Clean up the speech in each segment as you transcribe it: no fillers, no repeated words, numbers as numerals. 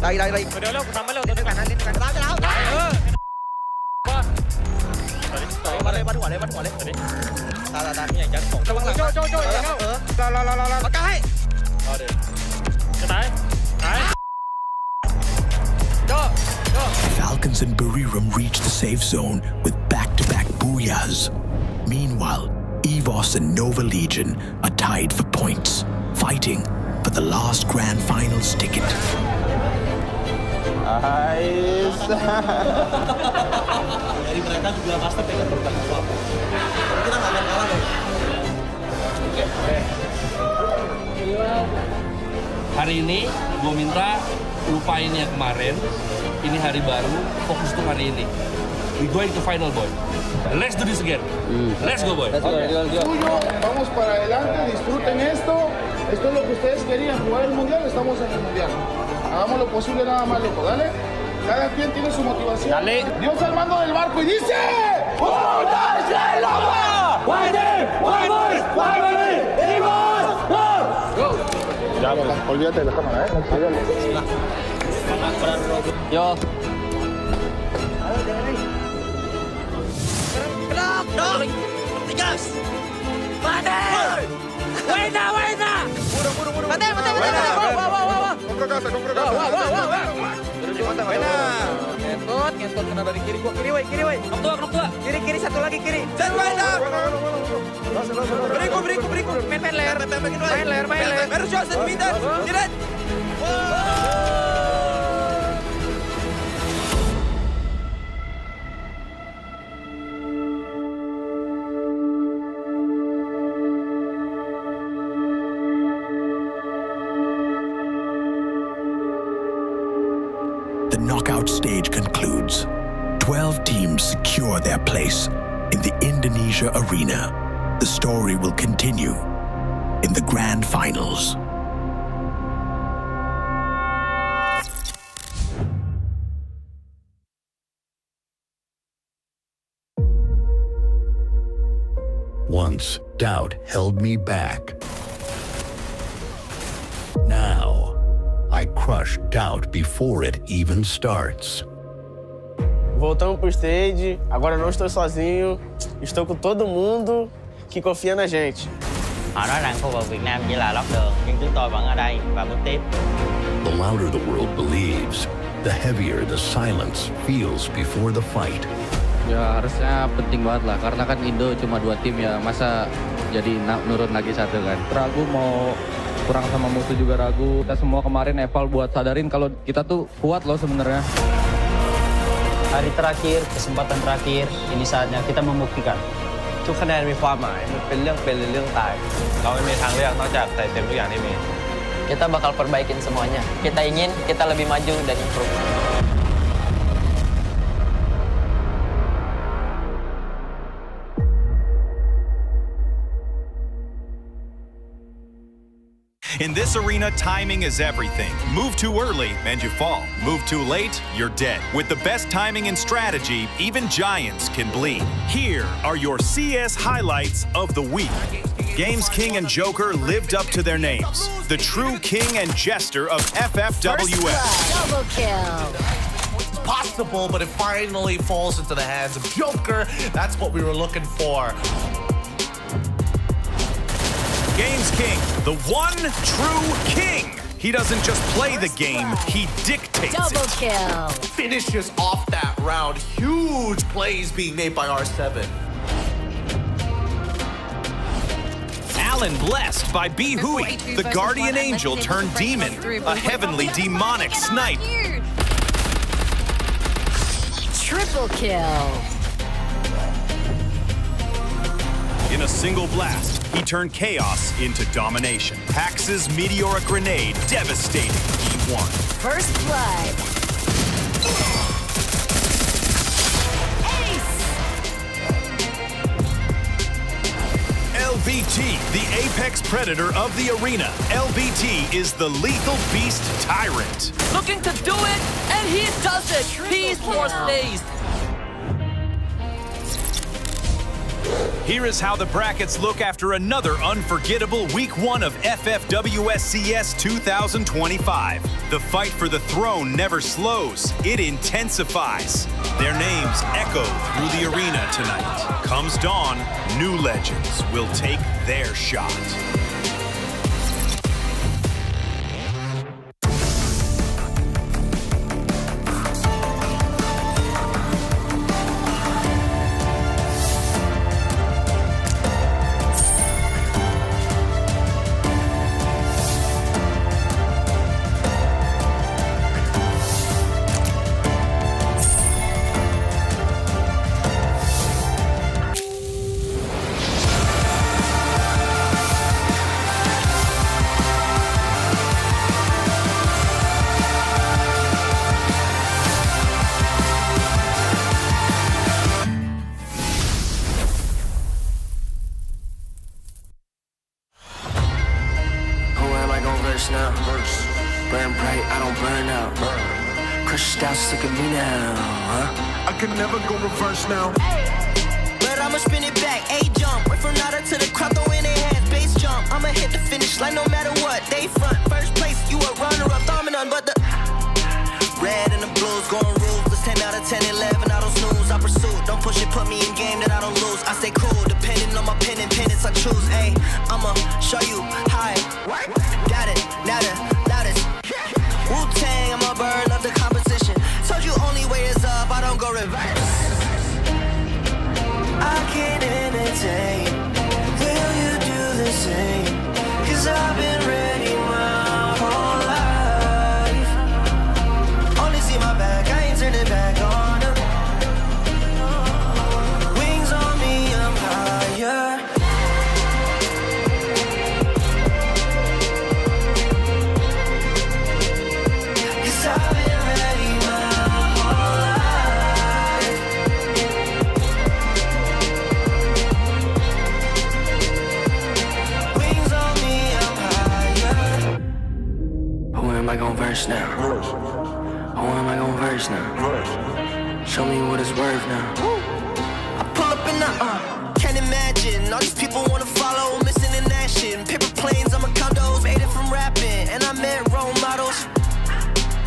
Đây đây đây. Rồi đỡ lâu thắm mới lâu Lên tôi cái này lên cái này. Đá. qua. Bắn quả lên. Ta. Cái này chắn cổng. Trôi. Là. Bắt cái. Rồi được. Cái tái. Cho. Falcons and Buriram reach the safe zone with back-to-back booyahs. Meanwhile, EVOS and Nova Legion are tied for points, fighting for the last Grand Finals ticket. Nice. Jadi mereka juga pasti pengen bertanggung jawab. Kita nggak akan kalah dong. Hari ini gue minta lupain yang kemarin. Ini hari baru, fokus untuk hari ini. We going to final, boy. Let's do this again. Let's go, boy. Vamos para adelante, disfruten esto. Esto es lo que ustedes querían, jugar el mundial, estamos en el mundial. Hagamos lo posible nada más, loco, dale. Cada quien tiene su motivación. Dale. Dios al mando del barco y dice... Ya, olvídate de la cámara, Yo. Gerak. Tegas. Paten. Buena. Buru. Paten. Wah. Compro casa. Buena. Ngentot kena dari kiri gua. Kiri, woi. Nok tua. Kiri, satu lagi kiri. Set buena. Beriku. Main ler. Harus shot set pindah. Jirat. The knockout stage concludes. 12 teams secure their place in the Indonesia arena. The story will continue in the Grand Finals. Once, doubt held me back. Now, I crush doubt before it even starts. Voltamos pro stage, agora não estou sozinho, estou com todo mundo que confia na gente. Họ nói rằng khu vực Việt Nam chỉ là lót đường, nhưng chúng tôi vẫn ở đây và bước tiếp. The louder the world believes, the heavier the silence feels before the fight. Ya harusnya penting banget lah, karena kan Indo cuma 2 tim ya, masa jadi nurun lagi satu kan. Ragu mau kurang sama musuh juga ragu. Kita semua kemarin eval buat sadarin kalau kita tuh kuat loh sebenarnya. Hari terakhir, kesempatan terakhir, ini saatnya kita membuktikan. ทุกคะแนนมีความหมายมันเป็นเรื่องตายเราไม่มีทางเลือกนอกจากใส่เต็มทุกอย่างที่มี Kita bakal perbaikin semuanya. Kita ingin kita lebih maju dan improve. In this arena, timing is everything. Move too early and you fall. Move too late, you're dead. With the best timing and strategy, even giants can bleed. Here are your CS highlights of the week. Games King and Joker lived up to their names. The true king and jester of FFWS. Double kill. It's possible, but it finally falls into the hands of Joker. That's what we were looking for. Games King, the one true king. He doesn't just play the game, he dictates Double it. kill. Finishes off that round. Huge plays being made by R7. Alan blessed by B. Hui, the guardian angel turned demon, a heavenly demonic snipe. Triple kill. In a single blast, he turned chaos into domination. Pax's meteoric grenade devastating E1. First blood. Ace. LBT, the apex predator of the arena. LBT is the lethal beast tyrant. Looking to do it, and he does it. He's more stays. Here is how the brackets look after another unforgettable Week 1 of FFWS CS 2025. The fight for the throne never slows, it intensifies. Their names echo through the arena tonight. Comes dawn, new legends will take their shot. Now. Burn bright, I don't burn out. Crush styles, look at me now, huh? I can never go reverse now. But I'ma spin it back, A-jump. Wait from nada to the crowd, throw in their hands, bass jump. I'ma hit the finish line no matter what. They front, first place, you a runner-up, dominant, but the red and the blues going ruthless. 10 out of 10, 11, I don't snooze. I pursue, don't push it, put me in game that I don't lose. I stay cool, depending on my pen and pennants I choose. Ayy, I'ma show you how it work. Got it, now the loudest. Wu-Tang, I'm a bird, love the competition. Told you only way is up, I don't go reverse. I can't entertain. Will you do the same? Cause I've been ready my whole life. Only see my back, I ain't turning back on them. Wings on me, I'm higher. Cause I've been ready my whole life. Wings on me, I'm higher. Who am I gon' verse now? Who am I gon' verse now? Show me what it's worth now. I pull up in the can't imagine. All these people wanna follow, missing in action. Paper planes, I'm a condos, faded from rapping. And I met role models.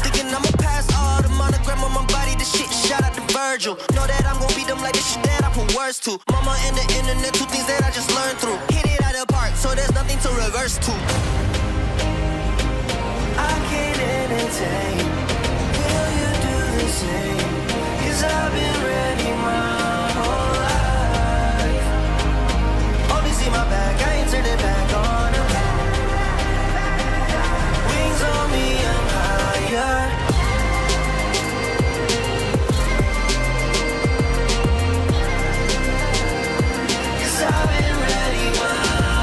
Thinking I'ma pass all the monogram on my body. This shit shout out to Virgil. Know that I'm gon' beat them like this shit that I put words to. Mama and the internet, two things that I just learned through. Hit it out of the park, so there's nothing to reverse to. I can't entertain. Will you do the same? Cause I've been ready my whole life. Only see my back, I ain't turning back on them. Wings on me, I'm higher. Cause I've been ready my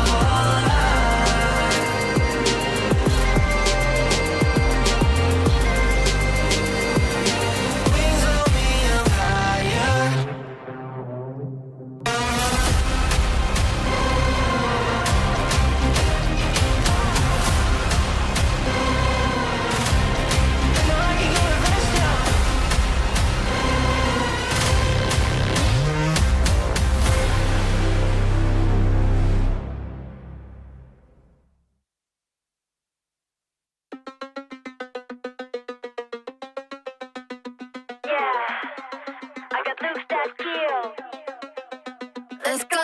whole life. Wings on me, I'm higher. Let's go.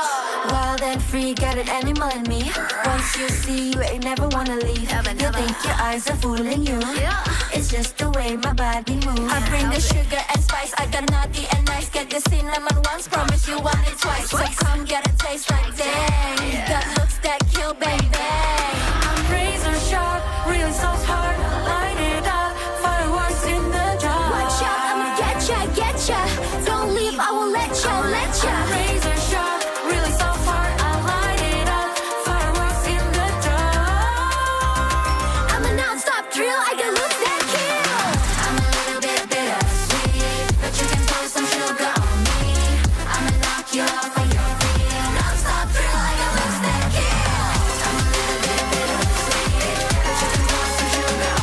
Wild and free, got an animal in me. Once you see, you ain't never wanna leave. You think your eyes are fooling you. It's just the way my body moves. I bring the sugar and spice. I got naughty and nice. Get the cinnamon once, promise you want it twice. So come get a taste like dang. Got looks that kill, bang bang. I'm razor sharp, really so hard. Light it up, fireworks in the dark. Watch out, I'ma get ya. Don't leave, I won't let ya. I'm razor sharp, really so hard. I light it up, fireworks in the dark. I'm a non-stop thrill, I got looks that kill. I'm a little bit bittersweet, but you can pour some sugar on me. I'ma knock you off of your feet. Non-stop thrill, I got looks that kill. I'm a little bit bittersweet, but you can pour some sugar on me.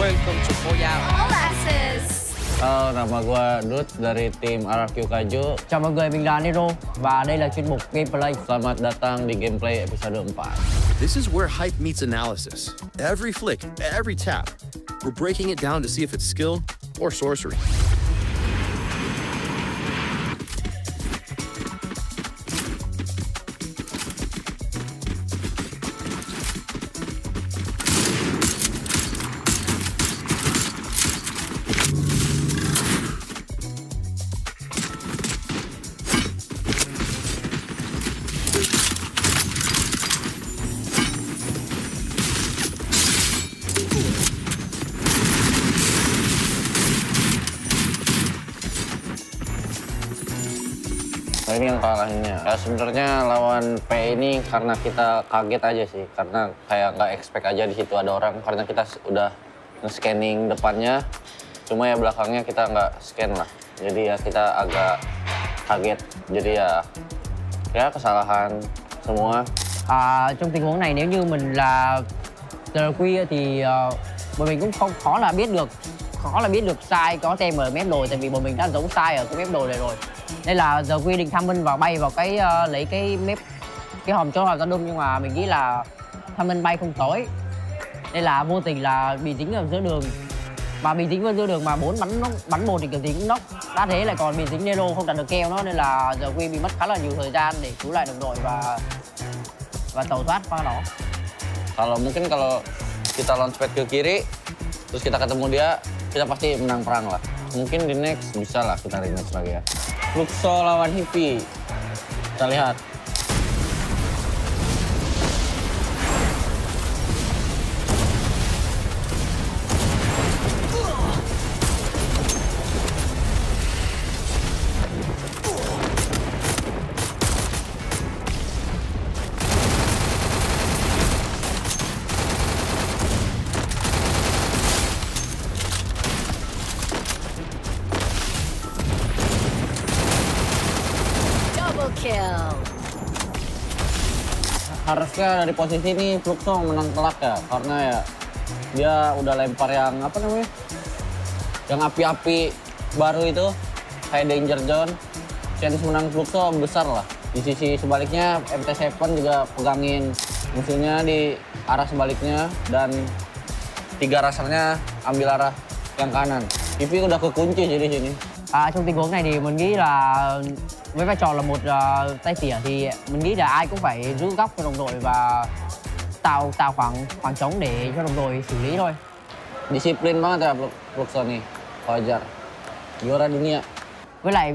Welcome to Poya. All access. Nama gue Dut dari tim RRQ Kaju. Chào mọi người, mình là Nero và đây là chuyên mục Gameplay. Selamat datang di Gameplay episode 4. This is where hype meets analysis. Every flick, every tap, we're breaking it down to see if it's skill or sorcery. Ini yang kalahnya. Ya sebenarnya lawan P ini karena kita kaget aja sih, karena kayak nggak expect aja di situ ada orang, karena kita udah nge-scanning depannya, cuma ya belakangnya kita nggak scan lah. Jadi ya kita agak kaget. Jadi ya kesalahan semua. Trong tình huống này nếu như mình là RQ thì bọn mình cũng không khó là biết được sai có tem ở map đồ, tại vì bọn mình đã giấu sai ở cái map đồ này rồi. Đây là giờ quy định tham minh vào bay vào cái lấy cái map cái hòm chỗ hòm ra đung, nhưng mà mình nghĩ là tham minh bay không tới, đây là vô tình là bị dính ở giữa đường, mà bị dính ở giữa đường mà 4 bắn một thì kiểu gì cũng nóc, đã thế lại còn bị dính Nero không đặt được keo nó, nên là giờ quy bị mất khá là nhiều thời gian để cứu lại đồng đội và tẩu thoát qua nó. Mungkin kalau kita launchpad ke kiri, terus kita ketemu dia, kita pasti menang perang lah. Mungkin di next bisa lah kita rematch lagi ya. Fluxo lawan Hippie. Kita lihat. Harusnya dari posisi ini Fluxo menang telak ya, karena ya dia udah lempar yang apa namanya, yang api-api baru itu kayak Danger Zone. Chance menang Fluxo besar lah. Di sisi sebaliknya MT7 juga pegangin musuhnya di arah sebaliknya, dan 3 rasernya ambil arah yang kanan. TV udah kekunci jadi sini. Trong tình huống này thì mình nghĩ là với vai trò là một tay tỉa thì mình nghĩ là ai cũng phải giữ góc cho đồng đội và tạo khoảng trống để cho đồng đội xử lý thôi. Disiplin banget ya Fluxo nih, wajar. Juara dunia. Với lại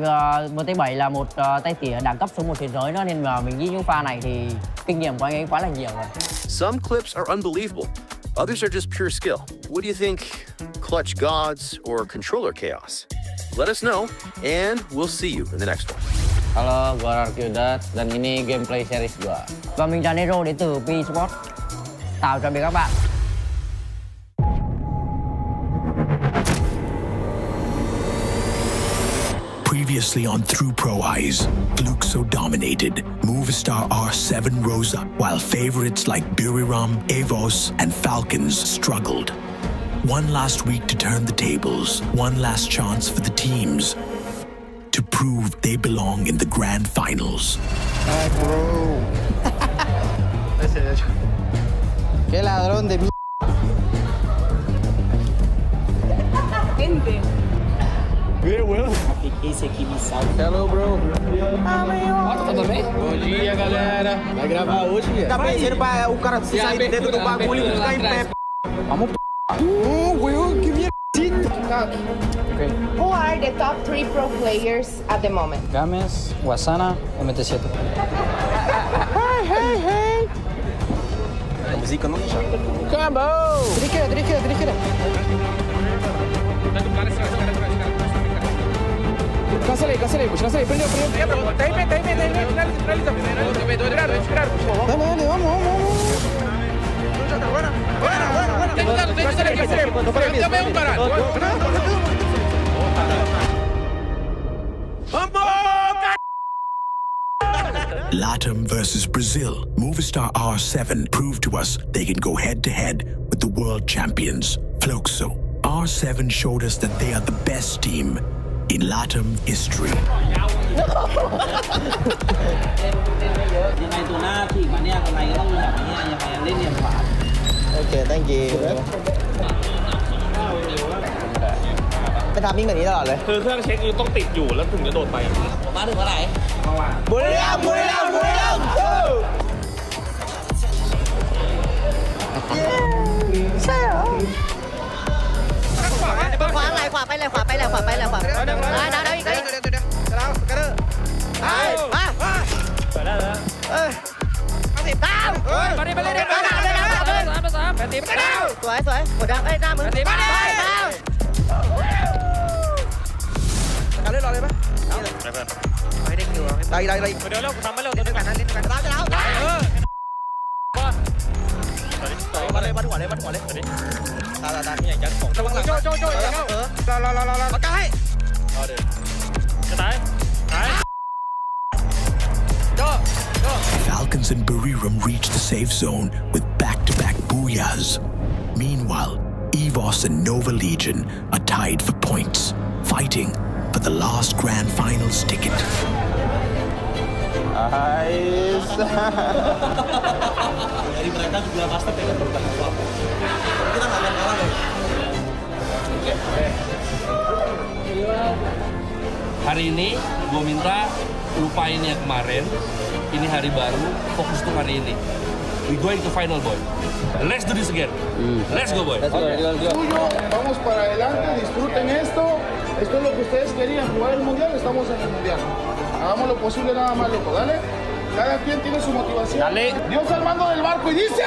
MT7 là một tay tỉa đẳng cấp số 1 thế giới nữa, nên mà mình nghĩ những pha này thì kinh nghiệm của anh ấy quá là nhiều rồi. Some clips are unbelievable. Others are just pure skill. What do you think? Clutch gods or controller chaos? Let us know, and we'll see you in the next one. Halo, gua RRQ Dat, dan ini gameplay series gua. Và mình là Nero đến từ P Sport. Chào tạm biệt các bạn. Previously on Through Pro Eyes, Fluxo dominated. Movistar R7 rose up, while favorites like Buriram, Evos, and Falcons struggled. One last week to turn the tables, one last chance for the teams to prove they belong in the grand finals. Ay, bro. Qué ladrón de mierda. Gente. Very well. Esse aqui me salva. Hello, bro. Tudo bem? Bom dia, galera. Vai gravar hoje, velho? Tá pensando pra o cara sair dentro do bagulho e ficar em pé. Vamos weón, qué mierda. Okay. Who are the top 3 pro players at the moment? Games, Wasana, MT7. Hey. Música não deixa. Acabou. Derecha. Cancelei, puxa, prendeu. Tá aí, finaliza. Dale, vamos. LATAM versus Brazil. Movistar R7 proved to us they can go head-to-head with the world champions, Fluxo, R7 showed us that they are the best team in LATAM history. ยังไงตัวหน้าถีบมาเนี่ยกำไรก็ต้องแบบนี้ยังไงเล่นเหลี่ยมขวาโอเค thank you ไปทำมิ่งแบบนี้ตลอดเลยคือเครื่องเช็คอยู่ต้องติดอยู่แล้วถึงจะโดดไปผมมาถึงเมื่อไหร่บุรีรัมย์ใช่เหรอขวาไหลขวาไปเลยขวาไปเลยขวาไปเลยขวาได้อีกได้มาไปได้แล้ว10ดาวมาดิ3สวยกดดังหน้ามือ10ดาวการเล่นรอเลยปะไม่ได้คิวได้เดี๋ยวเราทำมาเร็วเล่นกันนะเล่นกันดาวจะดาวมาเลยมาหัวเลยตาที่ใหญ่จังของระวังหลังโจ้รอมาใกล้จะตายFalcons and Buriram reach the safe zone with back-to-back booyahs. Meanwhile, EVOS and Nova Legion are tied for points, fighting for the last Grand Finals ticket. Jadi mereka juga pasti pengen bertanggung jawab. Kita nggak akan kalah deh. Hari ini gue minta lupain yang kemarin. Ini hari baru, fokus tuh hari ini. We going to final, boy. Let's do this again. Let's go, boy. Vamos para adelante, disfruten esto. Esto es lo que ustedes querían, jugar el mundial, estamos en el mundial. Hagamos lo posible nada más, loco, dale. Cada quien tiene su motivación. Dale. Dios al mando del barco y dice...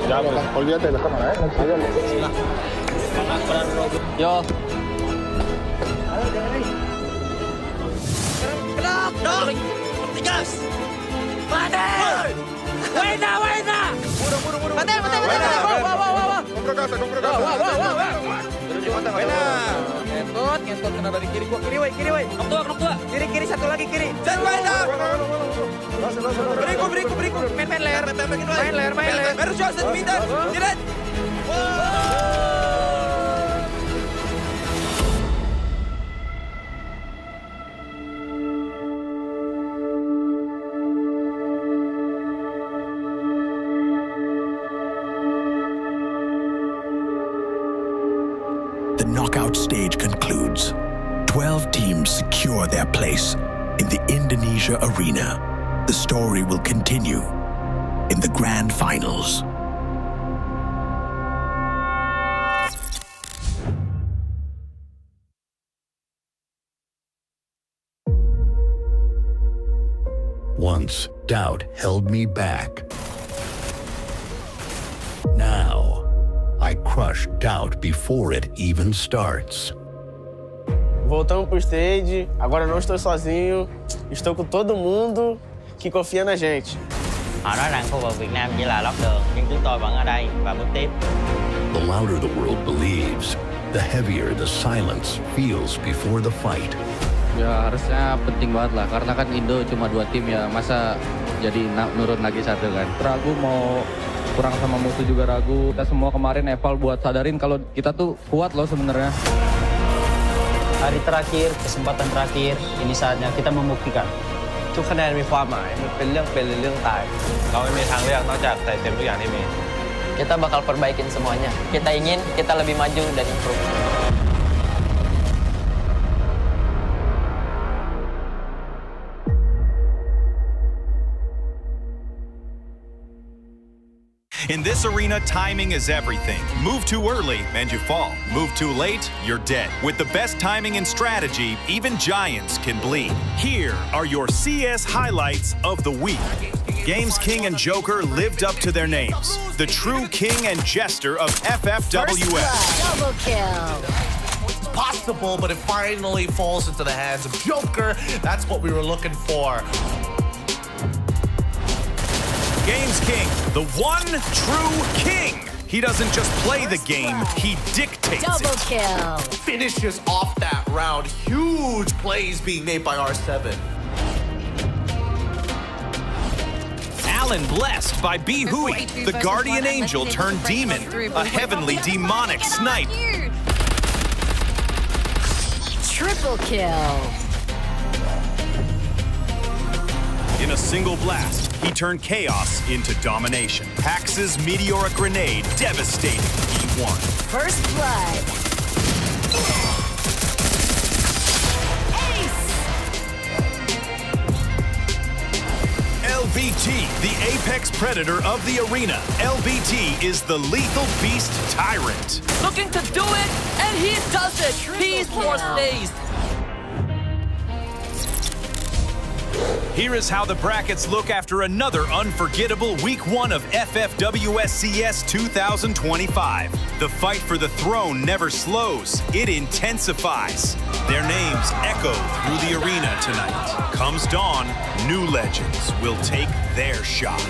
Ya, olvídate de la cámara, Yo. Tigas. Buena. Mate. Compro casa. Buena. Ngentot kena dari kiri woi. Nok tua. Kiri satu lagi kiri. Set buena. Beriku. Main layar. Baru shot set middle. Direct. The knockout stage concludes. 12 teams secure their place in the Indonesia arena. The story will continue in the Grand Finals. Once, doubt held me back. Now, I crush doubt before it even starts. Voltamos pro stage, agora não estou sozinho, estou com todo mundo que confia na gente. Họ nói rằng khu vực Việt Nam chỉ là lót đường, nhưng chúng tôi vẫn ở đây và bước tiếp. The louder the world believes, the heavier the silence feels before the fight. Ya harusnya penting banget lah, karena kan Indo cuma 2 tim ya, masa jadi nurun lagi satu kan. Ragu mau kurang sama musuh juga ragu. Kita semua kemarin eval buat sadarin kalau kita tuh kuat loh sebenarnya. Hari terakhir, kesempatan terakhir, ini saatnya kita membuktikan. ทุกคะแนนมีความหมายมันเป็นเรื่องเป็นหรือเรื่องตายเราไม่มีทางเลือกนอกจากใส่เต็มทุกอย่างที่มี Kita bakal perbaikin semuanya. Kita ingin kita lebih maju dan improve. In this arena, timing is everything. Move too early and you fall. Move too late, you're dead. With the best timing and strategy, even giants can bleed. Here are your CS highlights of the week. Games King and Joker lived up to their names. The true king and jester of FFWS. Double kill. It's possible, but it finally falls into the hands of Joker. That's what we were looking for. Games King, the one true king. He doesn't just play the game, he dictates Double it. kill. Finishes off that round. Huge plays being made by R7. Talon blessed by B. Hui, the guardian angel turned demon, a heavenly demonic snipe. Triple kill. In a single blast, he turned chaos into domination. Pax's meteoric grenade devastated E1. First blood. LBT, the apex predator of the arena. LBT is the lethal beast tyrant. Looking to do it, and he does it. He's more stays. Here is how the brackets look after another unforgettable Week 1 of FFWS CS 2025. The fight for the throne never slows, it intensifies. Their names echo through the arena tonight. Comes dawn, new legends will take their shot.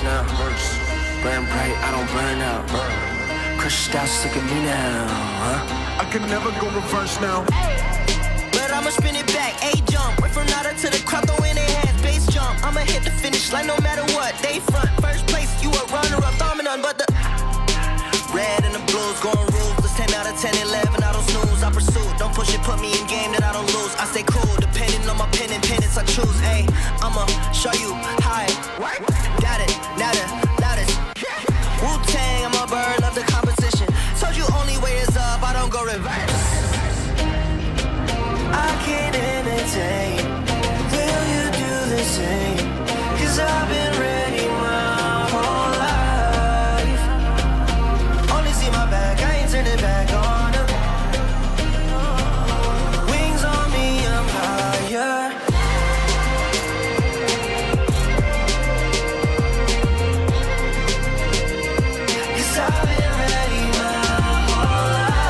Now. Burn bright, I don't burn out. Crushed out, look at me now. Huh? I can never go reverse now. But I'ma spin it back, A jump. Wait from nada to the crowd, throw in their hands, base jump. I'ma hit the finish line no matter what. They front, first place, you a runner-up, dominant, but the red and the blues going ruthless. 10 out of 10, 11, I don't snooze. I pursue, don't push it, put me in game that I don't lose. I stay cool, depending on my pen and pennants I choose. Ayy, I'ma show you how I got it, now the loudest. Wu-Tang, I'm a bird, love the competition. Told you only way is up, I don't go reverse. I can't entertain. Will you do the same? Cause I've been ready my whole life. Only see my back, I ain't turning back on them. Wings on me, I'm higher. Cause I've been ready my whole life.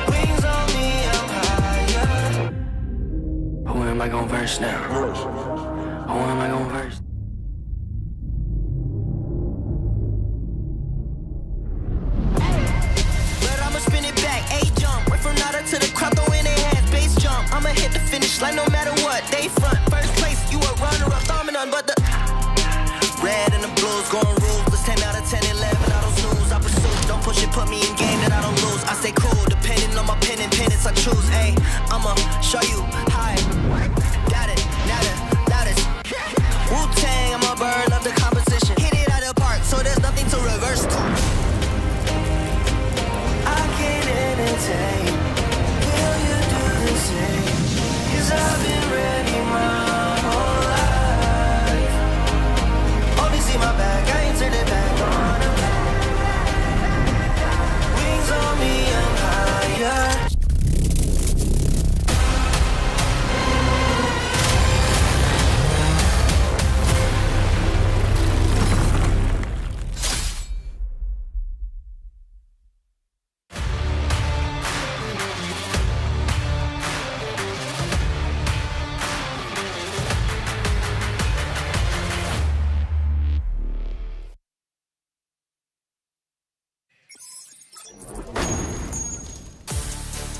Wings on me, I'm higher. Who am I gonna verse now? Who am I gonna verse? But I'ma spin it back, A jump. Wait from nada to the crowd, throw in their hands, base jump. I'ma hit the finish line no matter what. They front, first place, you a runner-up, dominant, but the red and the blues going ruthless. 10 out of 10, 11, I don't snooze. I pursue, don't push it, put me in game that I don't lose. I stay cool, depending on my pen and pennants I choose. Ayy, I'ma show you how I got it, now the loudest. Wu-Tang, I'm a bird, love the competition. Hit it out of the park, so there's nothing to reverse to. I can't entertain. Will you do the same? Cause I've been ready my whole life. Only see my back, I ain't turning back on them. Wings on me, I'm higher.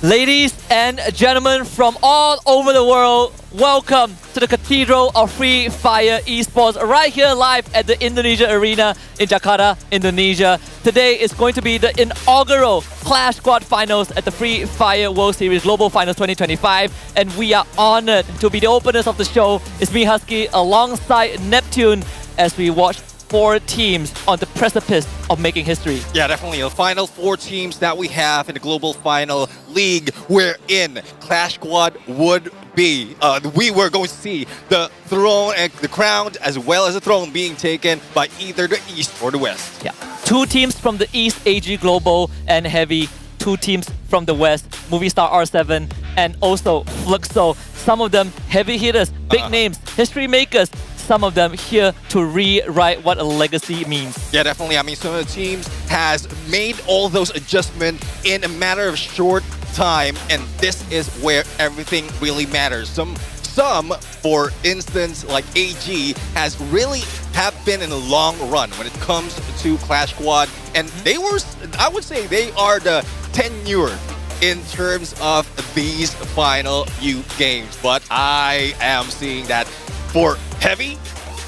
Ladies and gentlemen from all over the world, welcome to the Cathedral of Free Fire Esports right here live at the Indonesia Arena in Jakarta, Indonesia. Today is going to be the inaugural Clash Squad Finals at the Free Fire World Series Global Finals 2025, and we are honored to be the openers of the show. It's me, Husky, alongside Neptune, as we watch 4 teams on the precipice of making history. Yeah, definitely. The final 4 teams that we have in the Global Final League, we're in. Clash Squad would be. We were going to see the throne and the crown as well as the throne being taken by either the East or the West. Yeah. 2 teams from the East, AG Global and Heavy. 2 teams from the West, Movistar R7 and also Fluxo. Some of them heavy hitters, big names, history makers. Some of them here to rewrite what a legacy means. Yeah, definitely. I mean, some of the teams has made all those adjustments in a matter of short time, and this is where everything really matters. Some, for instance, like AG, has really have been in a long run when it comes to Clash Squad, and they were, I would say, they are the tenured in terms of these final U games. But I am seeing that for Heavy,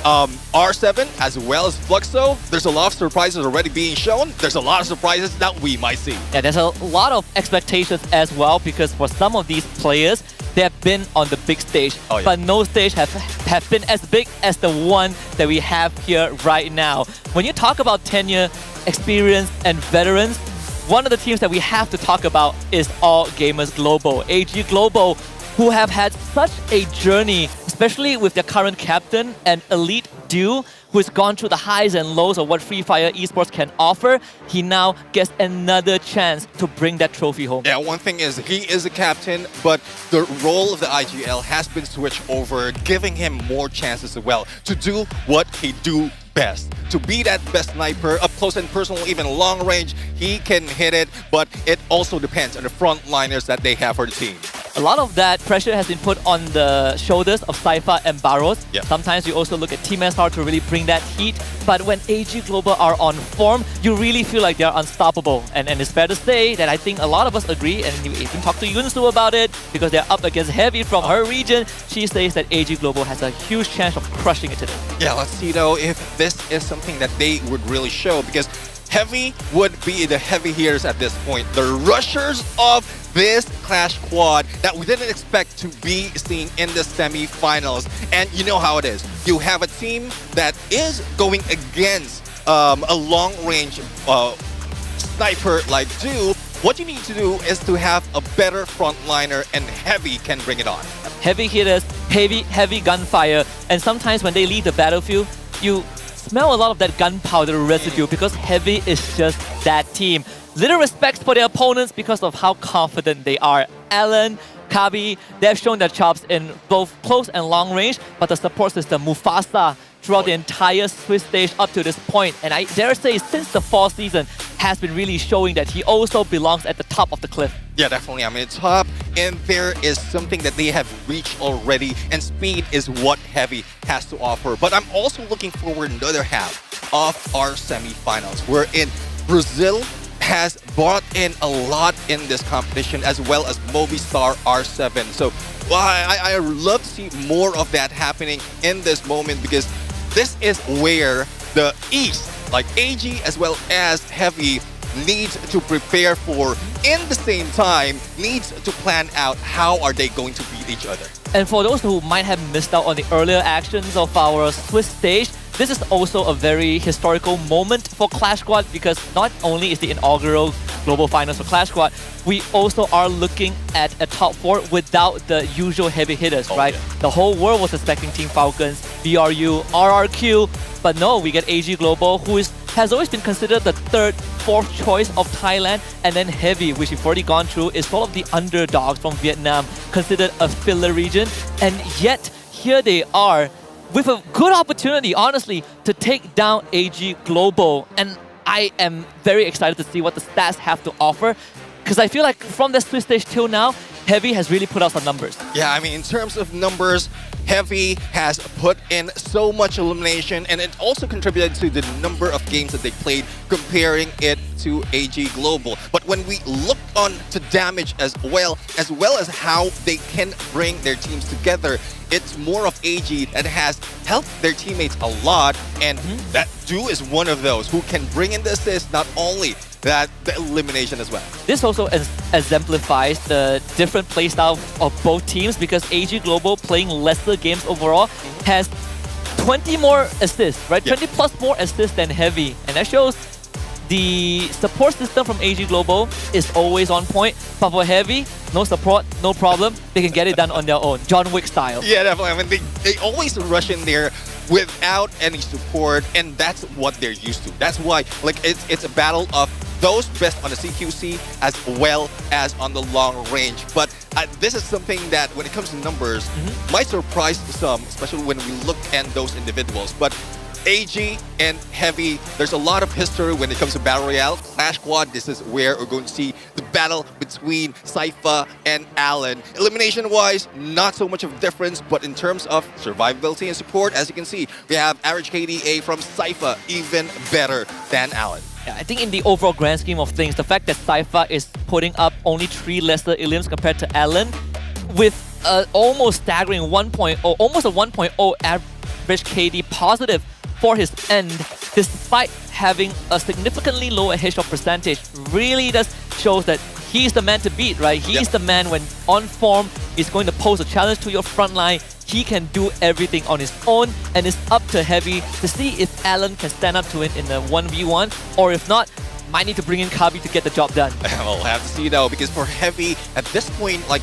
R7 as well as Fluxo, there's a lot of surprises already being shown. There's a lot of surprises that we might see. Yeah, there's a lot of expectations as well, because for some of these players, they have been on the big stage, but no stage have been as big as the one that we have here right now. When you talk about tenure, experience, and veterans, one of the teams that we have to talk about is All Gamers Global. AG Global, who have had such a journey, especially with their current captain and elite duo, who has gone through the highs and lows of what Free Fire esports can offer. He now gets another chance to bring that trophy home. Yeah, one thing is he is a captain, but the role of the IGL has been switched over, giving him more chances as well to do what he do best. To be that best sniper, up close and personal, even long range, he can hit it, but it also depends on the frontliners that they have for the team. A lot of that pressure has been put on the shoulders of Saifa and Barros. Yeah. Sometimes you also look at Team SR to really bring that heat. But when AG Global are on form, you really feel like they're unstoppable. And it's fair to say that I think a lot of us agree, and you even talk to Yunsu about it, because they're up against Heavy from her region. She says that AG Global has a huge chance of crushing it today. Yeah, let's see though if this is something that they would really show, because Heavy would be the heavy hitters at this point. The rushers of this Clash Squad that we didn't expect to be seen in the semi-finals. And you know how it is. You have a team that is going against a long-range sniper like Du. What you need to do is to have a better frontliner, and Heavy can bring it on. Heavy hitters, heavy gunfire, and sometimes when they leave the battlefield, you smell a lot of that gunpowder residue, because Heavy is just that team. Little respect for their opponents because of how confident they are. Alan, Kabi, they have shown their chops in both close and long range, but the support system, Mufasa, throughout the entire Swiss stage up to this point, and I dare say since the fall season, has been really showing that he also belongs at the top of the cliff. Yeah, definitely. I mean, top, and there is something that they have reached already, and speed is what Heavy has to offer. But I'm also looking forward to the other half of our semi-finals, wherein Brazil has brought in a lot in this competition, as well as Movistar R7. So I love to see more of that happening in this moment, because this is where the East, like AG as well as Heavy, needs to prepare for, in the same time, needs to plan out how are they going to beat each other. And for those who might have missed out on the earlier actions of our Swiss stage, this is also a very historical moment for Clash Squad, because not only is the inaugural Global Finals for Clash Squad, we also are looking at a top 4 without the usual heavy hitters, right? Yeah. The whole world was expecting Team Falcons, BRU, RRQ, but no, we get AG Global, who has always been considered the 3rd, 4th choice of Thailand, and then Heavy, which we've already gone through, is sort of the underdogs from Vietnam, considered a filler region, and yet here they are with a good opportunity, honestly, to take down AG Global. And I am very excited to see what the stats have to offer, because I feel like from the Swiss stage till now, Heavy has really put out some numbers. Yeah, I mean, in terms of numbers, Heavy has put in so much elimination, and it also contributed to the number of games that they played, comparing it to AG Global. But when we look on to damage as well as how they can bring their teams together, it's more of AG that has helped their teammates a lot, and that Du is one of those who can bring in the assist, not only that, the elimination as well. This also exemplifies the different playstyle of both teams, because AG Global, playing lesser games overall, has 20 more assists, right? Yeah. 20 plus more assists than Heavy. And that shows the support system from AG Global is always on point. But for Heavy, no support, no problem. They can get it done on their own, John Wick style. Yeah, definitely. I mean, they always rush in there without any support, and that's what they're used to. That's why, like, it's a battle of those best on the CQC as well as on the long range. But this is something that, when it comes to numbers, might surprise some, especially when we look at those individuals. But AG and Heavy, there's a lot of history when it comes to Battle Royale. Clash Squad, this is where we're going to see the battle between Cypher and Alan. Elimination-wise, not so much of a difference, but in terms of survivability and support, as you can see, we have average KDA from Cypher even better than Alan. Yeah, I think in the overall grand scheme of things, the fact that Cypher is putting up only 3 lesser Iliums compared to Alan, with almost staggering 1.0, almost a 1.0 average KD positive for his end, despite having a significantly lower headshot percentage, really does shows that he's the man to beat, right? He's the man when on form, he's going to pose a challenge to your front line. He can do everything on his own, and it's up to Heavy to see if Alan can stand up to it in a 1v1, or if not, might need to bring in Kabi to get the job done. We'll have to see though, because for Heavy, at this point, like,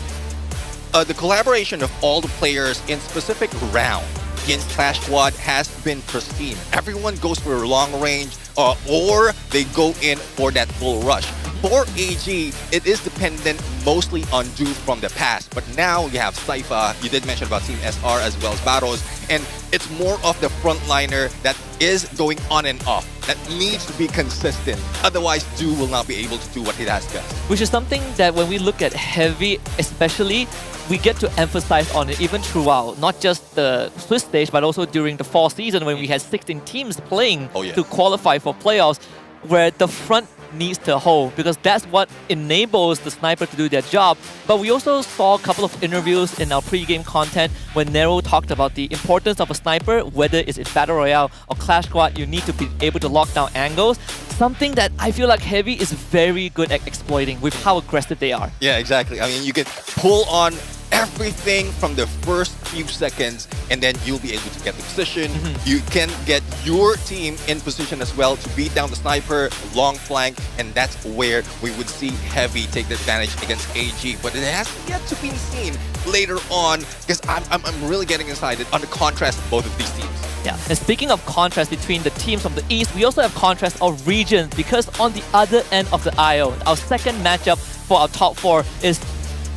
the collaboration of all the players in specific round against Clash Squad has been pristine. Everyone goes for a long range, or they go in for that full rush. For AG, it is dependent mostly on dude from the past, but now you have Cypher, you did mention about Team SR as well as Battles, and it's more of the frontliner that is going on and off, that needs to be consistent. Otherwise, dude will not be able to do what he does best. Which is something that when we look at Heavy especially, we get to emphasize on it even throughout, not just the Swiss stage, but also during the fall season when we had 16 teams playing to qualify for playoffs, where the front needs to hold, because that's what enables the sniper to do their job. But we also saw a couple of interviews in our pre-game content when Nero talked about the importance of a sniper, whether it's in Battle Royale or Clash Squad, you need to be able to lock down angles. Something that I feel like Heavy is very good at exploiting with how aggressive they are. Yeah, exactly. I mean, you can pull on everything from the first few seconds, and then you'll be able to get the position. You can get your team in position as well to beat down the sniper, long flank, and that's where we would see Heavy take the advantage against AG. But it has yet to be seen later on, because I'm really getting excited on the contrast of both of these teams. Yeah, and speaking of contrast between the teams from the East, we also have contrast of regions, because on the other end of the aisle, our second matchup for our top 4 is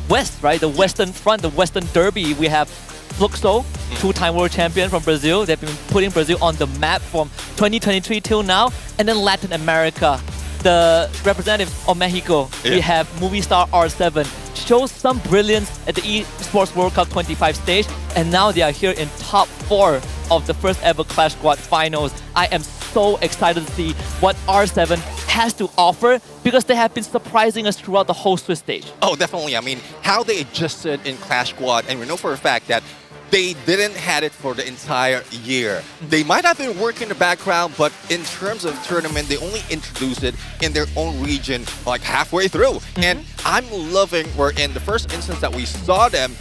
West, right? The Western Front, the Western Derby. We have Fluxo, 2-time world champion from Brazil. They've been putting Brazil on the map from 2023 till now. And then Latin America, the representative of Mexico. We have movie star R7. Shows some brilliance at the Esports World Cup 25 stage, and now they are here in top 4 of the first ever Clash Squad finals. I am so excited to see what R7 has to offer, because they have been surprising us throughout the whole Swiss stage. Oh, definitely. I mean, how they adjusted in Clash Squad, and we know for a fact that they didn't had it for the entire year. They might have been working in the background, but in terms of tournament, they only introduced it in their own region like halfway through. And I'm loving where in the first instance that we saw them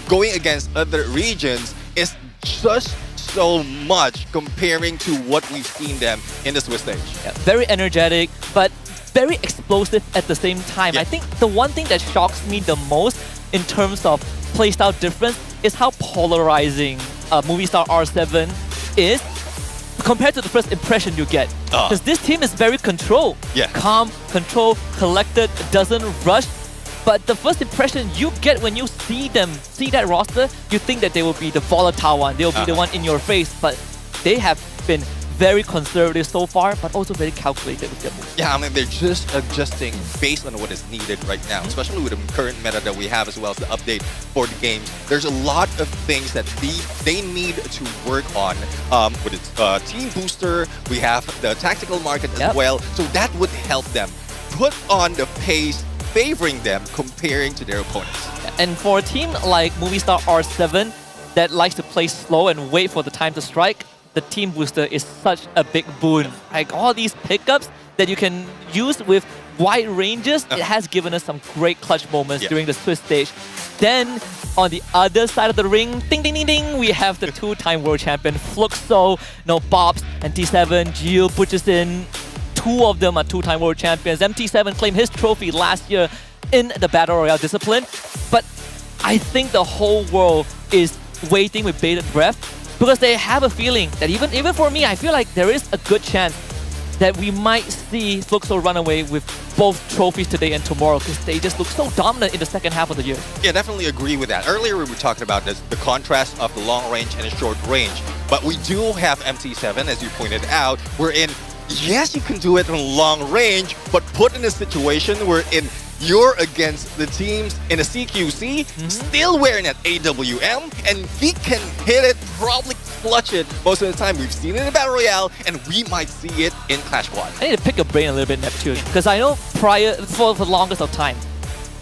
going against other regions is just so much comparing to what we've seen them in the Swiss stage. Yeah, very energetic, but very explosive at the same time. I think the one thing that shocks me the most in terms of playstyle difference is how polarizing movie star R7 is compared to the first impression you get. Because this team is very controlled. Calm, controlled, collected, doesn't rush. But the first impression you get when you see them, see that roster, you think that they will be the volatile one. They will be the one in your face. But they have been very conservative so far, but also very calculated with their moves. Yeah, I mean, they're just adjusting based on what is needed right now, especially with the current meta that we have as well as the update for the games. There's a lot of things that they need to work on with its team booster. We have the tactical market as well, so that would help them put on the pace favoring them comparing to their opponents. And for a team like movie star R7 that likes to play slow and wait for the time to strike, the team booster is such a big boon. Like all these pickups that you can use with wide ranges, it has given us some great clutch moments during the Swiss stage. Then On the other side of the ring, ding ding ding ding, we have the two-time world champion Fluxo, Bobs, MT7, Gio pushes in. Two of them are two-time world champions. MT7 claimed his trophy last year in the Battle Royale discipline. But I think the whole world is waiting with bated breath because they have a feeling that even for me, I feel like there is a good chance that we might see Fluxo run away with both trophies today and tomorrow because they just look so dominant in the second half of the year. Yeah, definitely agree with that. Earlier we were talking about the contrast of the long range and the short range, but we do have MT7, as you pointed out. Yes, you can do it in long range, but put in a situation where you're against the teams in a CQC, still wearing an AWM, and he can hit it, probably clutch it most of the time. We've seen it in Battle Royale, and we might see it in Clash Squad. I need to pick a brain a little bit, Neptune, because I know for the longest of time,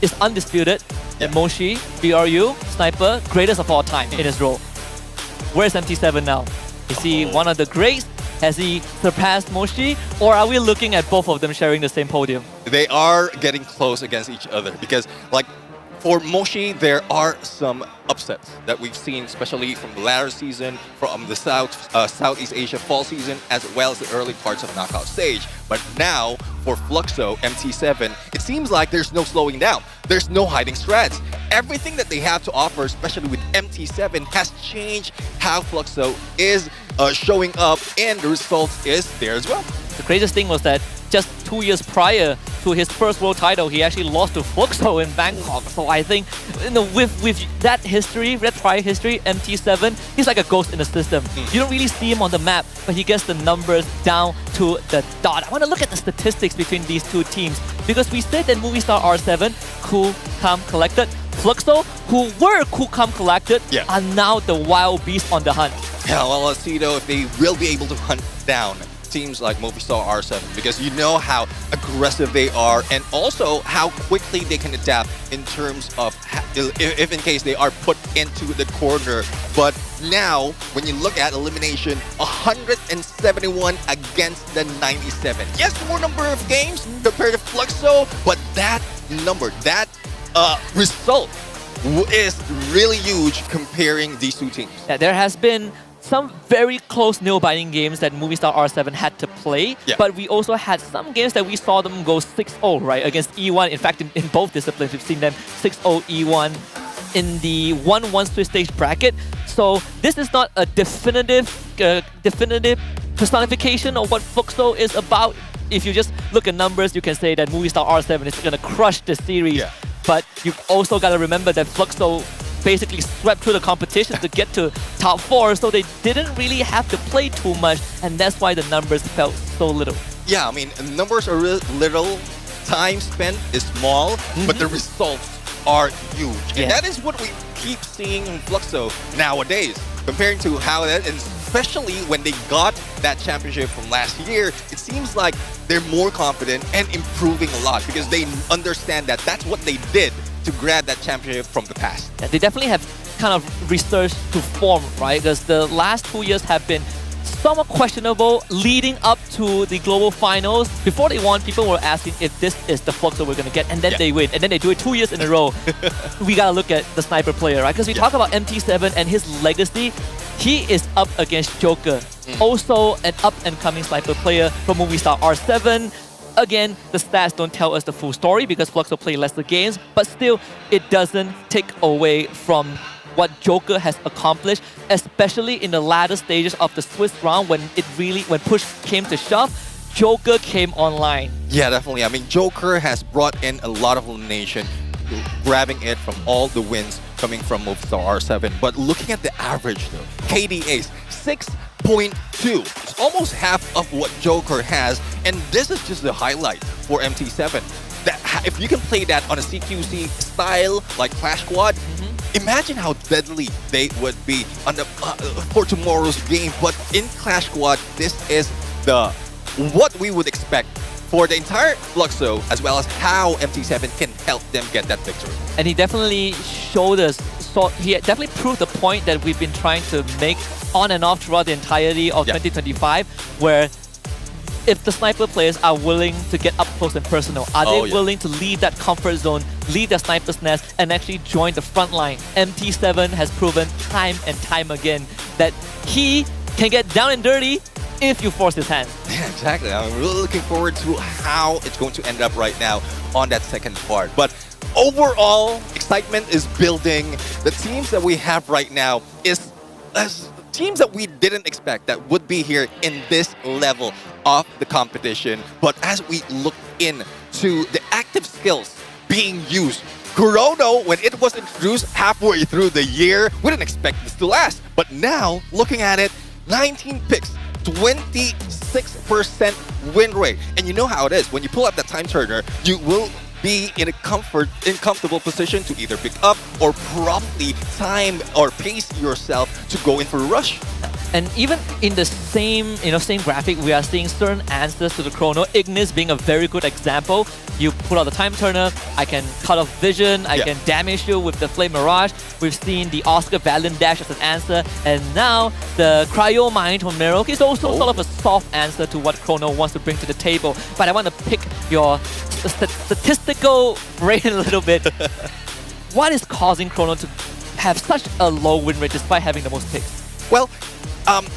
it's undisputed that Moshi, BRU, Sniper, greatest of all time in his role. Where's MT7 now? Is he one of the greats? Has he surpassed Moshi? Or are we looking at both of them sharing the same podium? They are getting close against each other because, for Moshi, there are some upsets that we've seen, especially from the latter season, from the Southeast Asia fall season, as well as the early parts of knockout stage. But now, for Fluxo, MT7, it seems like there's no slowing down. There's no hiding strats. Everything that they have to offer, especially with MT7, has changed how Fluxo is showing up, and the result is there as well. The greatest thing was that just 2 years prior to his first world title, he actually lost to Fluxo in Bangkok. So I think with that history, that prior history, MT7, he's like a ghost in the system. You don't really see him on the map, but he gets the numbers down to the dot. I want to look at the statistics between these two teams because we said that Movie Star R7, cool, calm, collected. Fluxo, who were cool, calm, collected, are now the wild beast on the hunt. Yeah, well, let's see though if they will be able to hunt down teams like Movistar R7 because you know how aggressive they are and also how quickly they can adapt in terms of if in case they are put into the corner. But now, when you look at elimination, 171 against the 97. Yes, more number of games compared to Fluxo, but that number, that result is really huge comparing these two teams. Yeah, there has been some very close nail-biting games that Movistar R7 had to play, but we also had some games that we saw them go 6-0, right, against E1. In fact, in both disciplines, we've seen them 6-0 E1 in the 1-1 Swiss stage bracket. So this is not a definitive personification of what Fluxo is about. If you just look at numbers, you can say that Movistar R7 is going to crush the series. But you've also got to remember that Fluxo basically swept through the competition to get to top 4, so they didn't really have to play too much, and that's why the numbers felt so little. Yeah, I mean, numbers are little, time spent is small, but the results are huge. And that is what we keep seeing in Fluxo nowadays, comparing to how that, and especially when they got that championship from last year, it seems like they're more confident and improving a lot because they understand that that's what they did to grab that championship from the past. Yeah, they definitely have kind of researched to form, right? Because the last 2 years have been somewhat questionable leading up to the global finals. Before they won, people were asking if this is the Fluxo we're going to get, and then they win. And then they do it 2 years in a row. We got to look at the Sniper player, right? Because we talk about MT7 and his legacy. He is up against Joker, also an up-and-coming Sniper player from Movistar R7. Again, the stats don't tell us the full story because Fluxo play lesser games, but still, it doesn't take away from what Joker has accomplished, especially in the latter stages of the Swiss round when push came to shove, Joker came online. Yeah, definitely. I mean, Joker has brought in a lot of elimination, grabbing it from all the wins coming from Movistar R7. But looking at the average though, KDAs, 6.2. It's almost half of what Joker has, and this is just the highlight for MT7. That if you can play that on a CQC style like Clash Squad, imagine how deadly they would be on the for tomorrow's game. But in Clash Squad, this is what we would expect for the entire Fluxo, as well as how MT7 can help them get that victory. And he definitely showed us, he definitely proved the point that we've been trying to make on and off throughout the entirety of 2025, where if the sniper players are willing to get up close and personal. Are they willing to leave that comfort zone, leave their sniper's nest, and actually join the front line? MT7 has proven time and time again that he can get down and dirty if you force his hand. Yeah, exactly. I'm really looking forward to how it's going to end up right now on that second part. But overall, excitement is building. The teams that we have right now is teams that we didn't expect that would be here in this level of the competition. But as we look into the active skills being used, Chrono, when it was introduced halfway through the year, we didn't expect this to last. But now, looking at it, 19 picks, 26% win rate. And you know how it is. When you pull up that time turner, you will be in a comfortable position to either pick up or probably time or pace yourself to go in for a rush. And even in the same graphic, we are seeing certain answers to the Chrono. Ignis being a very good example. You pull out the time turner, I can cut off vision, I can damage you with the Flame Mirage. We've seen the Oscar Valiant dash as an answer, and now the Cryo Mine from Merok is also sort of a soft answer to what Chrono wants to bring to the table. But I want to pick your statistical brain a little bit. What is causing Chrono to have such a low win rate despite having the most picks? Well,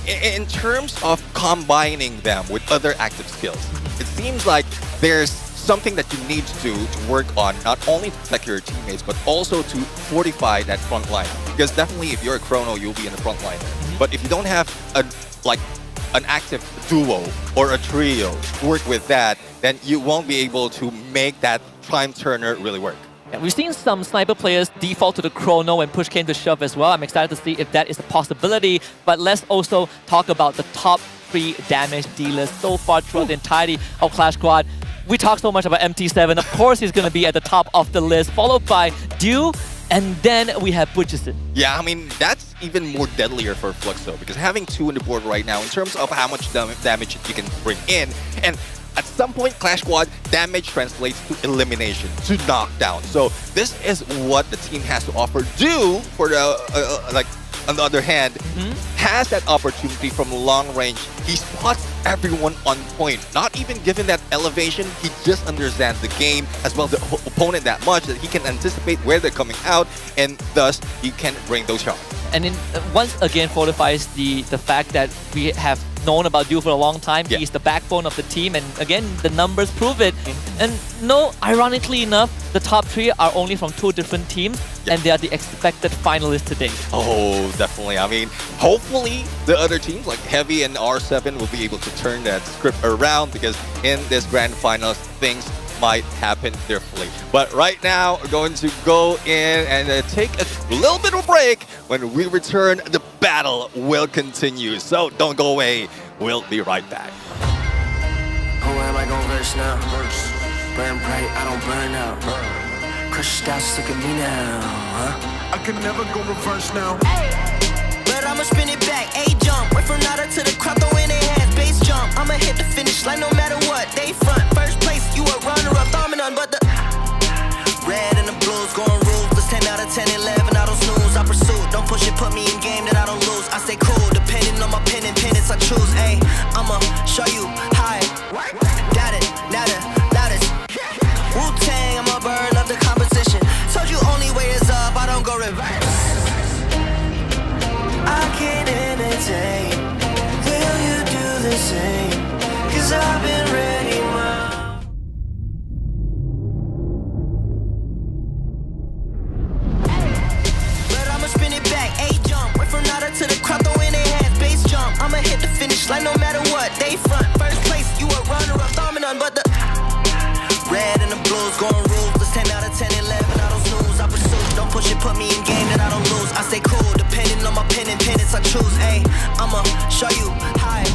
in terms of combining them with other active skills, it seems like there's something that you need to do to work on, not only to protect your teammates, but also to fortify that front line. Because definitely if you're a Chrono, you'll be in the front line. But if you don't have an active duo or a trio to work with that, then you won't be able to make that time turner really work. Yeah, we've seen some sniper players default to the Chrono when push came to shove as well. I'm excited to see if that is a possibility. But let's also talk about the top 3 damage dealers so far throughout the entirety of Clash Squad. We talk so much about MT7. Of course, he's going to be at the top of the list, followed by Dew, and then we have Butchison. Yeah, I mean, that's even more deadlier for Fluxo, because having 2 on the board right now in terms of how much damage you can bring in, and at some point, Clash Squad, damage translates to elimination, to knockdown. So this is what the team has to offer. Dew, for the on the other hand, has that opportunity from long range. He spots everyone on point. Not even given that elevation, he just understands the game as well as the opponent that much that he can anticipate where they're coming out, and thus he can bring those shots. And once again fortifies the fact that we have known about Dew for a long time. He's the backbone of the team, and again, the numbers prove it. And no, ironically enough, the top 3 are only from 2 different teams, and they are the expected finalists today. Oh, definitely. I mean, hopefully the other teams like Heavy and R7 will be able to turn that script around, because in this grand finals, things might happen differently. But right now, we're going to go in and take a little bit of a break. When we return, the battle will continue. So don't go away. We'll be right back. Who am I gonna verse now? Burn bright, I don't burn out. Crush styles, look at me now, huh? I can never go reverse now. But I'ma spin it back, A-jump. Went from nada to the crowd, throw in their hands, base jump. I'ma hit the finish line no matter what. They front, first place, you a runner-up, dominant, but the red and the blues going ruthless. 10 out of 10, 11, I don't snooze. I pursue, don't push it, put me in game that I don't lose. I stay cool, depending on my pen and pennants I choose. Ayy, I'ma show you how it. Got it, nada, loudest. Wu-Tang, I'm a bird, love the composition. Told you only way is up, I don't go reverse. I can't entertain. Will you do the same? 'Cause I've been ready, but I'ma spin it back, A-jump. Went from nada to the crowd, throw in their hands, base jump. I'ma hit the finish line no matter what. They front, first place, you a runner-up, dominant, but the red and the blues going ruthless. 10 out of 10, 11, I don't snooze. I pursue, don't push it, put me in game that I don't lose. I stay cool, depending on my pen and pennants I choose. Ayy, I'ma show you how it.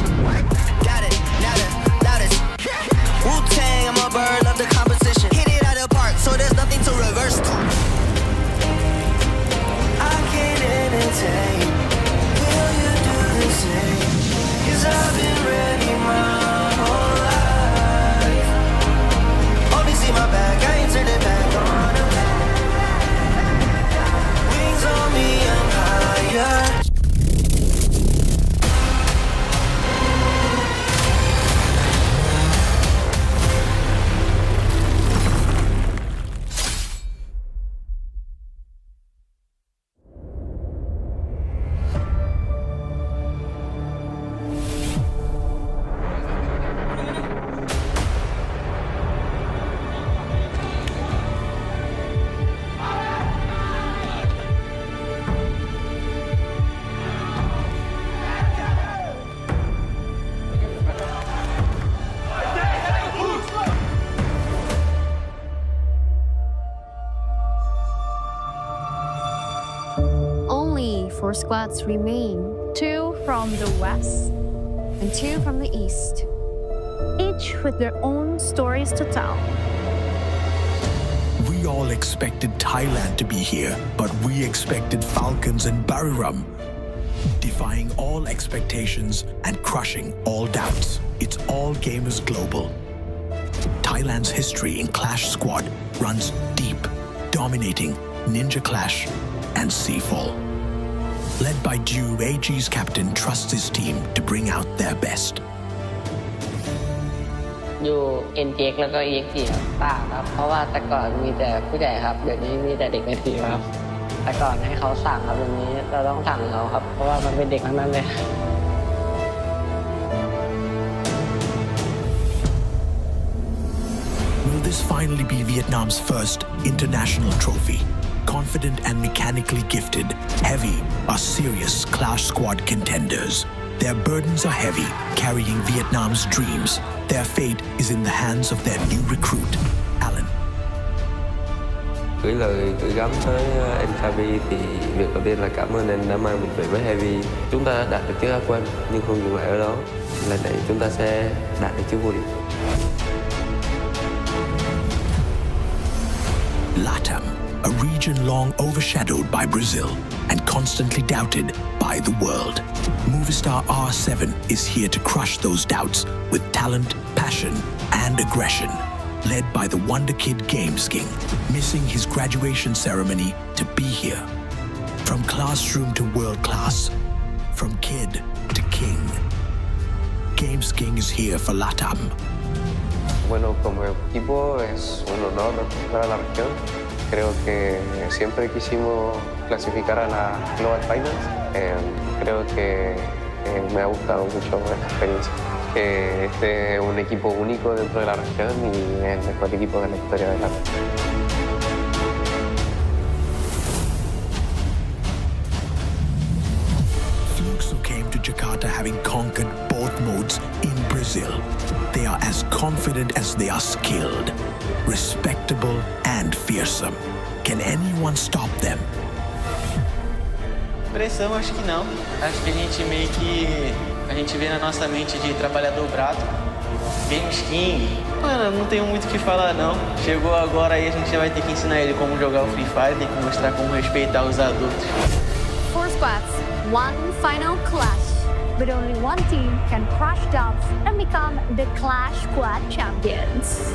Got it, nada, loudest. Wu-Tang, I'm a bird, love the composition. Hit it out of the park, so there's nothing to reverse. I can't entertain. Will you do the same? 'Cause I've been ready my whole life. Only see my back, I ain't turned it back on. Wings on me, I'm higher. 4 squads remain, 2 from the west and 2 from the east, each with their own stories to tell. We all expected Thailand to be here, but we expected Falcons and Buriram. Defying all expectations and crushing all doubts. It's all gamers global. Thailand's history in Clash Squad runs deep, dominating Ninja Clash and Seafall. Led by Dew, AG's captain trusts his team to bring out their best. อยู่ NTX แล้วก็ EX4 ครับต่างครับเพราะว่าแต่ก่อนมีแต่ผู้ใหญ่ครับเดี๋ยวนี้มีแต่เด็กในทีมครับแต่ก่อนให้เขาสั่งครับเดี๋ยวนี้เราต้องสั่งเขาครับเพราะว่ามันเป็นเด็กทั้งนั้นเลย Will this finally be Vietnam's first international trophy? Confident and mechanically gifted, Heavy are serious Clash Squad contenders. Their burdens are heavy, carrying Vietnam's dreams. Their fate is in the hands of their new recruit, Alan. Gửi lời gửi gắm tới NKB thì việc đầu tiên là cảm ơn anh đã mang mình về với Heavy. Chúng ta đã đạt được chiếc Á quân nhưng không dừng lại ở đó. Lần này chúng ta sẽ đạt được chiếc vô địch. LATAM, a region long overshadowed by Brazil and constantly doubted by the world. Movistar R7 is here to crush those doubts with talent, passion, and aggression. Led by the Wonder Kid Games King, missing his graduation ceremony to be here. From classroom to world class, from kid to king. Games King is here for LATAM. Bueno, como equipo es un honor representar a la región. Creo que siempre quisimos clasificar a la Global Finals. Creo que me ha gustado mucho esta experiencia. Que este es un equipo único dentro de la región y es el mejor equipo de la historia de la región. Fluxo came to Jakarta having conquered both modes in Brazil. They are as confident as they are skilled, respectable and fearsome. Can anyone stop them? Pressão, acho que não. Acho que a gente meio que... A gente vê na nossa mente de trabalhar dobrado. Games King. Mano, não tenho muito o que falar, não. Chegou agora aí, a gente já vai ter que ensinar ele como jogar o Free Fire, tem que mostrar como respeitar os adultos. 4 squads, 1 final clash. But only one team can crush doubts and become the Clash Squad champions.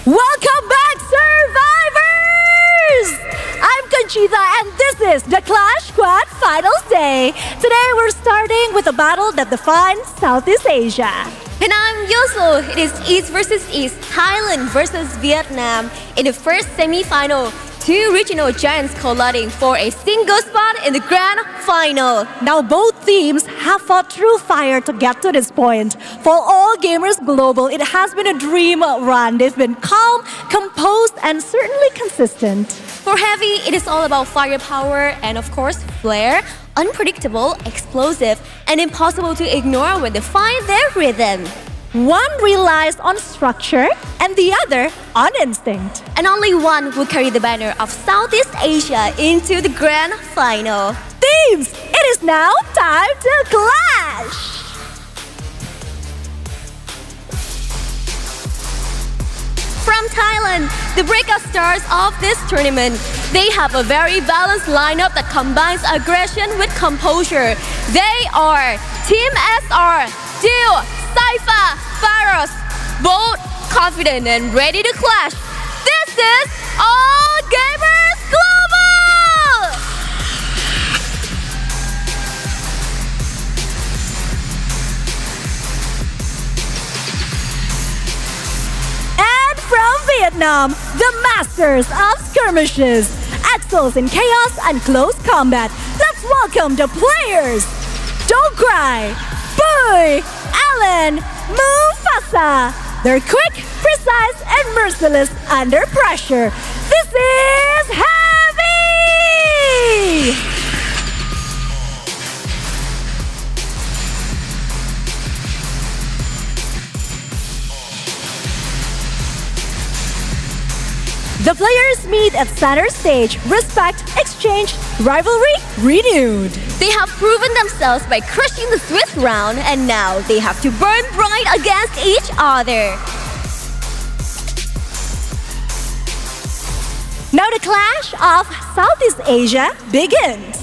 Welcome back, survivors! I'm Conchita and this is the Clash Squad Finals Day. Today we're starting with a battle that defines Southeast Asia. And I'm Yoso. It is East versus East, Thailand versus Vietnam. In the first semi-final, 2 regional giants colliding for a single spot in the grand final. Now both teams have fought through fire to get to this point. For all gamers global, it has been a dream run. They've been calm, composed, and certainly consistent. For Heavy, it is all about firepower and of course flair. Unpredictable, explosive, and impossible to ignore when they find their rhythm. One relies on structure and the other on instinct. And only one will carry the banner of Southeast Asia into the grand final. Teams, it is now time to clash! From Thailand, the breakout stars of this tournament. They have a very balanced lineup that combines aggression with composure. They are Team SR, Dew, Saifa, Faros, bold, confident, and ready to clash. This is All Gamers Global! And from Vietnam, the masters of skirmishes, excels in chaos and close combat. Let's welcome the players. Don't cry, Boy, Alan, Mufasa. They're quick, precise, and merciless under pressure. This is Heavy! Center stage, respect, exchange, rivalry renewed. They have proven themselves by crushing the Swiss round, and now they have to burn bright against each other. Now the clash of Southeast Asia begins.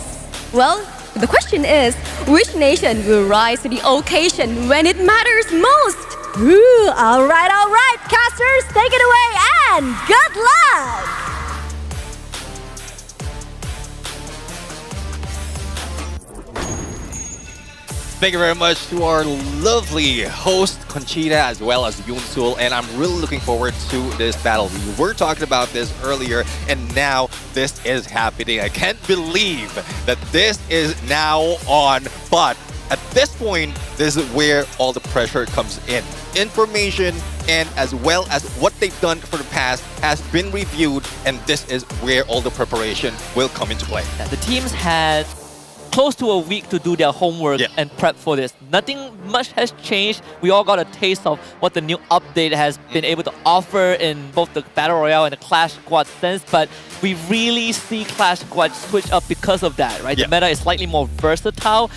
Well, the question is, which nation will rise to the occasion when it matters most? Ooh, all right, casters, take it away and good luck! Thank you very much to our lovely host, Conchita, as well as Yunsul, and I'm really looking forward to this battle. We were talking about this earlier, and now this is happening. I can't believe that this is now on, but at this point, this is where all the pressure comes in. Information and as well as what they've done for the past has been reviewed, and this is where all the preparation will come into play. The teams had close to a week to do their homework and prep for this. Nothing much has changed. We all got a taste of what the new update has been able to offer in both the Battle Royale and the Clash Squad sense, but we really see Clash Squad switch up because of that, right? The meta is slightly more versatile,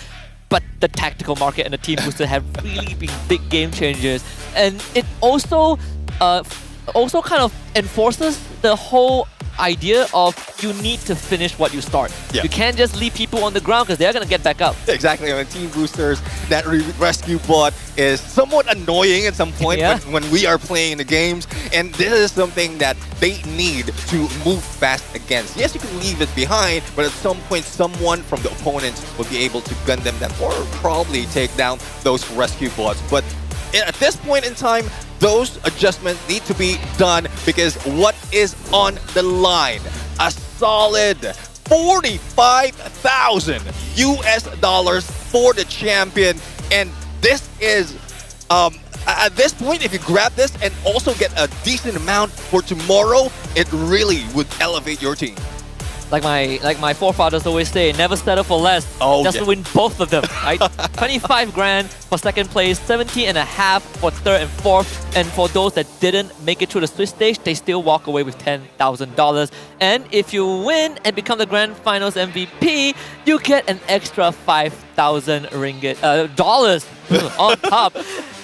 but the tactical market and the team booster have really been big game changers. And it also kind of enforces the whole idea of you need to finish what you start. You can't just leave people on the ground because they're going to get back up. Exactly. I mean, team boosters, that rescue bot is somewhat annoying at some point when we are playing the games, and this is something that they need to move fast against. Yes, you can leave it behind, but at some point someone from the opponents will be able to gun them down or probably take down those rescue bots. But at this point in time, those adjustments need to be done because what is on the line? A solid 45,000 US dollars for the champion. And this is, at this point, if you grab this and also get a decent amount for tomorrow, it really would elevate your team. Like my forefathers always say, never settle for less. Just win both of them, right? 25 grand for second place, 17.5 for third and fourth. And for those that didn't make it through the Swiss stage, they still walk away with $10,000. And if you win and become the Grand Finals MVP, you get an extra 5,000 dollars on top.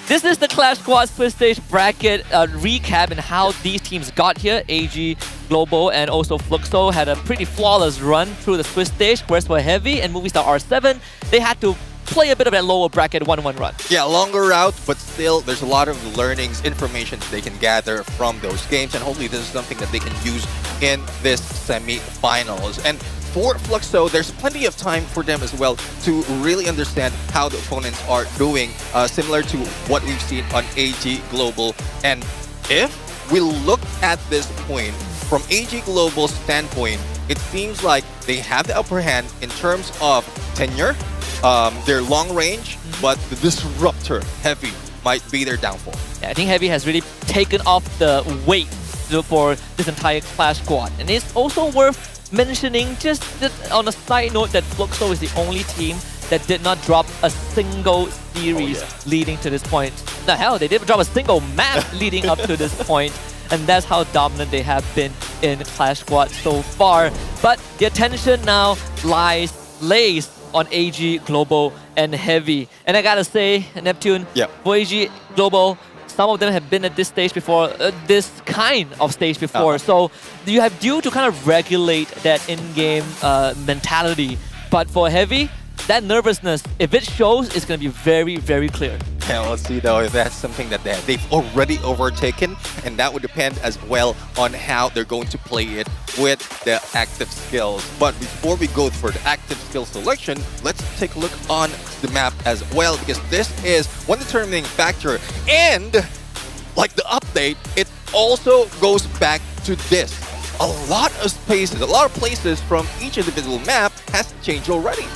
This is the Clash Squad Swiss Stage bracket recap and how these teams got here. AG, Global, and also Fluxo had a pretty flawless run through the Swiss Stage, whereas for Heavy and Movistar R7, they had to play a bit of that lower bracket 1-1 run. Yeah, longer route, but still there's a lot of learnings, information they can gather from those games, and hopefully this is something that they can use in this semi-finals. And for Fluxo, there's plenty of time for them as well to really understand how the opponents are doing, similar to what we've seen on AG Global. And if we look at this point, from AG Global's standpoint, it seems like they have the upper hand in terms of tenure, their long range, but the disruptor, Heavy, might be their downfall. Yeah, I think Heavy has really taken off the weight for this entire Clash Squad. And it's also worth mentioning, just on a side note, that Fluxo is the only team that did not drop a single series leading to this point. The hell, they didn't drop a single map leading up to this point. And that's how dominant they have been in Clash Squad so far. But the attention now lays on AG, Global, and Heavy. And I gotta say, Neptune, for AG, Global, some of them have been at this stage before, this kind of stage before. So you have due to kind of regulate that in-game mentality. But for Heavy, that nervousness, if it shows, it's going to be very, very clear. Yeah, let's see though if that's something that they've already overtaken, and that would depend as well on how they're going to play it with the active skills. But before we go for the active skill selection, let's take a look on the map as well, because this is one determining factor. And like the update, it also goes back to this. A lot of spaces, a lot of places from each individual map has changed already.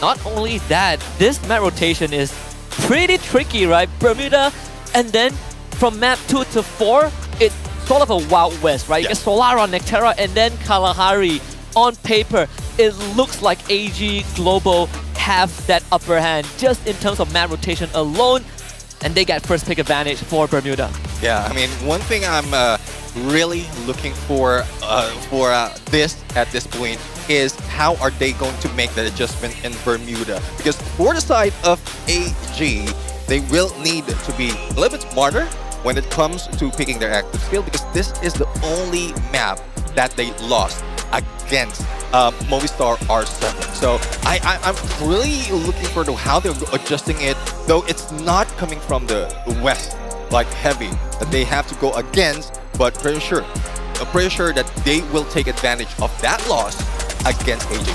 Not only that, this map rotation is pretty tricky, right? Bermuda, and then from map 2 to 4, it's sort of a Wild West, right? You get Solara, Nectera, and then Kalahari. On paper, it looks like AG Global have that upper hand just in terms of map rotation alone, and they get first pick advantage for Bermuda. Yeah, I mean, one thing I'm really looking for this at this point is how are they going to make that adjustment in Bermuda? Because for the side of AG, they will need to be a little bit smarter when it comes to picking their active skill, because this is the only map that they lost against Movistar R7. So I'm really looking forward to how they're adjusting it, though it's not coming from the west like heavy that they have to go against, but pretty sure that they will take advantage of that loss against AG.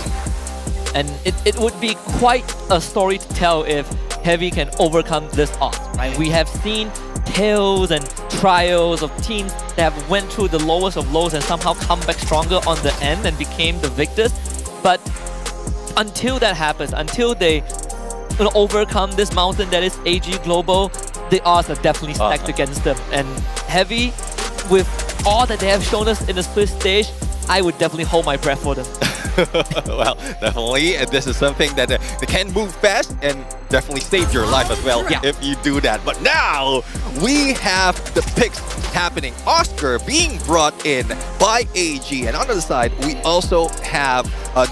And it would be quite a story to tell if Heavy can overcome this odds, right? We have seen tales and trials of teams that have went through the lowest of lows and somehow come back stronger on the end and became the victors. But until that happens, until they overcome this mountain that is AG Global, the odds are definitely stacked against them. And Heavy, with all that they have shown us in the Swiss stage, I would definitely hold my breath for them. Well, definitely. This is something that they can move fast and definitely save your life as well if you do that. But now we have the picks happening. Oscar being brought in by AG. And on the other side, we also have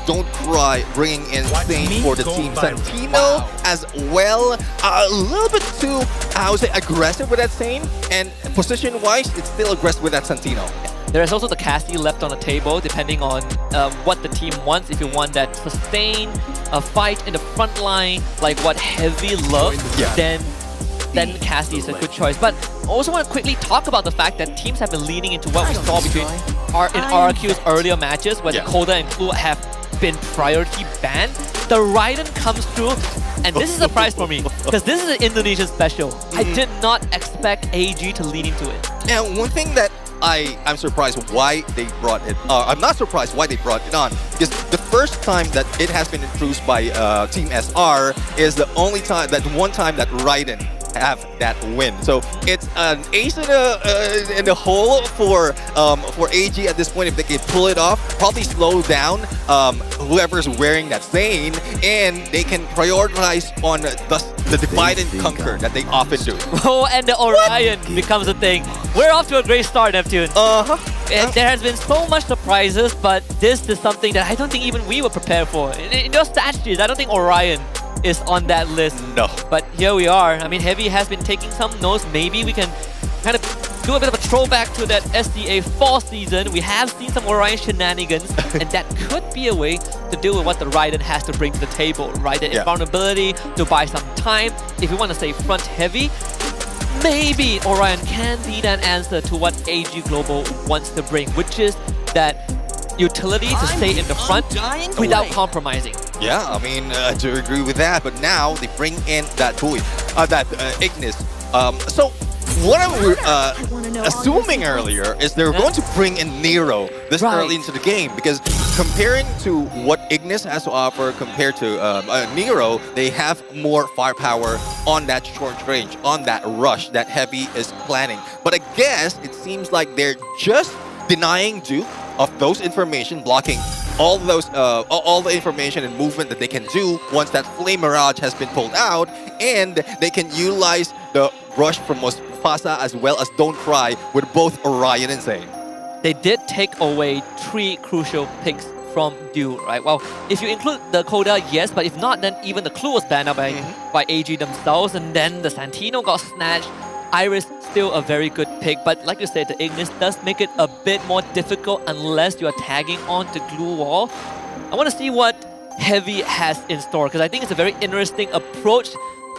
Don't Cry bringing in Saint for the team. Santino as well. A little bit too, I would say, aggressive with that Saint. And position-wise, it's still aggressive with that Santino. There is also the Cassie left on the table, depending on what the team wants. If you want that sustain, a fight in the front line, like what Heavy loves, then Cassie is a good choice. But I also want to quickly talk about the fact that teams have been leaning into what we saw between in RRQ's earlier matches, where the Coda and Clue have been priority banned. The Raiden comes through, and this is a surprise for me, because this is an Indonesian special. I did not expect AG to lean into it. And one thing that I'm surprised why they brought it. I'm not surprised why they brought it on, because the first time that it has been introduced by Team SR is the only time, that one time that Raiden have that win. So it's an ace in the hole for AG at this point. If they can pull it off, probably slow down whoever's wearing that Zane, and they can prioritize on the divide and conquer that they often do. Oh, and the Orion becomes a thing. We're off to a great start, Neptune. There has been so much surprises, but this is something that I don't think even we were prepared for. In those stat sheets, I don't think Orion is on that list. No. But here we are. I mean, Heavy has been taking some notes. Maybe we can kind of do a bit of a throwback to that SDA fall season. We have seen some Orion shenanigans, and that could be a way to deal with what the Raiden has to bring to the table, right? The invulnerability to buy some time. If you want to say front heavy, maybe Orion can be that answer to what AG Global wants to bring, which is that utility to stay in the front without compromising. Yeah, I mean, I do agree with that. But now they bring in that boy, Ignis. So what I was assuming earlier is they're going to bring in Nero this early into the game, because comparing to what Ignis has to offer compared to Nero, they have more firepower on that short range, on that rush that Heavy is planning. But I guess it seems like they're just denying Duke of those information, blocking all those all the information and movement that they can do once that Flame Mirage has been pulled out, and they can utilize the rush from Mufasa as well as Don't Cry with both Orion and Zane. They did take away 3 crucial picks from Dew, right? Well, if you include the Coda, yes, but if not, then even the Clue was banned out by AG themselves, and then the Santino got snatched. Iris, still a very good pick, but like you said, the Ignis does make it a bit more difficult unless you are tagging on to Glue Wall. I want to see what Heavy has in store, because I think it's a very interesting approach,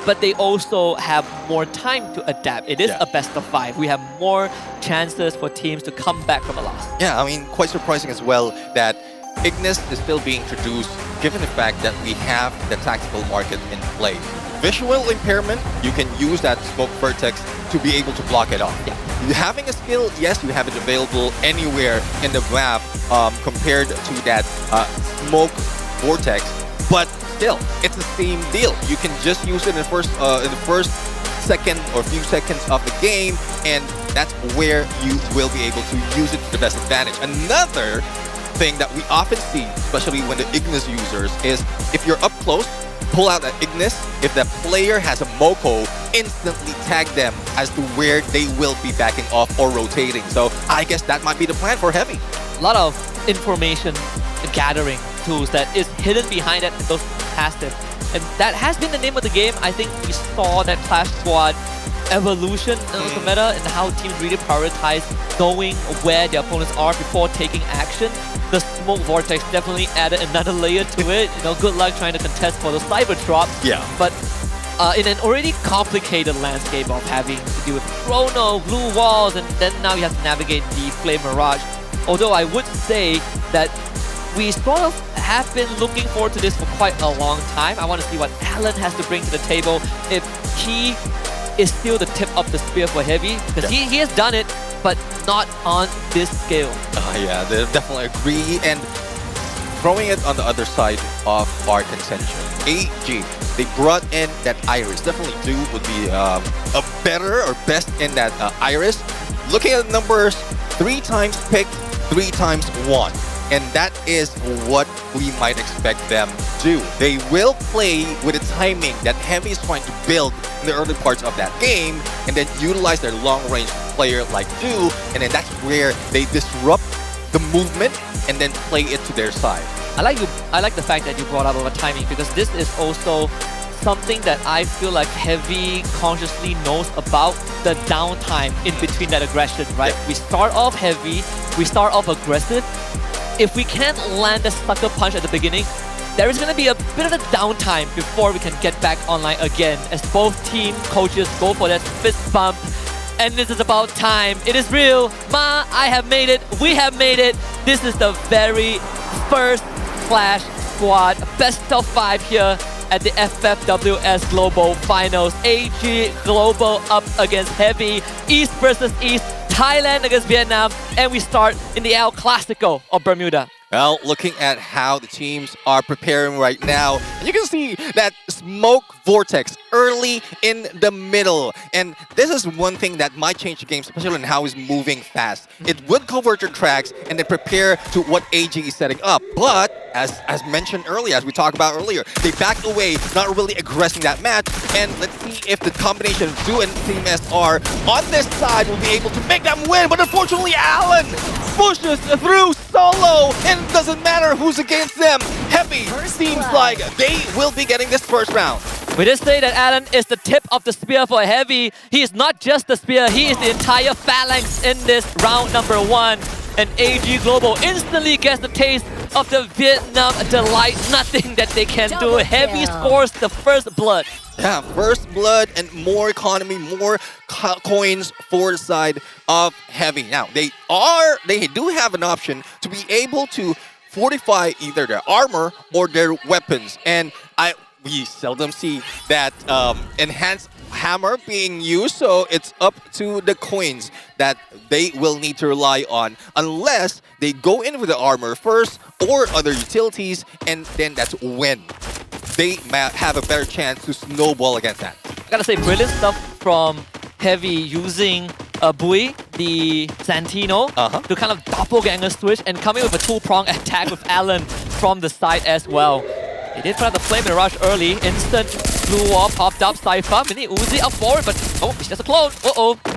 but they also have more time to adapt. It is a best of 5. We have more chances for teams to come back from a loss. Yeah, I mean, quite surprising as well that Ignis is still being introduced, given the fact that we have the tactical market in play. Visual impairment, you can use that smoke vertex to be able to block it off. Having a skill, yes, you have it available anywhere in the map compared to that smoke vortex, but still, it's the same deal. You can just use it in the first second or few seconds of the game, and that's where you will be able to use it to the best advantage. Another thing that we often see, especially when the Ignis users, is if you're up close, pull out an Ignis, if the player has a Moko, instantly tag them as to where they will be backing off or rotating. So I guess that might be the plan for Heavy. A lot of information gathering tools that is hidden behind that, those passive. And that has been the name of the game. I think we saw that Clash Squad evolution in the meta and how teams really prioritize knowing where their opponents are before taking action. The smoke vortex definitely added another layer to it. Good luck trying to contest for the cyber drop. Yeah. But in an already complicated landscape of having to deal with chrono, blue walls, and then now you have to navigate the Flame Mirage. Although I would say that we sort of have been looking forward to this for quite a long time. I want to see what Alan has to bring to the table. If he is still the tip of the spear for Heavy, because he has done it, but not on this scale. Yeah, they definitely agree. And throwing it on the other side of our contention, AG, they brought in that Iris. Definitely Do would be a better or best in that Iris. Looking at the numbers, 3 times pick, 3 times won. And that is what we might expect them to do. They will play with the timing that Heavy is trying to build in the early parts of that game, and then utilize their long-range player like Do, and then that's where they disrupt the movement and then play it to their side. I like the fact that you brought up about timing, because this is also something that I feel like Heavy consciously knows about, the downtime in between that aggression, right? We start off heavy, we start off aggressive. If we can't land the sucker punch at the beginning, there is going to be a bit of a downtime before we can get back online again, as both team coaches go for that fist bump. And this is about time. It is real. I have made it. We have made it. This is the very first Clash Squad best of 5 here at the FFWS Global Finals. AG Global up against Heavy, East versus East, Thailand against Vietnam, and we start in the El Clasico of Bermuda. Well, looking at how the teams are preparing right now, you can see that smoke vortex early in the middle. And this is one thing that might change the game, especially in how it's moving fast. It would convert your tracks and then prepare to what AG is setting up. But as mentioned earlier, as we talked about earlier, they back away, not really aggressing that match. And let's see if the combination of Do and Team SR on this side will be able to make them win. But unfortunately, Alan pushes through solo, and it doesn't matter who's against them. Heavy seems like they will be getting this first round. We just say that Alan is the tip of the spear for Heavy. He is not just the spear, he is the entire phalanx in this round number 1. And AG Global instantly gets the taste of the Vietnam delight. Nothing that they can do. Heavy scores the first blood. Yeah, first blood and more economy, more coins for the side of Heavy. Now, they do have an option to be able to fortify either their armor or their weapons. And we seldom see that enhanced hammer being used, so it's up to the coins that they will need to rely on, unless they go in with the armor first or other utilities, and then that's when they might have a better chance to snowball against that. I gotta say, brilliant stuff from Heavy using Bui, the Santino, to kind of doppelganger switch and coming with a 2-prong attack with Alan from the side as well. They did put out the Flame Mirage early. Instant blue wall popped up. Cypher, Mini Uzi up forward, but it's just a clone.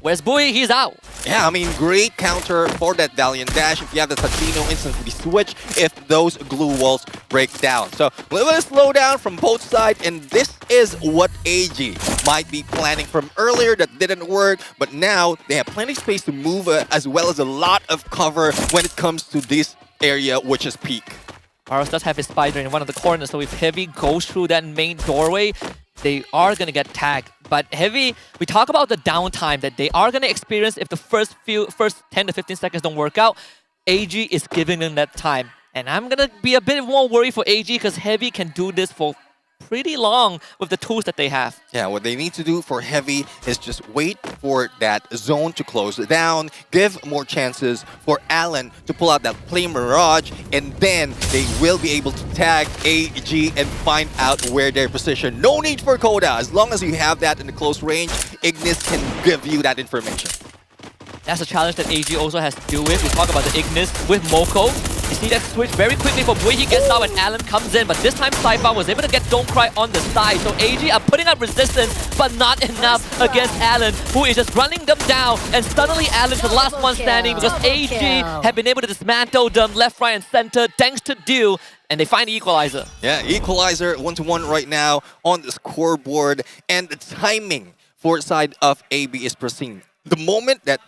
Where's Bui? He's out. Yeah, I mean, great counter for that Valiant Dash. If you have the Santino, instantly switch if those glue walls break down. So, a little bit of slowdown from both sides, and this is what AG might be planning from earlier that didn't work, but now they have plenty of space to move as well as a lot of cover when it comes to this area, which is peak. Paros does have his spider in one of the corners, so if Heavy goes through that main doorway, they are going to get tagged. But Heavy, we talk about the downtime that they are going to experience if the first 10 to 15 seconds don't work out. AG is giving them that time. And I'm going to be a bit more worried for AG because Heavy can do this for pretty long with the tools that they have. Yeah, what they need to do for Heavy is just wait for that zone to close down, give more chances for Alan to pull out that Flame Mirage, and then they will be able to tag AG and find out where their position. No need for Coda. As long as you have that in the close range, Ignis can give you that information. That's a challenge that AG also has to deal with. We talk about the Ignis with Moko. You see that switch very quickly for Bui. He gets out and Alan comes in, but this time Saifa was able to get Don't Cry on the side. So AG are putting up resistance, but not enough against Alan, who is just running them down. And suddenly Alan's the last one standing because AG have been able to dismantle them left, right, and center thanks to Dew. And they find the equalizer. Yeah, equalizer 1-1 right now on the scoreboard. And the timing for side of AB is pristine. The moment that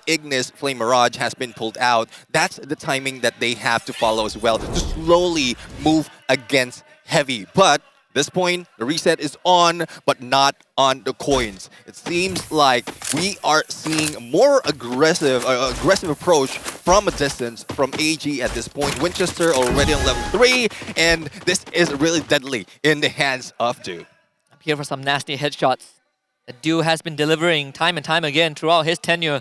Ignis Flame Mirage has been pulled out, that's the timing that they have to follow as well to slowly move against Heavy. But this point, the reset is on, but not on the coins. It seems like we are seeing more aggressive approach from a distance from AG at this point. Winchester already on level 3, and this is really deadly in the hands of Dew. I'm here for some nasty headshots that Dew has been delivering time and time again throughout his tenure.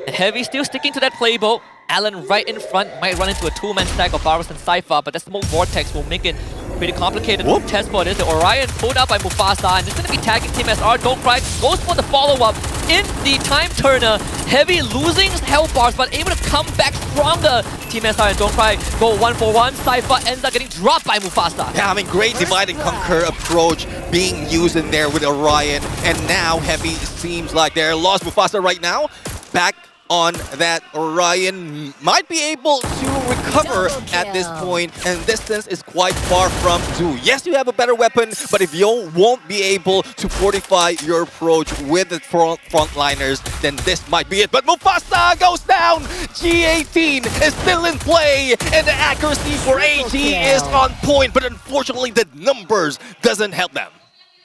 And Heavy still sticking to that playbook. Alan right in front might run into a two-man stack of Varus and Saifa, but that smoke vortex will make it pretty complicated to test for this. The Orion pulled out by Mufasa, and it's going to be tagging Team SR. Don't Cry goes for the follow-up in the time turner. Heavy losing health bars, but able to come back stronger. Team SR and Don't Cry go 1-for-1. Saifa ends up getting dropped by Mufasa. Yeah, I mean, great divide and conquer approach being used in there with Orion, and now Heavy seems like they're lost. Mufasa right now back on that. Orion might be able to recover at this point, and distance is quite far from Dew. Yes, you have a better weapon, but if you won't be able to fortify your approach with the frontliners, then this might be it. But Mufasa goes down! G18 is still in play, and the accuracy for AG is on point, but unfortunately the numbers doesn't help them.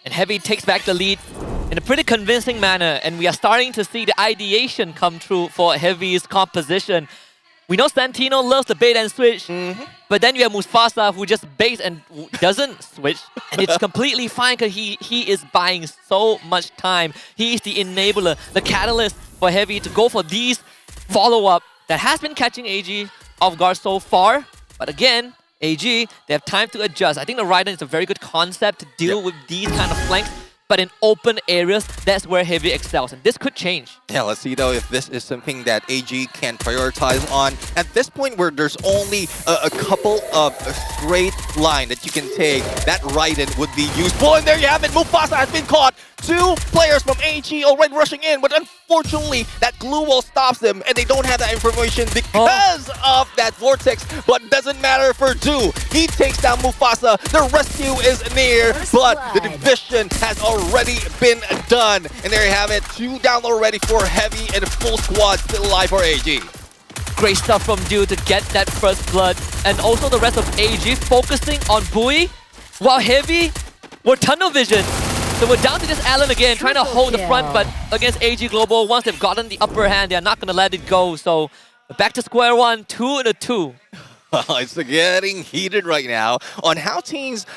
And Heavy takes back the lead in a pretty convincing manner, and we are starting to see the ideation come true for Heavy's composition. We know Santino loves the bait and switch, but then you have Mufasa who just baits and doesn't switch, and it's completely fine because he is buying so much time. He is the enabler, the catalyst for Heavy to go for these follow-up that has been catching AG off guard so far. But again, AG, they have time to adjust. I think the Raiden is a very good concept to deal with these kind of flanks. But in open areas, that's where Heavy excels, and this could change. Yeah, let's see though if this is something that AG can prioritize on. At this point where there's only a couple of straight line that you can take, that Raiden would be useful. And there you have it, Mufasa has been caught. 2 players from AG already rushing in, but unfortunately that glue wall stops them, and they don't have that information because of that vortex. But doesn't matter for Dew. He takes down Mufasa. The rescue is near, but the division has already been done. And there you have it, 2 down already for Heavy, and a full squad still alive for AG. Great stuff from Dew to get that first blood. And also the rest of AG focusing on Bui, while Heavy were tunnel vision. So we're down to this Alan again, trying to hold the front, but against AG Global, once they've gotten the upper hand, they're not going to let it go. So back to square one, 2-2. It's getting heated right now on how teams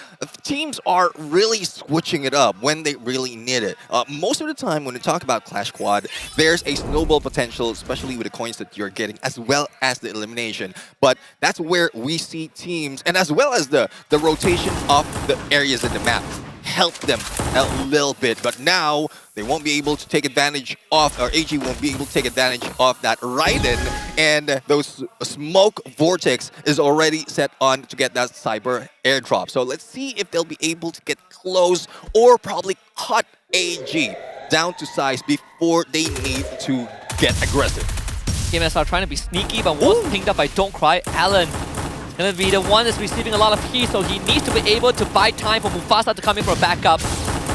are really switching it up when they really need it. Most of the time when we talk about Clash Quad, there's a snowball potential, especially with the coins that you're getting, as well as the elimination. But that's where we see teams, and as well as the rotation of the areas in the map, help them a little bit. But now they won't be able to take advantage of, or AG won't be able to take advantage of that Raiden, and those smoke vortex is already set on to get that cyber airdrop. So let's see if they'll be able to get close or probably cut AG down to size before they need to get aggressive. Team SR trying to be sneaky, but was pinged up by Don't Cry. Alan gonna be the one that's receiving a lot of heat, so he needs to be able to buy time for Mufasa to come in for a backup.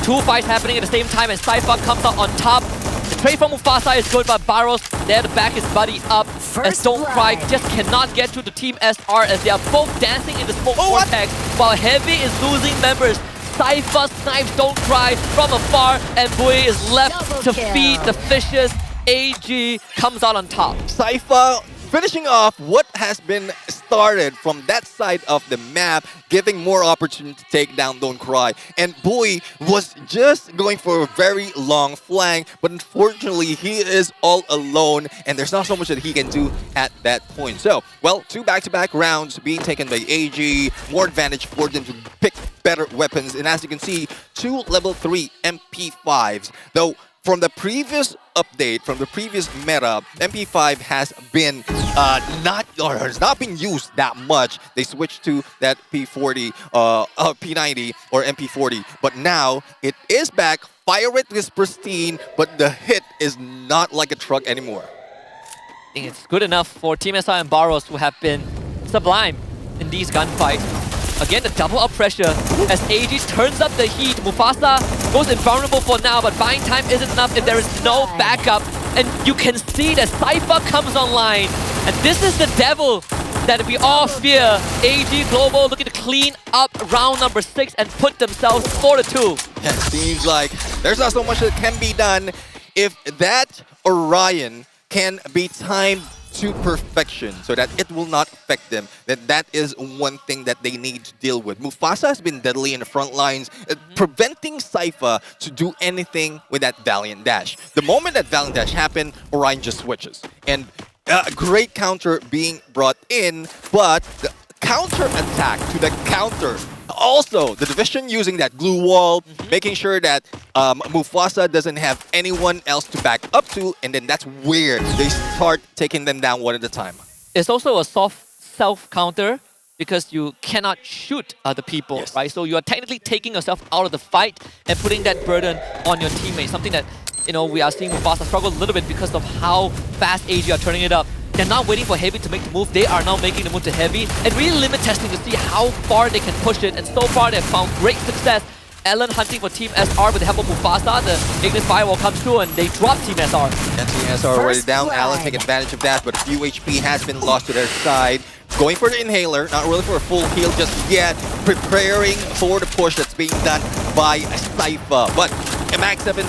2 fights happening at the same time, and Saifa comes out on top. The trade from Mufasa is good, but Barros there to back his buddy up. As Don't Cry just cannot get through to Team SR as they are both dancing in the smoke vortex, while Heavy is losing members. Saifa snipes Don't Cry from afar, and Bui is left to feed the fishes. AG comes out on top. Saifa finishing off what has been started from that side of the map, giving more opportunity to take down Don't Cry. And Bui was just going for a very long flank, but unfortunately he is all alone, and there's not so much that he can do at that point. So, well, 2 back-to-back rounds being taken by AG, more advantage for them to pick better weapons. And as you can see, 2 level 3 MP5s, though from the previous update, from the previous meta, MP5 has been has not been used that much. They switched to that P40, P90 or MP40, but now it is back. Fire rate is pristine, but the hit is not like a truck anymore. I think it's good enough for Team SR and Barros, who have been sublime in these gunfights. Again, the double up pressure as AG turns up the heat. Mufasa goes invulnerable for now, but buying time isn't enough if there is no backup. And you can see that Cypher comes online. And this is the devil that we all fear. AG Global looking to clean up round number 6 and put themselves 4-2. Yeah, it seems like there's not so much that can be done. If that Orion can be timed to perfection so that it will not affect them, then that is one thing that they need to deal with. Mufasa has been deadly in the front lines, preventing Cypher to do anything with that Valiant Dash. The moment that Valiant Dash happened, Orion just switches. And a great counter being brought in, but the counter attack to the counter. Also, the division using that glue wall, making sure that Mufasa doesn't have anyone else to back up to, and then that's where they start taking them down one at a time. It's also a soft self-counter because you cannot shoot other people, right? So you are technically taking yourself out of the fight and putting that burden on your teammates. Something that, you know, we are seeing Mufasa struggle a little bit because of how fast AG are turning it up. They're not waiting for Heavy to make the move. They are now making the move to Heavy and really limit testing to see how far they can push it. And so far, they've found great success. Ellen hunting for Team SR with the help of Mufasa. The Ignis Firewall comes through and they drop Team SR. And Team SR already down. Alan take advantage of that, but a few HP has been lost to their side. Going for the inhaler, not really for a full heal just yet. Preparing for the push that's being done by Cypher. But Max 7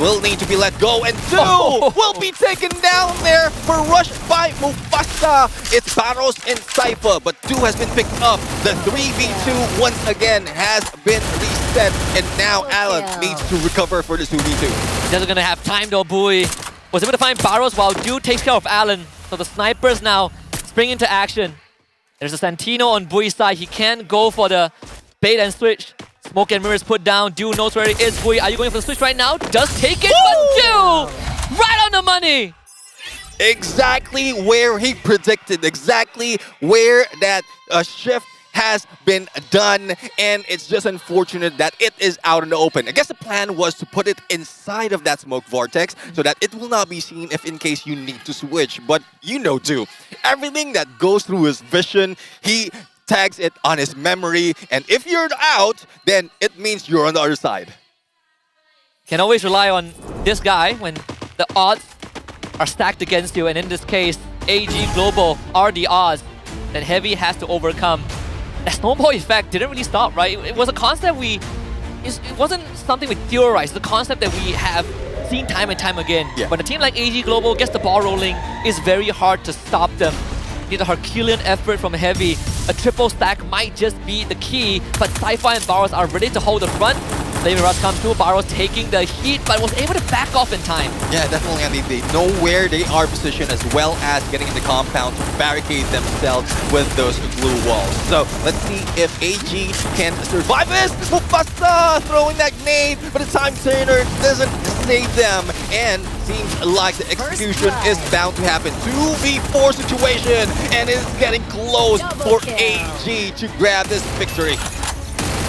will need to be let go, and Du will be taken down there for rush by Mufasa. It's Barros and Cypher, but Du has been picked up. The 3v2 once again has been reset, and now Alan needs to recover for the 2v2. Doesn't gonna have time though. Bui was able to find Barros while Du takes care of Alan. So the snipers now spring into action. There's a Santino on Bui's side. He can go for the bait and switch. Smoke and mirrors put down. Du knows where it is. Bui, are you going for the switch right now? Does take it, but Du! Right on the money! Exactly where he predicted. Exactly where that shift has been done, and it's just unfortunate that it is out in the open. I guess the plan was to put it inside of that smoke vortex so that it will not be seen if in case you need to switch. But you know, Du, everything that goes through his vision, he tags it on his memory, and if you're out, then it means you're on the other side. Can always rely on this guy when the odds are stacked against you, and in this case, AG Global are the odds that Heavy has to overcome. That snowball effect didn't really stop, right? It was a concept it wasn't something we theorized. The concept that we have seen time and time again. When a team like AG Global gets the ball rolling, it's very hard to stop them. Need a Herculean effort from Heavy. A triple stack might just be the key, but Cypher and Barros are ready to hold the front. Flaming Rush comes through, Barros taking the heat, but was able to back off in time. Yeah, definitely, and they know where they are positioned as well as getting in the compound to barricade themselves with those glue walls. So let's see if AG can survive this. Mufasa throwing that grenade, but the time turner doesn't save them, and seems like the execution is bound to happen. 2v4 situation, and it's getting close for AG to grab this victory.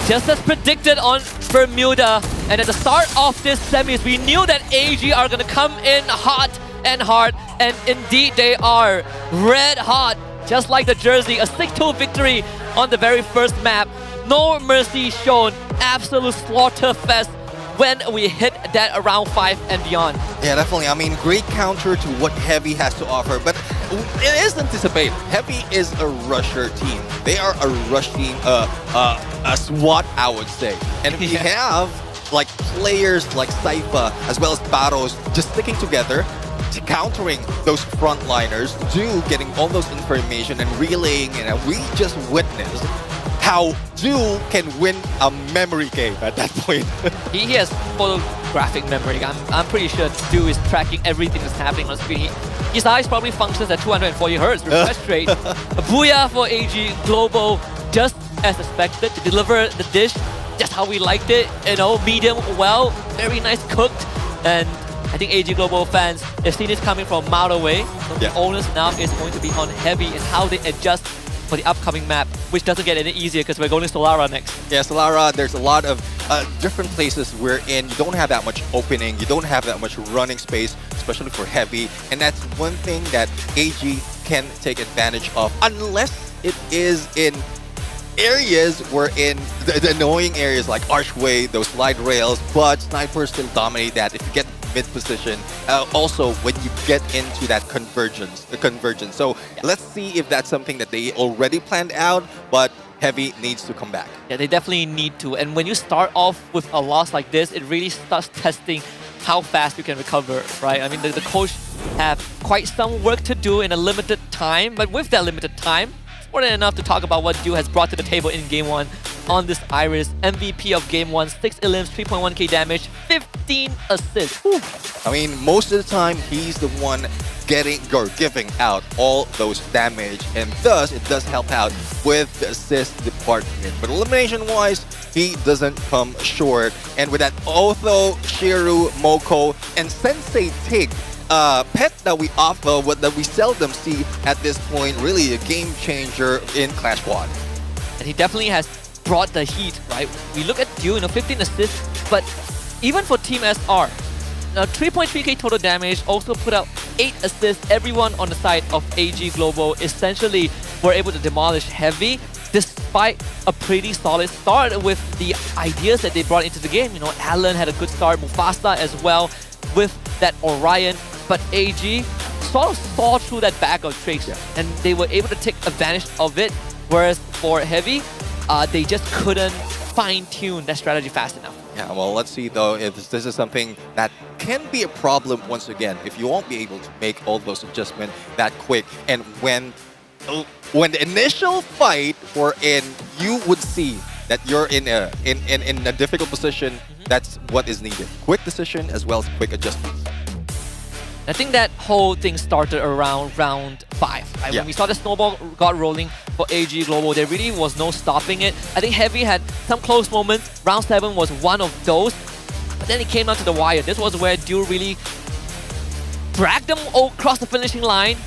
Just as predicted on Bermuda, and at the start of this semis, we knew that AG are gonna come in hot and hard, and indeed they are red hot, just like the jersey. A 6-2 victory on the very first map. No mercy shown, absolute slaughter fest when we hit that around 5 and beyond. Yeah, definitely. I mean, great counter to what Heavy has to offer, but it is anticipated. Heavy is a rusher team. They are a rush team, a SWAT, I would say. And we have like players like Cypher as well as Barros just sticking together, countering those frontliners, Du getting all those information and relaying it. And we just witnessed how Du can win a memory game at that point. He has photographic memory. I'm pretty sure Du is tracking everything that's happening on screen. His eyes probably functions at 240 Hz refresh rate. A booyah for AG Global, just as expected, to deliver the dish just how we liked it. You know, medium well, very nice cooked. And I think AG Global fans, they've seen it coming from a mile away. So the onus now is going to be on Heavy and how they adjust for the upcoming map, which doesn't get any easier because we're going to Solara next. Yeah, Solara, there's a lot of different places wherein you don't have that much opening, you don't have that much running space, especially for Heavy, and that's one thing that AG can take advantage of, unless it is in areas wherein the annoying areas like Archway, those slide rails, but snipers still dominate that if you get mid position. Also, when you get into that convergence. So let's see if that's something that they already planned out, but Heavy needs to come back. Yeah, they definitely need to. And when you start off with a loss like this, it really starts testing how fast you can recover, right? I mean, the coach have quite some work to do in a limited time, but with that limited time, it's more than enough to talk about what Dew has brought to the table in Game 1 on this Iris. MVP of Game 1, 6 elims, 3.1k damage, 15 assists. Whew. I mean, most of the time, he's the one giving out all those damage, and thus it does help out with the assist department. But elimination-wise, he doesn't come short. And with that Otho, Shiru, Moko, and Sensei Tig, pet that we offer, that we seldom see at this point, really a game changer in Clash Squad. And he definitely has brought the heat, right? We look at Dew, 15 assists, but even for Team SR, 3.3k total damage, also put out 8 assists. Everyone on the side of AG Global essentially were able to demolish Heavy despite a pretty solid start with the ideas that they brought into the game. You know, Alan had a good start, Mufasa as well with that Orion, but AG sort of saw through that bag of tricks and they were able to take advantage of it, whereas for Heavy, they just couldn't fine-tune that strategy fast enough. Yeah, well, let's see though if this is something that can be a problem once again, if you won't be able to make all those adjustments that quick. And when the initial fight wherein you would see that you're in a difficult position, that's what is needed. Quick decision as well as quick adjustments. I think that whole thing started around round 5. Right? When we saw the snowball got rolling for AG Global, there really was no stopping it. I think Heavy had some close moments. Round 7 was one of those. But then it came down to the wire. This was where Dew really dragged them across the finishing line.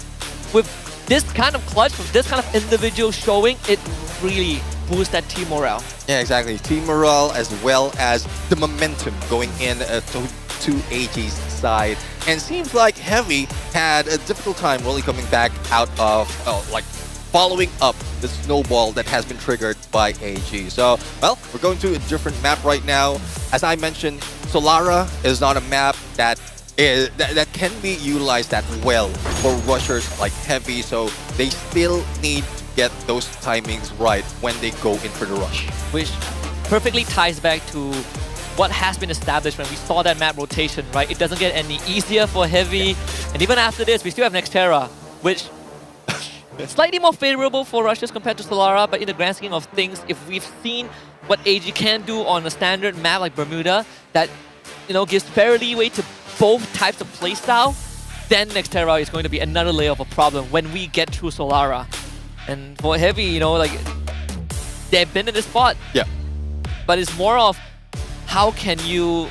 With this kind of clutch, with this kind of individual showing, it really boosts that team morale. Yeah, exactly. Team morale as well as the momentum going in to AG's side. And seems like Heavy had a difficult time really coming back out of, following up the snowball that has been triggered by AG. So, well, we're going to a different map right now. As I mentioned, Solara is not a map that can be utilized that well for rushers like Heavy, so they still need to get those timings right when they go in for the rush. Which perfectly ties back to what has been established when we saw that map rotation, right? It doesn't get any easier for Heavy. And even after this, we still have Nextera, which slightly more favorable for rushers compared to Solara, but in the grand scheme of things, if we've seen what AG can do on a standard map like Bermuda, that gives fair leeway to both types of playstyle, then Nextera is going to be another layer of a problem when we get through Solara. And for Heavy, they've been in this spot. Yeah. But it's more of how can you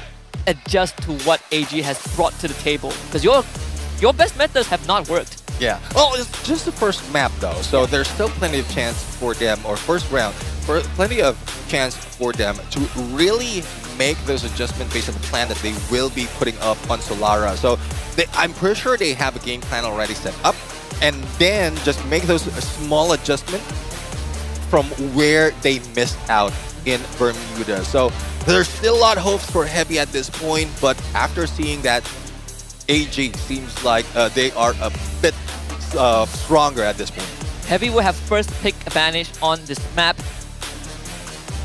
adjust to what AG has brought to the table? Because your best methods have not worked. Yeah. Well, it's just the first map though, so there's still plenty of chance for them, or first round, plenty of chance for them to really make those adjustments based on the plan that they will be putting up on Solara. So I'm pretty sure they have a game plan already set up, and then just make those small adjustments from where they missed out in Bermuda. So there's still a lot of hopes for Heavy at this point, but after seeing that, AG seems like they are a bit stronger at this point. Heavy will have first pick advantage on this map.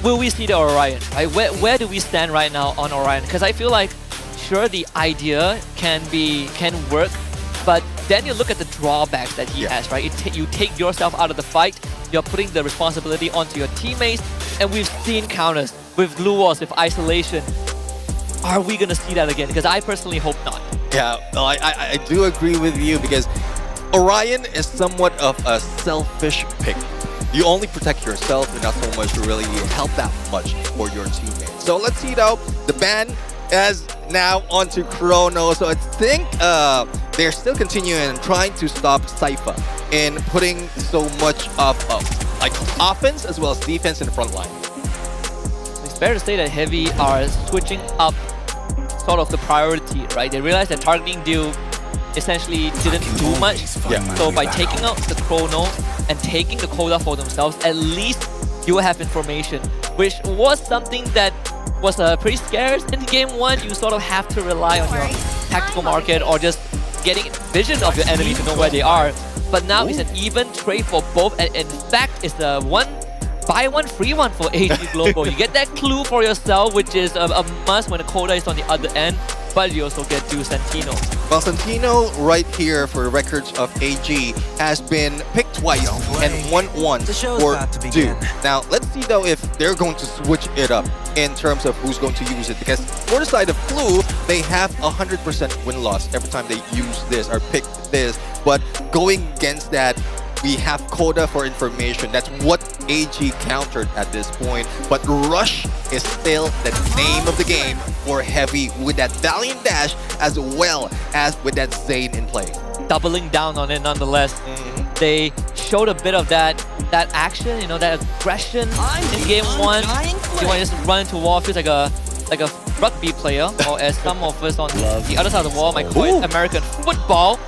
Will we see the Orion? Right? Where do we stand right now on Orion? Because I feel like, sure, the idea can work, but then you look at the drawbacks that he has, right? You take yourself out of the fight, you're putting the responsibility onto your teammates, and we've seen counters with Blue Walls, with Isolation. Are we going to see that again? Because I personally hope not. Yeah, no, I do agree with you, because Orion is somewhat of a selfish pick. You only protect yourself and not so much to really help that much for your teammates. So let's see though, the ban As now onto Chrono. So I think they're still continuing trying to stop Sypha in putting so much of like offense as well as defense in the front line. It's fair to say that Heavy are switching up sort of the priority, right? They realized that targeting Dew essentially didn't do much. Yeah. So by taking out the Chrono and taking the Coda for themselves, at least you will have information, which was something that was pretty scarce in game 1. You sort of have to rely on your tactical market or just getting vision of your enemy to know where they are. But now it's an even trade for both, and in fact, it's a buy one, free one for AG Global. You get that clue for yourself, which is a must when the Coda is on the other end, but you also get Dew Santino. Well, Santino right here for the records of AG has been picked twice and won once for Dew. Now, let's see though if they're going to switch it up in terms of who's going to use it, because for the side of Clue, they have 100% win-loss every time they use this or pick this, but going against that, we have Coda for information. That's what AG countered at this point. But Rush is still the name of the game for Heavy with that Valiant Dash as well as with that Zane in play. Doubling down on it nonetheless. They showed a bit of that action, you know, that aggression in game 1. You want to just run into wall, feels like a rugby player, or as some of us on the other side of the wall might call it American football.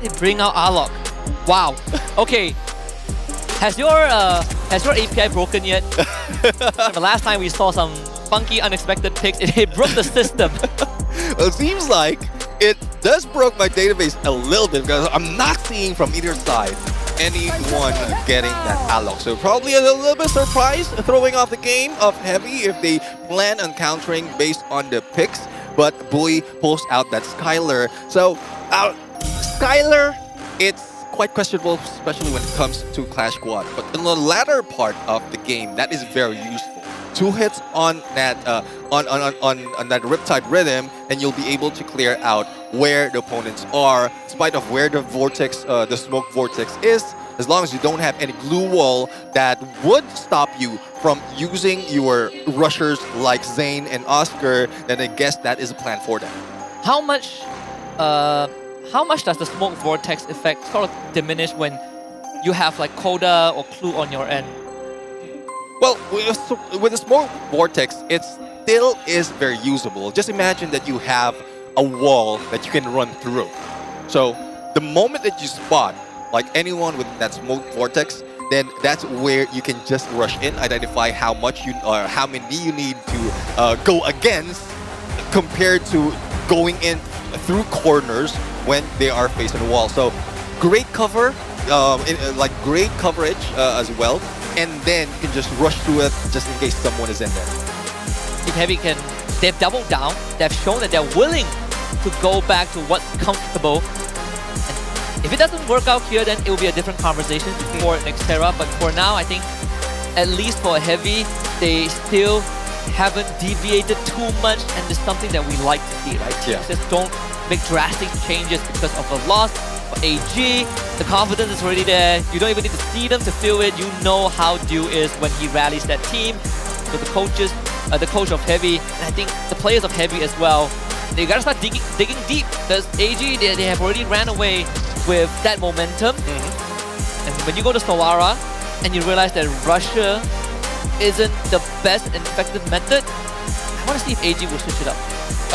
They bring out Alok. Wow. Okay. Has your API broken yet? The last time we saw some funky, unexpected picks, it broke the system. Well, it seems like it does broke my database a little bit because I'm not seeing from either side anyone getting that Alok. So probably a little bit surprised throwing off the game of Heavy if they plan on countering based on the picks. But Boy pulls out that Skylar. So Skylar, it's quite questionable, especially when it comes to Clash Squad. But in the latter part of the game, that is very useful. 2 hits on that on that Riptide rhythm, and you'll be able to clear out where the opponents are, in spite of where the vortex, the smoke vortex is. As long as you don't have any glue wall that would stop you from using your rushers like Zane and Oscar, then I guess that is a plan for them. How much does the smoke vortex effect sort of diminish when you have like Coda or Clue on your end? Well, with the smoke vortex, it still is very usable. Just imagine that you have a wall that you can run through. So the moment that you spot like anyone with that smoke vortex, then that's where you can just rush in, identify how much you or how many you need to go against compared to going in through corners when they are facing the wall. So great cover, like great coverage as well, and then you can just rush through it just in case someone is in there. If Heavy they've doubled down, they've shown that they're willing to go back to what's comfortable. And if it doesn't work out here, then it will be a different conversation for Nextera. But for now, I think at least for Heavy, they still haven't deviated too much, and it's something that we like to see, right? Teams just don't make drastic changes because of a loss. For AG, the confidence is already there. You don't even need to see them to feel it. You know how Dew is when he rallies that team. So the coaches, the coach of Heavy, and I think the players of Heavy as well, they gotta start digging deep. Because AG, they have already ran away with that momentum. And when you go to Solara and you realize that Russia isn't the best and effective method, I want to see if AG will switch it up.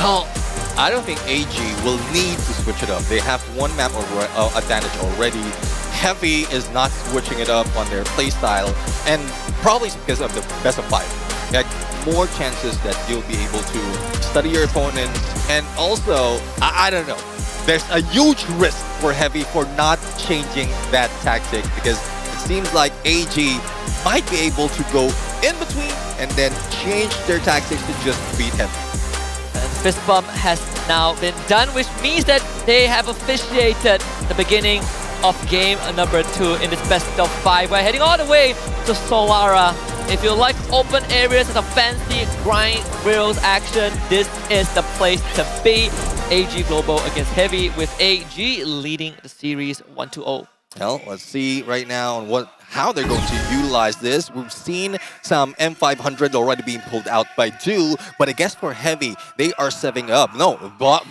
Oh, I don't think AG will need to switch it up. They have one map advantage already. Heavy is not switching it up on their playstyle, and probably because of the best of 5. Like, more chances that you'll be able to study your opponent, and also, I don't know, there's a huge risk for Heavy for not changing that tactic, because it seems like AG might be able to go in between and then change their tactics to just beat Heavy. And fist bump has now been done, which means that they have officiated the beginning of game number 2 in this best of 5. We're heading all the way to Solara. If you like open areas and some fancy grind rails action, this is the place to be. AG Global against Heavy, with AG leading the series 1-0. Well, let's see right now how they're going to utilize this. We've seen some M500 already being pulled out by Du, but I guess for Heavy, they are setting up. No,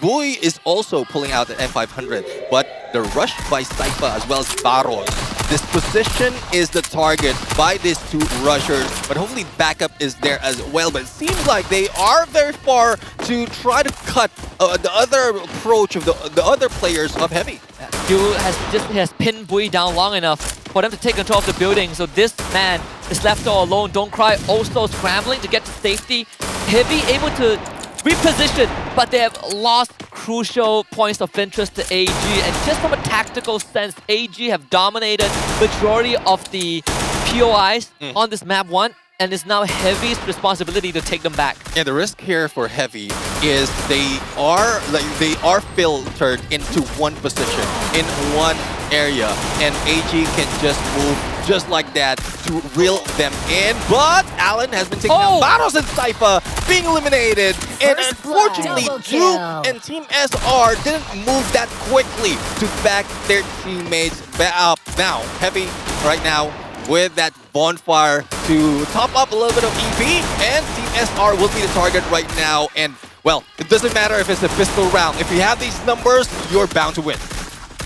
Bui is also pulling out the M500, but the rush by Saifa as well as Baros. This position is the target by these two rushers, but hopefully backup is there as well. But it seems like they are very far to try to cut the other approach of the other players of Heavy. Du has pinned Bui down long enough for them to take control of the building. So this man is left all alone. Don't Cry also scrambling to get to safety. Heavy able to reposition, but they have lost crucial points of interest to AG. And just from a tactical sense, AG have dominated majority of the POIs on this map 1. And it's now Heavy's responsibility to take them back. Yeah, the risk here for Heavy is they are filtered into one position in one area, and AG can just move just like that to reel them in. But Alan has been taken out. Battles and Saifa being eliminated, and unfortunately, Du and Team SR didn't move that quickly to back their teammates up. Now, Heavy right now with that bonfire to top up a little bit of EP, and Team SR will be the target right now. And, well, it doesn't matter if it's a pistol round. If you have these numbers, you're bound to win.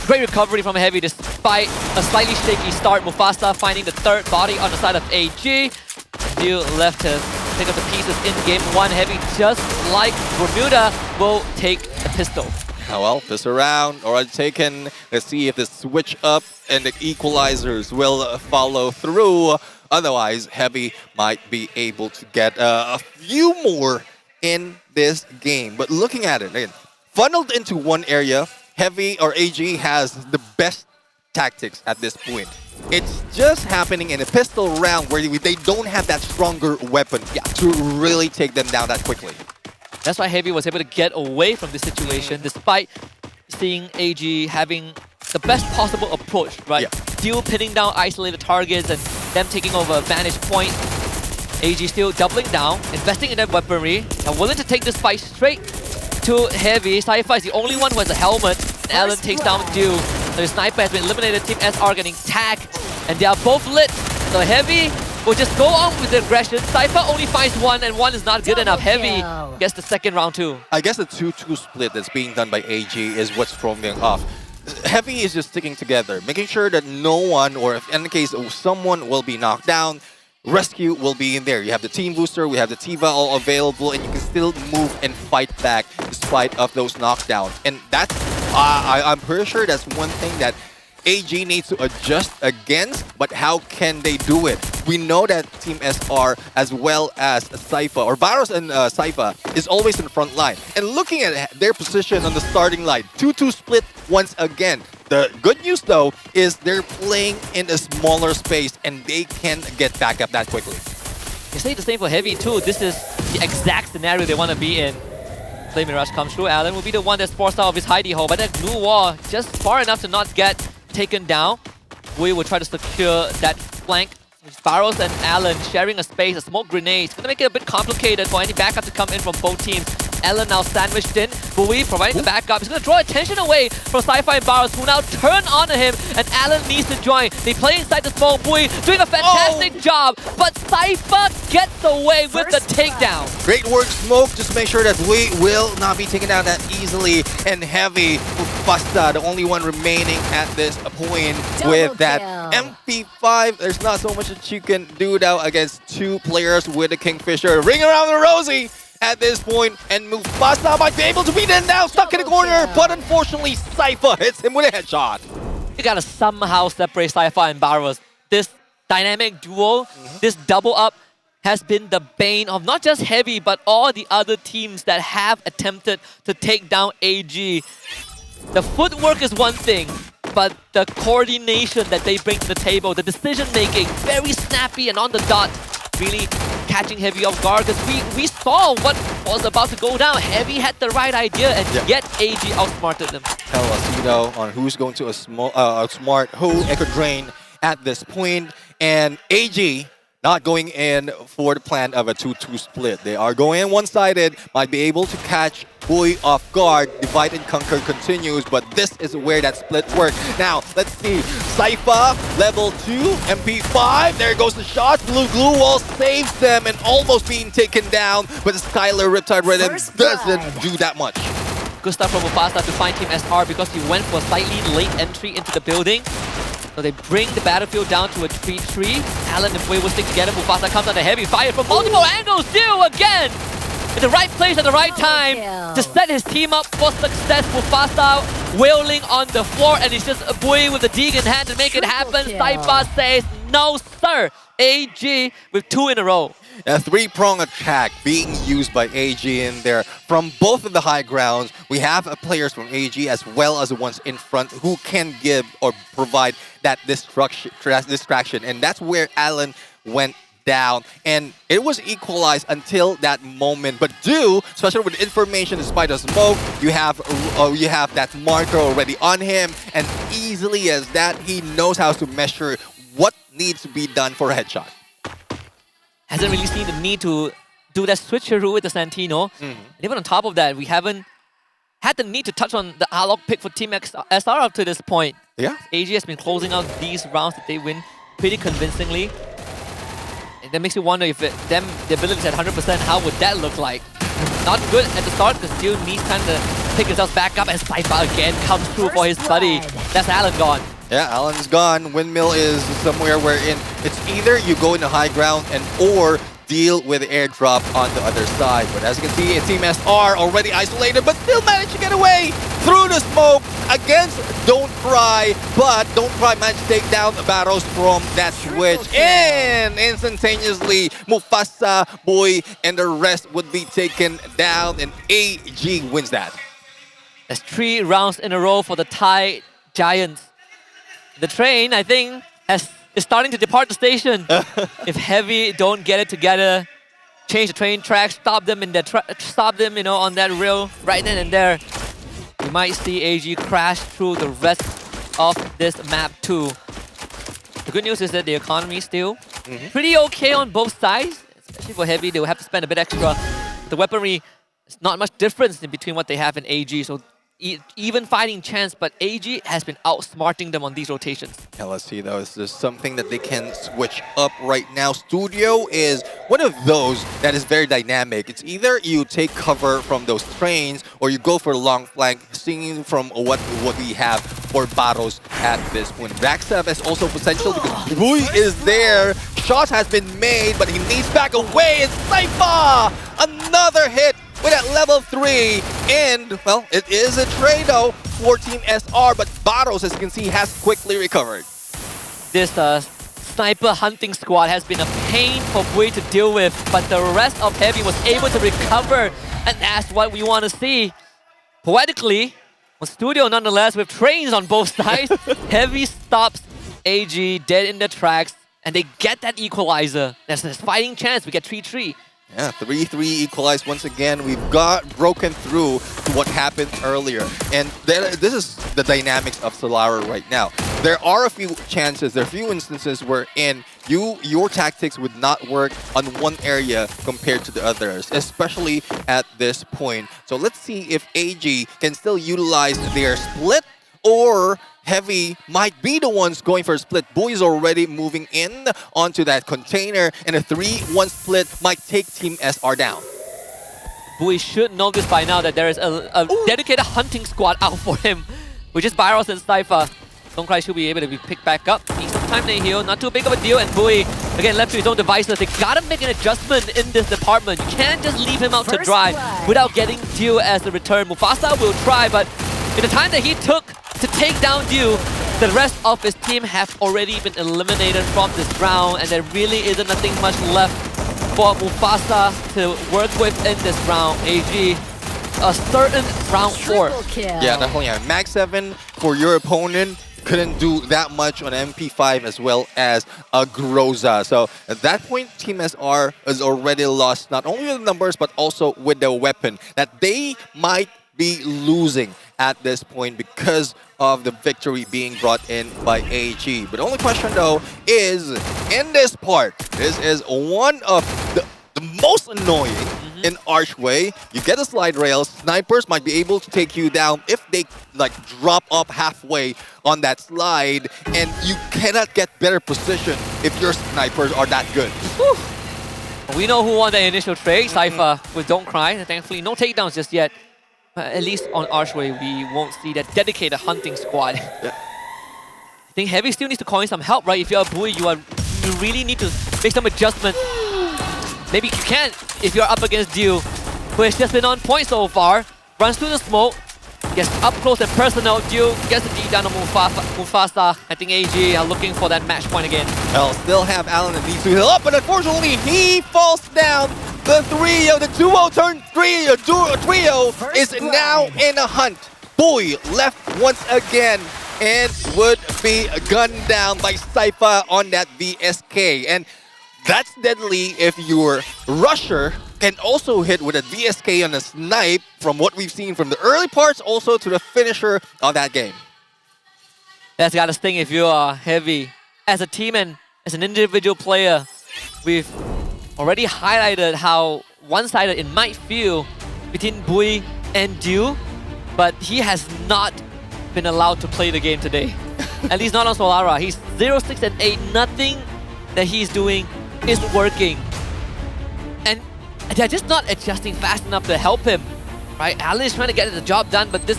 Great recovery from Heavy despite a slightly shaky start. Mufasa finding the third body on the side of AG. Du left to pick up the pieces in game 1. Heavy, just like Bermuda, will take the pistol. Well, pistol round already taken. Let's see if the switch up and the equalizers will follow through. Otherwise, Heavy might be able to get a few more in this game. But looking at it, again, funneled into one area, Heavy or AG has the best tactics at this point. It's just happening in a pistol round where they don't have that stronger weapon to really take them down that quickly. That's why Heavy was able to get away from this situation despite seeing AG having the best possible approach, right? Yeah. Still pinning down isolated targets and them taking over a vantage point. AG still doubling down, investing in their weaponry, and willing to take this fight straight to Heavy. Saifa is the only one who has a helmet. And Alan takes down Du. So the sniper has been eliminated. Team SR getting tagged, and they are both lit. So Heavy will just go on with the aggression. Saifa only finds one, and one is not good enough. Heavy gets the second round too. I guess the 2-2 split that's being done by AG is what's throwing them off. Heavy is just sticking together, making sure that no one, or if in the case someone will be knocked down, rescue will be in there. You have the team booster, we have the Tiva all available, and you can still move and fight back despite of those knockdowns. And that's, I'm pretty sure that's one thing that AG needs to adjust against, but how can they do it? We know that Team SR as well as Saifa, or Baros and Saifa, is always in the front line. And looking at their position on the starting line, 2-2 split once again. The good news though is they're playing in a smaller space and they can get back up that quickly. You say the same for Heavy too. This is the exact scenario they want to be in. Flame Rush comes through. Alan will be the one that's forced out of his hidey hole, but that glue wall just far enough to not get taken down. We will try to secure that flank. Baros and Alan sharing a space, a smoke grenade. It's going to make it a bit complicated for any backup to come in from both teams. Alan now sandwiched in. Bui providing the backup. He's going to draw attention away from Sci-Fi and Baros, who now turn onto him, and Alan needs to join. They play inside the smoke. Bui doing a fantastic job, but Saifa gets away with the takedown. Great work, Smoke. Just make sure that Bui will not be taken down that easily. And Heavy, Basta, the only one remaining at this point with that MP5. There's not so much that you can do now against two players with a Kingfisher. Ring around the Rosie at this point, and Mufasa might be able to beat him now, stuck in the corner, but unfortunately Saifa hits him with a headshot. You gotta somehow separate Saifa and Baros. This dynamic duo, this double up, has been the bane of not just Heavy, but all the other teams that have attempted to take down AG. The footwork is one thing, but the coordination that they bring to the table, the decision making, very snappy and on the dot, really catching Heavy off guard, because we saw what was about to go down. Heavy had the right idea, and yet AG outsmarted them. Tell us, on who's going to outsmart who, Echo Drain at this point, and AG not going in for the plan of a 2-2 split. They are going in one-sided, might be able to catch Boy off guard. Divide and conquer continues, but this is where that split works. Now, let's see. Sypha, level 2, MP5. There goes the shot. Blue Glue Wall saves them and almost being taken down, but the Skylar Riptide Rhythm doesn't do that much. Good stuff from Mufasa to find Team SR because he went for a slightly late entry into the building. So they bring the battlefield down to a 3-3. Alan and Bui will stick together. Mufasa comes under heavy fire from multiple angles. Dio again! In the right place at the right time to set his team up for success. Mufasa wailing on the floor, and it's just Bui with the dig in hand to make it happen. Sypha says, no sir! AG with 2 in a row. A 3-prong attack being used by AG in there from both of the high grounds. We have players from AG as well as the ones in front who can give or provide that distraction. And that's where Alan went down. And it was equalized until that moment. But especially with information despite the smoke, you have that marker already on him. And easily as that, he knows how to measure what needs to be done for a headshot. Hasn't really seen the need to do that switcheroo with the Santino. And even on top of that, we haven't had the need to touch on the Alok pick for Team SR up to this point. Yeah. AG has been closing out these rounds that they win pretty convincingly. And that makes you wonder if the ability is at 100%, how would that look like? Not good at the start because still needs time to pick himself back up, and Sypha again comes through for his buddy. That's Alan gone. Yeah, Alan's gone. Windmill is somewhere wherein it's either you go in the high ground or deal with airdrop on the other side. But as you can see, Team SR already isolated, but still managed to get away through the smoke against Don't Cry. But Don't Cry managed to take down the battles from that switch. And instantaneously, Mufasa, Boy, and the rest would be taken down, and AG wins that. That's 3 rounds in a row for the Thai Giants. The train, I think, is starting to depart the station. If Heavy don't get it together, change the train tracks, stop them on that rail right then and there, you might see AG crash through the rest of this map too. The good news is that the economy is still pretty okay on both sides. Especially for Heavy, they will have to spend a bit extra. The weaponry, it's not much difference in between what they have in AG, so even fighting chance, but AG has been outsmarting them on these rotations. Yeah, let's see though. Is there something that they can switch up right now? Studio is one of those that is very dynamic. It's either you take cover from those trains or you go for a long flank, seeing from what we have for battles at this point. Backstab has also potential because Rui is there. Shot has been made, but he needs back away. It's Sypha! Another hit with at level 3, and, well, it is a trade though for Team SR, but Battles, as you can see, has quickly recovered. This sniper hunting squad has been a pain for Bui to deal with, but the rest of Heavy was able to recover, and that's what we want to see. Poetically, Studio nonetheless, with trains on both sides, Heavy stops AG dead in the tracks, and they get that equalizer. There's this fighting chance, we get 3-3. Yeah, 3-3 equalized once again. We've got broken through to what happened earlier. And this is the dynamics of Solara right now. There are a few chances, there are a few instances wherein your tactics would not work on one area compared to the others, especially at this point. So let's see if AG can still utilize their split, or Heavy might be the ones going for a split. Boy is already moving in onto that container, and a 3-1 split might take Team SR down. Boy should know this by now that there is a dedicated hunting squad out for him, which is Byros and Sypha. Don't Cry should be able to be picked back up. Needs some time to heal, not too big of a deal, and Boy, again, left to his own devices. They gotta make an adjustment in this department. You can't just leave him out to dry without getting Dio as a return. Mufasa will try, but in the time that he took to take down Dio, the rest of his team have already been eliminated from this round, and there really isn't nothing much left for Mufasa to work with in this round. AG, a certain round 4. Yeah, definitely. Yeah. Mag 7 for your opponent couldn't do that much on MP5 as well as Groza. So at that point, Team SR has already lost not only the numbers, but also with the weapon that they might be losing at this point because of the victory being brought in by AG. But the only question though is, in this part, this is one of the most annoying in archway. You get a slide rail. Snipers might be able to take you down if they like drop up halfway on that slide, and you cannot get better position if your snipers are that good. Whew. We know who won the initial trade, Cypher with Don't Cry. Thankfully, no takedowns just yet. At least on Archway, we won't see that dedicated hunting squad. Yeah. I think Heavy still needs to call in some help, right? If you're a Bui, you really need to make some adjustments. Maybe you can if you're up against Dew, who has just been on point so far. Runs through the smoke, gets up close and personal. Dew gets the D down on Mufasa. I think AG are looking for that match point again. Well, still have Alan and these two heal up, but unfortunately he falls down. The trio, the duo turn trio is now in a hunt. Bui left once again and would be gunned down by Cypher on that VSK. And that's deadly if your rusher can also hit with a VSK on a snipe from what we've seen from the early parts also to the finisher of that game. That's gotta sting if you are Heavy. As a team and as an individual player, we've already highlighted how one-sided it might feel between Bui and Dew, but he has not been allowed to play the game today. At least not on Solara. He's 0-6 and 8. Nothing that he's doing is working. And they're just not adjusting fast enough to help him. Right? Alan is trying to get the job done, but this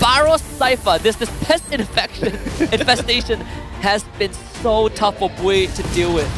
Barrow Cypher, this pest infestation has been so tough for Bui to deal with.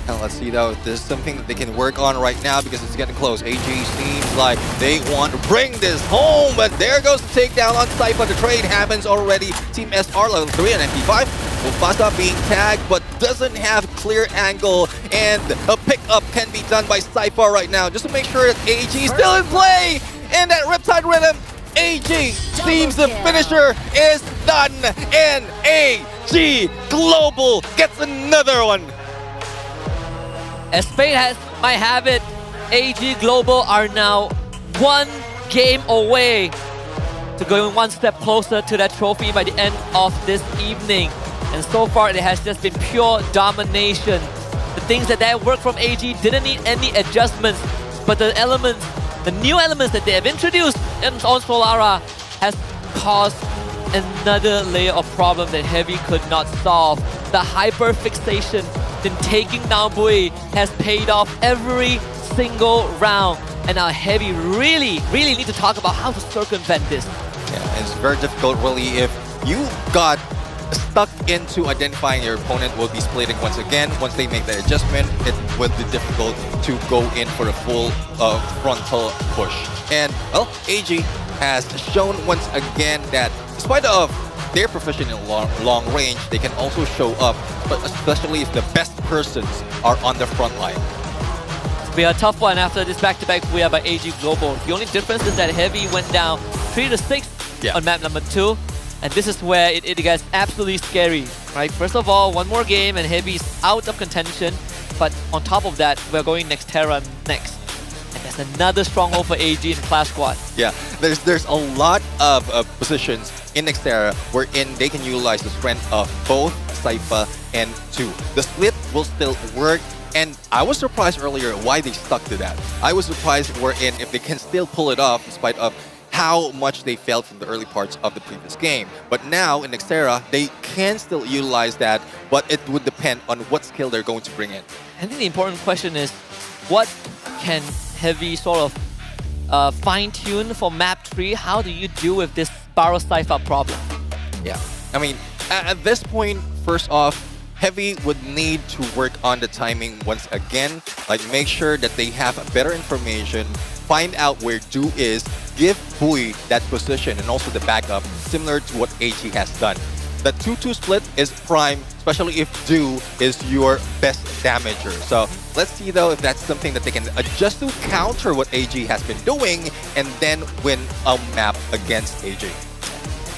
And let's see though if there's something that they can work on right now because it's getting close. AG seems like they want to bring this home, but there goes the takedown on Cypher. The trade happens already. Team SR level 3 and MP5. Mufasa being tagged but doesn't have clear angle, and a pickup can be done by Cypher right now just to make sure that AG is still in play. And that Riptide Rhythm, AG seems the finisher is done, and AG Global gets another one. As fate might have it, AG Global are now one game away to going one step closer to that trophy by the end of this evening. And so far, it has just been pure domination. The things that worked from AG didn't need any adjustments, but the new elements that they have introduced on Solara has caused another layer of problem that Heavy could not solve. The hyper fixation in taking down Bui has paid off every single round. And now Heavy really need to talk about how to circumvent this. Yeah, it's very difficult really if you got stuck into identifying your opponent will be splitting once again. Once they make the adjustment, it will be difficult to go in for a full frontal push. And well, AG has shown once again that despite of they're proficient in long range, they can also show up, but especially if the best persons are on the front line. It's been a tough one after this back-to-back Booyah by AG Global. The only difference is that Heavy went down 3-6 on map number 2, and this is where it gets absolutely scary. Right? First of all, one more game and Heavy's out of contention, but on top of that, we're going Nextera next. And there's another stronghold for AG in Clash Squad. Yeah, there's a lot of positions in Nextera wherein they can utilize the strength of both Cypher and Dew. The split will still work, and I was surprised earlier why they stuck to that. I was surprised wherein if they can still pull it off despite of how much they failed from the early parts of the previous game. But now in Nextera, they can still utilize that, but it would depend on what skill they're going to bring in. I think the important question is, what can Heavy sort of fine-tune for map 3? How do you deal with this Barrow Cypher problem? Yeah, I mean, at this point, first off, Heavy would need to work on the timing once again. Like, make sure that they have better information, find out where Dew is, give Bui that position and also the backup, similar to what AG has done. The 2-2 split is prime, especially if Dew is your best damager. So let's see though if that's something that they can adjust to counter what AG has been doing and then win a map against AG.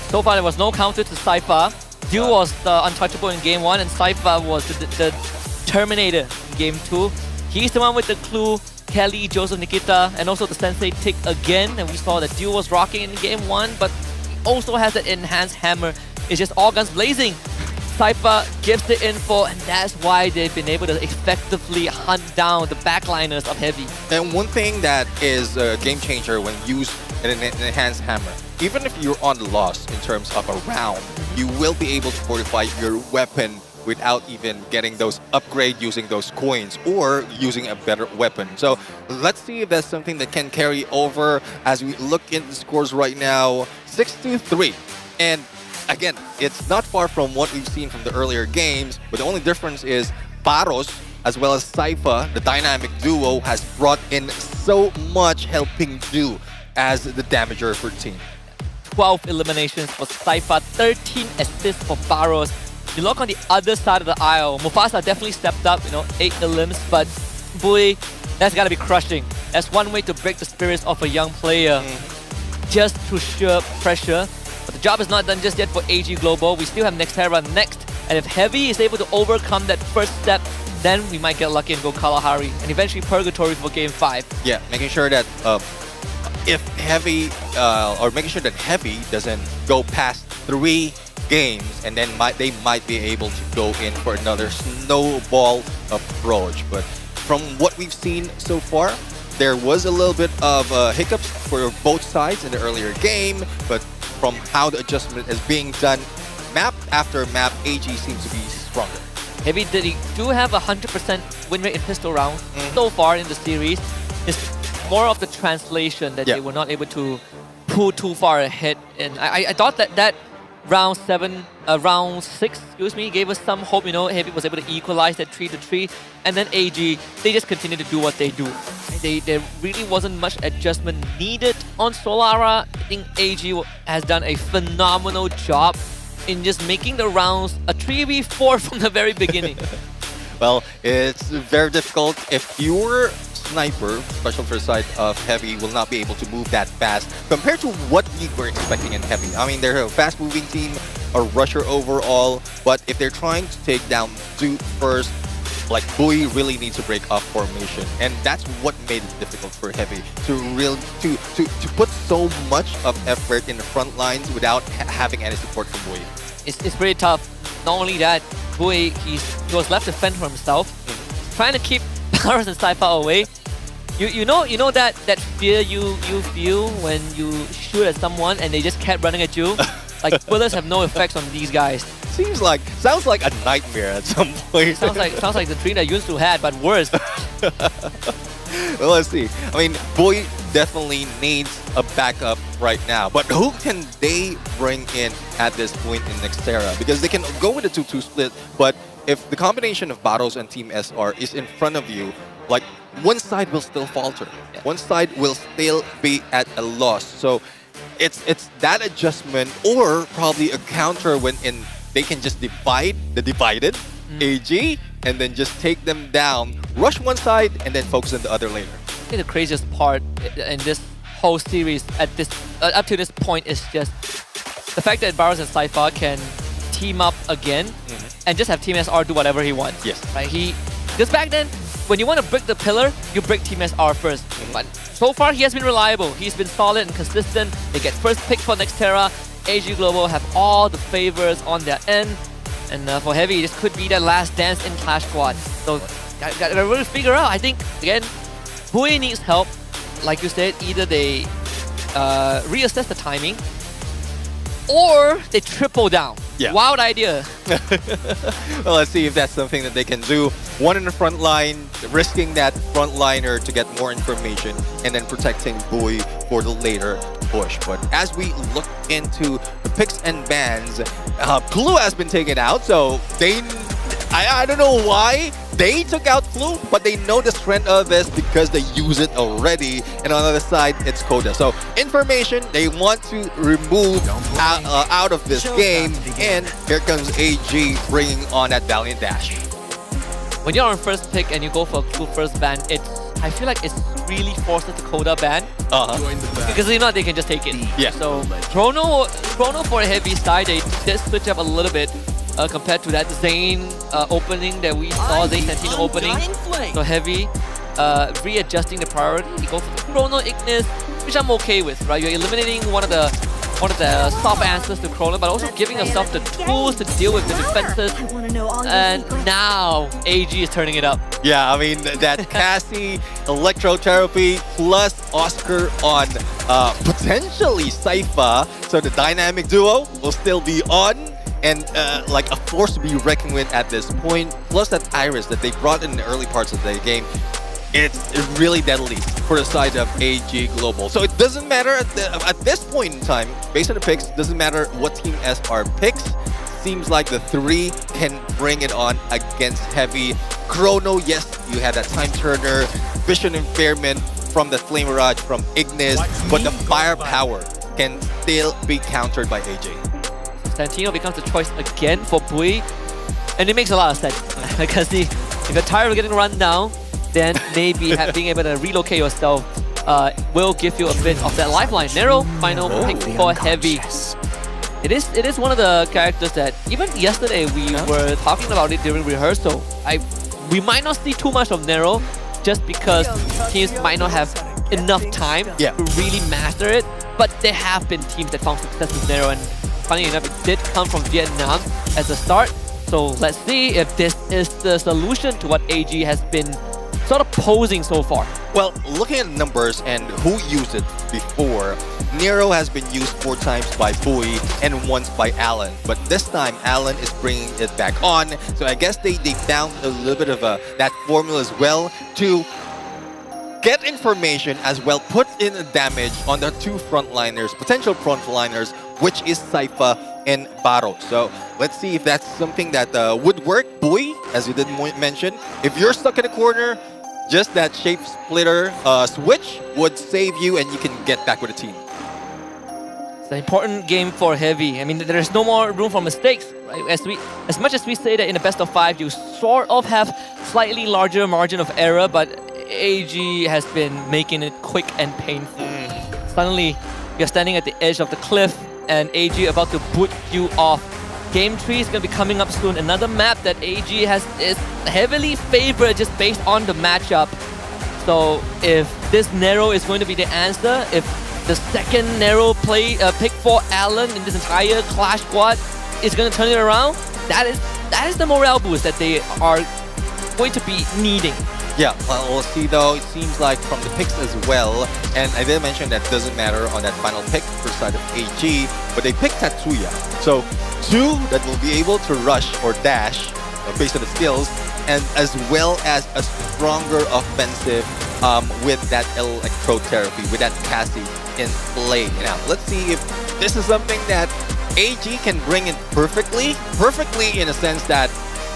So far there was no counter to Cypher. Dew was the untouchable in game 1 and Cypher was the Terminator in game 2. He's the one with the clue, Kelly, Joseph, Nikita, and also the Sensei tick again. And we saw that Dew was rocking in game 1, but he also has that enhanced hammer. It's just all guns blazing. Cypher gives the info, and that's why they've been able to effectively hunt down the backliners of Heavy. And one thing that is a game changer when used in an enhanced hammer, even if you're on the loss in terms of a round, you will be able to fortify your weapon without even getting those upgrade using those coins or using a better weapon. So let's see if that's something that can carry over as we look into the scores right now. 6-3. And again, it's not far from what we've seen from the earlier games, but the only difference is Baros as well as Cypher, the dynamic duo, has brought in so much helping do as the damager for team. 12 eliminations for Cypher, 13 assists for Baros. You look on the other side of the aisle, Mufasa definitely stepped up, 8 elims, but Bui, that's gotta be crushing. That's one way to break the spirits of a young player, just through sheer pressure. But the job is not done just yet for AG Global. We still have Nextera next, and if Heavy is able to overcome that first step, then we might get lucky and go Kalahari, and eventually Purgatory for Game 5. Yeah, making sure that if Heavy, or making sure that Heavy doesn't go past 3 games, and then they might be able to go in for another snowball approach. But from what we've seen so far, there was a little bit of hiccups for both sides in the earlier game, but from how the adjustment is being done, map after map, AG seems to be stronger. Heavy do have a 100% win rate in pistol rounds so far in the series. It's more of the translation that they were not able to pull too far ahead. And I thought that round 6, gave us some hope. Heavy was able to equalize that 3-3, and then AG, they just continued to do what they do. There really wasn't much adjustment needed on Solara. I think AG has done a phenomenal job in just making the rounds a 3v4 from the very beginning. Well, it's very difficult if your sniper, special for the side of Heavy, will not be able to move that fast compared to what we were expecting in Heavy. I mean, they're a fast-moving team, a rusher overall, but if they're trying to take down Dude first, like Bui really needs to break up formation, and that's what made it difficult for Heavy to put so much of effort in the front lines without having any support from Bui. It's pretty tough. Not only that, Bui, he was left to fend for himself, trying to keep Baros and Cypher away. You know that fear you feel when you shoot at someone and they just kept running at you. Like bullets have no effects on these guys. Sounds like a nightmare at some point. sounds like the dream that used to had, but worse. Well, let's see. I mean, Bui definitely needs a backup right now, but who can they bring in at this point in Nextera? Because they can go with a 2-2 split, but if the combination of Baros and Team SR is in front of you, like one side will still falter. One side will still be at a loss. So it's that adjustment, or probably a counter when they can just divide the divided AG and then just take them down, rush one side, and then focus on the other later. I think the craziest part in this whole series at this up to this point is just the fact that Baros and Cypher can team up again and just have Team SR do whatever he wants. Yes. Right? Because back then, when you want to break the pillar, you break Team SR first. But so far, he has been reliable. He's been solid and consistent. They get first pick for Nextera. AG Global have all the favors on their end. And for Heavy, this could be their last dance in Clash Squad. So, gotta really figure out. I think, again, Bui needs help. Like you said, either they reassess the timing, or they triple down. Yeah. Wild idea. Well, let's see if that's something that they can do. One in the front line, risking that front liner to get more information, and then protecting Bui for the later push. But as we look into the picks and bans, Clue has been taken out, so I don't know why they took out Clue, but they know the strength of this because they use it already. And on the other side, it's Coda. So information they want to remove out of this game, and here comes AG bringing on that Valiant Dash. When you're on first pick and you go for Clue first ban, I feel like it's really forced to Coda ban. Because if not, they can just take it. Yeah. So Chrono for a Heavy side, they did switch up a little bit compared to that Zane opening that we saw, Zane Santino opening. So Heavy readjusting the priority. You go for the Chrono Ignis, which I'm okay with, right? You're eliminating one of the one of the soft answers to Chrono, but also giving herself the tools to deal with the defenses. And now AG is turning it up. Yeah, I mean, that Cassie electrotherapy plus Oscar on potentially Sypha. So the dynamic duo will still be on. And like a force to be reckoned with at this point. Plus that Iris that they brought in the early parts of the game. It's really deadly for the side of AG Global. So it doesn't matter at this point in time, based on the picks, doesn't matter what Team SR picks. Seems like the three can bring it on against Heavy. Chrono, yes, you had that time turner, vision impairment from the Flame Mirage from Ignis, but the firepower can still be countered by AJ. Santino becomes the choice again for Bui, and it makes a lot of sense because if you're tired of getting run down, then maybe being able to relocate yourself will give you a bit of that lifeline. Nero, final pick for Heavy. It is one of the characters that even yesterday we were talking about it during rehearsal. We might not see too much of Nero just because teams might not have enough time to really master it. But there have been teams that found success with Nero, and funny enough, it did come from Vietnam as a start. So let's see if this is the solution to what AG has been sort of posing so far. Well, looking at the numbers and who used it before, Nero has been used 4 times by Bui and once by Alan. But this time, Alan is bringing it back on. So I guess they found a little bit of that formula as well to get information as well, put in a damage on the 2 frontliners, potential frontliners, which is Sypha and Baro. So let's see if that's something that would work. Bui, as you did mention, if you're stuck in a corner, just that shape splitter switch would save you and you can get back with the team. It's an important game for Heavy. I mean, there's no more room for mistakes. Right? As much as we say that in a best of 5, you sort of have slightly larger margin of error, but AG has been making it quick and painful. Suddenly, you're standing at the edge of the cliff and AG about to boot you off. Game 3 is going to be coming up soon. Another map that AG is heavily favored just based on the matchup. So if this Nero is going to be the answer, if the second Nero pick for Alan in this entire Clash squad is going to turn it around, that is the morale boost that they are going to be needing. Yeah, well, we'll see though. It seems like from the picks as well, and I did mention that doesn't matter on that final pick for side of AG, but they picked Tatsuya. So 2 that will be able to rush or dash based on the skills, and as well as a stronger offensive with that electrotherapy, with that Cassie in play. Now, let's see if this is something that AG can bring in perfectly in a sense that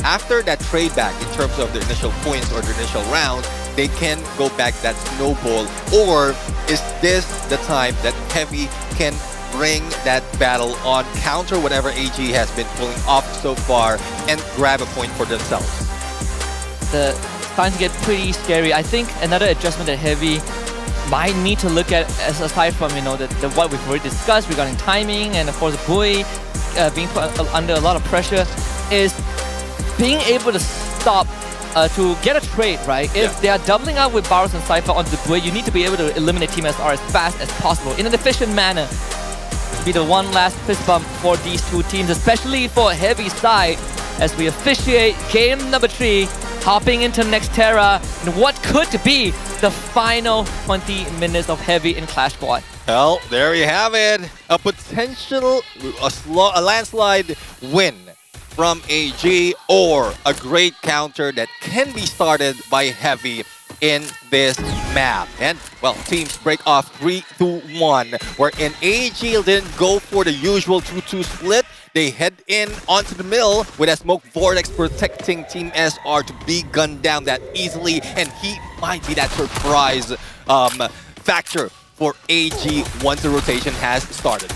after that trade back in terms of the initial points or the initial round, they can go back that snowball. Or is this the time that Heavy can bring that battle on, counter whatever AG has been pulling off so far, and grab a point for themselves? It's starting to get pretty scary. I think another adjustment that Heavy might need to look at, as aside from the what we've already discussed regarding timing and of course Bui being put under a lot of pressure, is being able to stop to get a trade, right? If they are doubling up with Baros and Sypha onto the Bui, you need to be able to eliminate Team SR as fast as possible in an efficient manner. To be the one last fist bump for these 2 teams, especially for Heavy side, as we officiate game number 3, hopping into Nextera in what could be the final 20 minutes of Heavy in Clash Squad. Well, there you have it. A potential a landslide win from AG, or a great counter that can be started by Heavy in this map. And, well, teams break off 3-2-1, wherein AG didn't go for the usual 2-2 split. They head in onto the middle with a smoke vortex protecting Team SR to be gunned down that easily, and he might be that surprise factor for AG once the rotation has started.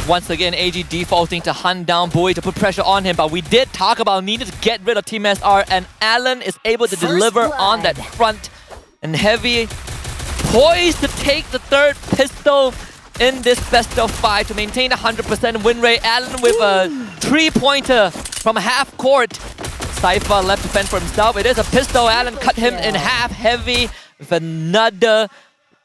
Once again, AG defaulting to hunt down Bui to put pressure on him, but we did talk about needing to get rid of Team SR, and Alan is able to deliver on that front. And Heavy poised to take the 3rd pistol in this best of 5 to maintain a 100% win rate. Alan with a 3-pointer from half court. Sypha left to fend for himself. It is a pistol. Alan cut him in half. Heavy with another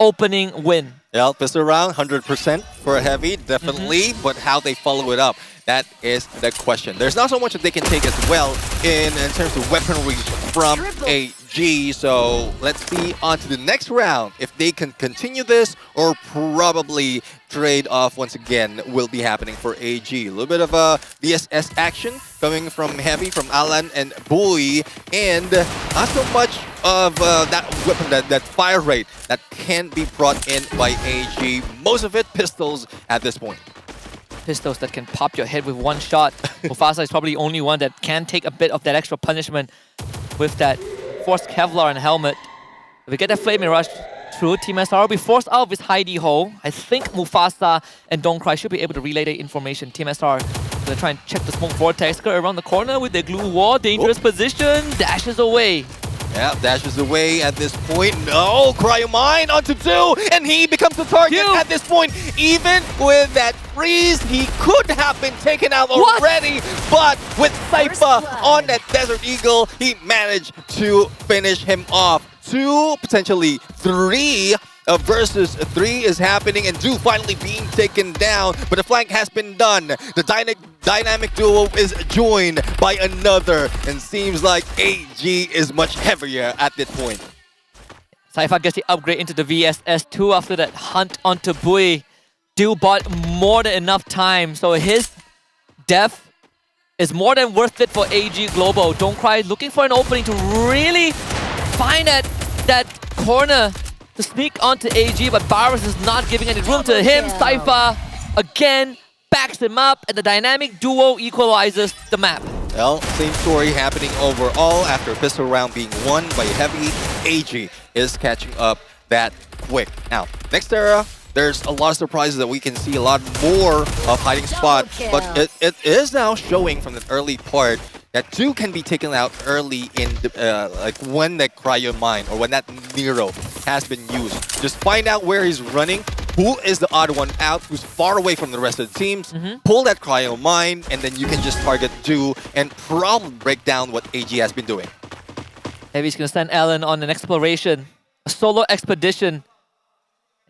opening win. Yeah, pistol round, 100% for Heavy, definitely. But how they follow it up, that is the question. There's not so much that they can take as well in terms of weaponry from AG. So let's see on to the next round if they can continue this or probably trade off once again will be happening for AG. A little bit of a VSS action coming from Heavy, from Alan and Boy, and not so much of that weapon, that fire rate that can be brought in by AG. Most of it pistols at this point. Pistols that can pop your head with one shot. Mufasa is probably the only one that can take a bit of that extra punishment with that forced Kevlar and helmet. If we get that Flaming Rush through, Team SR will be forced out of his hidey hole. I think Mufasa and Don't Cry should be able to relay the information. Team SR gonna try and check the smoke vortex. Go around the corner with their glue wall. Dangerous position. Dashes away. Yeah, dashes away at this point. No, Cryo Mine onto 2, and he becomes the target at this point. Even with that freeze, he could have been taken out already, but with Sypha on that Desert Eagle, he managed to finish him off. 2, potentially 3 versus 3 is happening, and Do finally being taken down, but the flank has been done. The dynamic duo is joined by another, and seems like AG is much heavier at this point. Sypha gets the upgrade into the VSS2 after that hunt onto Bui. Do bought more than enough time, so his death is more than worth it for AG Global. Don't Cry looking for an opening to really find that corner to sneak onto AG, but Barus is not giving any room to him. Sypha again backs him up, and the dynamic duo equalizes the map. Well, same story happening overall after a pistol round being won by Heavy. AG is catching up that quick. Now, next era, there's a lot of surprises that we can see a lot more of hiding spot, but it is now showing from the early part that 2 can be taken out early in the, like when that Cryo Mine or when that Nero has been used. Just find out where he's running, who is the odd one out, who's far away from the rest of the teams, pull that Cryo Mine, and then you can just target 2 and probably break down what AG has been doing. Heavy's gonna send Alan on an exploration, a solo expedition.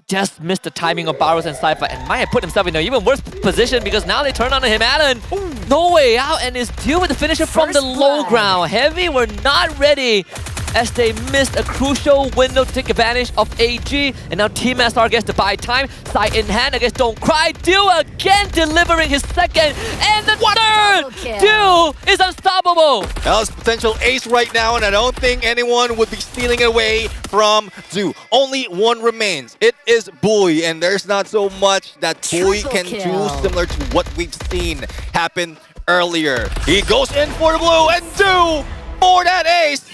Just missed the timing of Barros and Sypha, and might have put himself in an even worse position because now they turn on him. Alan, no way out, and is due with the finisher from the low ground. Heavy were not ready as they missed a crucial window to take advantage of AG, and now Team SR gets to buy time. Sight in hand against Don't Cry. Do again delivering his second, and the third! Do is unstoppable! That was potential ace right now, and I don't think anyone would be stealing away from Do. Only one remains. It is Boy, and there's not so much that Boy can do similar to what we've seen happen earlier. He goes in for the blue, and Do for that ace!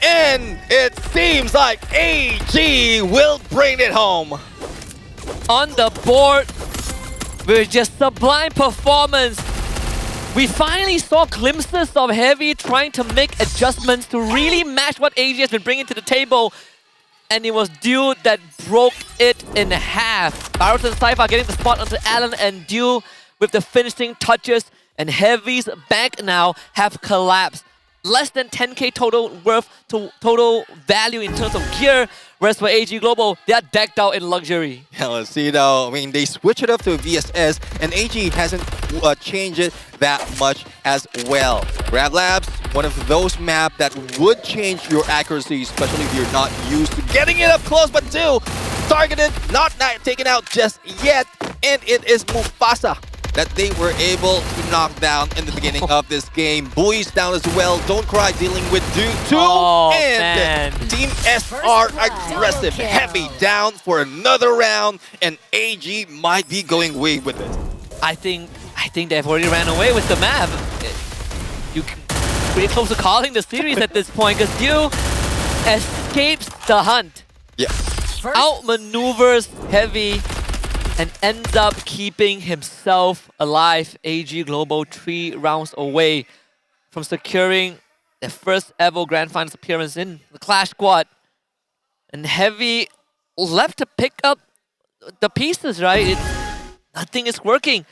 And it seems like AG will bring it home. On the board with just sublime performance. We finally saw glimpses of Heavy trying to make adjustments to really match what AG has been bringing to the table. And it was Dew that broke it in half. Barros and Sypha getting the spot onto Alan, and Dew with the finishing touches. And Heavy's bank now have collapsed. Less than 10k total worth to total value in terms of gear, whereas for AG Global, they are decked out in luxury. Yeah, let's see though. I mean, they switch it up to a VSS, and AG hasn't changed it that much as well. Grab Labs, one of those maps that would change your accuracy, especially if you're not used to getting it up close, but Do targeted, not taken out just yet, and it is Mufasa that they were able to knock down in the beginning of this game. Boys down as well. Don't Cry dealing with Do 2. And Team SR aggressive. Heavy down for another round, and AG might be going away with it. I think they've already ran away with the map. You pretty close to calling the series at this point, because Dew escapes the hunt. Yeah. Outmaneuvers Heavy and ends up keeping himself alive. AG Global 3 rounds away from securing their first ever Grand Finals appearance in the Clash Squad. And Heavy left to pick up the pieces, right? Nothing is working.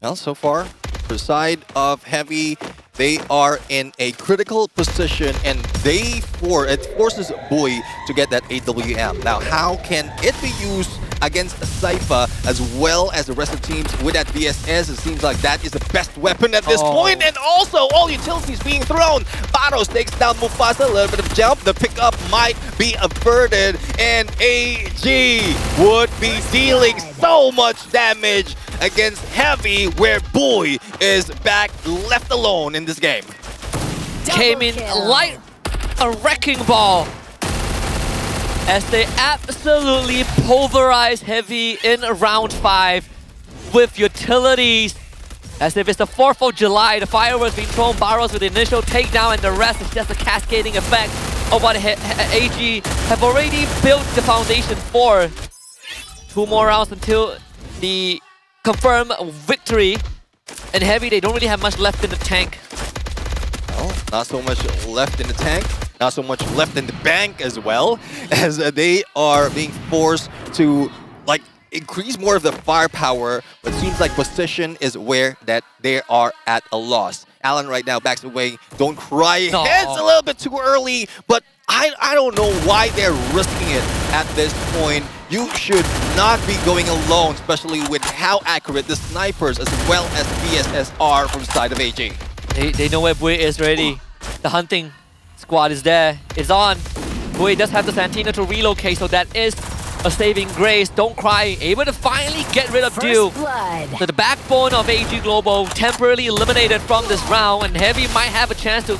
Well, so far, for the side of Heavy, they are in a critical position, and it forces Bui to get that AWM. Now, how can it be used against Sypha as well as the rest of the teams with that VSS? It seems like that is the best weapon at this point, and also all utilities being thrown. Baros takes down Mufasa, a little bit of jump. The pickup might be averted, and AG would be dealing so much damage against Heavy, where Bui is back left alone in this game. Came in like a wrecking ball as they absolutely pulverize Heavy in round 5 with utilities. As if it's the 4th of July, the fireworks being thrown, Baros with the initial takedown, and the rest is just a cascading effect of what AG have already built the foundation for. 2 more rounds until the confirmed victory. And Heavy, they don't really have much left in the tank. Well, not so much left in the tank, not so much left in the bank as well, as they are being forced to increase more of the firepower, but seems like position is where that they are at a loss. Alan right now backs away. Don't cry. It's a little bit too early, but I don't know why they're risking it at this point. You should not be going alone, especially with how accurate the snipers as well as VSS are from the side of AG. They know where Bui is already. The hunting squad is there. It's on. Bui does have the Santina to relocate, so that is a saving grace. Don't cry. Able to finally get rid of Dew. So the backbone of AG Global temporarily eliminated from this round, and Heavy might have a chance to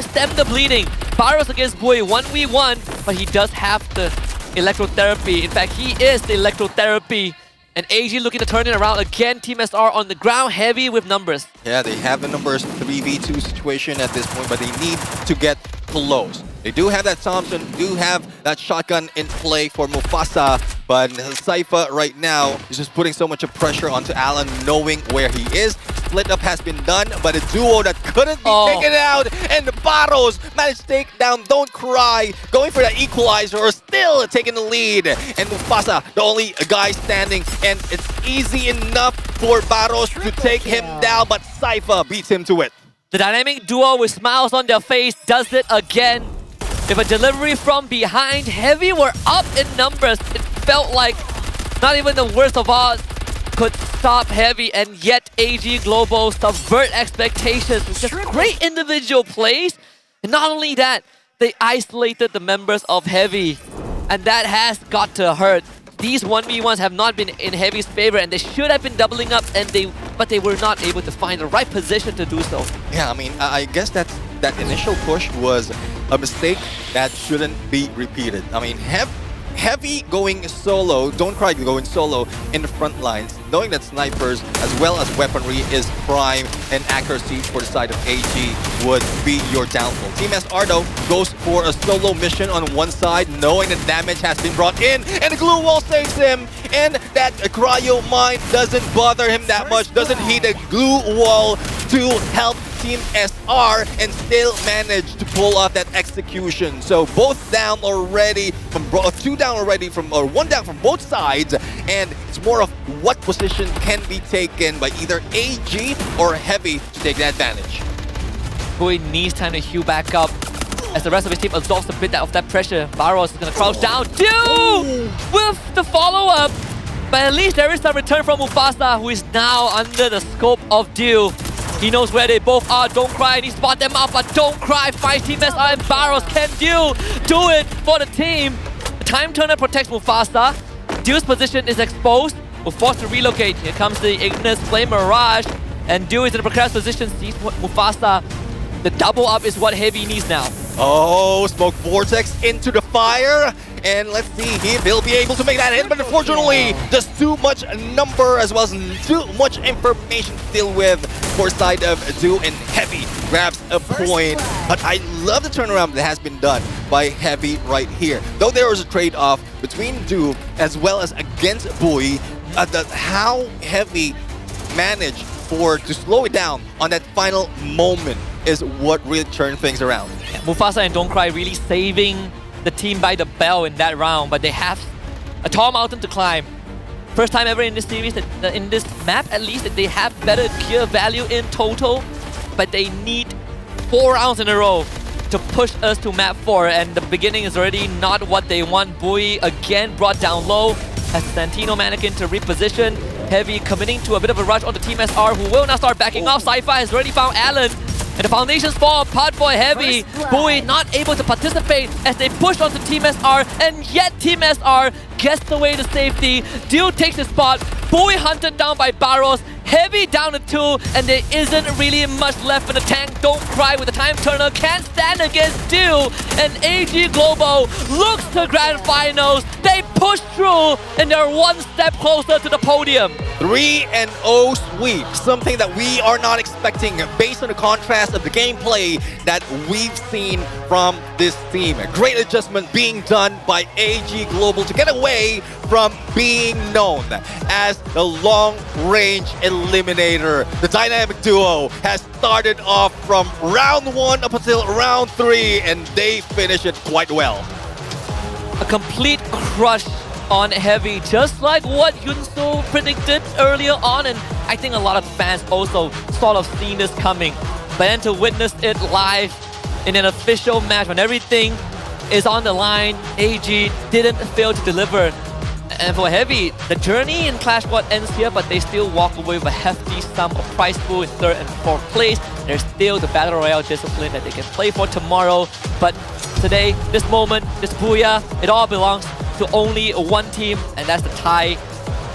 stem the bleeding. Baros against Bui 1v1, but he does have the electrotherapy. In fact, he is the electrotherapy. And AG looking to turn it around again. Team SR on the ground, Heavy with numbers. Yeah, they have the numbers 3v2 situation at this point, but they need to get close. They do have that Thompson, do have that shotgun in play for Mufasa, but Sypha right now is just putting so much pressure onto Alan, knowing where he is. Split up has been done, but a duo that couldn't be taken out, and the Baros managed to take down Don't Cry, going for that equalizer, or still taking the lead. And Mufasa, the only guy standing, and it's easy enough for Baros to take him down, but Sypha beats him to it. The dynamic duo with smiles on their face does it again. If a delivery from behind, Heavy were up in numbers. It felt like not even the worst of odds could stop Heavy, and yet AG Global subvert expectations with just great individual plays. And not only that, they isolated the members of Heavy, and that has got to hurt. These 1v1s have not been in Heavy's favor, and they should have been doubling up, but they were not able to find the right position to do so. Yeah, I mean, I guess that initial push was a mistake that shouldn't be repeated. I mean, Heavy going solo, Don't Cry going solo in the front lines, knowing that snipers as well as weaponry is prime and accuracy for the side of AG would be your downfall. Team SR though goes for a solo mission on one side, knowing the damage has been brought in, and the glue wall saves him, and that cryo mine doesn't bother him that much, doesn't hit a glue wall to help Team SR, and still managed to pull off that execution. So both down already from two down already from, or one down from both sides, and it's more of what position can be taken by either AG or Heavy to take that advantage. Bui needs time to heal back up as the rest of his team absorbs a bit of that pressure. Baros is going to crouch down. Dew with the follow-up, but at least there is some return from Mufasa, who is now under the scope of Dew. He knows where they both are. Don't Cry, and he spot them out, but Don't Cry finds Team SR, and Baros can do it for the team. The Time Turner protects Mufasa. Dew's position is exposed. We're forced to relocate. Here comes the Ignis Flame Mirage, and Dew is in a precarious position. Sees Mufasa. The double up is what Heavy needs now. Oh, Smoke Vortex into the fire. And let's see if he'll be able to make that hit, but unfortunately, just too much number as well as too much information to deal with for side of Dew, and Heavy grabs a point. But I love the turnaround that has been done by Heavy right here. Though there was a trade-off between Dew as well as against Bui, how Heavy managed to slow it down on that final moment is what really turned things around. Yeah, Mufasa and Don't Cry really saving the team by the bell in that round, but they have a tall mountain to climb. First time ever in this series, in this map at least, that they have better gear value in total. but they need 4 rounds in a row to push us to map 4, and the beginning is already not what they want. Bui again brought down low, has Santino Mannequin to reposition. Heavy committing to a bit of a rush on the Team SR, who will now start backing off. Sci-Fi has already found Alan, and the foundations fall apart for Heavy. Bui not able to participate as they push onto Team SR, and yet Team SR gets away to safety. Dude takes his spot. Bui hunted down by Barros. Heavy down to 2, and there isn't really much left in the tank. Don't cry with the time turner. Can't stand against Dew. And AG Global looks to grand finals. They push through, and they're one step closer to the podium. 3-0 sweep, something that we are not expecting based on the contrast of the gameplay that we've seen from this team. A great adjustment being done by AG Global to get away from being known as the long-range eliminator. The dynamic duo has started off from round 1 up until round 3, and they finish it quite well. A complete crush on Heavy, just like what Yunsu predicted earlier on, and I think a lot of fans also sort of seen this coming. But then to witness it live in an official match when everything is on the line, AG didn't fail to deliver. And for Heavy, the journey in Clash Squad ends here, but they still walk away with a hefty sum of prize pool in 3rd and 4th place. There's still the Battle Royale discipline that they can play for tomorrow. But today, this moment, this booyah, it all belongs to only one team, and that's the Thai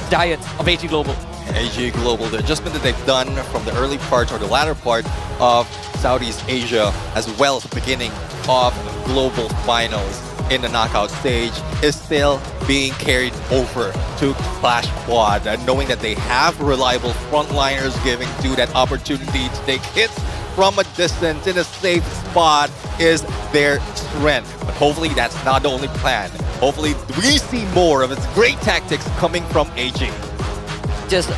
Giants of AG Global. AG Global, the adjustment that they've done from the early part or the latter part of Southeast Asia, as well as the beginning of Global Finals in the knockout stage, is still being carried over to Clash Squad, and knowing that they have reliable frontliners giving Dew that opportunity to take hits from a distance in a safe spot is their strength. But hopefully that's not the only plan. Hopefully we see more of its great tactics coming from AG. Just,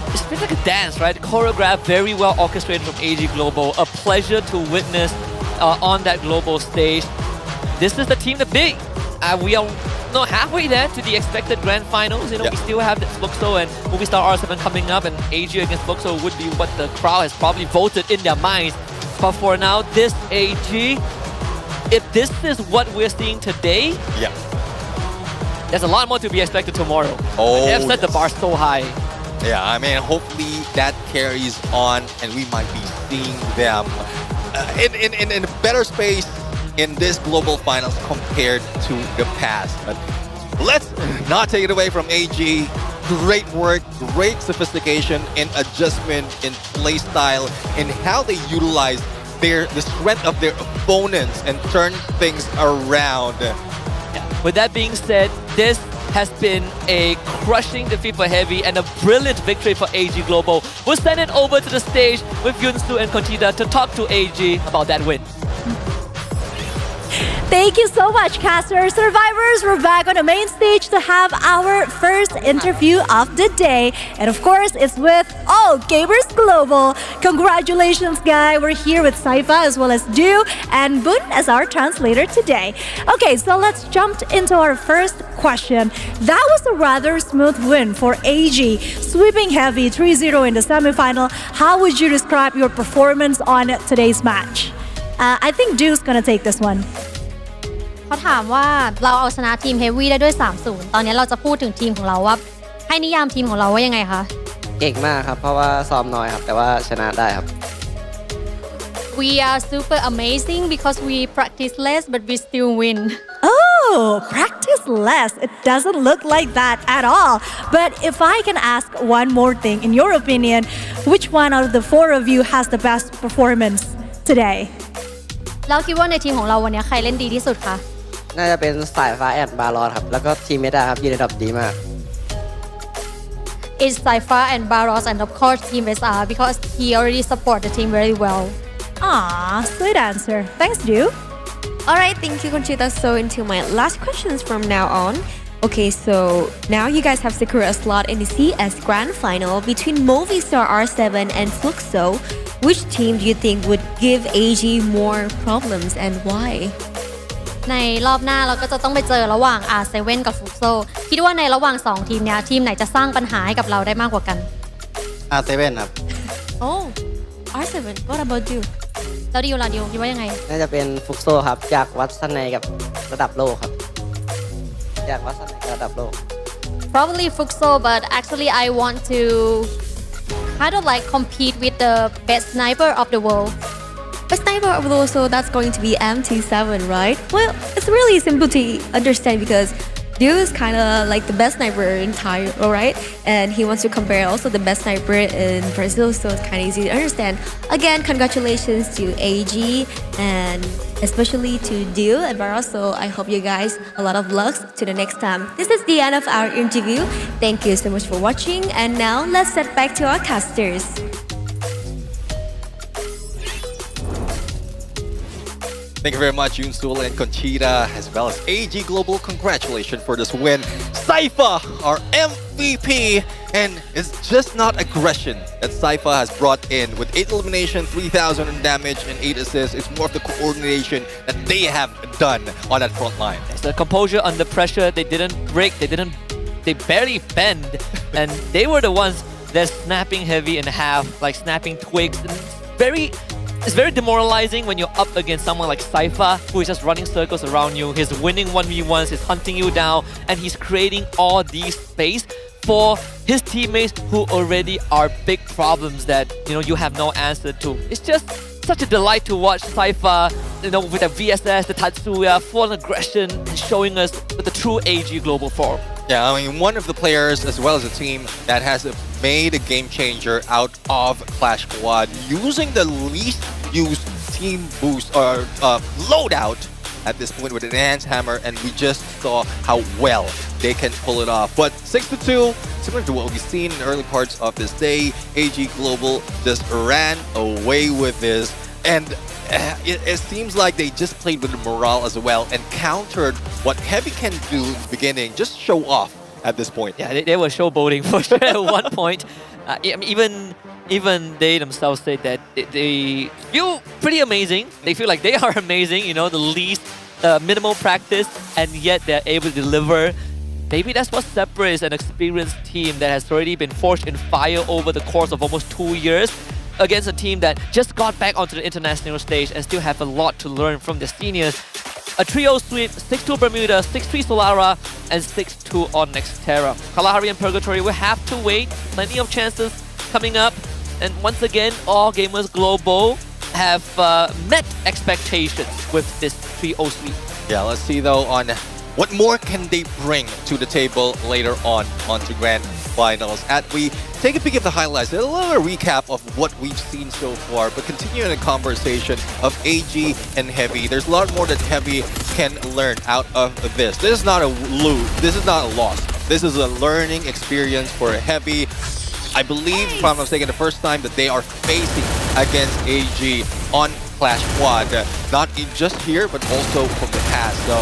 it's been like a dance, right? Choreographed, very well orchestrated from AG Global. A pleasure to witness on that global stage. This is the team to beat. We are halfway there to the expected grand finals. We still have Fluxo and Movistar R7 coming up, and AG against Fluxo would be what the crowd has probably voted in their minds. But for now, this AG, if this is what we're seeing today, there's a lot more to be expected tomorrow. They have set the bar so high. Yeah, I mean, hopefully that carries on, and we might be seeing them in a better space in this global finals compared to the past. But let's not take it away from AG. Great work, great sophistication in adjustment, in play style, in how they utilize the strength of their opponents and turn things around. With that being said, this has been a crushing defeat for Heavy and a brilliant victory for AG Global. We'll send it over to the stage with Yunsu and Kontida to talk to AG about that win. Thank you so much, casters. Survivors, we're back on the main stage to have our first interview of the day. And of course, it's with Gamers Global. Congratulations, guys. We're here with Saifa as well as Dew and Bun as our translator today. Okay, so let's jump into our first question. That was a rather smooth win for AG, sweeping Heavy 3-0 in the semifinal. How would you describe your performance on today's match? I think Dew's gonna take this one. เขาถามว่าเราเอาชนะทีม Heavy ได้ด้วย 3-0 ตอนนี้เราจะพูดถึงทีมของเราว่าให้นิยามทีมของเราว่ายังไงคะเก่งมากครับเพราะว่าซ้อมน้อยครับแต่ว่าชนะได้ครับ We are super amazing because we practice less but we still win. Oh, practice less. It doesn't look like that at all. But if I can ask one more thing, in your opinion, which one out of the 4 of you has the best performance today? เราคิดว่าในทีมของเราวันนี้ใครเล่นดีที่สุดคะน่าจะเป็นสายฟ้าแอนบารอดครับแล้วก็ทีมเมดาครับยืนระดับดีมาก It's Saifa and Barros and of course Team SR because he already support the team very well. Ah, sweet answer. Thanks, Dew. Alright, thank you, Conchita. So into my last questions from now on. Okay, so now you guys have secured a slot in the CS Grand Final between Movistar R7 and Fluxo. Which team do you think would give AG more problems and why? ในรอบหน้าเราก็จะต้องไปเจอระหว่าง R7 กับ Fluxo คิดว่าในระหว่าง2ทีมเนี้ยทีมไหนจะสร้างปัญหาให้กับเราได้มากกว่ากัน R7 ครับ Oh R7 what about you แล้วดิวคิดว่ายังไง น่าจะเป็นฟุกโซครับอยากวัดสันในกับระดับโลกครับอยากวัดสันในกับระดับโลก Probably Fluxo, but actually I want to kind of like compete with the best sniper of the world. Best sniper of the world, so that's going to be MT7, right? Well, it's really simple to understand because Diu is kind of like the best sniper in Thai, alright? And he wants to compare also the best sniper in Brazil, so it's kind of easy to understand. Again, congratulations to AG and especially to Diu and Bara. So I hope you guys a lot of luck to the next time. This is the end of our interview. Thank you so much for watching. And now let's get back to our casters. Thank you very much, Yunsul and Conchita, as well as AG Global. Congratulations for this win. Saifa, our MVP. And it's just not aggression that Saifa has brought in. With 8 elimination, 3,000 in damage, and 8 assists, it's more of the coordination that they have done on that front line. It's the composure under pressure. They didn't break. They barely bend. And they were the ones that snapping heavy in half, like snapping twigs. And it's very demoralizing when you're up against someone like Saifa, who is just running circles around you. He's winning 1v1s, he's hunting you down, and he's creating all these space for his teammates who already are big problems that you have no answer to. It's just such a delight to watch Saifa, with the VSS, the Tatsuya, full aggression, and showing us the true AG global form. Yeah, I mean, one of the players as well as a team that has made a game changer out of Clash Squad using the least used team boost or loadout at this point with an enhanced hammer, and we just saw how well they can pull it off. But 6-2, similar to what we've seen in the early parts of this day, AG Global just ran away with this, and it seems like they just played with the morale as well and countered what Heavy can do in the beginning, just show off at this point. Yeah, they were showboating for sure at one point. Even they themselves say that they feel pretty amazing. They feel like they are amazing, the least minimal practice, and yet they're able to deliver. Maybe that's what separates an experienced team that has already been forged in fire over the course of almost 2 years against a team that just got back onto the international stage and still have a lot to learn from the seniors. A trio sweep, 6-2 Bermuda, 6-3 Solara, and 6-2 on Nextera. Kalahari and Purgatory will have to wait. Plenty of chances coming up. And once again, all Gamers Global have met expectations with this trio sweep. Yeah, let's see though on what more can they bring to the table later onto Grand Finals. As we take a peek at the highlights, a little recap of what we've seen so far, but continuing the conversation of AG and Heavy. There's a lot more that Heavy can learn out of this. This is not a lose. This is not a loss. This is a learning experience for Heavy. I believe, if I'm not mistaken, the first time that they are facing against AG on Clash Squad. Not just here, but also from the past. So,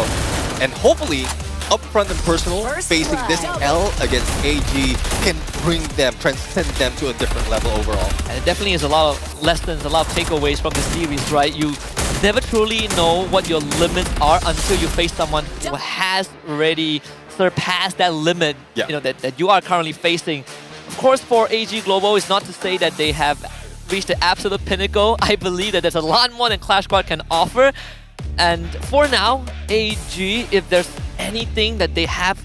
and hopefully, upfront and personal, facing this L against AG can bring them, transcend them to a different level overall. And it definitely is a lot of lessons, a lot of takeaways from the series, right? You never truly know what your limits are until you face someone who has already surpassed that limit, that you are currently facing. Of course, for AG Global, it's not to say that they have reached the absolute pinnacle. I believe that there's a lot more than Clash Squad can offer. And for now, AG, if there's anything that they have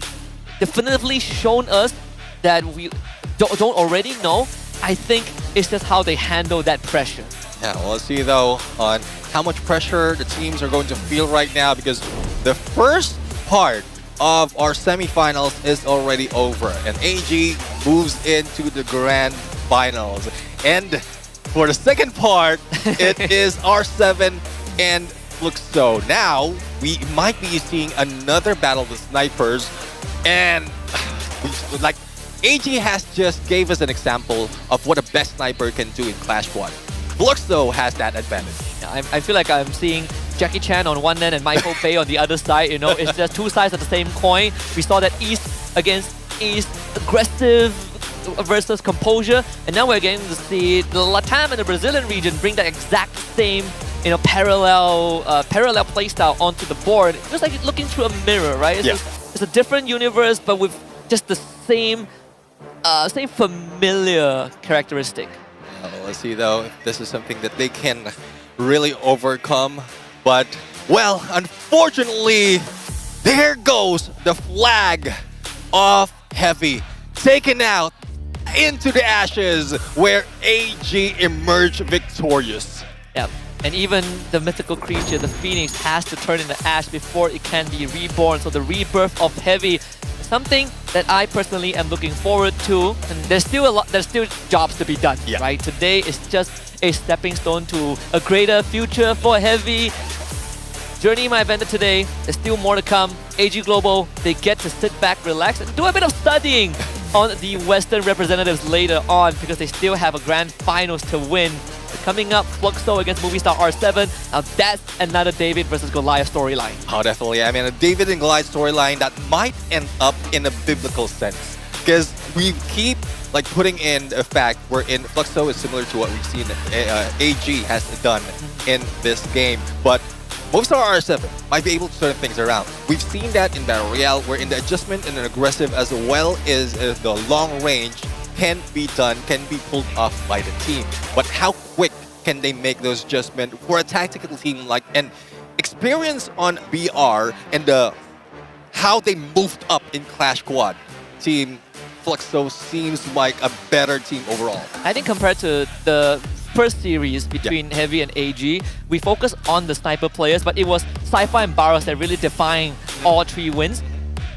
definitively shown us that we don't already know, I think it's just how they handle that pressure. Yeah, well, let's see though on how much pressure the teams are going to feel right now, because the first part of our semifinals is already over, and AG moves into the Grand Finals. And for the second part, it is R7 and Fluxo. Now, we might be seeing another battle of the snipers, and like AG has just gave us an example of what a best sniper can do in Clash Squad. Fluxo has that advantage. Yeah, I feel like I'm seeing Jackie Chan on one end and Michael Bay on the other side. It's just two sides of the same coin. We saw that East against East, aggressive versus composure, and now we're getting to see the Latam and the Brazilian region bring that exact same parallel playstyle onto the board. Just like looking through a mirror, right? It's a different universe, but with just the same familiar characteristic. let's see though if this is something that they can really overcome. But, well, unfortunately, there goes the flag of Heavy, taken out into the ashes where AG emerged victorious. Yep. And even the mythical creature, the Phoenix, has to turn into ash before it can be reborn. So the rebirth of Heavy, something that I personally am looking forward to. And there's still jobs to be done, right? Today is just a stepping stone to a greater future for Heavy. Journey my event today, there's still more to come. AG Global, they get to sit back, relax, and do a bit of studying on the Western representatives later on because they still have a grand finals to win. Coming up, Fluxo against Movistar R7. Now that's another David versus Goliath storyline. Oh, definitely. I mean, a David and Goliath storyline that might end up in a biblical sense. Because we keep like putting in the fact wherein Fluxo is similar to what we've seen AG has done in this game. But Movistar R7 might be able to turn things around. We've seen that in Battle Royale, wherein the adjustment and an aggressive as well as the long range can be done, can be pulled off by the team. But how quick can they make those adjustments for a tactical team like and experience on BR and how they moved up in Clash Squad? Team Fluxo seems like a better team overall. I think compared to the first series between Heavy and AG, we focused on the sniper players, but it was Sci-Fi and Baros that really defined all three wins.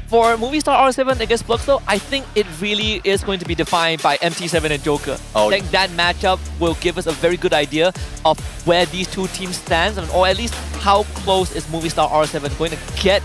For Movistar R7 against Fluxo, I think it really is going to be defined by MT7 and Joker. I think that matchup will give us a very good idea of where these two teams stand, or at least how close is Movistar R7 going to get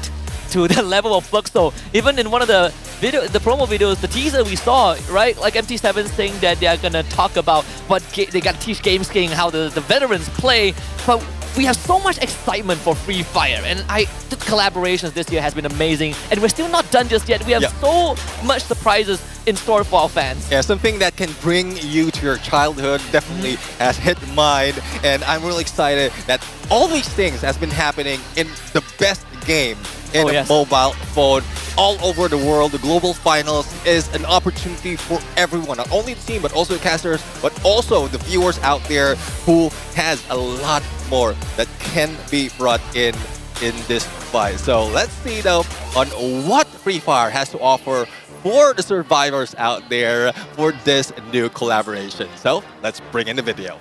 to the level of Fluxo. Even in one of the promo videos, the teaser we saw, right? Like MT7 saying that they are gonna talk about what they gotta teach game skiing, how the veterans play. But we have so much excitement for Free Fire, and the collaborations this year has been amazing, and we're still not done just yet. We have so much surprises in store for our fans. Yeah, something that can bring you to your childhood definitely has hit mine, and I'm really excited that all these things has been happening in the best game in a mobile phone all over the world. The Global Finals is an opportunity for everyone, not only the team, but also the casters, but also the viewers out there who has a lot more that can be brought in this fight. So let's see though on what Free Fire has to offer for the survivors out there for this new collaboration. So let's bring in the video.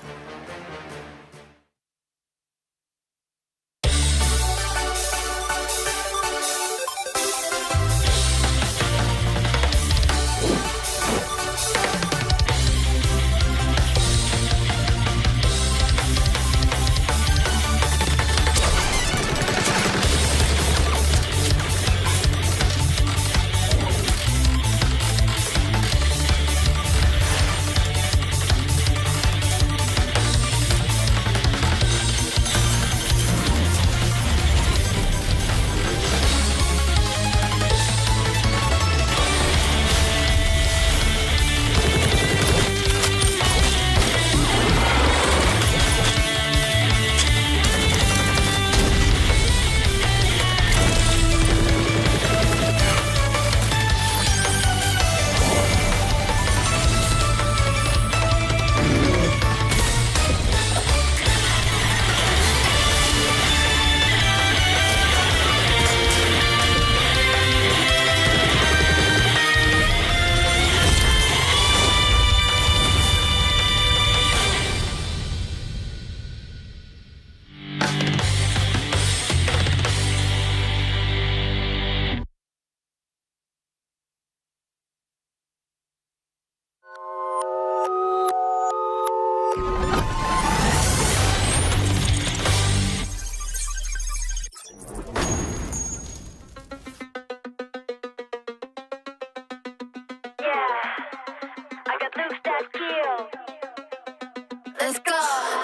Let's go.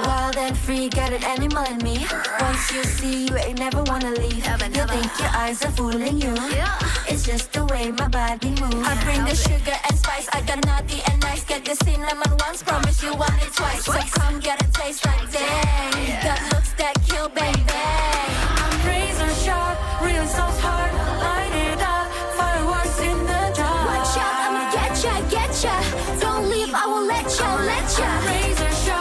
Wild and free, got an animal in me. Once you see, you ain't never wanna leave. You think your eyes are fooling you. It's just the way my body moves. I bring the sugar and spice. I got naughty and nice. Get the cinnamon once, promise you want it twice. So come get a taste like dang. Got looks that kill, bang bang. I'm razor sharp, real sauce hard. Light it up, fireworks in the dark. Watch out, I'ma get ya, get ya. Don't leave, I won't let ya, let ya. Razor sharp.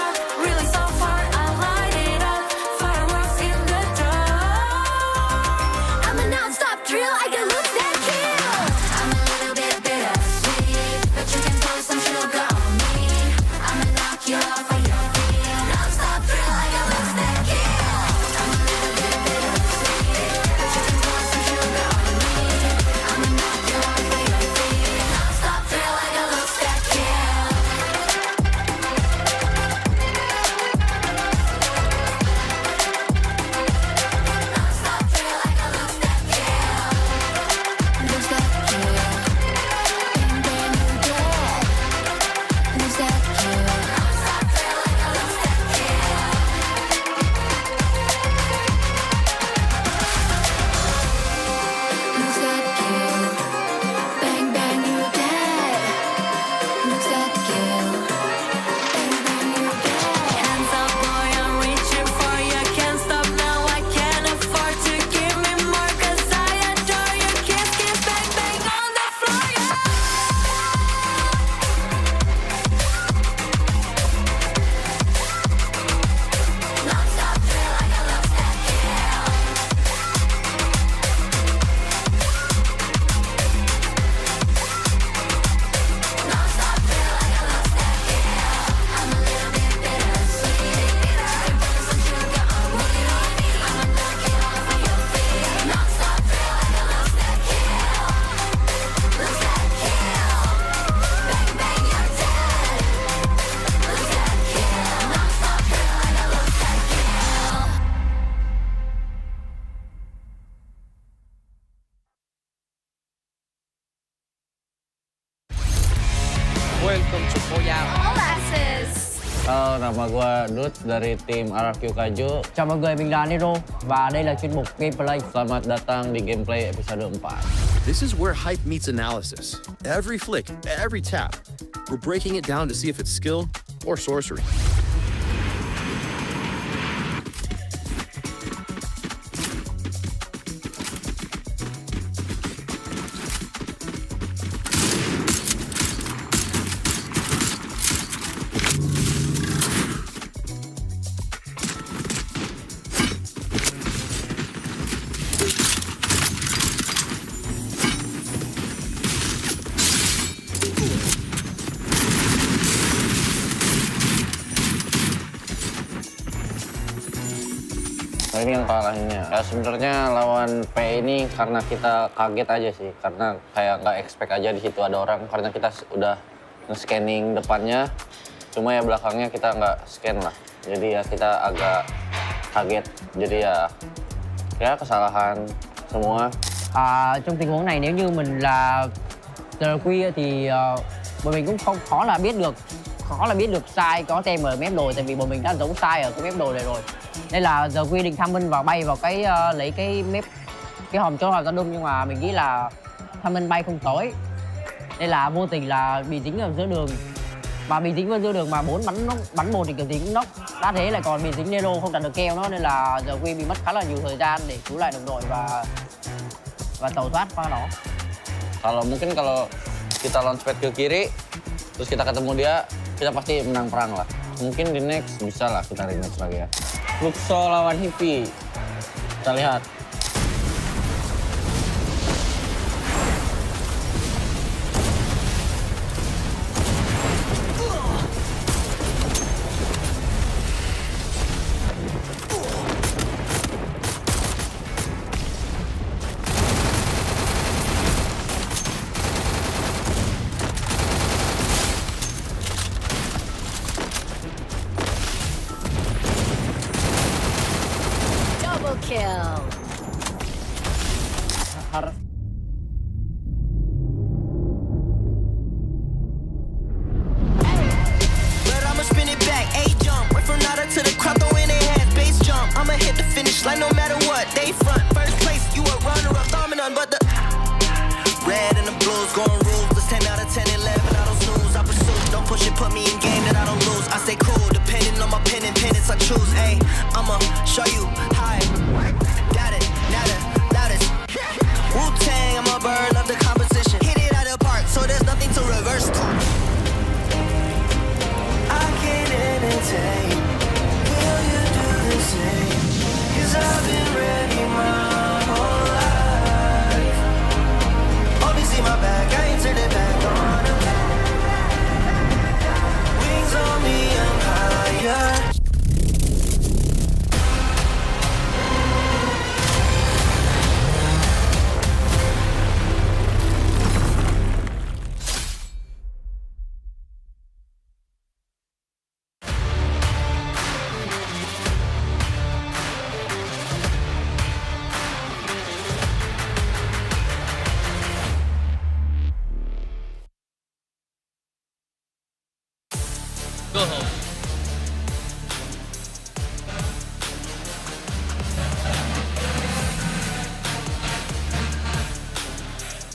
lucu Koya. All access. Nama gue Dut dari tim RRQ Kaju. Chào mọi người, mình là Nero và đây là chuyên mục Gameplay. Selamat datang di Gameplay episode 4. This is where hype meets analysis. Every flick, every tap, we're breaking it down to see if it's skill or sorcery. Ini yang kalahnya. Ya sebenarnya lawan P ini karena kita kaget aja sih, karena kayak nggak expect aja di situ ada orang, karena kita udah nge-scanning depannya, cuma ya belakangnya kita nggak scan lah. Jadi ya kita agak kaget. Jadi ya kesalahan semua. Trong tình huống này nếu như mình là TRQ thì bọn mình cũng không khó là biết được sai có TMF rồi, tại vì bọn mình đã giấu sai ở cái map đồ này rồi. Đây là giờ quy định tham minh vào bay vào cái lấy cái map cái hòm chỗ hòm ra đung, nhưng mà mình nghĩ là tham minh bay không tới. Đây là vô tình là bị dính ở giữa đường, mà bị dính vào giữa đường mà 4 bắn một thì kiểu gì cũng knock. Đã thế lại còn bị dính Nero không đặt được keo nó, nên là giờ quy bị mất khá là nhiều thời gian để cứu lại đồng đội và tẩu thoát qua nó. Mungkin kalau kita launchpad ke kiri terus kita ketemu dia, kita pasti menang perang lah. Mungkin di next bisa lah kita rematch lagi ya. Fluxo lawan Hippie. Kita lihat. Kill. Like no matter what, they front. First place, you a runner-up, dominant, but the red and the blues going ruthless. 10 out of 10, 11, I don't snooze. I pursue, don't push it, put me in game that I don't lose. I stay cool, depending on my pen and pennants I choose. Ayy, I'ma show you how. Got it, nada, loudest. Wu-Tang, I'm a bird, love the competition. Hit it out of the park, so there's nothing to reverse to. I can't entertain. Will you do the same? I've been ready my whole life. Always see my back, I ain't turning back on them. Wings on me, I'm higher. Go home.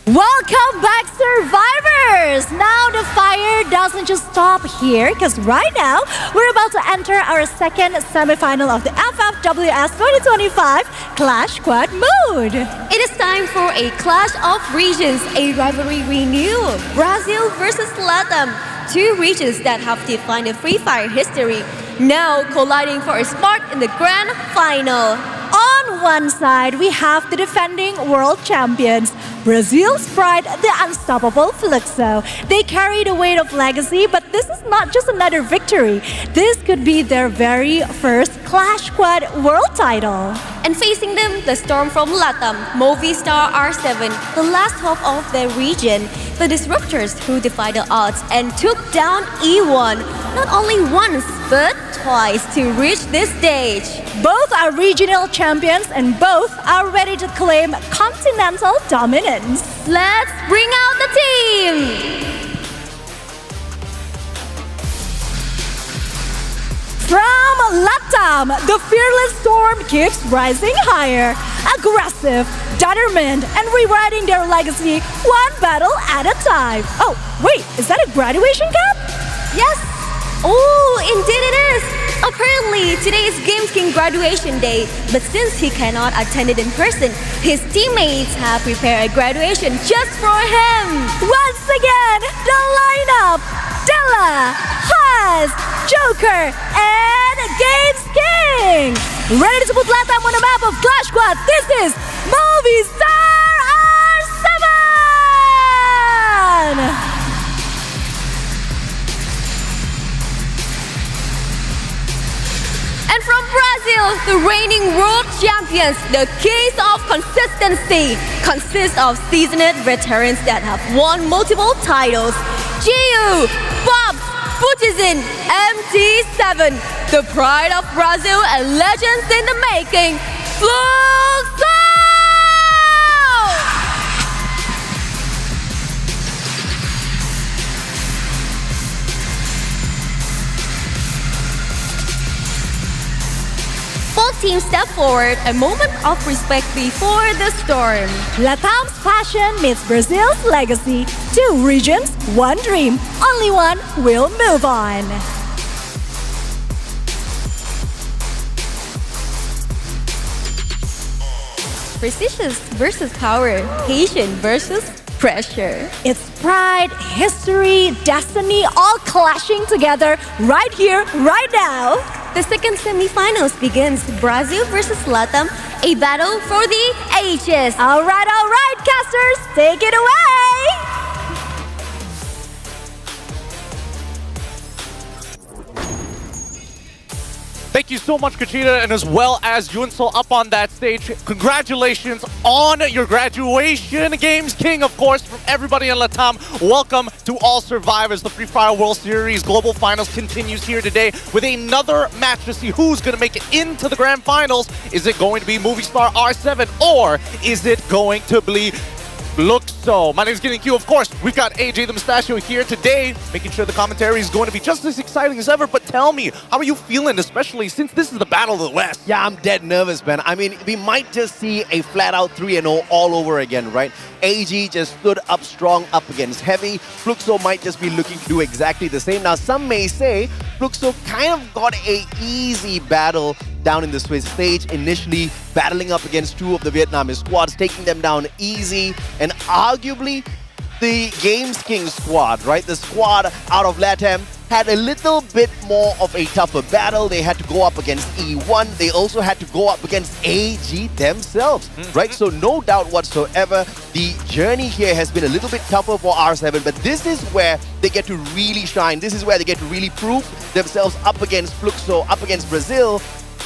Welcome back, survivors! Now the fire doesn't just stop here, because right now we're about to enter our second semi-final of the FFWS 2025 Clash Squad mode. It is time for a clash of regions, a rivalry renewed. Brazil versus Latam, two regions that have defined the Free Fire history, now colliding for a spot in the grand final. On one side, we have the defending world champions, Brazil's pride, the unstoppable Fluxo. They carry the weight of legacy, but this is not just another victory. This could be their very first Clash Squad world title. And facing them, the storm from Latam, Movistar R7, the last hope of the region, the disruptors who defied the odds and took down E1, not only once, but twice to reach this stage. Both are regional champions and both are ready to claim continental dominance. Let's bring out the team! From Latam, the fearless storm keeps rising higher. Aggressive, determined, and rewriting their legacy one battle at a time. Oh, wait, is that a graduation cap? Yes! Oh, indeed it is! Apparently, today is Games King graduation day, but since he cannot attend it in person, his teammates have prepared a graduation just for him! Once again, the lineup! Della, Haas, Joker, and Games King! Ready to put Latam on the map of Clash Squad, this is Movistar R7! And from Brazil, the reigning world champions, the keys of consistency consist of seasoned veterans that have won multiple titles. Giu, Bobs, Butizin, MT7, the pride of Brazil and legends in the making, Fluxo! Both teams step forward, a moment of respect before the storm. Latam's passion meets Brazil's legacy. 2 regions, 1 dream. Only one will move on. Precision versus power, patience versus pressure. It's pride, history, destiny all clashing together right here, right now. The second semifinals begins. Brazil versus Latam, a battle for the ages. All right, casters, take it away. Thank you so much, Kachita, and as well as Yunsol up on that stage. Congratulations on your graduation, Games King, of course, from everybody in Latam. Welcome to all survivors. The Free Fire World Series Global Finals continues here today with another match to see who's going to make it into the Grand Finals. Is it going to be Movistar R7 or is it going to be Fluxo? My name is Getting Q, of course. We've got AJ the Mustachio here today, making sure the commentary is going to be just as exciting as ever. But tell me, how are you feeling, especially since this is the Battle of the West? Yeah, I'm dead nervous, man. I mean, we might just see a flat-out 3-0 all over again, right? AG just stood up strong up against Heavy. Fluxo might just be looking to do exactly the same. Now, some may say Fluxo kind of got a easy battle down in the Swiss stage, initially battling up against 2 of the Vietnamese squads, taking them down easy, and arguably the Games King squad, right? The squad out of LATAM had a little bit more of a tougher battle. They had to go up against E1. They also had to go up against AG themselves, right? So no doubt whatsoever, the journey here has been a little bit tougher for R7, but this is where they get to really shine. This is where they get to really prove themselves up against Fluxo, up against Brazil,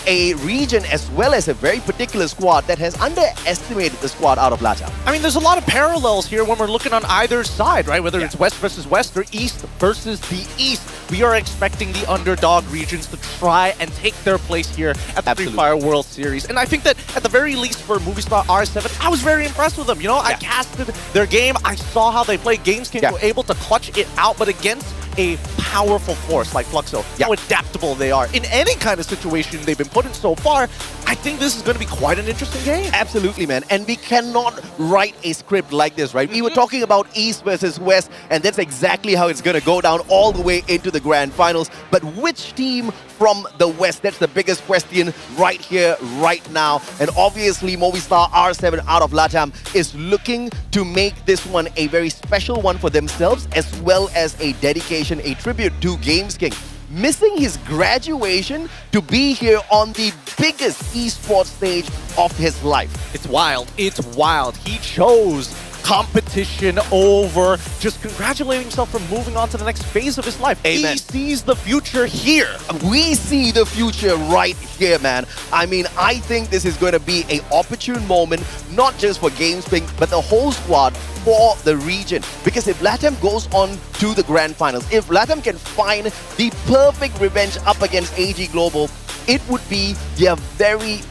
a region as well as a very particular squad that has underestimated the squad out of LATAM. I mean, there's a lot of parallels here when we're looking on either side, right? Whether it's West versus West or East versus the East. We are expecting the underdog regions to try and take their place here at the Free Fire World Series. And I think that at the very least for Movistar R7, I was very impressed with them. You know, I casted their game. I saw how they play. Games King were able to clutch it out, but against a powerful force like Fluxo, how adaptable they are in any kind of situation they've been put in so far. I think this is going to be quite an interesting game. Absolutely, man. And we cannot write a script like this, right? We were talking about East versus West, and that's exactly how it's going to go down all the way into the Grand Finals. But which team from the West? That's the biggest question right here, right now. And obviously, Movistar R7 out of LATAM is looking to make this one a very special one for themselves, as well as a dedication, a tribute to Games King. Missing his graduation to be here on the biggest esports stage of his life. It's wild. It's wild. He chose competition over just congratulating himself for moving on to the next phase of his life. Amen. He sees the future here. We see the future right here, man. I mean, I think this is going to be an opportune moment, not just for Games King, but the whole squad for the region. Because if LATAM goes on to the Grand Finals, if LATAM can find the perfect revenge up against AG Global, it would be their very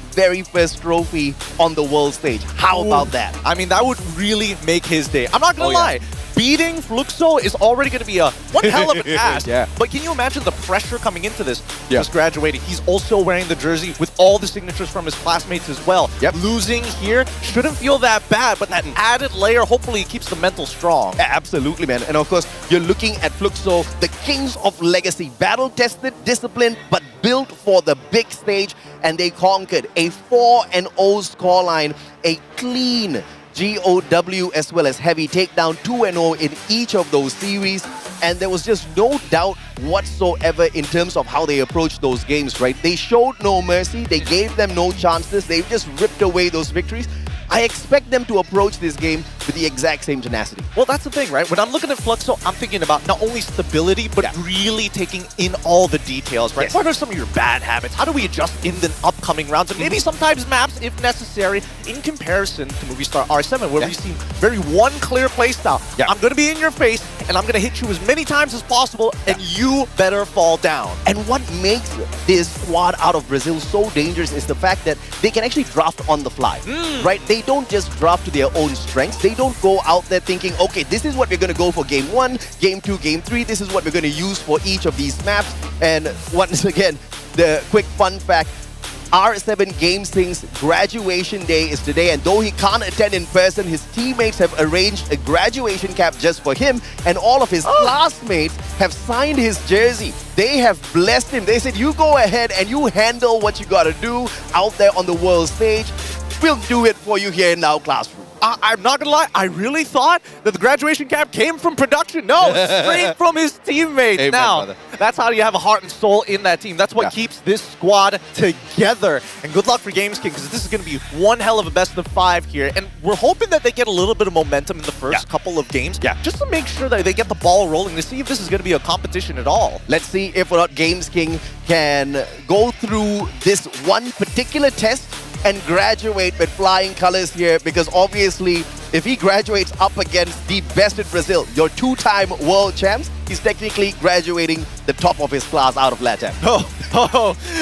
first trophy on the world stage. How about that? I mean, that would really make his day. I'm not gonna lie. beating Fluxo is already going to be one hell of an ask. Yeah. But can you imagine the pressure coming into this? Yeah. Just graduating. He's also wearing the jersey with all the signatures from his classmates as well. Yep. Losing here shouldn't feel that bad, but that added layer hopefully keeps the mental strong. Absolutely, man. And of course, you're looking at Fluxo, the kings of legacy, battle-tested, disciplined, but built for the big stage, and they conquered a 4-0 scoreline, a clean GOW as well as heavy takedown, 2-0 in each of those series. And there was just no doubt whatsoever in terms of how they approached those games, right? They showed no mercy. They gave them no chances. They just ripped away those victories. I expect them to approach this game with the exact same tenacity. Well, that's the thing, right? When I'm looking at Fluxo, I'm thinking about not only stability, but really taking in all the details, right? Yes. What are some of your bad habits? How do we adjust in the upcoming rounds? And maybe sometimes maps, if necessary, in comparison to Movie Star R7, where we've seen very one clear playstyle. I'm going to be in your face, and I'm going to hit you as many times as possible, and you better fall down. And what makes this squad out of Brazil so dangerous is the fact that they can actually draft on the fly, right? They don't just draft to their own strengths. They don't go out there thinking, okay, this is what we're going to go for game 1, game 2, game 3. This is what we're going to use for each of these maps. And once again, the quick fun fact, R7 Games Thing's graduation day is today, and though he can't attend in person, his teammates have arranged a graduation cap just for him, and all of his classmates have signed his jersey. They have blessed him. They said, you go ahead and you handle what you gotta do out there on the world stage. We'll do it for you here in our classroom. I'm not gonna lie, I really thought that the graduation cap came from production. No, straight from his teammates. Amen, now, brother. that's how you have a heart and soul in that team. That's what keeps this squad together. And good luck for Games King, because this is gonna be one hell of a best of 5 here. And we're hoping that they get a little bit of momentum in the first couple of games, just to make sure that they get the ball rolling to see if this is gonna be a competition at all. Let's see if or not Games King can go through this one particular test and graduate with flying colors here, because obviously if he graduates up against the best in Brazil, your 2-time world champs, he's technically graduating the top of his class out of LATAM.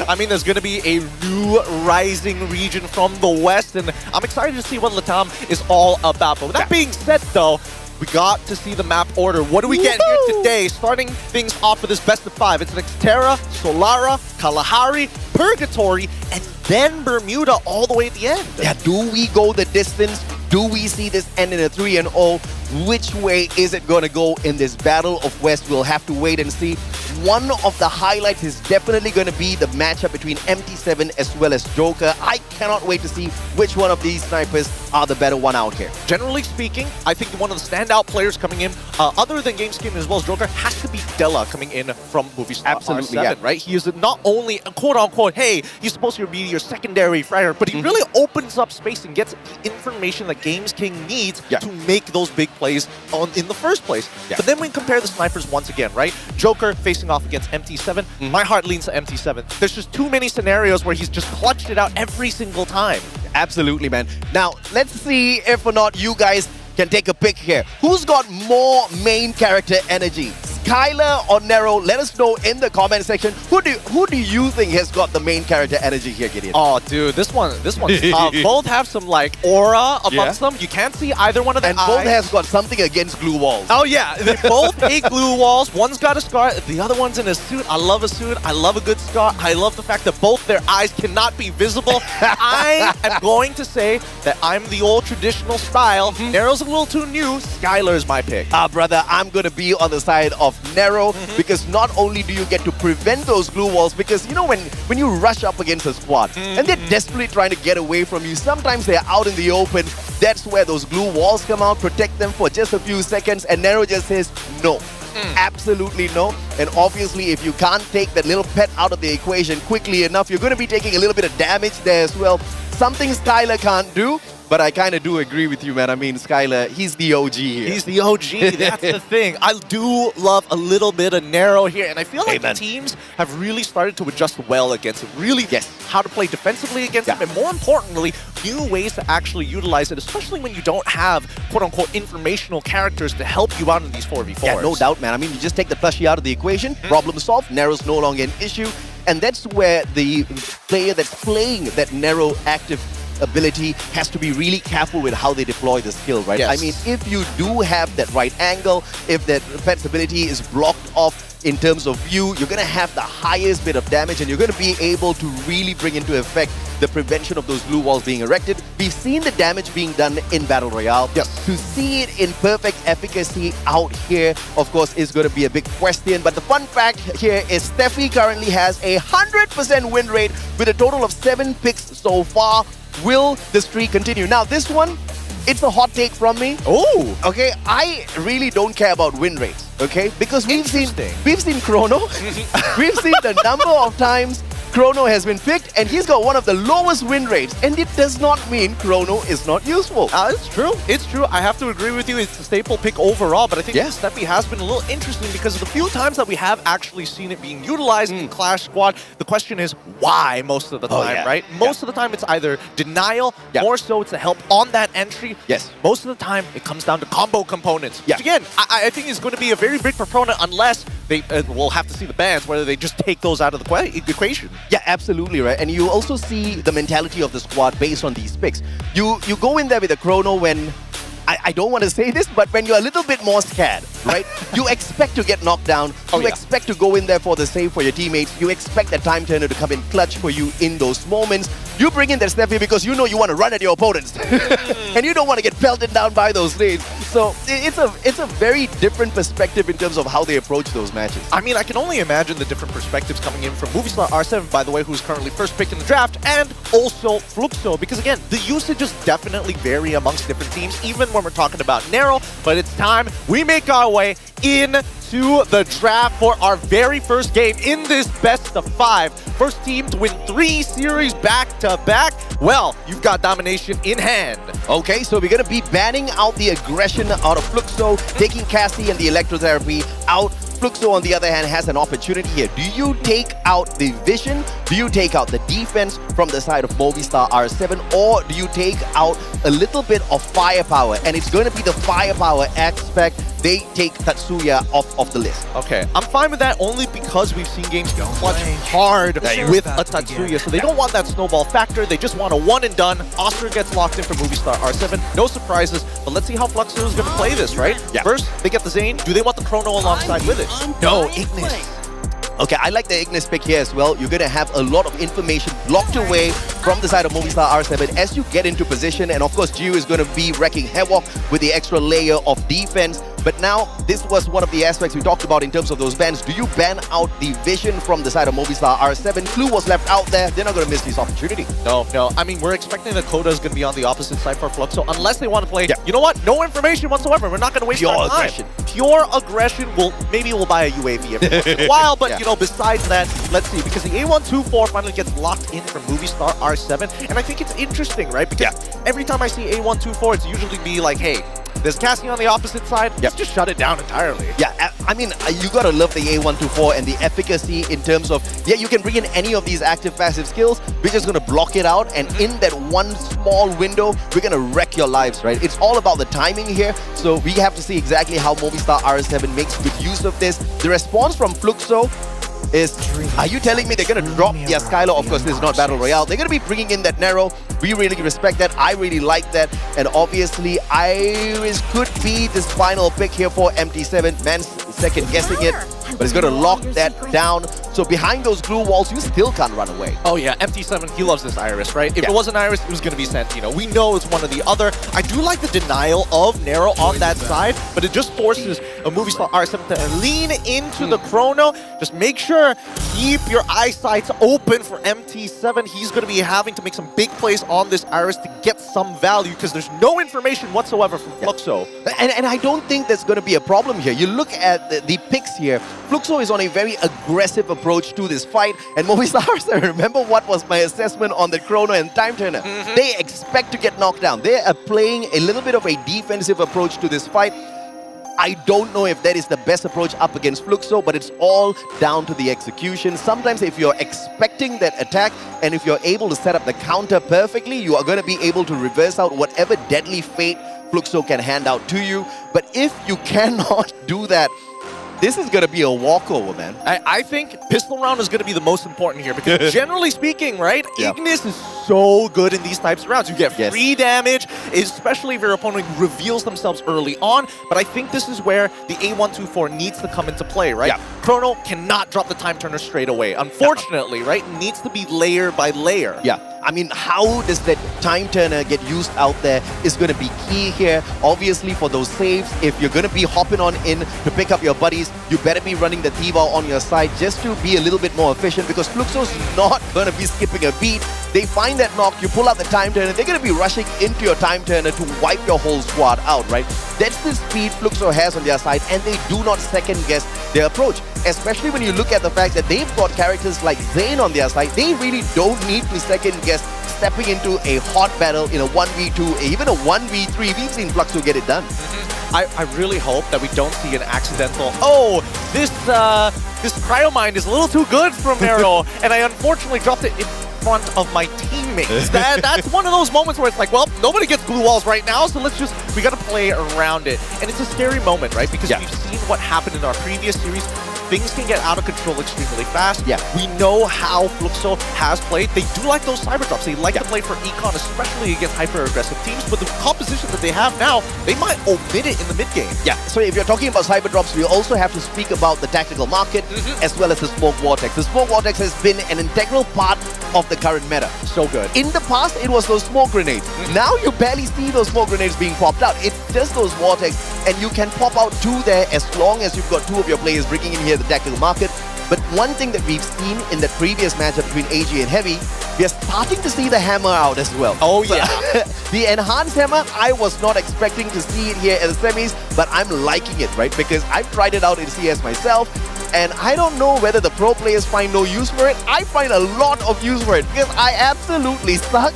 I mean, there's going to be a new rising region from the West, and I'm excited to see what LATAM is all about. But with that being said, though, we got to see the map order. What do we get here today? Starting things off with this best of 5. It's Nextera, Solara, Kalahari, Purgatory, and then Bermuda all the way at the end. Yeah, do we go the distance? Do we see this end in a 3-0? Which way is it going to go in this Battle of West? We'll have to wait and see. One of the highlights is definitely going to be the matchup between MT7 as well as Joker. I cannot wait to see which one of these snipers are the better one out here. Generally speaking, I think one of the standout players coming in, other than GameSkin as well as Joker, has to be Della coming in from Movie Star Absolutely, R7, right? He is not only a quote-unquote, hey, he's supposed to be your secondary fighter, but he really opens up space and gets the information that Games King needs to make those big plays in the first place. But then we compare the snipers once again, right? Joker facing off against MT7. My heart leans to MT7. There's just too many scenarios where he's just clutched it out every single time. Absolutely, man. Now, let's see if or not you guys can take a pick here. Who's got more main character energy? Skylar or Nero? Let us know in the comment section. Who do you think has got the main character energy here, Gideon? Oh, dude, this one's tough. Both have some like aura amongst them. You can't see either one of them. And both has got something against glue walls. Oh yeah, they both hate glue walls. One's got a scar, the other one's in a suit. I love a suit. I love a good scar. I love the fact that both their eyes cannot be visible. I am going to say that I'm the old traditional style. Nero's a little too new. Skylar's my pick. Brother, I'm going to be on the side of Nero, because not only do you get to prevent those glue walls, because you know when you rush up against a squad and they're desperately trying to get away from you, sometimes they're out in the open. That's where those glue walls come out, protect them for just a few seconds, and Nero just says no. Absolutely no. And obviously if you can't take that little pet out of the equation quickly enough, you're going to be taking a little bit of damage there as well. Something Skylar can't do. But I kind of do agree with you, man. I mean, Skylar, he's the OG here. He's the OG. That's the thing. I do love a little bit of Nero here. And I feel like the teams have really started to adjust well against him. Really how to play defensively against him. And more importantly, new ways to actually utilize it, especially when you don't have, quote-unquote, informational characters to help you out in these 4v4s. Yeah, no doubt, man. I mean, you just take the plushie out of the equation, problem solved, Nero's no longer an issue. And that's where the player that's playing that Nero active ability has to be really careful with how they deploy the skill, right? Yes. I mean, if you do have that right angle, if that pet's ability is blocked off in terms of view, you're going to have the highest bit of damage and you're going to be able to really bring into effect the prevention of those blue walls being erected. We've seen the damage being done in Battle Royale. Yes. To see it in perfect efficacy out here, of course, is going to be a big question. But the fun fact here is Steffi currently has a 100% win rate with a total of 7 picks so far. Will the streak continue? Now, this one, it's a hot take from me. Oh, okay. I really don't care about win rates, okay? Because we've seen Chrono. We've seen the number of times Chrono has been picked, and he's got one of the lowest win rates, and it does not mean Chrono is not useful. It's true. It's true. I have to agree with you. It's a staple pick overall, but I think Steffi has been a little interesting because of the few times that we have actually seen it being utilized in Clash Squad. The question is why most of the time, right? Most of the time it's either denial, more so it's a help on that entry. Yes. Most of the time it comes down to combo components. Which again, I think is going to be a very big proponent unless they we'll have to see the bans, whether they just take those out of the equation. Yeah, absolutely, right? And you also see the mentality of the squad based on these picks. You go in there with a Chrono when, I don't want to say this, but when you're a little bit more scared, right? You expect to get knocked down. You expect to go in there for the save for your teammates. You expect that time turner to come in clutch for you in those moments. You bring in that Steffi because you know you want to run at your opponents. And you don't want to get pelted down by those lanes. So it's a very different perspective in terms of how they approach those matches. I mean, I can only imagine the different perspectives coming in from Movistar R7, by the way, who's currently first pick in the draft, and also Fluxo, because again, the usages definitely vary amongst different teams, even when we're talking about Narrow, but it's time we make our way into the draft for our very first game in this best of 5. First team to win 3 series back-to-back. Well, you've got domination in hand. Okay, so we're going to be banning out the aggression out of Fluxo, taking Cassie and the electrotherapy out. Fluxo, on the other hand, has an opportunity here. Do you take out the vision? Do you take out the defense from the side of Movistar R7? Or do you take out a little bit of firepower? And it's going to be the firepower aspect. They take Tatsuya off the list. Okay, I'm fine with that only because we've seen games clutch hard with a Tatsuya, so they don't want that snowball factor. They just want a one and done. Oscar gets locked in for Movistar R7. No surprises, but let's see how Fluxo is going to play this, right? Yeah. First, they get the Zane. Do they want the Chrono alongside with it? No, Ignis. Okay, I like the Ignis pick here as well. You're going to have a lot of information blocked away from the side of Movistar R7 as you get into position. And of course, Gio is going to be wrecking havoc with the extra layer of defense. But now, this was one of the aspects we talked about in terms of those bans. Do you ban out the vision from the side of Movistar R7? Clue was left out there. They're not going to miss this opportunity. No. I mean, we're expecting that Coda is going to be on the opposite side for Fluxo, unless they want to play, you know what? No information whatsoever. We're not going to waste our time. Aggression. Pure aggression. Maybe we'll buy a UAV every once in a while, but you know, besides that, let's see. Because the A124 finally gets locked in from Movistar R7, and I think it's interesting, right? Because every time I see A124, it's usually be like, hey, there's Cassie on the opposite side. Let's just shut it down entirely. Yeah, I mean, you gotta love the A124 and the efficacy in terms of, you can bring in any of these active passive skills. We're just gonna block it out, and in that one small window, we're gonna wreck your lives, right? It's all about the timing here, so we have to see exactly how Movistar R7 makes good use of this. The response from Fluxo is, are you telling me they're going to drop their Skylar? Of course, this is not Battle Royale. They're going to be bringing in that Narrow. We really respect that. I really like that. And obviously, Iris could be this final pick here for MT7. Man's second guessing it, but he's going to lock that down. So behind those blue walls, you still can't run away. Oh yeah, MT7, he loves this Iris, right? If it wasn't Iris, it was going to be Santino. We know it's one or the other. I do like the denial of Narrow on that side, but it just forces a Movistar R7 to lean into the Chrono. Just make sure, keep your eyesights open for MT7. He's going to be having to make some big plays on this Iris to get some value because there's no information whatsoever from Fluxo. And I don't think there's going to be a problem here. You look at the picks here. Fluxo is on a very aggressive approach to this fight. And Movistar, remember what was my assessment on the Chrono and Time Turner? They expect to get knocked down. They are playing a little bit of a defensive approach to this fight. I don't know if that is the best approach up against Fluxo, but it's all down to the execution. Sometimes if you're expecting that attack and if you're able to set up the counter perfectly, you are going to be able to reverse out whatever deadly fate Fluxo can hand out to you. But if you cannot do that, this is going to be a walkover, man. I think pistol round is going to be the most important here because generally speaking, right, Yep. Ignis is so good in these types of rounds. You get free damage, especially if your opponent reveals themselves early on. But I think this is where the A124 needs to come into play, right? Yep. Chrono cannot drop the time turner straight away. Unfortunately, right? It needs to be layer by layer. Yeah. I mean, how does that time turner get used out there is going to be key here. Obviously, for those saves, if you're going to be hopping on in to pick up your buddies, you better be running the T-Ball on your side just to be a little bit more efficient because Fluxo's not going to be skipping a beat. They find that knock, you pull out the time turner, they're going to be rushing into your time turner to wipe your whole squad out, right? That's the speed Fluxo has on their side, and they do not second guess their approach. Especially when you look at the fact that they've got characters like Zane on their side, they really don't need to second guess stepping into a hot battle in a 1v2, even a 1v3. We've seen Fluxo get it done. I really hope that we don't see an accidental, this cryo mine is a little too good from Mero, and I unfortunately dropped it in front of my teammates. That's one of those moments where it's like, well, nobody gets blue walls right now, so we gotta play around it. And it's a scary moment, right? Because we've seen what happened in our previous series. Things can get out of control extremely fast. Yeah. We know how Fluxo has played. They do like those cyber drops. They like to play for econ, especially against hyper-aggressive teams. But the composition that they have now, they might omit it in the mid-game. Yeah, so if you're talking about cyber drops, we also have to speak about the tactical market as well as the smoke vortex. The smoke vortex has been an integral part of the current meta. So good. In the past, it was those smoke grenades. Now you barely see those smoke grenades being popped out. It's just those vortex, and you can pop out 2 there as long as you've got 2 of your players bringing in here the tactical market. But one thing that we've seen in the previous matchup between AG and Heavy, we are starting to see the hammer out as well. Oh yeah. The enhanced hammer, I was not expecting to see it here at the semis, but I'm liking it, right? Because I've tried it out in CS myself, and I don't know whether the pro players find no use for it. I find a lot of use for it because I absolutely suck.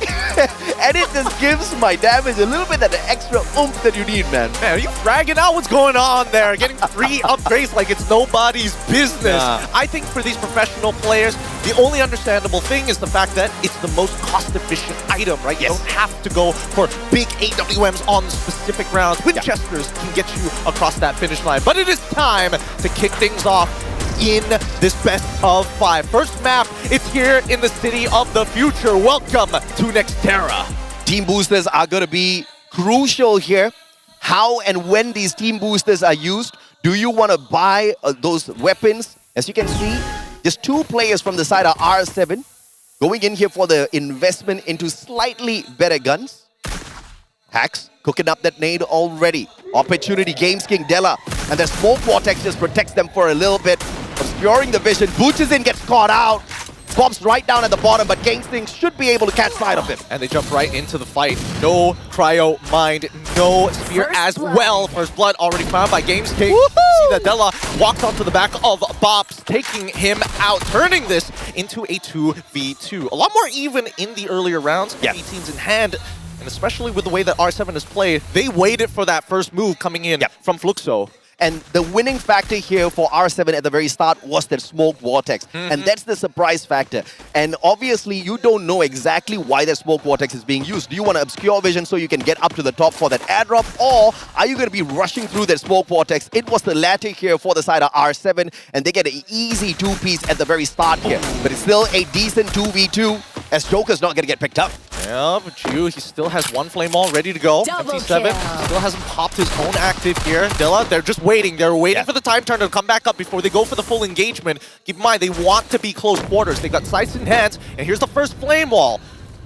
And it just gives my damage a little bit of the extra oomph that you need, man. Man, are you bragging out what's going on there? Getting free upgrades like it's nobody's business. I think for these professional players, the only understandable thing is the fact that it's the most cost-efficient item, right? You don't have to go for big AWMs on specific rounds. Winchesters can get you across that finish line. But it is time to kick things off in this best of 5. First map, it's here in the city of the future. Welcome to Nextera. Team boosters are going to be crucial here. How and when these team boosters are used, do you want to buy those weapons? As you can see, just 2 players from the side are R7 going in here for the investment into slightly better guns. Hacks cooking up that nade already. Opportunity, Games King Della, and the smoke vortex just protects them for a little bit. Obscuring the vision, Booches in, gets caught out. Pops right down at the bottom, but Games King should be able to catch sight of him. And they jump right into the fight. No cryo mind, no spear as well. First blood already found by Games King. You see that Della walks onto the back of Bops, taking him out, turning this into a 2v2. A lot more even in the earlier rounds. 18s in hand. And especially with the way that R7 has played, they waited for that first move coming in from Fluxo. And the winning factor here for R7 at the very start was that smoke vortex. And that's the surprise factor. And obviously, you don't know exactly why that smoke vortex is being used. Do you want to obscure vision so you can get up to the top for that airdrop? Or are you going to be rushing through that smoke vortex? It was the latter here for the side of R7. And they get an easy 2-piece at the very start here. But it's still a decent 2v2 as Joker's not going to get picked up. Yeah, but he still has 1 flame all ready to go. MT7 still hasn't popped his own active here. Dilla, they're just waiting. They're waiting for the time turner to come back up before they go for the full engagement. Keep in mind, they want to be close quarters. They got sights in hands, and here's the first flame wall.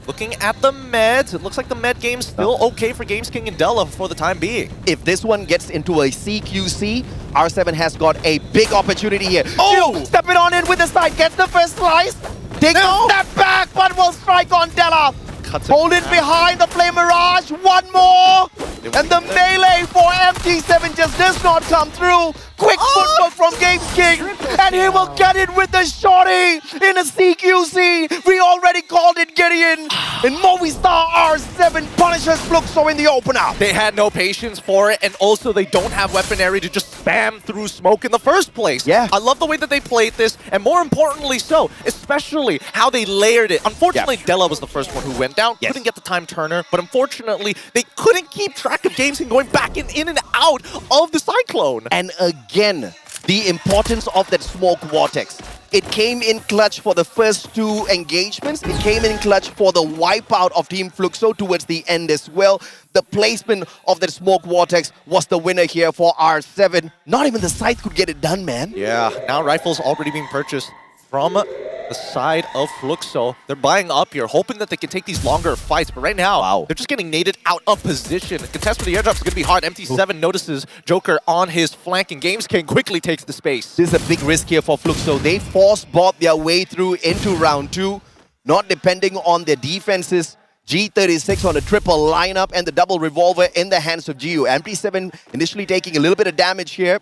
Looking at the meds, it looks like the med game's still okay for Games King and Della for the time being. If this one gets into a CQC, R7 has got a big opportunity here. Oh! Step it on in with the side, gets the first slice. Take a step back, but will strike on Della. Hold it behind the Flame Mirage, 1 more! And the melee for MT7 just does not come through. Quick footwork from Games King, and he will get it with the shorty in a CQC. We already called it Gideon. And Movistar R7 punishes Fluxo in the opener. They had no patience for it, and also they don't have weaponry to just spam through smoke in the first place. Yeah. I love the way that they played this, and more importantly so, especially how they layered it. Unfortunately, Della was the first one who went down, couldn't get the time turner, but unfortunately, they couldn't keep track of Games and going back in and out of the Cyclone. And again, the importance of that smoke vortex. It came in clutch for the first two engagements. It came in clutch for the wipeout of Team Fluxo towards the end as well. The placement of that smoke vortex was the winner here for R7. Not even the Scythe could get it done, man. Yeah, now rifles already being purchased from the side of Fluxo. They're buying up here, hoping that they can take these longer fights. But right now, they're just getting naded out of position. Contest with the airdrops is going to be hard. MT7 notices Joker on his flank, and Games King quickly takes the space. This is a big risk here for Fluxo. They force-bought their way through into round 2, not depending on their defenses. G36 on a triple lineup and the double revolver in the hands of GU. MT7 initially taking a little bit of damage here,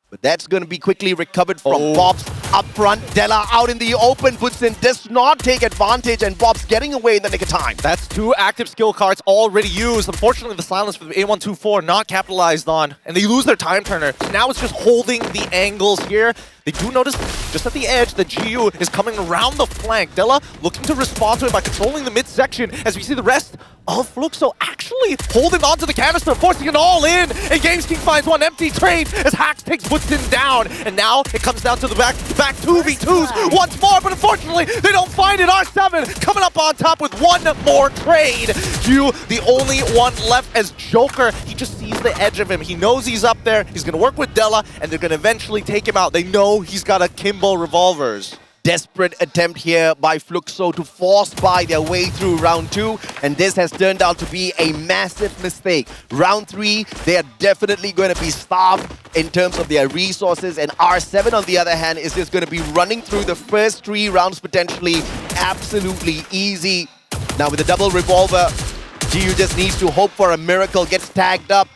but that's going to be quickly recovered from Bobs up front. Della out in the open. Butsin does not take advantage, and Bob's getting away in the nick of time. That's 2 active skill cards already used. Unfortunately, the silence for the A124 not capitalized on, and they lose their time turner. So now it's just holding the angles here. They do notice just at the edge that GU is coming around the flank. Della looking to respond to it by controlling the midsection, as we see the rest of Fluxo actually holding onto the canister, forcing it all in. And Games King finds one empty trade as Hax takes Butsin down. And now it comes down to the back 2v2s once more, but unfortunately they don't find it. R7 coming up on top with one more trade. GU the only one left as Joker. He just sees the edge of him. He knows he's up there. He's going to work with Della, and they're going to eventually take him out. They know he's got akimbo revolvers. Desperate attempt here by Fluxo to force buy their way through round 2, and this has turned out to be a massive mistake. Round 3, they are definitely going to be starved in terms of their resources, and R7 on the other hand is just going to be running through the first 3 rounds potentially absolutely easy. Now with the double revolver, GU just needs to hope for a miracle, gets tagged up.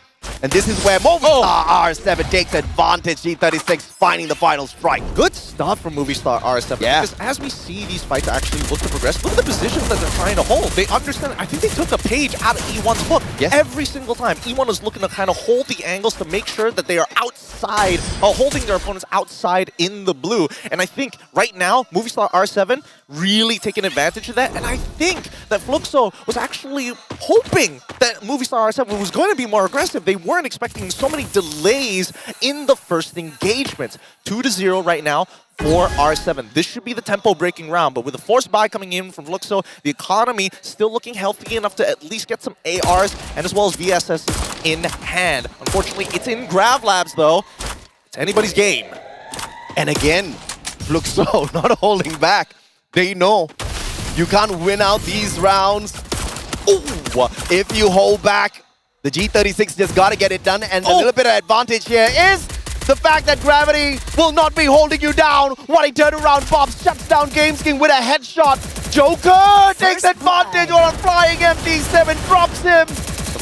And this is where Movistar R7 takes advantage. G36 finding the final strike. Good stuff from Movistar R7. Yeah. Because as we see these fights actually look to progress, look at the positions that they're trying to hold. They understand. I think they took a page out of E1's book. Yes. Every single time. E1 is looking to kind of hold the angles to make sure that they are outside, holding their opponents outside in the blue. And I think right now, Movistar R7 really taking advantage of that. And I think that Fluxo was actually hoping that Movistar R7 was going to be more aggressive. They weren't expecting so many delays in the first engagements. 2-0 right now for R7. This should be the tempo-breaking round, but with a forced buy coming in from Fluxo, the economy still looking healthy enough to at least get some ARs and as well as VSSs in hand. Unfortunately, it's in Grav Labs though. It's anybody's game. And again, Fluxo not holding back. They know you can't win out these rounds. Ooh, if you hold back, the G36 just got to get it done, and a little bit of advantage here is the fact that gravity will not be holding you down. What a turnaround. Bob shuts down Games King with a headshot. Joker takes advantage on a flying MT7, drops him.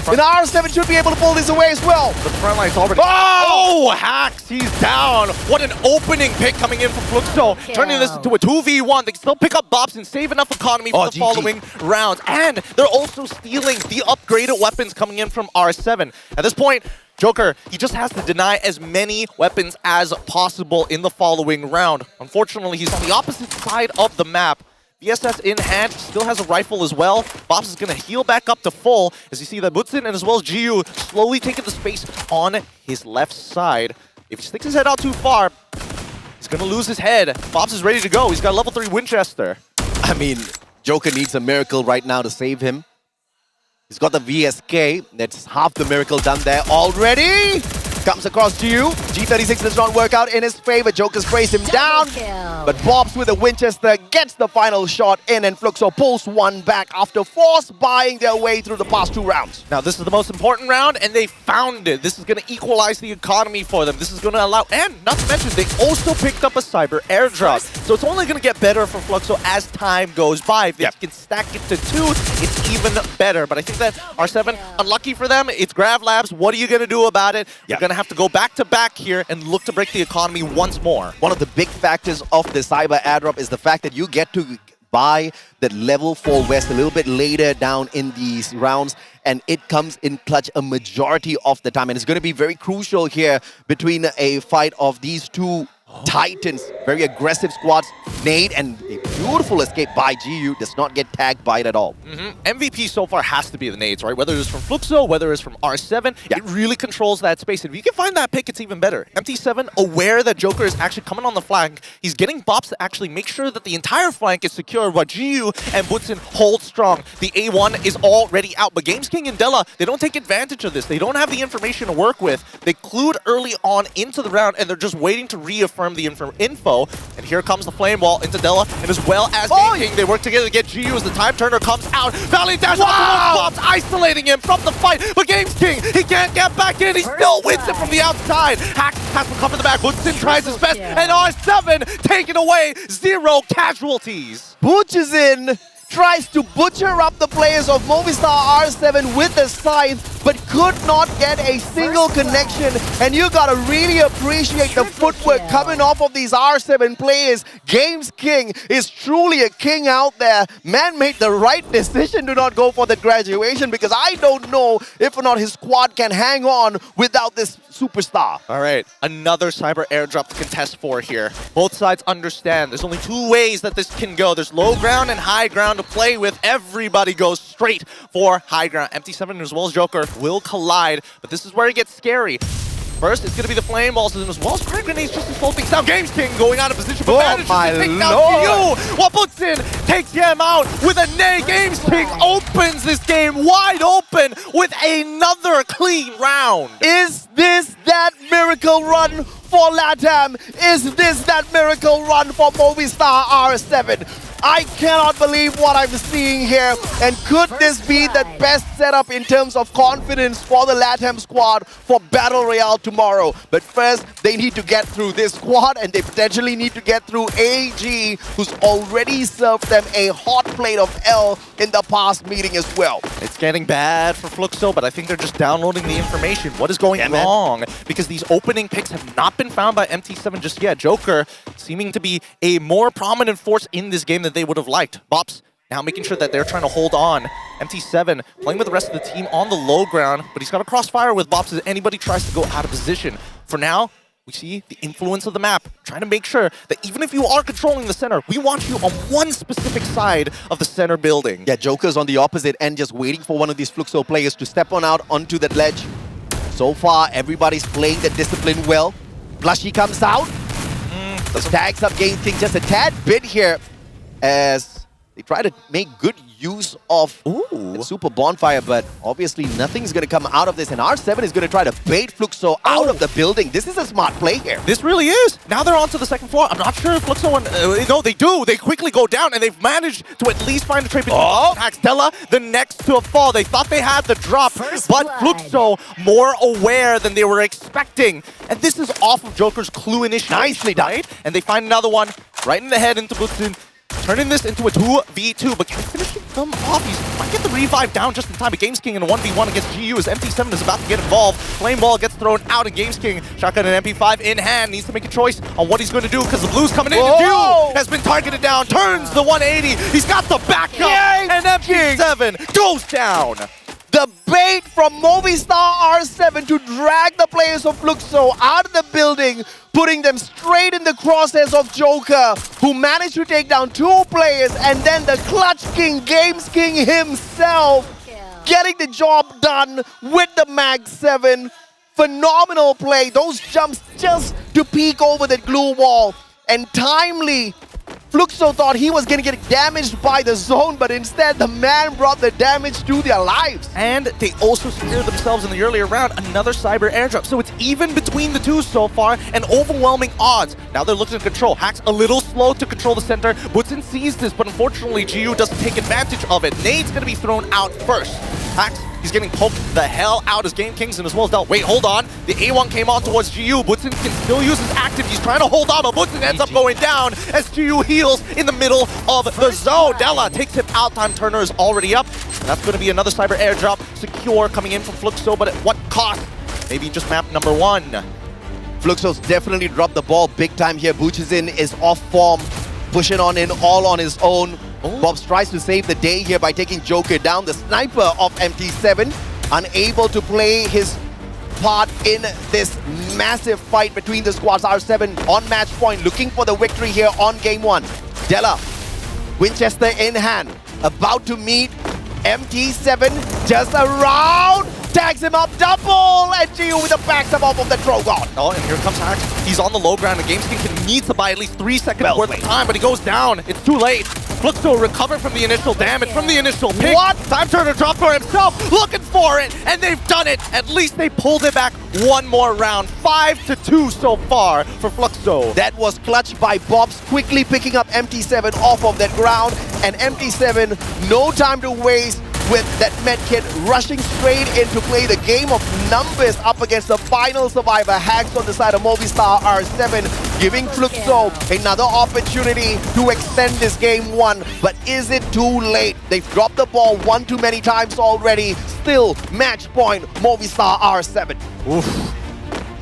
And R7 should be able to pull this away as well. The front line's already... Oh! Hax, he's down. What an opening pick coming in from Fluxo. Turning this into a 2v1. They can still pick up Bobs and save enough economy for the following rounds. And they're also stealing the upgraded weapons coming in from R7. At this point, Joker, he just has to deny as many weapons as possible in the following round. Unfortunately, he's on the opposite side of the map. VSS in hand, still has a rifle as well. Bobs is going to heal back up to full as you see that Butsin and as well as GU slowly taking the space on his left side. If he sticks his head out too far, he's going to lose his head. Bobs is ready to go. He's got a level 3 Winchester. I mean, Joker needs a miracle right now to save him. He's got the VSK. That's half the miracle done there already. Comes across to you. G36 does not work out in his favor. Joker sprays him down. But Bobs with a Winchester gets the final shot in, and Fluxo pulls one back after force buying their way through the past 2 rounds. Now this is the most important round, and they found it. This is going to equalize the economy for them. This is going to allow, and not to mention, they also picked up a cyber airdrop. So it's only going to get better for Fluxo as time goes by. If they can stack it to 2, it's even better. But I think that R7, unlucky for them, it's Grav Labs. What are you going to do about it? You're going to have to go back-to-back here and look to break the economy once more. One of the big factors of the cyber airdrop is the fact that you get to buy that level 4 West a little bit later down in these rounds, and it comes in clutch a majority of the time. And it's going to be very crucial here between a fight of these two Titans, very aggressive squads. Nade and a beautiful escape by GU does not get tagged by it at all. MVP so far has to be the nades, right? Whether it's from Fluxo, whether it's from R7, it really controls that space. If you can find that pick, it's even better. MT7, aware that Joker is actually coming on the flank, he's getting bops to actually make sure that the entire flank is secure while GU and Butsin hold strong. The A1 is already out, but Games King and Della, they don't take advantage of this. They don't have the information to work with. They clued early on into the round, and they're just waiting to reaffirm the info. And here comes the Flame Wall into Della, and as well as Game King, they work together to get GU as the time turner comes out. Valley dash off bombs, isolating him from the fight, but Games King, he can't get back in. He still wins it from the outside. Hax has to cover the back. Butsin tries his best, and R7 taken away. 0 casualties. Butsin tries to butcher up the players of Movistar R7 with the scythe, but could not get a single connection. And you gotta really appreciate the footwork coming off of these R7 players. Games King is truly a king out there. Man made the right decision to not go for the graduation, because I don't know if or not his squad can hang on without this superstar. All right, another cyber airdrop to contest for here. Both sides understand there's only 2 ways that this can go. There's low ground and high ground to play with. Everybody goes straight for high ground. MT7 as well as Joker will collide, but this is where it gets scary. First, it's going to be the Flame Balls, and as well as Crane Grenades just to slow things down. Games King going out of position, but manages to take down GU. While Butsin takes him out with a nade. Games King opens this game wide open with another clean round. Is this that miracle run for LATAM? Is this that miracle run for Movistar R7? I cannot believe what I'm seeing here. And could this be the best setup in terms of confidence for the LATAM squad for Battle Royale tomorrow? But first, they need to get through this squad, and they potentially need to get through AG, who's already served them a hot plate of L in the past meeting as well. It's getting bad for Fluxo, but I think they're just downloading the information. What is going wrong? Because these opening picks have not been found by MT7 just yet. Joker seeming to be a more prominent force in this game than they would have liked. Bops now making sure that they're trying to hold on. MT7 playing with the rest of the team on the low ground, but he's got a crossfire with Bops as anybody tries to go out of position. For now, we see the influence of the map, trying to make sure that even if you are controlling the center, we want you on one specific side of the center building. Yeah, Joker's on the opposite end, just waiting for one of these Fluxo players to step on out onto that ledge. So far, everybody's playing the discipline well. Blushy comes out. Tags up Game King just a tad bit here as they try to make good use of the super bonfire, but obviously nothing's going to come out of this, and R7 is going to try to bait Fluxo out of the building. This is a smart play here. This really is. Now they're onto the second floor. I'm not sure if Fluxo and no, they do. They quickly go down, and they've managed to at least find a trade between Stella, the next to a fall. They thought they had the drop, but Fluxo more aware than they were expecting. And this is off of Joker's clue initiative. Nicely done. Right? And they find another one right in the head into Butsin, turning this into a 2v2, but can he finish them off? He might get the revive down just in time, but Games King in a 1v1 against GU as MT7 is about to get involved. Flame Ball gets thrown out, and Games King, shotgun and MP5 in hand, needs to make a choice on what he's going to do because the blue's coming in. GU has been targeted down, turns the 180, he's got the backup, and MT7 goes down. The bait from Movistar R7 to drag the players of Fluxo out of the building, putting them straight in the crosshairs of Joker, who managed to take down 2 players, and then the clutch king, Games King himself, getting the job done with the Mag 7. Phenomenal play. Those jumps just to peek over the glue wall, and timely. Fluxo thought he was going to get damaged by the zone, but instead the man brought the damage to their lives. And they also secured themselves in the earlier round another cyber airdrop. So it's even between the two so far, and overwhelming odds. Now they're looking to control. Hack's a little slow to control the center. Butsin sees this, but unfortunately GU doesn't take advantage of it. Nade's going to be thrown out first. Hax, he's getting poked the hell out as Game Kings and as well as Del. Wait, hold on. The A1 came on towards GU. Butsin can still use his active. He's trying to hold on, but Butsin ends up going down as GU heals in the middle of the zone. Della takes him out. Time Turner is already up. And that's going to be another cyber airdrop. Secure coming in from Fluxo, but at what cost? Maybe just map number 1. Fluxo's definitely dropped the ball big time here. Butsin is off form, pushing on in all on his own. Bobs tries to save the day here by taking Joker down. The sniper of MT7 unable to play his part in this massive fight between the squads. R7 on match point, looking for the victory here on game 1. Della, Winchester in hand, about to meet MT7, just around, tags him up, double, and Gio with the backstab off of the Drogon. Oh, and here comes Hax. He's on the low ground, and GameSkin needs to buy at least 3 seconds worth of time, but he goes down. It's too late. Fluxo recovered from the initial damage, from the initial pick. What? Time Turner dropped for himself, looking for it, and they've done it. At least they pulled it back one more round. 5-2 so far for Fluxo. That was clutched by Bobs, quickly picking up MT7 off of that ground, and MT7, no time to waste, with that medkit rushing straight in to play the game of numbers up against the final survivor. Hax on the side of Movistar R7, giving Fluxo another opportunity to extend this game 1. But is it too late? They've dropped the ball one too many times already. Still match point, Movistar R7. Oof.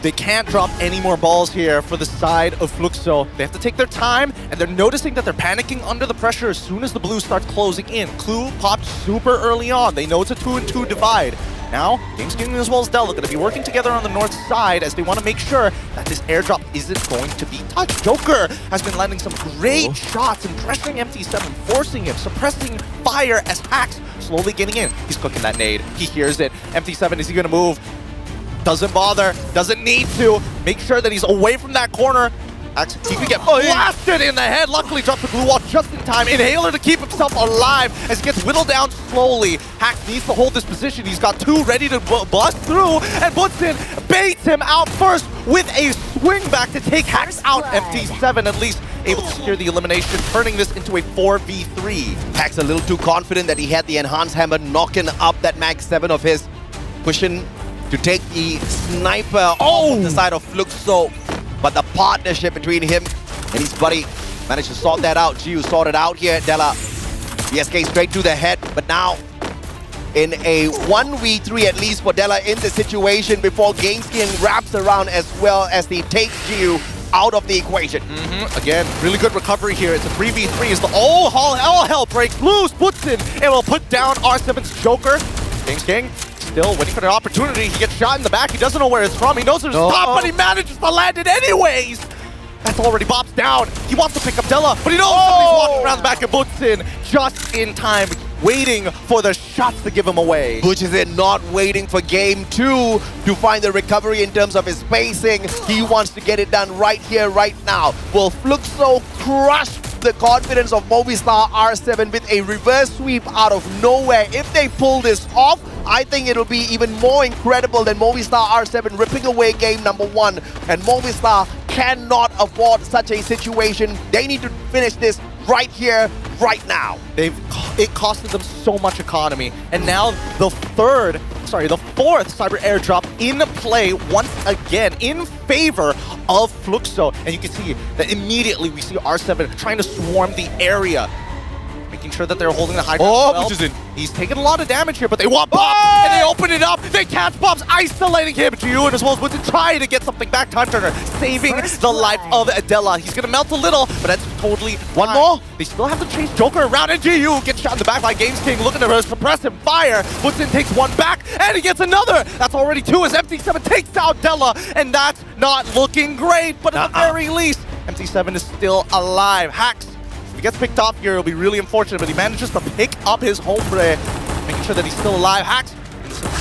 They can't drop any more balls here for the side of Fluxo. They have to take their time, and they're noticing that they're panicking under the pressure as soon as the blue starts closing in. Clue popped super early on. They know it's a 2-2 divide. Now, GameSkin as well as Dell are going to be working together on the north side as they want to make sure that this airdrop isn't going to be touched. Joker has been landing some great shots and pressuring MT7, forcing him, suppressing fire as Hax slowly getting in. He's cooking that nade. He hears it. MT7, is he going to move? Doesn't bother, doesn't need to. Make sure that he's away from that corner. He could get blasted in the head. Luckily drops the glue wall just in time. Inhaler to keep himself alive as he gets whittled down slowly. Hax needs to hold this position. He's got 2 ready to bust through, and Butson baits him out first with a swing back to take Hax out. MT7 at least able to secure the elimination, turning this into a 4v3. Hax a little too confident that he had the enhanced hammer, knocking up that Mag 7 of his, pushing to take the sniper off the side of Fluxo. But the partnership between him and his buddy managed to sort that out. Giu sorted out here. Della, BSK straight to the head, but now in a 1v3 at least for Della in the situation before GameSkin wraps around as well as he takes Giu out of the equation. Again, really good recovery here. It's a 3v3 as the all hell breaks loose. Butson able to put down R7's Joker. GameSkin still waiting for the opportunity. He gets shot in the back. He doesn't know where it's from. He knows there's a stop, but he manages to land it anyways. That's already bops down. He wants to pick up Della, but he knows somebody's walking around the back of Butson just in time, waiting for the shots to give him away. Butch is not waiting for game 2 to find the recovery in terms of his spacing. He wants to get it done right here, right now. Will Fluxo crush the confidence of Movistar R7 with a reverse sweep out of nowhere? If they pull this off, I think it'll be even more incredible than Movistar R7 ripping away game number 1. And Movistar cannot afford such a situation. They need to finish this right here, right now. It costed them so much economy. And now the fourth cyber airdrop in play once again in favor of Fluxo. And you can see that immediately we see R7 trying to swarm the area, making sure that they're holding the high ground. He's taking a lot of damage here, but they want Bob, and they open it up. They catch Bob's, isolating him. Giu and as well as Woodson try to get something back. Time Turner saving the life of Adela. He's going to melt a little, but that's totally one more. They still have to chase Joker around, and Giu gets shot in the back by GameSkin, looking to suppress him. Fire. Woodson takes one back, and he gets another. That's already 2 as MT7 takes out Della, and that's not looking great, but at the very least, MT7 is still alive. Hax, if he gets picked off here, it'll be really unfortunate, but he manages to pick up his hombre, making sure that he's still alive. Hax,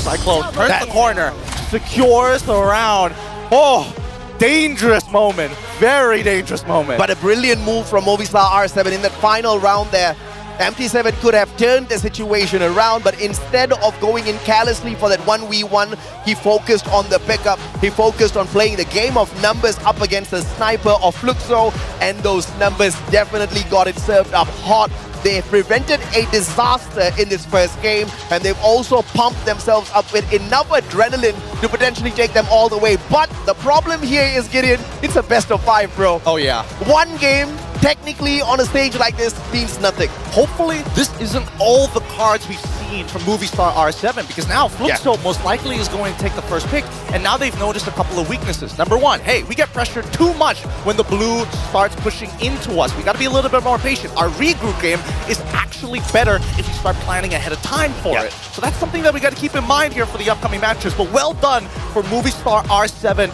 Cyclone turns the corner, secures the round. Oh, dangerous moment. Very dangerous moment. But a brilliant move from Movistar R7 in that final round there. MT7 could have turned the situation around, but instead of going in carelessly for that 1v1, he focused on the pickup. He focused on playing the game of numbers up against the sniper of Fluxo, and those numbers definitely got it served up hot. They prevented a disaster in this first game, and they've also pumped themselves up with enough adrenaline to potentially take them all the way. But the problem here is, Gideon, it's a best of 5, bro. Oh yeah. One game, technically on a stage like this, means nothing. Hopefully this isn't all the cards we've seen seen from Movistar R7, because now Fluxo most likely is going to take the first pick, and now they've noticed a couple of weaknesses. Number one, hey, we get pressured too much when the blue starts pushing into us. We got to be a little bit more patient. Our regroup game is actually better if you start planning ahead of time for it. So that's something that we got to keep in mind here for the upcoming matches. But well done for Movistar R7.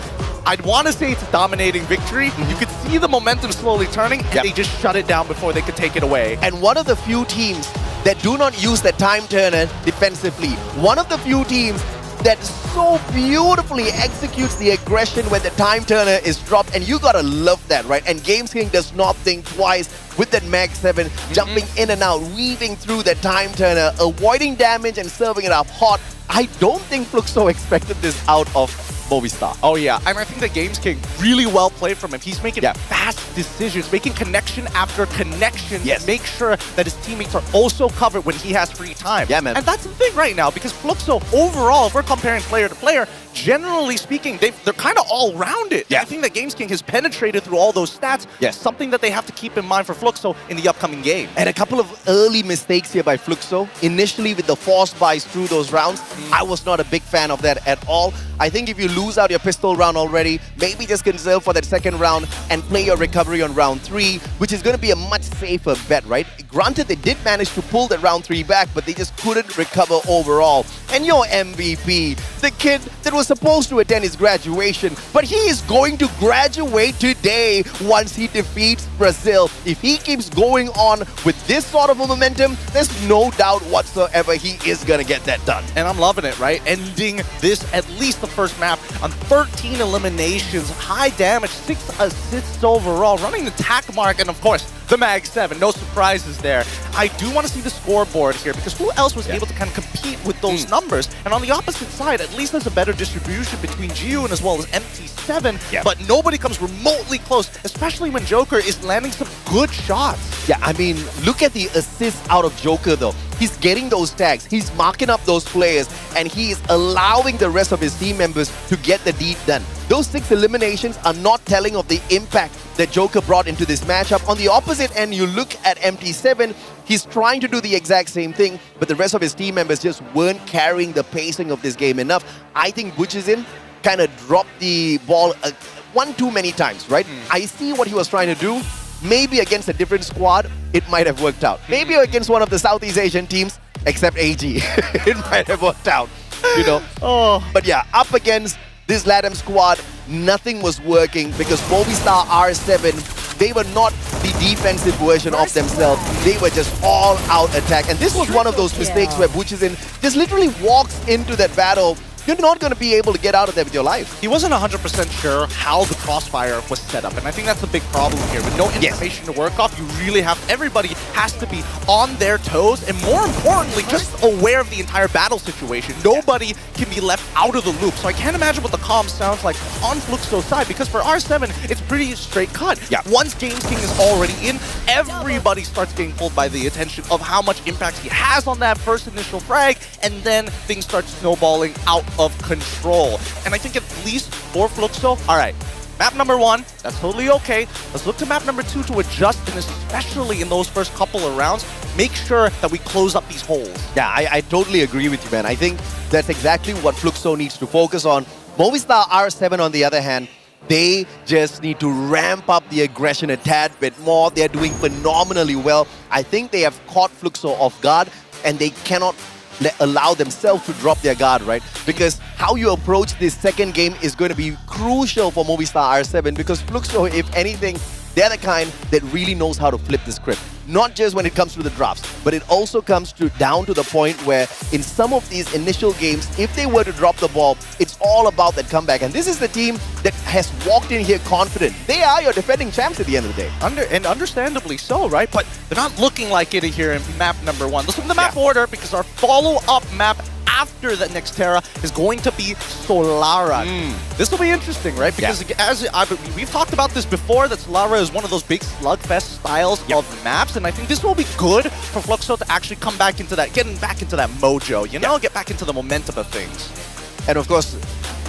I'd want to say it's a dominating victory. You could see the momentum slowly turning, and they just shut it down before they could take it away. And one of the few teams that do not use the time turner defensively. One of the few teams that so beautifully executes the aggression when the time turner is dropped, and you gotta love that, right? And Games King does not think twice with that Mag 7, jumping in and out, weaving through the time turner, avoiding damage and serving it up hot. I don't think Fluxo expected this out of Movistar. Oh yeah, I think the Games King really well played from him. He's making fast decisions, making connection after connection to make sure that his teammates are also covered when he has free time. Yeah, man. And that's the thing right now, because Fluxo overall, if we're comparing player to player, generally speaking, they're kind of all rounded. I think that Games King has penetrated through all those stats. Something that they have to keep in mind for Fluxo in the upcoming game. And a couple of early mistakes here by Fluxo. Initially with the force buys through those rounds, I was not a big fan of that at all. I think if you lose out your pistol round already, maybe just conserve for that second round and play your recovery on round 3, which is going to be a much safer bet, right? Granted, they did manage to pull that round 3 back, but they just couldn't recover overall. And your MVP, the kid that was supposed to attend his graduation, but he is going to graduate today once he defeats Brazil. If he keeps going on with this sort of a momentum, there's no doubt whatsoever he is going to get that done. And I'm loving it, right? Ending this, at least the first map, on 13 eliminations, high damage, 6 assists overall, running the tack mark, and of course, the Mag 7. No surprises there. I do want to see the scoreboard here, because who else was able to kind of compete with those numbers? And on the opposite side, at least there's a better distribution between Jiyoon as well as MT7, but nobody comes remotely close, especially when Joker is landing some good shots. Yeah, I mean, look at the assists out of Joker though. He's getting those tags, he's marking up those players, and he is allowing the rest of his team members to get the deed done. Those 6 eliminations are not telling of the impact that Joker brought into this matchup. On the opposite end, you look at MT7, he's trying to do the exact same thing, but the rest of his team members just weren't carrying the pacing of this game enough. I think Buchizin kind of dropped the ball one too many times, right? I see what he was trying to do. Maybe against a different squad, it might have worked out. Maybe against one of the Southeast Asian teams, except AG, it might have worked out, you know? But yeah, up against this LATAM squad, nothing was working because Movistar R7, they were not the defensive version of themselves. They were just all-out attack. And this was one of those mistakes where Buchizin just literally walks into that battle. You're not going to be able to get out of there with your life. He wasn't 100% sure how the crossfire was set up, and I think that's a big problem here. With no information to work off, you really have, everybody has to be on their toes, and more importantly, just aware of the entire battle situation. Nobody can be left out of the loop. So I can't imagine what the comm sounds like on Fluxo's side, because for R7, it's pretty straight cut. Once Games King is already in, everybody starts getting pulled by the attention of how much impact he has on that first initial frag, and then things start snowballing out of control. And I think at least for Fluxo, all right, map number 1, that's totally okay. Let's look to map number 2 to adjust, and especially in those first couple of rounds, make sure that we close up these holes. Yeah, I totally agree with you, man. I think that's exactly what Fluxo needs to focus on. Movistar R7, on the other hand, they just need to ramp up the aggression a tad bit more. They're doing phenomenally well. I think they have caught Fluxo off guard, and they cannot allow themselves to drop their guard, right? Because how you approach this second game is going to be crucial for Movistar R7, because Fluxo, if anything, they're the kind that really knows how to flip the script. Not just when it comes to the drafts, but it also comes down to the point where in some of these initial games, if they were to drop the ball, it's all about that comeback. And this is the team that has walked in here confident. They are your defending champs at the end of the day. And understandably so, right? But they're not looking like it here in map number 1. Let's look at the map order, because our follow-up map after the next Terra is going to be Solara. This will be interesting, right? Because as we've talked about this before, that Solara is one of those big slugfest styles of maps, and I think this will be good for Fluxo to actually come back into that, getting back into that mojo, you know, get back into the momentum of things. And of course,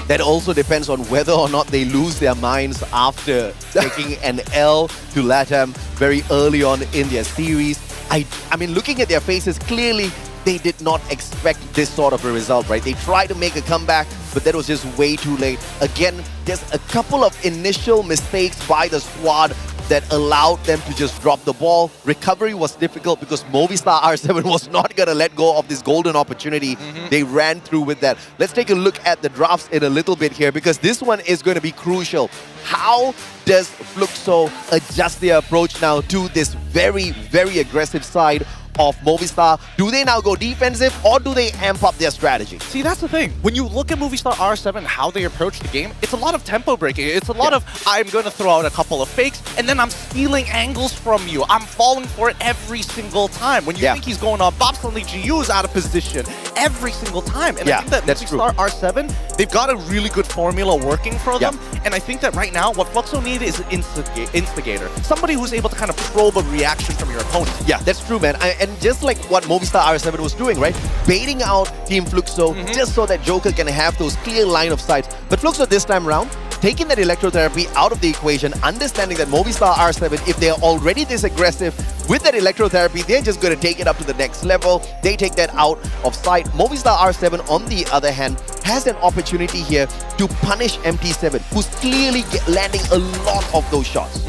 that also depends on whether or not they lose their minds after taking an L to LATAM very early on in their series. I mean, looking at their faces, clearly they did not expect this sort of a result, right? They tried to make a comeback, but that was just way too late. Again, there's a couple of initial mistakes by the squad that allowed them to just drop the ball. Recovery was difficult because Movistar R7 was not going to let go of this golden opportunity. They ran through with that. Let's take a look at the drafts in a little bit here because this one is going to be crucial. How does Fluxo adjust their approach now to this very, very aggressive side of Movistar? Do they now go defensive or do they amp up their strategy? See, that's the thing. When you look at Movistar R7, how they approach the game, it's a lot of tempo breaking. It's a lot of, I'm going to throw out a couple of fakes, and then I'm stealing angles from you. I'm falling for it every single time. When you think he's going on Bob, suddenly GU is out of position every single time. And I think that Movistar R7, they've got a really good formula working for them. And I think that right now, what Fluxo need is an instigator. Somebody who's able to kind of probe a reaction from your opponent. Yeah, that's true, man. And just like what Movistar R7 was doing, right? Baiting out Team Fluxo just so that Joker can have those clear line of sights. But Fluxo this time around, taking that electrotherapy out of the equation, understanding that Movistar R7, if they're already this aggressive with that electrotherapy, they're just going to take it up to the next level. They take that out of sight. Movistar R7, on the other hand, has an opportunity here to punish MT7, who's clearly landing a lot of those shots.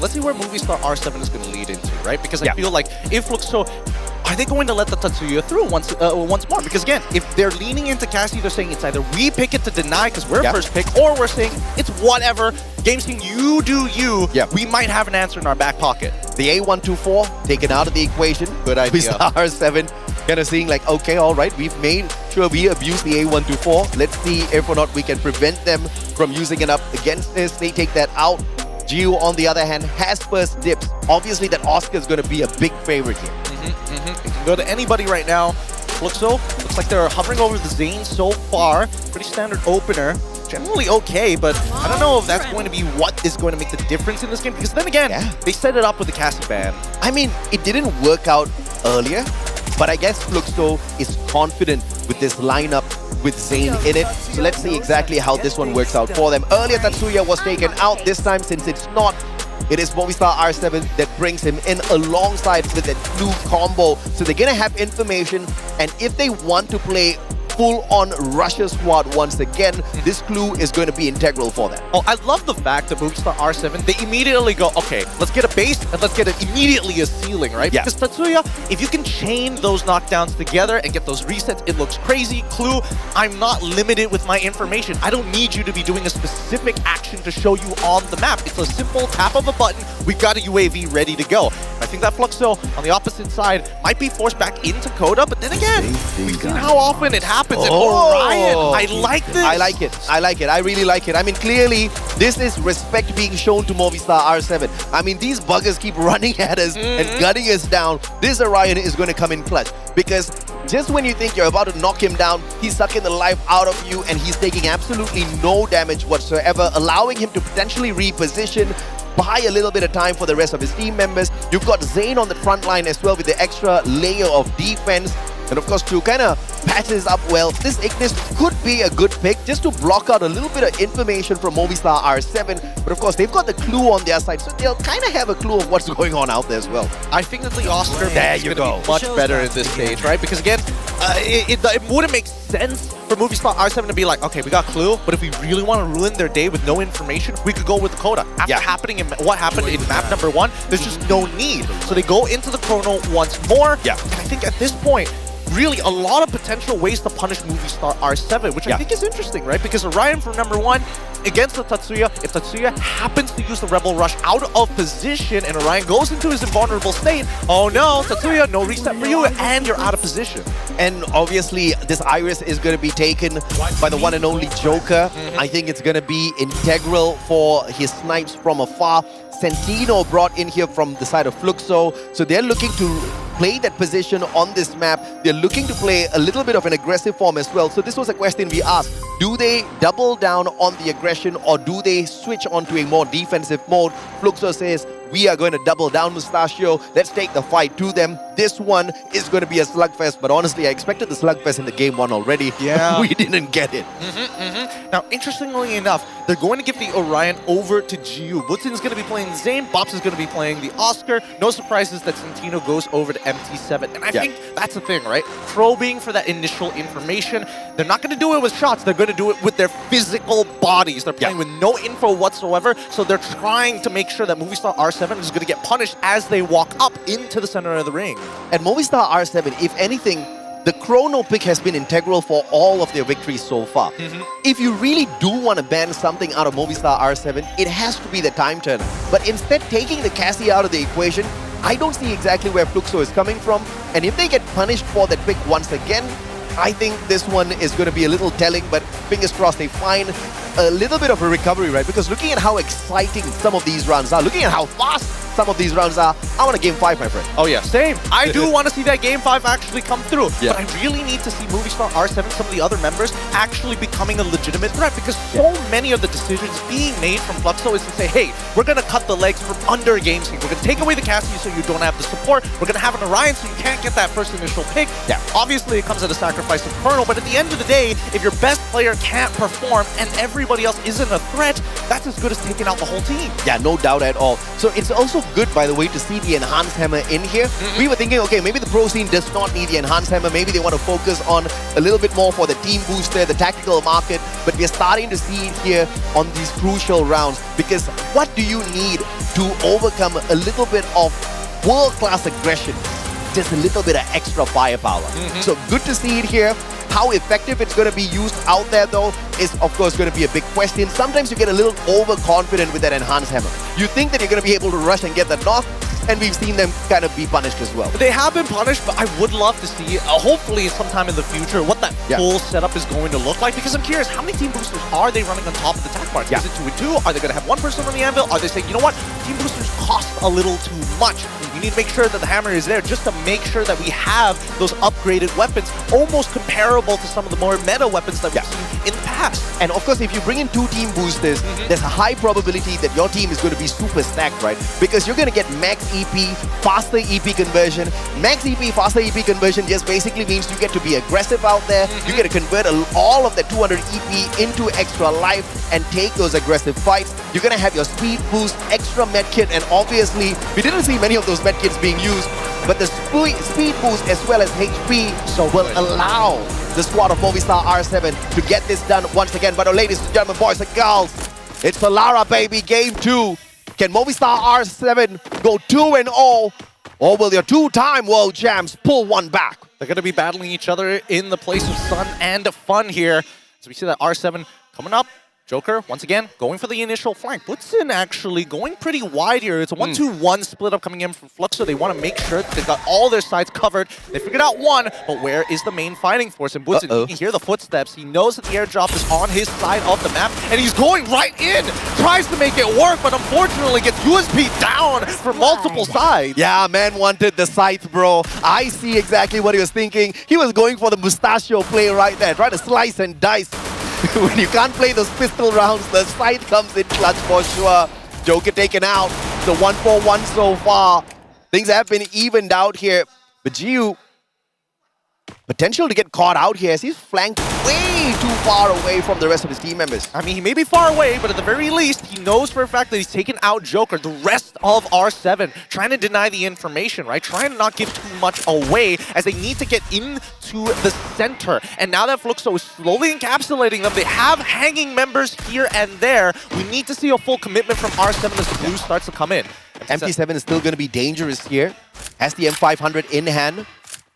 Let's see where Movistar R7 is going to lead into, right? Because I feel like if Fluxo, are they going to let the Tatsuya through once more? Because again, if they're leaning into Cassie, they're saying it's either we pick it to deny because we're first pick, or we're saying it's whatever. Game's King, you do you. We might have an answer in our back pocket. The A124 taken out of the equation. Good idea. Movistar R7 kind of seeing like, okay, all right, we've made sure we abuse the A124. Let's see if or not we can prevent them from using it up against this. They take that out. GU, on the other hand, has first dips. Obviously, that Oscar is going to be a big favorite here. It can go to anybody right now. Fluxo, looks like they're hovering over the Zane so far. Pretty standard opener. Generally okay, but I don't know if that's going to be what is going to make the difference in this game. Because then again, they set it up with the Cassie ban. I mean, it didn't work out earlier, but I guess Fluxo is confident with this lineup with Zane in it. So let's see exactly how this one works out for them. Earlier, Tatsuya was taken out. This time, since it's not, it is Movistar R7 that brings him in alongside with that blue combo. So they're going to have information, and if they want to play full-on Russia squad once again, this clue is going to be integral for them. Oh, I love the fact that Movistar R7, they immediately go, okay, let's get a base and let's get it immediately a ceiling, right? Because Tatsuya, if you can chain those knockdowns together and get those resets, it looks crazy. Clue, I'm not limited with my information. I don't need you to be doing a specific action to show you on the map. It's a simple tap of a button. We've got a UAV ready to go. I think that Fluxo on the opposite side might be forced back into Coda, but then again, we've seen how often it happens. And Orion, I like this. I like it. I like it. I really like it. I mean, clearly, this is respect being shown to Movistar R7. I mean, these buggers keep running at us and gunning us down. This Orion is going to come in clutch because just when you think you're about to knock him down, he's sucking the life out of you and he's taking absolutely no damage whatsoever, allowing him to potentially reposition, buy a little bit of time for the rest of his team members. You've got Zane on the front line as well with the extra layer of defense. And of course, to kind of patch this up well, this Ignis could be a good pick just to block out a little bit of information from Movistar R7. But of course, they've got the clue on their side, so they'll kind of have a clue of what's going on out there as well. I think that the Oscar is going to be much better in this stage, right? Because again, it wouldn't make sense for Movistar R7 to be like, okay, we got clue, but if we really want to ruin their day with no information, we could go with the Coda. After happening in what happened in map number 1, there's just no need. So they go into the Chrono once more. And I think at this point, really a lot of potential ways to punish Movistar R7, which I think is interesting, right? Because Orion from number 1 against the Tatsuya, if Tatsuya happens to use the Rebel Rush out of position and Orion goes into his invulnerable state, oh no, Tatsuya, no reset for you, and you're out of position. And obviously, this Iris is going to be taken by the one and only Joker. I think it's going to be integral for his snipes from afar. Santino brought in here from the side of Fluxo. So they're looking to play that position on this map. They're looking to play a little bit of an aggressive form as well. So this was a question we asked. Do they double down on the aggression or do they switch onto a more defensive mode? Fluxo says, we are going to double down, Mustachio. Let's take the fight to them. this one is going to be a slugfest. But honestly, I expected the slugfest in the game one already. Yeah. We didn't get it. Now, interestingly enough, they're going to give the Orion over to GU. Button's going to be playing Zane, Bops is going to be playing the Oscar. No surprises that Santino goes over to MT7. And I think that's the thing, right? Probing for that initial information. They're not going to do it with shots. They're going to do it with their physical bodies. They're playing with no info whatsoever. So they're trying to make sure that Movistar R7 is going to get punished as they walk up into the center of the ring. And Movistar R7, if anything, the chrono pick has been integral for all of their victories so far. If you really do want to ban something out of Movistar R7, it has to be the time turner. But instead, taking the Cassie out of the equation, I don't see exactly where Fluxo is coming from. And if they get punished for that pick once again, I think this one is going to be a little telling, but fingers crossed they find a little bit of a recovery, right? Because looking at how exciting some of these rounds are, looking at how fast some of these rounds are, I want a Game 5, my friend. Oh yeah, same. I do want to see that Game 5 actually come through. But I really need to see Movistar R7, some of the other members, actually becoming a legitimate threat, because so many of the decisions being made from Fluxo is to say, hey, we're going to cut the legs from under Game Sync. We're going to take away the Cassie so you don't have the support. We're going to have an Orion so you can't get that first initial pick. Obviously, it comes at a sacrifice of Colonel, but at the end of the day, if your best player can't perform and everybody else isn't a threat, that's as good as taking out the whole team. Yeah, no doubt at all. So it's also good, by the way, to see the Enhanced Hammer in here. We were thinking, okay, maybe the pro scene does not need the Enhanced Hammer. Maybe they want to focus on a little bit more for the team booster, the tactical market. But we're starting to see it here on these crucial rounds. Because what do you need to overcome a little bit of world-class aggression? Just a little bit of extra firepower. So good to see it here. How effective it's going to be used out there, though, is of course going to be a big question. Sometimes you get a little overconfident with that Enhanced Hammer. You think that you're going to be able to rush and get the knock, and we've seen them kind of be punished as well. They have been punished, but I would love to see, hopefully sometime in the future, what that full setup is going to look like, because I'm curious, how many team boosters are they running on top of the attack marks? Is it 2 and 2? Are they going to have one person on the anvil? Are they saying, you know what, team boosters cost a little too much. We need to make sure that the hammer is there just to make sure that we have those upgraded weapons, almost comparable to some of the more meta weapons that we've seen in the past. And of course, if you bring in 2 team boosters, there's a high probability that your team is going to be super stacked, right? Because you're going to get max EP, faster EP conversion. Max EP, faster EP conversion just basically means you get to be aggressive out there. You get to convert all of the 200 EP into extra life and take those aggressive fights. You're going to have your speed boost, extra medkit, and obviously, we didn't see many of those medkits being used, but the speed boost as well as HP will allow the squad of Movistar R7 to get this done once again. But ladies and gentlemen, boys and girls, it's Solara, baby, Game 2. Can Movistar R7 go 2-0, or will your 2-time world champs pull one back? They're going to be battling each other in the place of sun and fun here. So we see that R7 coming up. Joker, once again, going for the initial flank. Blitzen actually going pretty wide here. It's a 1-2-1 split up coming in from Fluxo. They want to make sure that they've got all their sides covered. They figured out one, but where is the main fighting force? And Blitzen, he can hear the footsteps. He knows that the airdrop is on his side of the map, and he's going right in. Tries to make it work, but unfortunately gets USB down from multiple sides. Yeah, man wanted the scythe, bro. I see exactly what he was thinking. He was going for the mustachio play right there, trying to slice and dice. When you can't play those pistol rounds, the scythe comes in clutch for sure. Joker taken out. The 1-4-1 so far. Things have been evened out here. But GU, potential to get caught out here as he's flanked way too far away from the rest of his team members. I mean, he may be far away, but at the very least, he knows for a fact that he's taken out Joker. The rest of R7 trying to deny the information, right? Trying to not give too much away as they need to get into the center. And now that Fluxo is slowly encapsulating them, they have hanging members here and there. We need to see a full commitment from R7 as the blue starts to come in. MT7 is still going to be dangerous here. Has the M500 in hand.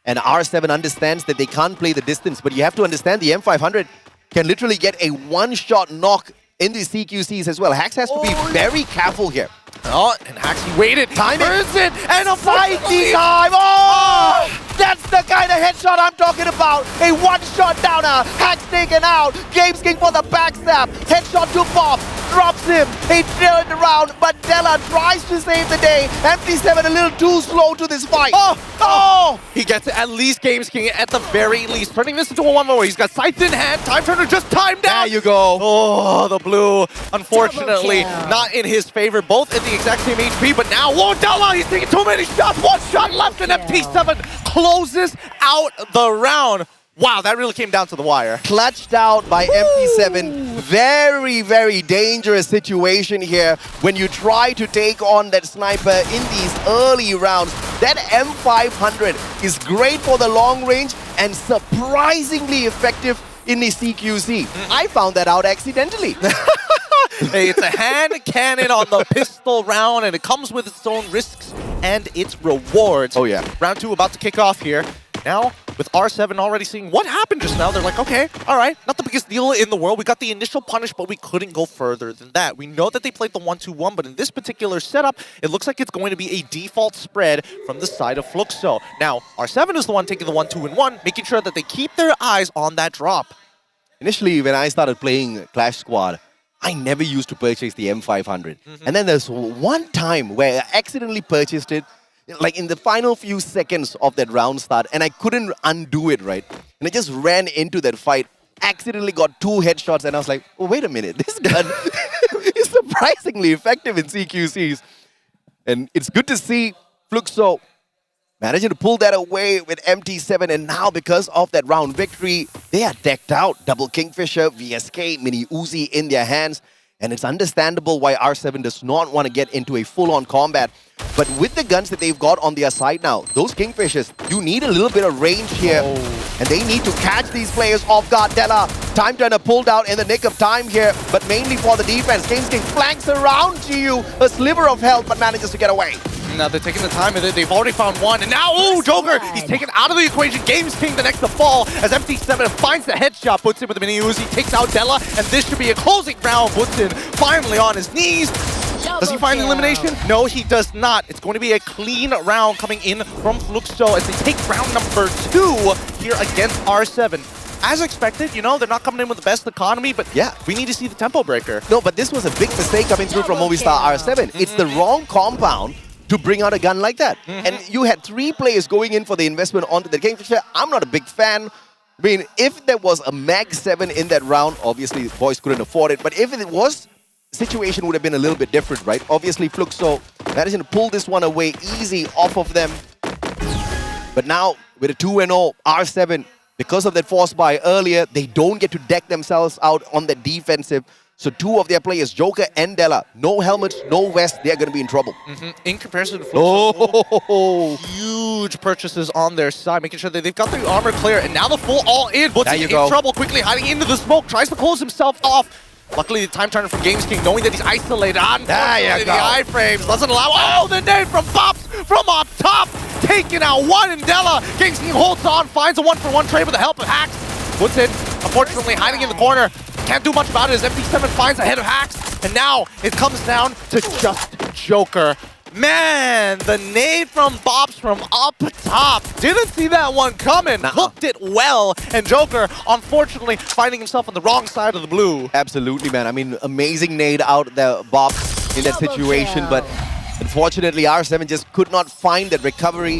And R7 understands that they can't play the distance, but you have to understand the M500 can literally get a one-shot knock in the CQCs as well. Hax has to be very careful here. Oh, and Hax, he waited. Time turns it, and a fight time! Oh! That's the kind of headshot I'm talking about. A one-shot downer. Hax taken out. Games King for the backstab. Headshot to Bob. drops him. They turn around, but Della tries to save the day. MT7 a little too slow to this fight. Oh! He gets at least Games King at the very least, turning this into a 1-more. He's got Scythe in hand. Time Turner just timed out. There you go. Oh, the blue, unfortunately, not in his favor. Both at the exact same HP, but now, whoa, Della, he's taking too many shots. One shot left, and MT7 closes out the round. Wow, that really came down to the wire. Clutched out by MT7. Very, very dangerous situation here when you try to take on that sniper in these early rounds. That M500 is great for the long range and surprisingly effective in the CQC. I found that out accidentally. Hey, it's a hand cannon on the pistol round, and it comes with its own risks and its rewards. Oh, yeah. Round 2 about to kick off here. Now, with R7 already seeing what happened just now, they're like, okay, all right, not the biggest deal in the world. We got the initial punish, but we couldn't go further than that. We know that they played the 1-2-1, but in this particular setup, it looks like it's going to be a default spread from the side of Fluxo. Now, R7 is the one taking the 1-2-1, making sure that they keep their eyes on that drop. Initially, when I started playing Clash Squad, I never used to purchase the M500. And then there's one time where I accidentally purchased it, like in the final few seconds of that round start, and I couldn't undo it, right? And I just ran into that fight, accidentally got 2 headshots, and I was like, oh, wait a minute, this gun is surprisingly effective in CQCs. And it's good to see Fluxo managing to pull that away with MT7, and now because of that round victory, they are decked out. Double Kingfisher, VSK, Mini Uzi in their hands. And it's understandable why R7 does not want to get into a full-on combat. But with the guns that they've got on their side now, those Kingfishers, you need a little bit of range here. And they need to catch these players off guard. Della, Time Turner pulled out in the nick of time here, but mainly for the defense. Games King flanks around GU, a sliver of health, but manages to get away. Now they're taking the time with it. They've already found one. And now, ooh, Joker, he's taken out of the equation. Games King the next to fall as MT7 finds the headshot, puts in with the Mini Uzi, takes out Della, and this should be a closing round. Putin finally on his knees. Does he find the elimination? No, he does not. It's going to be a clean round coming in from Fluxo as they take round number 2 here against R7. As expected, you know, they're not coming in with the best economy, but yeah, we need to see the tempo breaker. No, but this was a big mistake coming through from Movistar R7. It's the wrong compound to bring out a gun like that. And you had 3 players going in for the investment onto the Kingfisher. I'm not a big fan. I mean, if there was a Mag 7 in that round, obviously the boys couldn't afford it, but if it was, the situation would have been a little bit different, right? Obviously, Fluxo managing to pull this one away easy off of them. But now, with a 2-0, R7, because of that force buy earlier, they don't get to deck themselves out on the defensive. So 2 of their players, Joker and Della, no helmets, no vest, they're going to be in trouble. In comparison to Fluxo, huge purchases on their side, making sure that they've got the armor clear, and now the full all-in. What's in trouble, quickly hiding into the smoke, tries to close himself off. Luckily, the time turner from Games King, knowing that he's isolated, unfortunately, the iframes doesn't allow. Oh, the nade from Pops from up top, taking out one, and Della. Games King holds on, finds a 1-for-1 trade with the help of Hacks. Puts in, unfortunately, hiding in the corner. Can't do much about it as MT7 finds a head of Hacks, and now it comes down to just Joker. Man, the nade from Bobs from up top. Didn't see that one coming. Hooked it well. And Joker, unfortunately, finding himself on the wrong side of the blue. Absolutely, man. I mean, amazing nade out there, Bobs, in that situation. But unfortunately, R7 just could not find that recovery.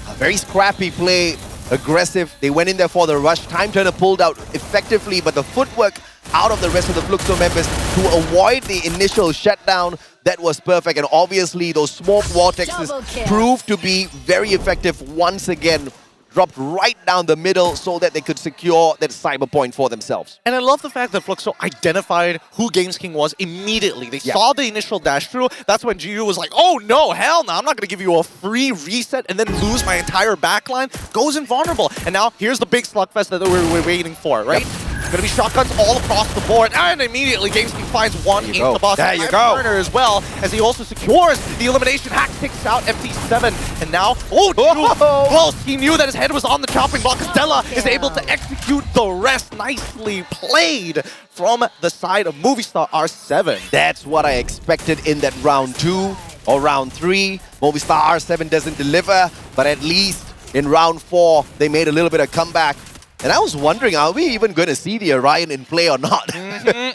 A very scrappy play. Aggressive. They went in there for the rush. Time Turner pulled out effectively, but the footwork out of the rest of the Fluxo members to avoid the initial shutdown, that was perfect. And obviously, those smoke vortexes proved to be very effective once again. Dropped right down the middle so that they could secure that cyber point for themselves. And I love the fact that Fluxo identified who Games King was immediately. They saw the initial dash through. That's when GU was like, oh no, hell no, I'm not going to give you a free reset and then lose my entire backline. Goes invulnerable. And now here's the big slugfest that we're waiting for, right? Gonna be shotguns all across the board, and immediately Games King finds one in the box. There you go. Turner as well, as he also secures the elimination. Hack takes out MT7, and now, close. He knew that his head was on the chopping block. Della is able to execute the rest. Nicely played from the side of Movistar R7. That's what I expected in that round 2 or round 3. Movistar R7 doesn't deliver, but at least in round 4, they made a little bit of comeback. And I was wondering, are we even going to see the Orion in play or not?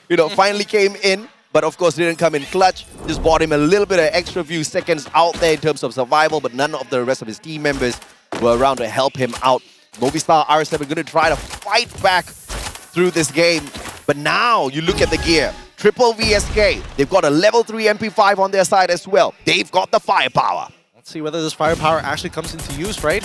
You know, finally came in, but of course didn't come in clutch. Just bought him a little bit of extra few seconds out there in terms of survival, but none of the rest of his team members were around to help him out. Movistar R7 going to try to fight back through this game, but now you look at the gear. Triple VSK, they've got a level 3 MP5 on their side as well. They've got the firepower. Let's see whether this firepower actually comes into use, right?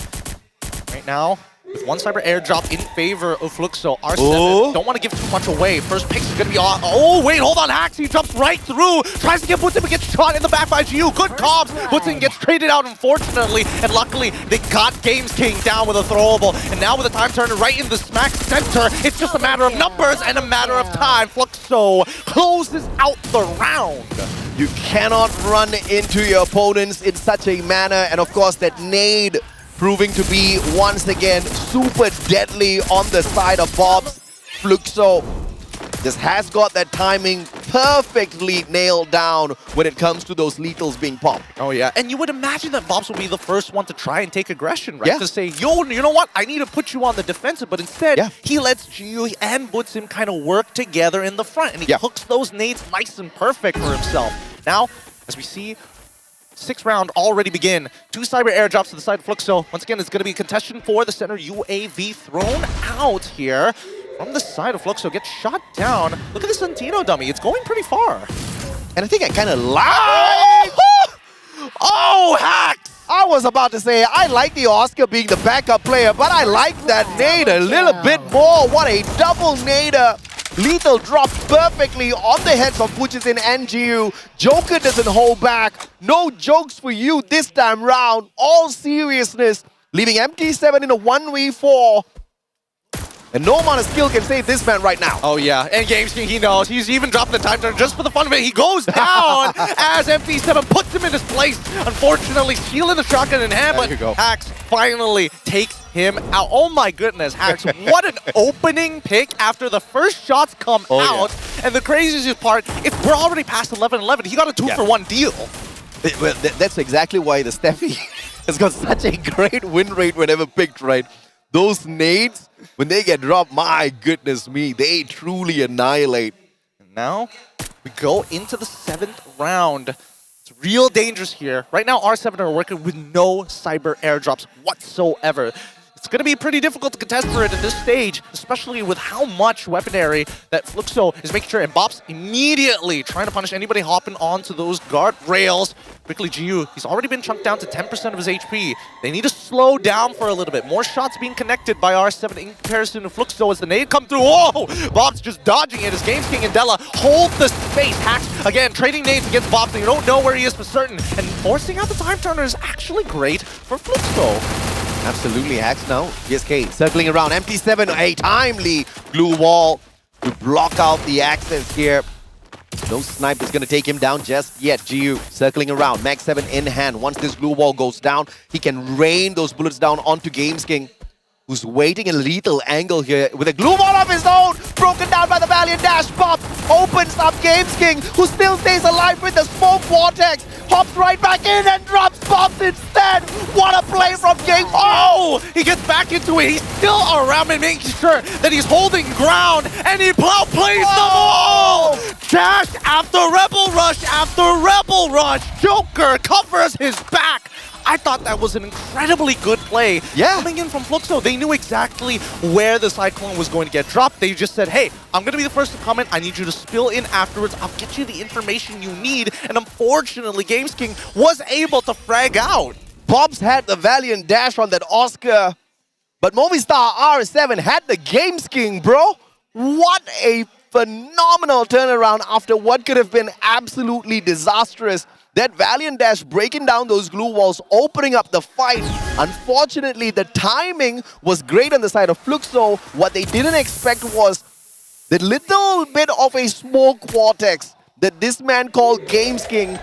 Right now, with one cyber airdrop in favor of Fluxo, R7 don't want to give too much away. First pick is going to be on. Oh, wait, hold on. Hax, he jumps right through. Tries to get Butzin, but gets shot in the back by GU. Good comms. Butzin gets traded out, unfortunately. And luckily, they got Games King down with a throwable. And now with the time turner right in the smack center, it's just a matter of numbers and a matter of time. Fluxo closes out the round. You cannot run into your opponents in such a manner. And of course, that nade proving to be, once again, super deadly on the side of Bobs. Fluxo just has got that timing perfectly nailed down when it comes to those lethals being popped. Oh, yeah. And you would imagine that Bobs will be the first one to try and take aggression, right? To say, yo, you know what? I need to put you on the defensive. But instead, he lets GU and Butzin kind of work together in the front. And he hooks those nades nice and perfect for himself. Now, as we see, 6th round already begin. 2 cyber airdrops to the side of Fluxo. Once again, it's going to be a contestation for the center. UAV thrown out here from the side of Fluxo. Gets shot down. Look at the Santino dummy. It's going pretty far. And I think I kind of like... Oh, Hax! I was about to say, I like the Oscar being the backup player, but I like that nade a little bit more. What a double nader. Lethal drops perfectly on the heads of Buchizin and GU. Joker doesn't hold back. No jokes for you this time round. All seriousness. Leaving MT7 in a 1v4. And no amount of skill can save this man right now. Oh yeah, and Games King, he knows. He's even dropping the time turn just for the fun of it. He goes down as MT7 puts him in his place. Unfortunately, shielding the shotgun in hand, but Hax finally takes him out. Oh my goodness, Hax, what an opening pick after the first shots come out. Yeah. And the craziest part, we're already past 11-11. He got a 2-for-1 deal. Well, that's exactly why the Steffi has got such a great win rate whenever picked, right? Those nades, when they get dropped, my goodness me, they truly annihilate. And now we go into the 7th round. It's real dangerous here. Right now, R7 are working with no cyber airdrops whatsoever. It's going to be pretty difficult to contest for it at this stage, especially with how much weaponry that Fluxo is making sure. And Bob's immediately trying to punish anybody hopping onto those guardrails. Quickly, GU, he's already been chunked down to 10% of his HP. They need to slow down for a little bit. More shots being connected by R7 in comparison to Fluxo as the nade come through. Oh! Bob's just dodging it as Games King and Della hold the space. Hax, again, trading nades against Bob, so you don't know where he is for certain. And forcing out the time turner is actually great for Fluxo. Absolutely, Hax now. VSK circling around. MT7, a timely glue wall to block out the access here. No snipe is going to take him down just yet. GU circling around. Max 7 in hand. Once this glue wall goes down, he can rain those bullets down onto Games King, who's waiting in a lethal angle here with a glue wall of his own. Broken down by the Valiant Dash. Bob opens up Games King, who still stays alive with the smoke vortex. Hops right back in and drops Bobs instead. What a play from Games King. Oh, he gets back into it. He's still around and making sure that he's holding ground. And he plays the ball. Dash after Rebel Rush after Rebel Rush. Joker covers his back. I thought that was an incredibly good play. Coming in from Fluxo, they knew exactly where the Cyclone was going to get dropped. They just said, hey, I'm going to be the first to comment. I need you to spill in afterwards. I'll get you the information you need. And unfortunately, Games King was able to frag out. Bob's had the Valiant Dash on that Oscar, but Movistar R7 had the Games King, bro. What a phenomenal turnaround after what could have been absolutely disastrous. That Valiant Dash breaking down those glue walls, opening up the fight. Unfortunately, the timing was great on the side of Fluxo. What they didn't expect was the little bit of a smoke vortex that this man called Games King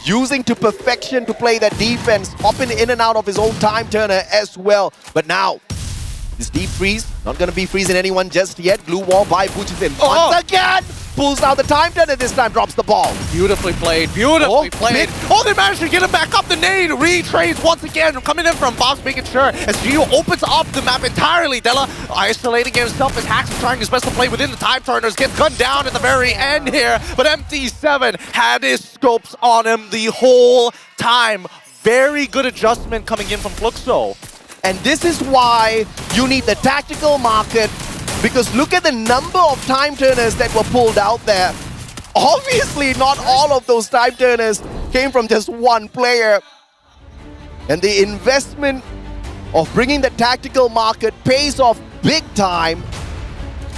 using to perfection to play that defense, hopping in and out of his own time turner as well. But now, this deep freeze, not going to be freezing anyone just yet. Glue wall by Buchizin. Once again, pulls out the time turner this time, drops the ball. Beautifully played, beautifully played. Oh, they managed to get him back up. The nade retrades once again, coming in from Bob's, making sure as GU opens up the map entirely. Della isolating himself as Hax is trying his best to play within the time turners, gets gunned down at the very end here, but MT7 had his scopes on him the whole time. Very good adjustment coming in from Fluxo. And this is why you need the tactical market, because look at the number of time turners that were pulled out there. Obviously, not all of those time turners came from just one player. And the investment of bringing the tactical market pays off big time.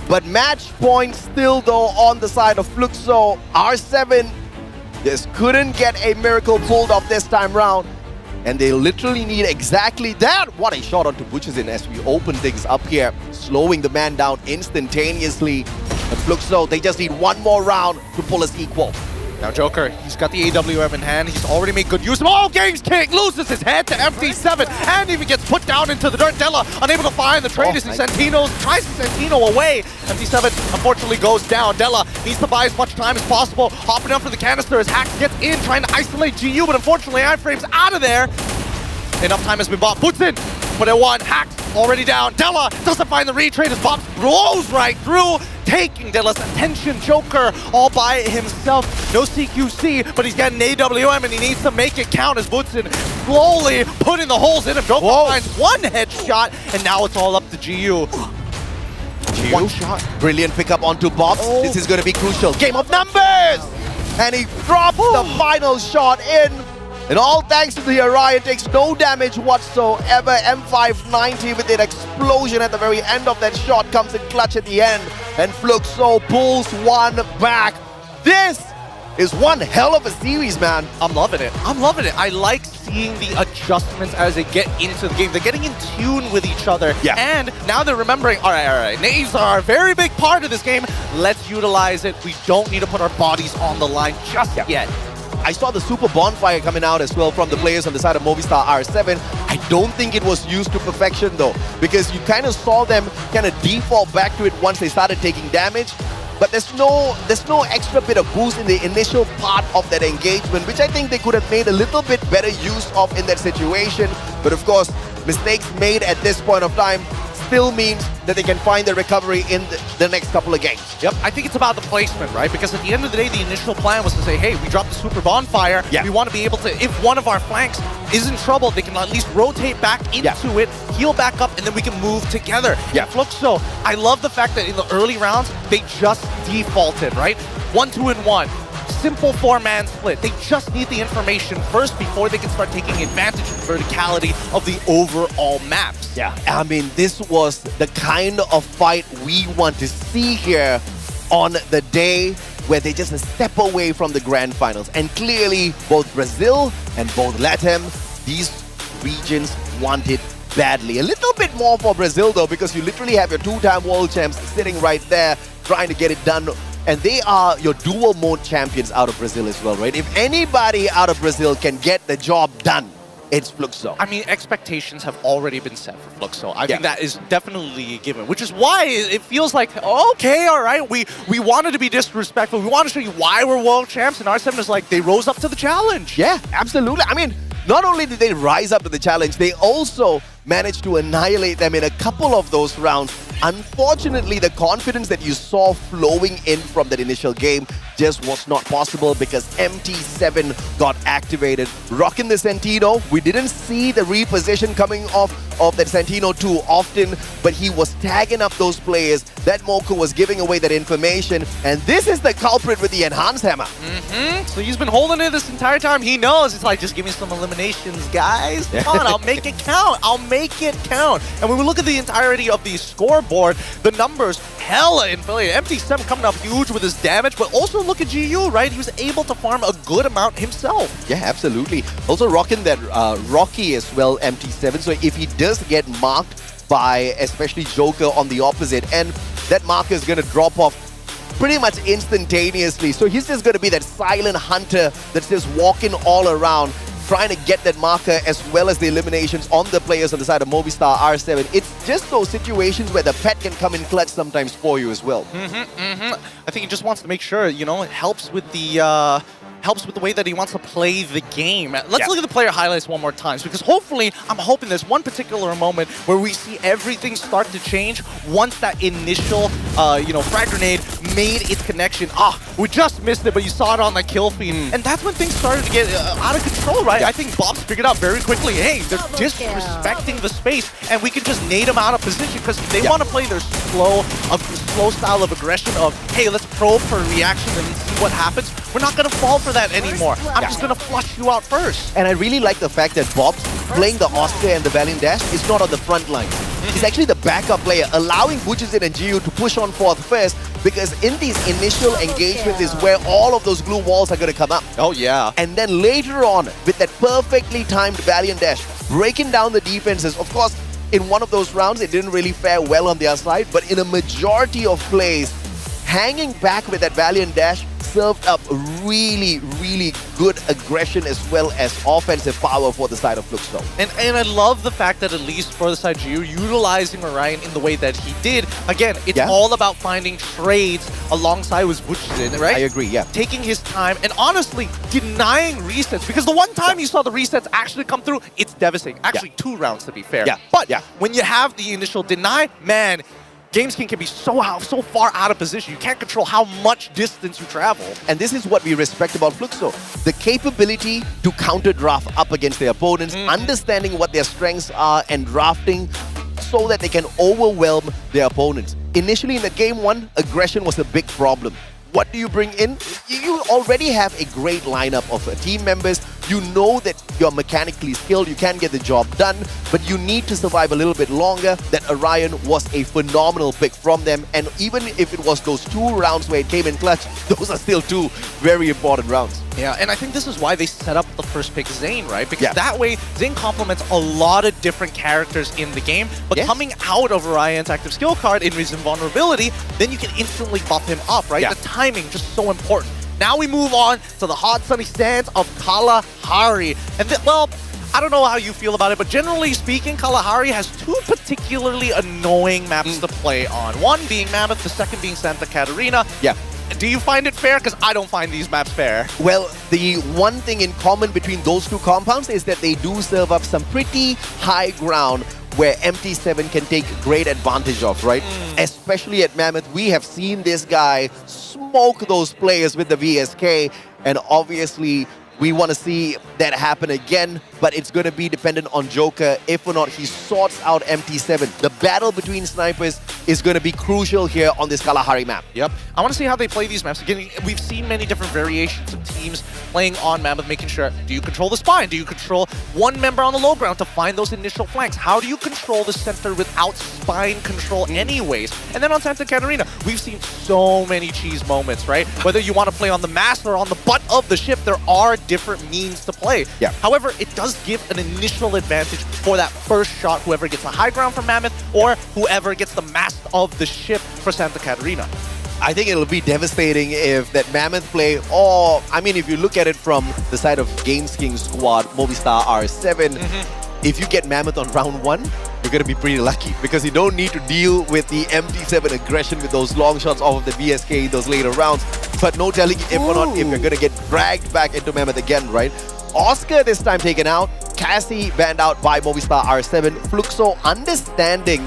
But match point still though on the side of Fluxo. R7 just couldn't get a miracle pulled off this time round. And they literally need exactly that. What a shot onto Butchers in as we open things up here, slowing the man down instantaneously. And Fluxo, they just need one more round to pull us equal. Now Joker, he's got the AWM in hand. He's already made good use of all Games King. Loses his head to MT7 and even gets put down into the dirt. Della unable to find the trade as he Santino's, tries to Santino away. MT7 unfortunately goes down. Della needs to buy as much time as possible. Hopping up for the canister as Hax gets in, trying to isolate GU, but unfortunately iframe's out of there. Enough time has been bought. Puts in for the one. Hax already down. Della doesn't find the retrade as Bob blows right through, taking Della's attention. Joker all by himself. No CQC, but he's got an AWM and he needs to make it count as Butson slowly putting the holes in him. Joker finds one headshot, and now it's all up to GU. One shot. Brilliant pickup onto Bobs. This is going to be crucial. Game of numbers! And he drops the final shot in. And all thanks to the Orion, takes no damage whatsoever. M590 with an explosion at the very end of that shot comes in clutch at the end. And Fluxo pulls one back. This is one hell of a series, man. I'm loving it. I'm loving it. I like seeing the adjustments as they get into the game. They're getting in tune with each other. Yeah. And now they're remembering, all right, nades are a very big part of this game. Let's utilize it. We don't need to put our bodies on the line just yet. I saw the super bonfire coming out as well from the players on the side of Movistar R7. I don't think it was used to perfection though, because you kind of saw them kind of default back to it once they started taking damage. But there's no extra bit of boost in the initial part of that engagement, which I think they could have made a little bit better use of in that situation. But of course, mistakes made at this point of time still means that they can find the recovery in the next couple of games. Yep, I think it's about the placement, right? Because at the end of the day, the initial plan was to say, hey, we dropped the super bonfire. Yeah. We want to be able to, if one of our flanks is in trouble, they can at least rotate back into it, heal back up, and then we can move together. Yeah. Fluxo, I love the fact that in the early rounds, they just defaulted, right? 1, 2, and 1. Simple 4-man split. They just need the information first before they can start taking advantage of the verticality of the overall maps. Yeah, I mean, this was the kind of fight we want to see here on the day where they just step away from the grand finals. And clearly, both Brazil and both LATAM, these regions want it badly. A little bit more for Brazil, though, because you literally have your two-time world champs sitting right there trying to get it done. And they are your dual mode champions out of Brazil as well, right? If anybody out of Brazil can get the job done, it's Fluxo. I mean, expectations have already been set for Fluxo. I think that is definitely a given, which is why it feels like, okay, all right, we wanted to be disrespectful. We want to show you why we're world champs, and R7 is like, they rose up to the challenge. Yeah, absolutely. I mean, not only did they rise up to the challenge, they also managed to annihilate them in a couple of those rounds. Unfortunately, the confidence that you saw flowing in from that initial game just was not possible because MT7 got activated. Rocking the Santino, we didn't see the reposition coming off of that Santino too often, but he was tagging up those players. That Moko was giving away that information, and this is the culprit with the Enhanced Hammer. So he's been holding it this entire time. He knows. It's like, just give me some eliminations, guys. Come on, I'll make it count. I'll make it count. And when we look at the entirety of the scoreboard, the numbers hella inflated. MT7 coming up huge with his damage, but also look at GU, right? He was able to farm a good amount himself. Yeah, absolutely. Also rocking that Rocky as well, MT7. So if he does get marked by especially Joker on the opposite end, that marker is going to drop off pretty much instantaneously. So he's just going to be that silent hunter that's just walking all around. trying to get that marker as well as the eliminations on the players on the side of Movistar R7. It's just those situations where the pet can come in clutch sometimes for you as well. I think he just wants to make sure, you know, it helps with the way that he wants to play the game. Let's look at the player highlights one more time, because hopefully, I'm hoping there's one particular moment where we see everything start to change once that initial, frag grenade made its connection. We just missed it, but you saw it on the kill feed. And that's when things started to get out of control, right? I think Bob's figured out very quickly, hey, they're disrespecting the space, and we can just nade them out of position, because they want to play their slow style of aggression of, hey, let's probe for a reaction and see what happens. We're not going to fall for that anymore. I'm just going to flush you out first. And I really like the fact that Bob's playing the Oscar and the Valiant Dash is not on the front line. He's actually the backup player, allowing Bujizin and Jiu to push on forth first, because in these initial engagements is where all of those blue walls are going to come up. Oh, yeah. And then later on, with that perfectly timed Valiant Dash, breaking down the defenses. Of course, in one of those rounds, it didn't really fare well on their side, but in a majority of plays, hanging back with that Valiant Dash served up really, really good aggression as well as offensive power for the side of Fluxo. And I love the fact that at least for the side of Jiu, utilizing Orion in the way that he did. Again, it's all about finding trades alongside with Bujizin, right? I agree, yeah. Taking his time and honestly denying resets, because the one time you saw the resets actually come through, it's devastating. Actually, 2 rounds to be fair. But when you have the initial deny, man, Games King can be so far out of position. You can't control how much distance you travel. And this is what we respect about Fluxo. The capability to counter draft up against their opponents, understanding what their strengths are and drafting so that they can overwhelm their opponents. Initially in the game 1, aggression was a big problem. What do you bring in? You already have a great lineup of team members. You know that you're mechanically skilled, you can get the job done, but you need to survive a little bit longer. That Orion was a phenomenal pick from them, and even if it was those 2 rounds where it came in clutch, those are still 2 very important rounds. Yeah, and I think this is why they set up the first pick Zane, right? Because that way, Zane complements a lot of different characters in the game, but coming out of Orion's active skill card in his invulnerability, then you can instantly buff him up, right? The timing, just so important. Now we move on to the hot sunny sands of Kalahari. And well, I don't know how you feel about it, but generally speaking, Kalahari has 2 particularly annoying maps to play on. One being Mammoth, the second being Santa Catarina. Do you find it fair? Because I don't find these maps fair. Well, the one thing in common between those 2 compounds is that they do serve up some pretty high ground where MT7 can take great advantage of, right? Especially at Mammoth, we have seen this guy smoke those players with the VSK, and obviously we want to see that happen again, but it's going to be dependent on Joker if or not he sorts out MT7. The battle between snipers is going to be crucial here on this Kalahari map. Yep. I want to see how they play these maps. Again, we've seen many different variations of teams playing on Mammoth, making sure, do you control the spine? Do you control one member on the low ground to find those initial flanks? How do you control the center without spine control anyways? And then on Santa Catarina, we've seen so many cheese moments, right? Whether you want to play on the mast or on the butt of the ship, there are different means to play. However, it does give an initial advantage for that first shot, whoever gets the high ground from Mammoth or whoever gets the mast of the ship for Santa Catarina. I think it'll be devastating if that Mammoth play, or I mean, if you look at it from the side of Games King squad, Movistar R7, if you get Mammoth on round 1, you're going to be pretty lucky, because you don't need to deal with the MT7 aggression with those long shots off of the VSK in those later rounds. But no telling if or not if you're going to get dragged back into Mammoth again, right? Oscar this time taken out, Cassie banned out by Movistar R7, Fluxo understanding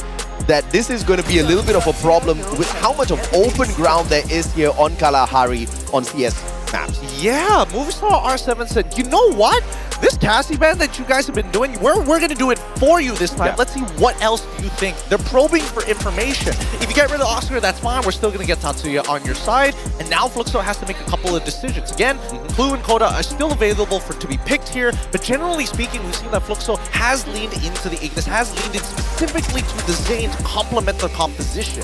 that this is going to be a little bit of a problem with how much of open ground there is here on Kalahari on CS maps. Yeah, Movistar R7 said, you know what? This Cassie ban that you guys have been doing, we're going to do it for you this time. Let's see what else do you think. They're probing for information. If you get rid of Oscar, that's fine. We're still going to get Tatsuya on your side. And now Fluxo has to make a couple of decisions. Again, Clue and Coda are still available to be picked here. But generally speaking, we've seen that Fluxo has leaned into the Ignis, has leaned in specifically to the Zane to complement the composition.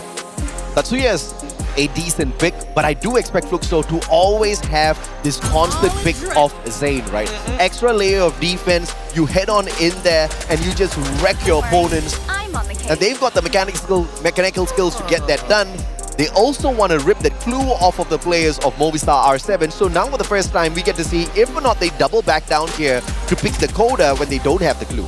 Tatsuya's a decent pick, but I do expect Fluxo to always have this constant pick of Zane, right? Extra layer of defense, you head on in there and you just wreck your opponents. And they've got the mechanical skills to get that done. They also want to rip the clue off of the players of Movistar R7. So now for the first time, we get to see if or not they double back down here to pick the coda when they don't have the clue.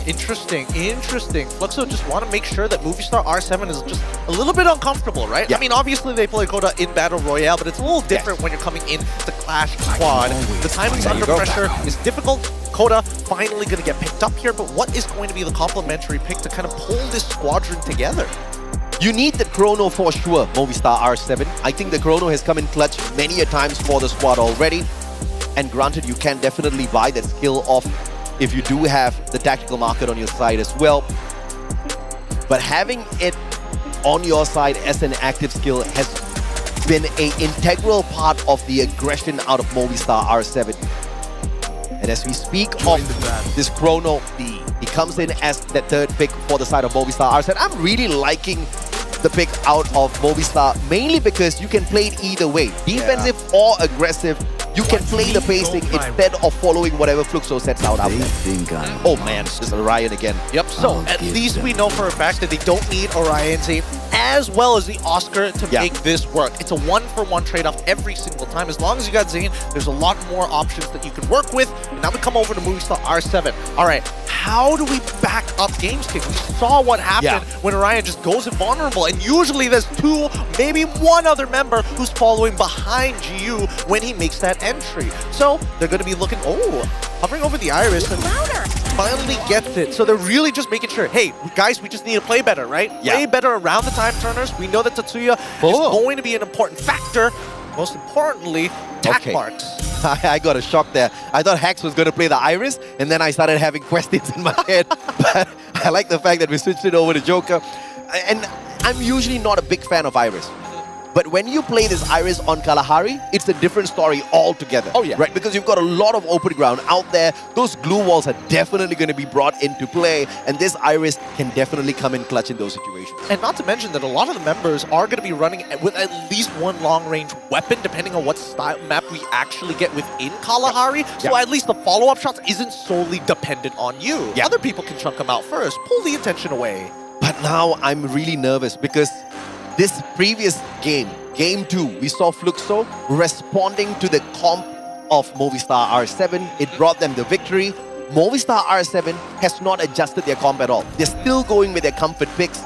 Interesting. Fluxo just want to make sure that Movistar R7 is just a little bit uncomfortable, right? Yeah. I mean, obviously they play Coda in Battle Royale, but it's a little different when you're coming in the Clash Squad. The timing's under pressure is difficult. Coda finally going to get picked up here, but what is going to be the complementary pick to kind of pull this squadron together? You need the Chrono for sure, Movistar R7. I think the Chrono has come in clutch many a times for the squad already. And granted, you can definitely buy that skill off if you do have the tactical market on your side as well. But having it on your side as an active skill has been an integral part of the aggression out of Movistar R7. And as we speak of this Chrono, he comes in as the third pick for the side of Movistar R7. I'm really liking the pick out of Movistar, mainly because you can play it either way. Defensive or aggressive, you can play the pacing instead of following whatever Fluxo sets out there. Oh man, this is Orion again. Yep, so at least we know for a fact that they don't need Orion's aim as well as the Oscar to make this work. It's a one-for-one trade-off every single time. As long as you got Zane, there's a lot more options that you can work with. And now we come over to Movistar R7. All right, how do we back up Games King? We saw what happened when Orion just goes invulnerable, and usually there's two, maybe one other member who's following behind GU when he makes that entry. So they're going to be looking, hovering over the Iris and finally gets it. So they're really just making sure, hey, guys, we just need to play better, right? Play better around the time turners. We know that Tatsuya is going to be an important factor. Most importantly, tack marks. I got a shock there. I thought Hax was going to play the Iris, and then I started having questions in my head. But I like the fact that we switched it over to Joker. And I'm usually not a big fan of Iris. But when you play this Iris on Kalahari, it's a different story altogether. Oh yeah. Right? Because you've got a lot of open ground out there. Those glue walls are definitely going to be brought into play. And this Iris can definitely come in clutch in those situations. And not to mention that a lot of the members are going to be running with at least one long-range weapon, depending on what style map we actually get within Kalahari. So at least the follow-up shots isn't solely dependent on you. Other people can chunk them out first, pull the attention away. But now I'm really nervous because this previous game, Game 2, we saw Fluxo responding to the comp of Movistar R7. It brought them the victory. Movistar R7 has not adjusted their comp at all. They're still going with their comfort picks.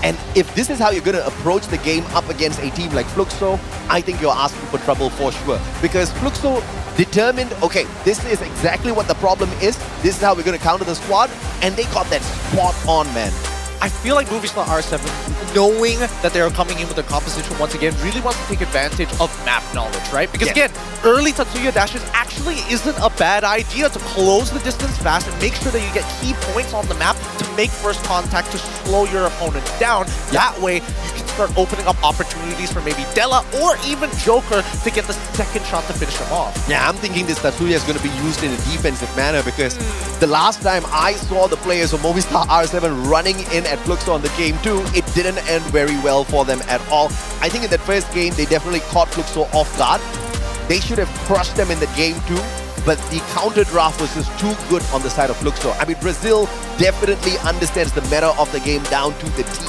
And if this is how you're going to approach the game up against a team like Fluxo, I think you're asking for trouble for sure. Because Fluxo determined, okay, this is exactly what the problem is. This is how we're going to counter the squad. And they got that spot on, man. I feel like Movistar R7, knowing that they're coming in with their composition once again, really wants to take advantage of map knowledge, right? Because again, early Tatsuya dashes actually isn't a bad idea to close the distance fast and make sure that you get key points on the map to make first contact to slow your opponent down. That way, you can start opening up opportunities for maybe Della or even Joker to get the second shot to finish him off. Yeah, I'm thinking this Tatsuya is going to be used in a defensive manner because the last time I saw the players of Movistar R7 running in at Fluxo on the Game 2, it didn't end very well for them at all. I think in that first game, they definitely caught Fluxo off guard. They should have crushed them in the Game 2, but the counter draft was just too good on the side of Fluxo. I mean, Brazil definitely understands the meta of the game down to the T.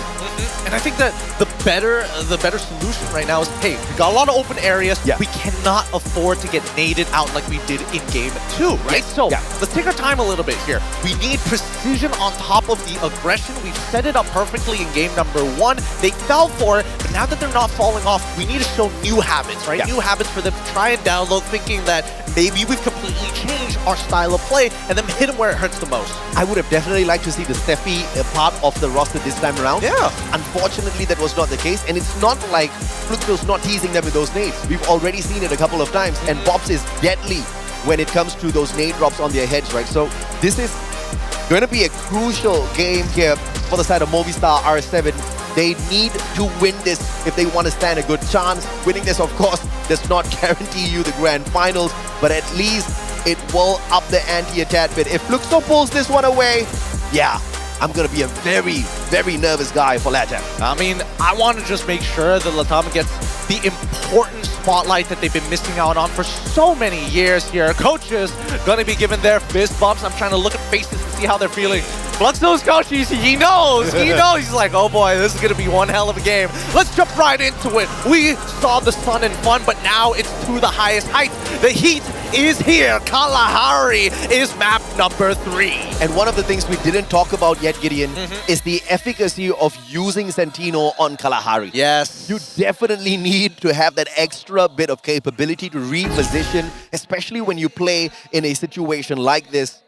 And I think that the better solution right now is, hey, we got a lot of open areas. We cannot afford to get naded out like we did in Game 2, right? So let's take our time a little bit here. We need precision on top of the aggression. We've set it up perfectly in game number 1. They fell for it, but now that they're not falling off, we need to show new habits, right? New habits for them to try and download, thinking that maybe we've completely changed our style of play and then hit them where it hurts the most. I would have definitely liked to see the Steffi part of the roster this time around. Unfortunately, that was not the case, and it's not like Fluxo's not teasing them with those nades. We've already seen it a couple of times, and Bobs is deadly when it comes to those nade drops on their heads, right? So this is going to be a crucial game here for the side of Movistar R7. They need to win this if they want to stand a good chance. Winning this, of course, does not guarantee you the grand finals, but at least it will up the ante a tad bit. If Fluxo pulls this one away, I'm going to be a very, very nervous guy for LATAM. I mean, I want to just make sure that LATAM gets the important spotlight that they've been missing out on for so many years here. Coaches going to be given their fist bumps. I'm trying to look at faces to see how they're feeling. Fluxo's coach, he knows. He knows. He's like, oh boy, this is going to be one hell of a game. Let's jump right into it. We saw the sun and fun, but now it's to the highest heights. The heat is here. Kalahari is map number 3. And one of the things we didn't talk about yet, Gideon, is the efficacy of using Santino on Kalahari. Yes. You definitely need to have that extra bit of capability to reposition, especially when you play in a situation like this.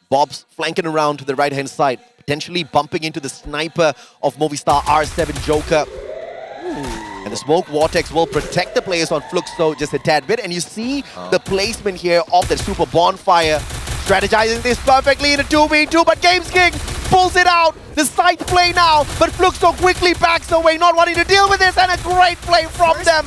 Bob's flanking around to the right-hand side, potentially bumping into the sniper of Movistar R7 Joker. And the smoke vortex will protect the players on Fluxo just a tad bit. And you see the placement here of the super bonfire. Strategizing this perfectly in a 2v2, but GamesKing pulls it out. The side play now, but Fluxo quickly backs away, not wanting to deal with this, and a great play from them.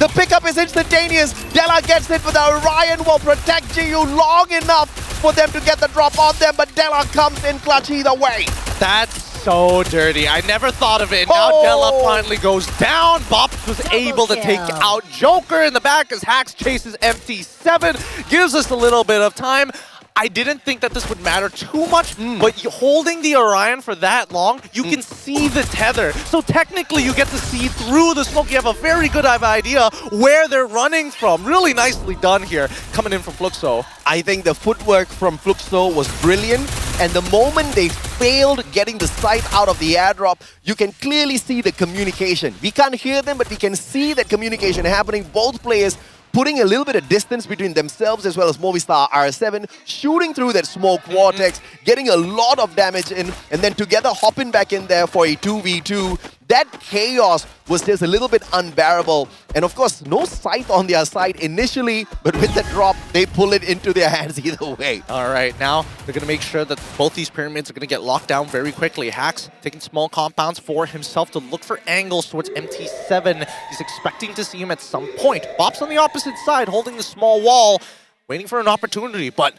The pickup is instantaneous. Della gets it, but the Orion will protect GU long enough for them to get the drop on them, but Della comes in clutch either way. That's so dirty. I never thought of it. Now Della finally goes down. Bops was able to take out Joker in the back as Hax chases MT7. Gives us a little bit of time. I didn't think that this would matter too much, but holding the Orion for that long, you can see the tether. So technically, you get to see through the smoke. You have a very good idea where they're running from. Really nicely done here, coming in from Fluxo. I think the footwork from Fluxo was brilliant, and the moment they failed getting the sight out of the airdrop, you can clearly see the communication. We can't hear them, but we can see that communication happening. Both players putting a little bit of distance between themselves as well as Movistar R7, shooting through that smoke vortex, getting a lot of damage in, and then together hopping back in there for a 2v2. That chaos was just a little bit unbearable. And of course, no sight on their side initially, but with the drop, they pull it into their hands either way. All right, now they're going to make sure that both these pyramids are going to get locked down very quickly. Hax taking small compounds for himself to look for angles towards MT7. He's expecting to see him at some point. Bop's on the opposite side, holding the small wall, waiting for an opportunity, but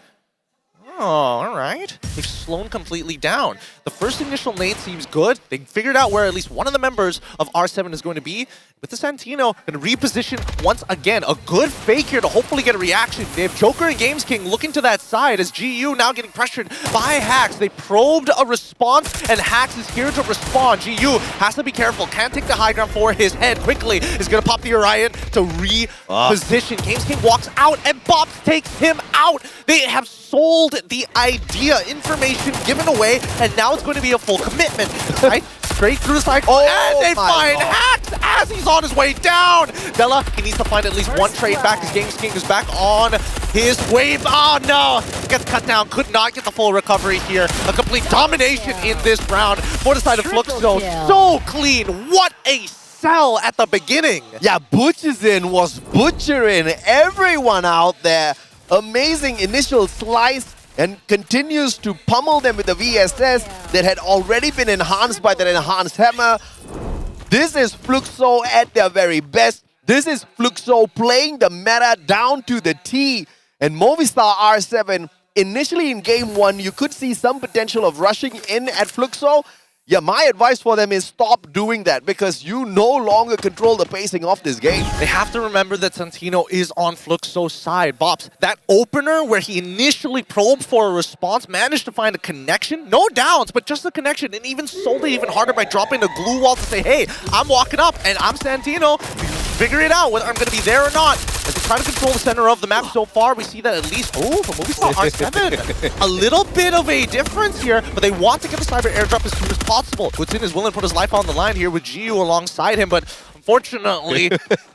oh, all right. They've slowed completely down. The first initial nade seems good. They figured out where at least one of the members of R7 is going to be. With the Santino, going to reposition once again. A good fake here to hopefully get a reaction. They have Joker and GamesKing looking to that side as GU now getting pressured by Hax. They probed a response, and Hax is here to respond. GU has to be careful. Can't take the high ground for his head. Quickly is going to pop the Orion to reposition. GamesKing walks out, and Bops takes him out. They have sold the idea. Information given away, and now it's going to be a full commitment. Right? Straight through the cycle, and they find Hax as he's on his way down. Della, he needs to find at least one trade back as GamesKing is back on his wave. Oh no, gets cut down, could not get the full recovery here. A complete domination in this round for the side of Fluxo. So clean, what a sell at the beginning. Yeah, Butcherzin was butchering everyone out there. Amazing initial slice, and continues to pummel them with the VSS that had already been enhanced by that enhanced hammer. This is Fluxo at their very best. This is Fluxo playing the meta down to the T. And Movistar R7, initially in game 1, you could see some potential of rushing in at Fluxo. Yeah, my advice for them is stop doing that, because you no longer control the pacing of this game. They have to remember that Santino is on Fluxo's side. Bops, that opener where he initially probed for a response, managed to find a connection. No downs, but just a connection, and even sold it even harder by dropping a glue wall to say, hey, I'm walking up, and I'm Santino. Figure it out whether I'm going to be there or not. As they try to control the center of the map so far, we see that at least, from Movistar R7, a little bit of a difference here, but they want to get the cyber airdrop as soon as possible. Woodzin is willing to put his life on the line here with GU alongside him, but unfortunately,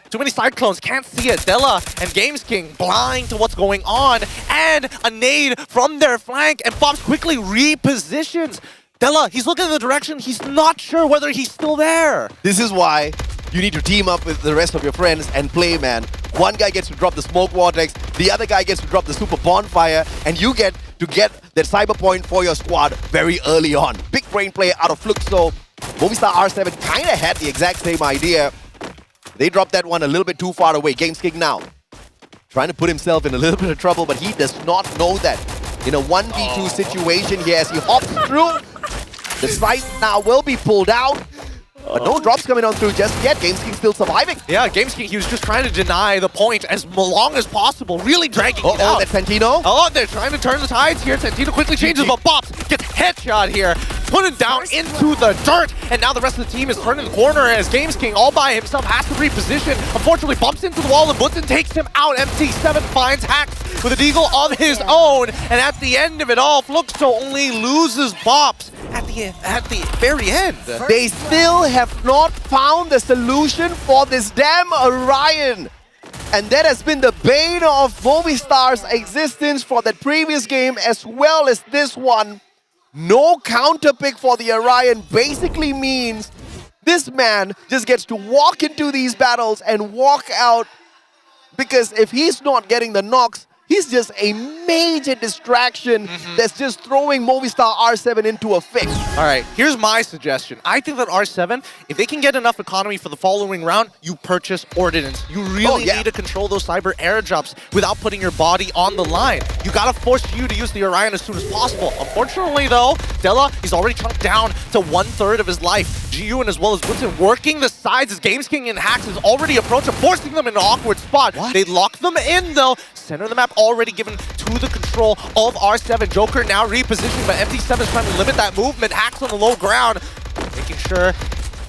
too many cyclones, can't see it. Della and GamesKing blind to what's going on, and a nade from their flank, and Bops quickly repositions. Della, he's looking in the direction, he's not sure whether he's still there. This is why you need to team up with the rest of your friends and play, man. One guy gets to drop the smoke vortex, the other guy gets to drop the super bonfire, and you get to get that cyber point for your squad very early on. Big brain play out of Fluxo. Movistar R7 kind of had the exact same idea. They dropped that one a little bit too far away. GamesKing now trying to put himself in a little bit of trouble, but he does not know that. In a 1v2 situation here, as he hops through, the site now will be pulled out. But no drops coming on through just yet. GamesKing still surviving. Yeah, GamesKing, he was just trying to deny the point as long as possible, really dragging it out. That's Santino. Oh, they're trying to turn the tides here. Santino quickly changes, but Bops gets headshot here, put it down into the dirt, and now the rest of the team is turning the corner as Games King all by himself has to reposition. Unfortunately, bumps into the wall and Butzen takes him out. MT7 finds Hacks with a deagle of his own, and at the end of it all, Fluxo only loses Bops at the very end. They still have not found the solution for this damn Orion. And that has been the bane of Movistar's existence for that previous game as well as this one. No counter pick for the Orion basically means this man just gets to walk into these battles and walk out, because if he's not getting the knocks, he's just a major distraction that's just throwing Movistar R7 into a fix. All right, here's my suggestion. I think that R7, if they can get enough economy for the following round, you purchase Ordnance. You really need to control those cyber airdrops without putting your body on the line. You gotta force you to use the Orion as soon as possible. Unfortunately though, Della, he's already chunked down to 1/3 of his life. GU and as well as Woodson working the sides as Games King and Hacks is already approaching, forcing them in an awkward spot. They lock them in though. Center of the map already given to the control of R7. Joker now repositioned, but MT7 is trying to limit that movement. Hacks on the low ground, making sure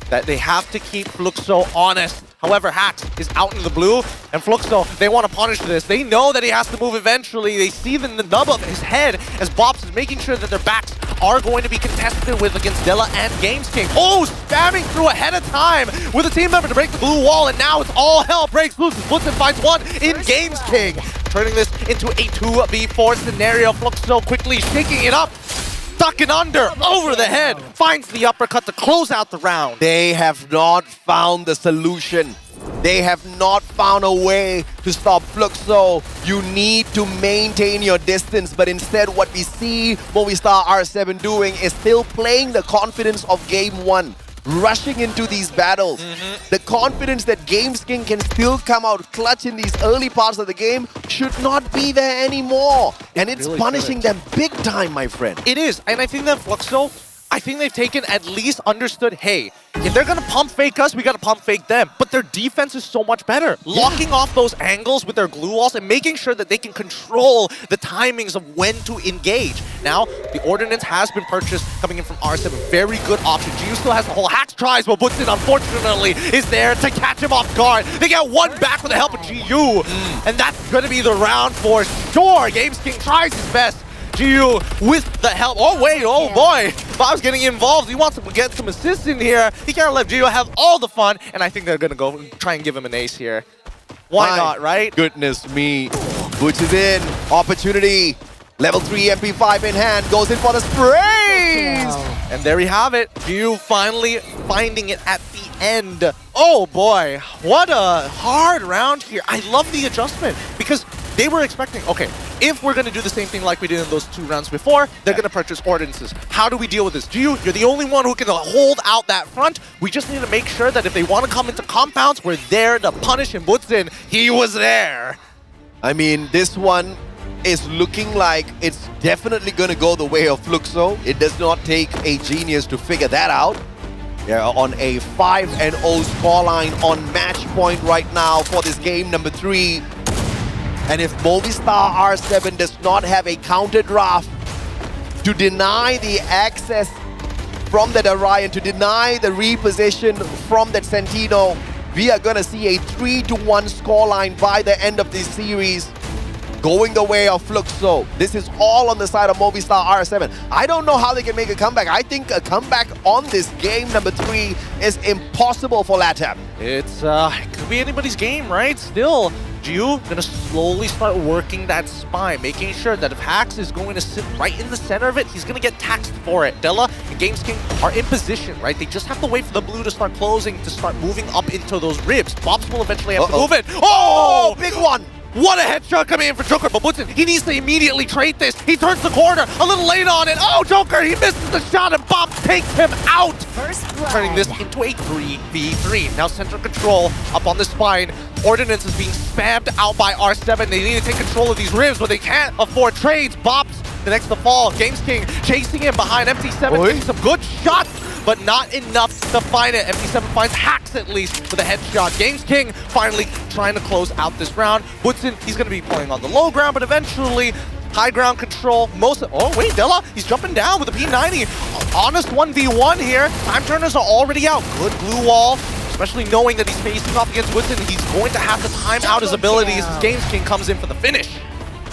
that they have to keep Fluxo honest. However, Hacks is out in the blue, and Fluxo, they want to punish this. They know that he has to move eventually. They see the nub of his head as Bops is making sure that their backs are going to be contested with against Della and Games King. Oh, spamming through ahead of time with a team member to break the blue wall, and now it's all hell breaks loose as Woodson finds one in Games King. Turning this into a 2v4 scenario. Fluxo quickly shaking it up. Ducking under, over the head, finds the uppercut to close out the round. They have not found the solution. They have not found a way to stop Fluxo. You need to maintain your distance, but instead what we see Movistar R7 doing is still playing the confidence of game one, rushing into these battles. The confidence that Games King can still come out clutch in these early parts of the game should not be there anymore. And it's really punishing them big time, my friend. It is, and I think that Fluxo, I think they've taken at least understood, hey, if they're gonna pump fake us, we gotta pump fake them. But their defense is so much better. Locking off those angles with their glue walls and making sure that they can control the timings of when to engage. Now, the Ordnance has been purchased coming in from R7. Very good option. GU still has the whole Hacks tries, but Woodson unfortunately is there to catch him off guard. They get one back with the help of GU. And that's gonna be the round for sure. Games King tries his best. GU with the help. Oh wait, oh boy. Bob's getting involved. He wants to get some assists in here. He can't let GU have all the fun. And I think they're gonna go and try and give him an ace here. Why not, right? Goodness me. Butch is in. Opportunity. Level 3 MP5 in hand. Goes in for the sprays. And there we have it. GU finally finding it at the end. Oh boy. What a hard round here. I love the adjustment because they were expecting, okay, if we're going to do the same thing like we did in those 2 rounds before, they're going to purchase Ordinances. How do we deal with this? GU, you're the only one who can hold out that front. We just need to make sure that if they want to come into compounds, we're there to punish him. Woodson, he was there. I memean, this one is looking like it's definitely going to go the way of Fluxo. It does not take a genius to figure that out. They're on a 5-0 scoreline on match point right now for this game number 3. And if Movistar R7 does not have a counter draft to deny the access from that Orion, to deny the reposition from that Sentino, we are going to see a 3-1 scoreline by the end of this series, going the way of Fluxo. This is all on the side of Movistar R7. I don't know how they can make a comeback. I think a comeback on this game number 3 is impossible for LATAM. It's it could be anybody's game, right? Still, GU gonna slowly start working that spine, making sure that if Hacks is going to sit right in the center of it, he's gonna get taxed for it. Della and Games King are in position, right? They just have to wait for the blue to start closing, to start moving up into those ribs. Bobs will eventually have to move it. Oh, big one! What a headshot coming in for Joker, but Woodson, he needs to immediately trade this. He turns the corner, a little late on it. Oh, Joker, he misses the shot, and Bob takes him out. Turning this into a 3v3. Now center control up on the spine. Ordnance is being spammed out by R7. They need to take control of these ribs, but they can't afford trades. Bops the next to fall. Games King chasing him behind MT7, taking some good shots, but not enough to find it. MT7 finds Hacks at least with a headshot. Games King finally trying to close out this round. Woodson, he's going to be playing on the low ground, but eventually high ground control. Oh wait, Della, he's jumping down with the P90. Honest 1v1 here. Time turners are already out. Good glue wall, especially knowing that he's facing off against Woodson. He's going to have to time out his abilities as Games King comes in for the finish.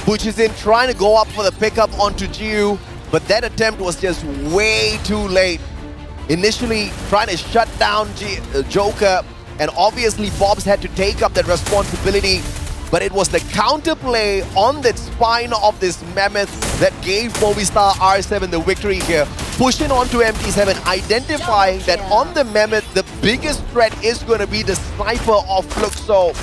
Butch is in trying to go up for the pickup onto Jiu, but that attempt was just way too late. Initially trying to shut down Joker, and obviously Bobs had to take up that responsibility, but it was the counterplay on that spine of this Mammoth that gave Movistar R7 the victory here. Pushing on to MT7, identifying that on the Mammoth, the biggest threat is going to be the sniper of Fluxo.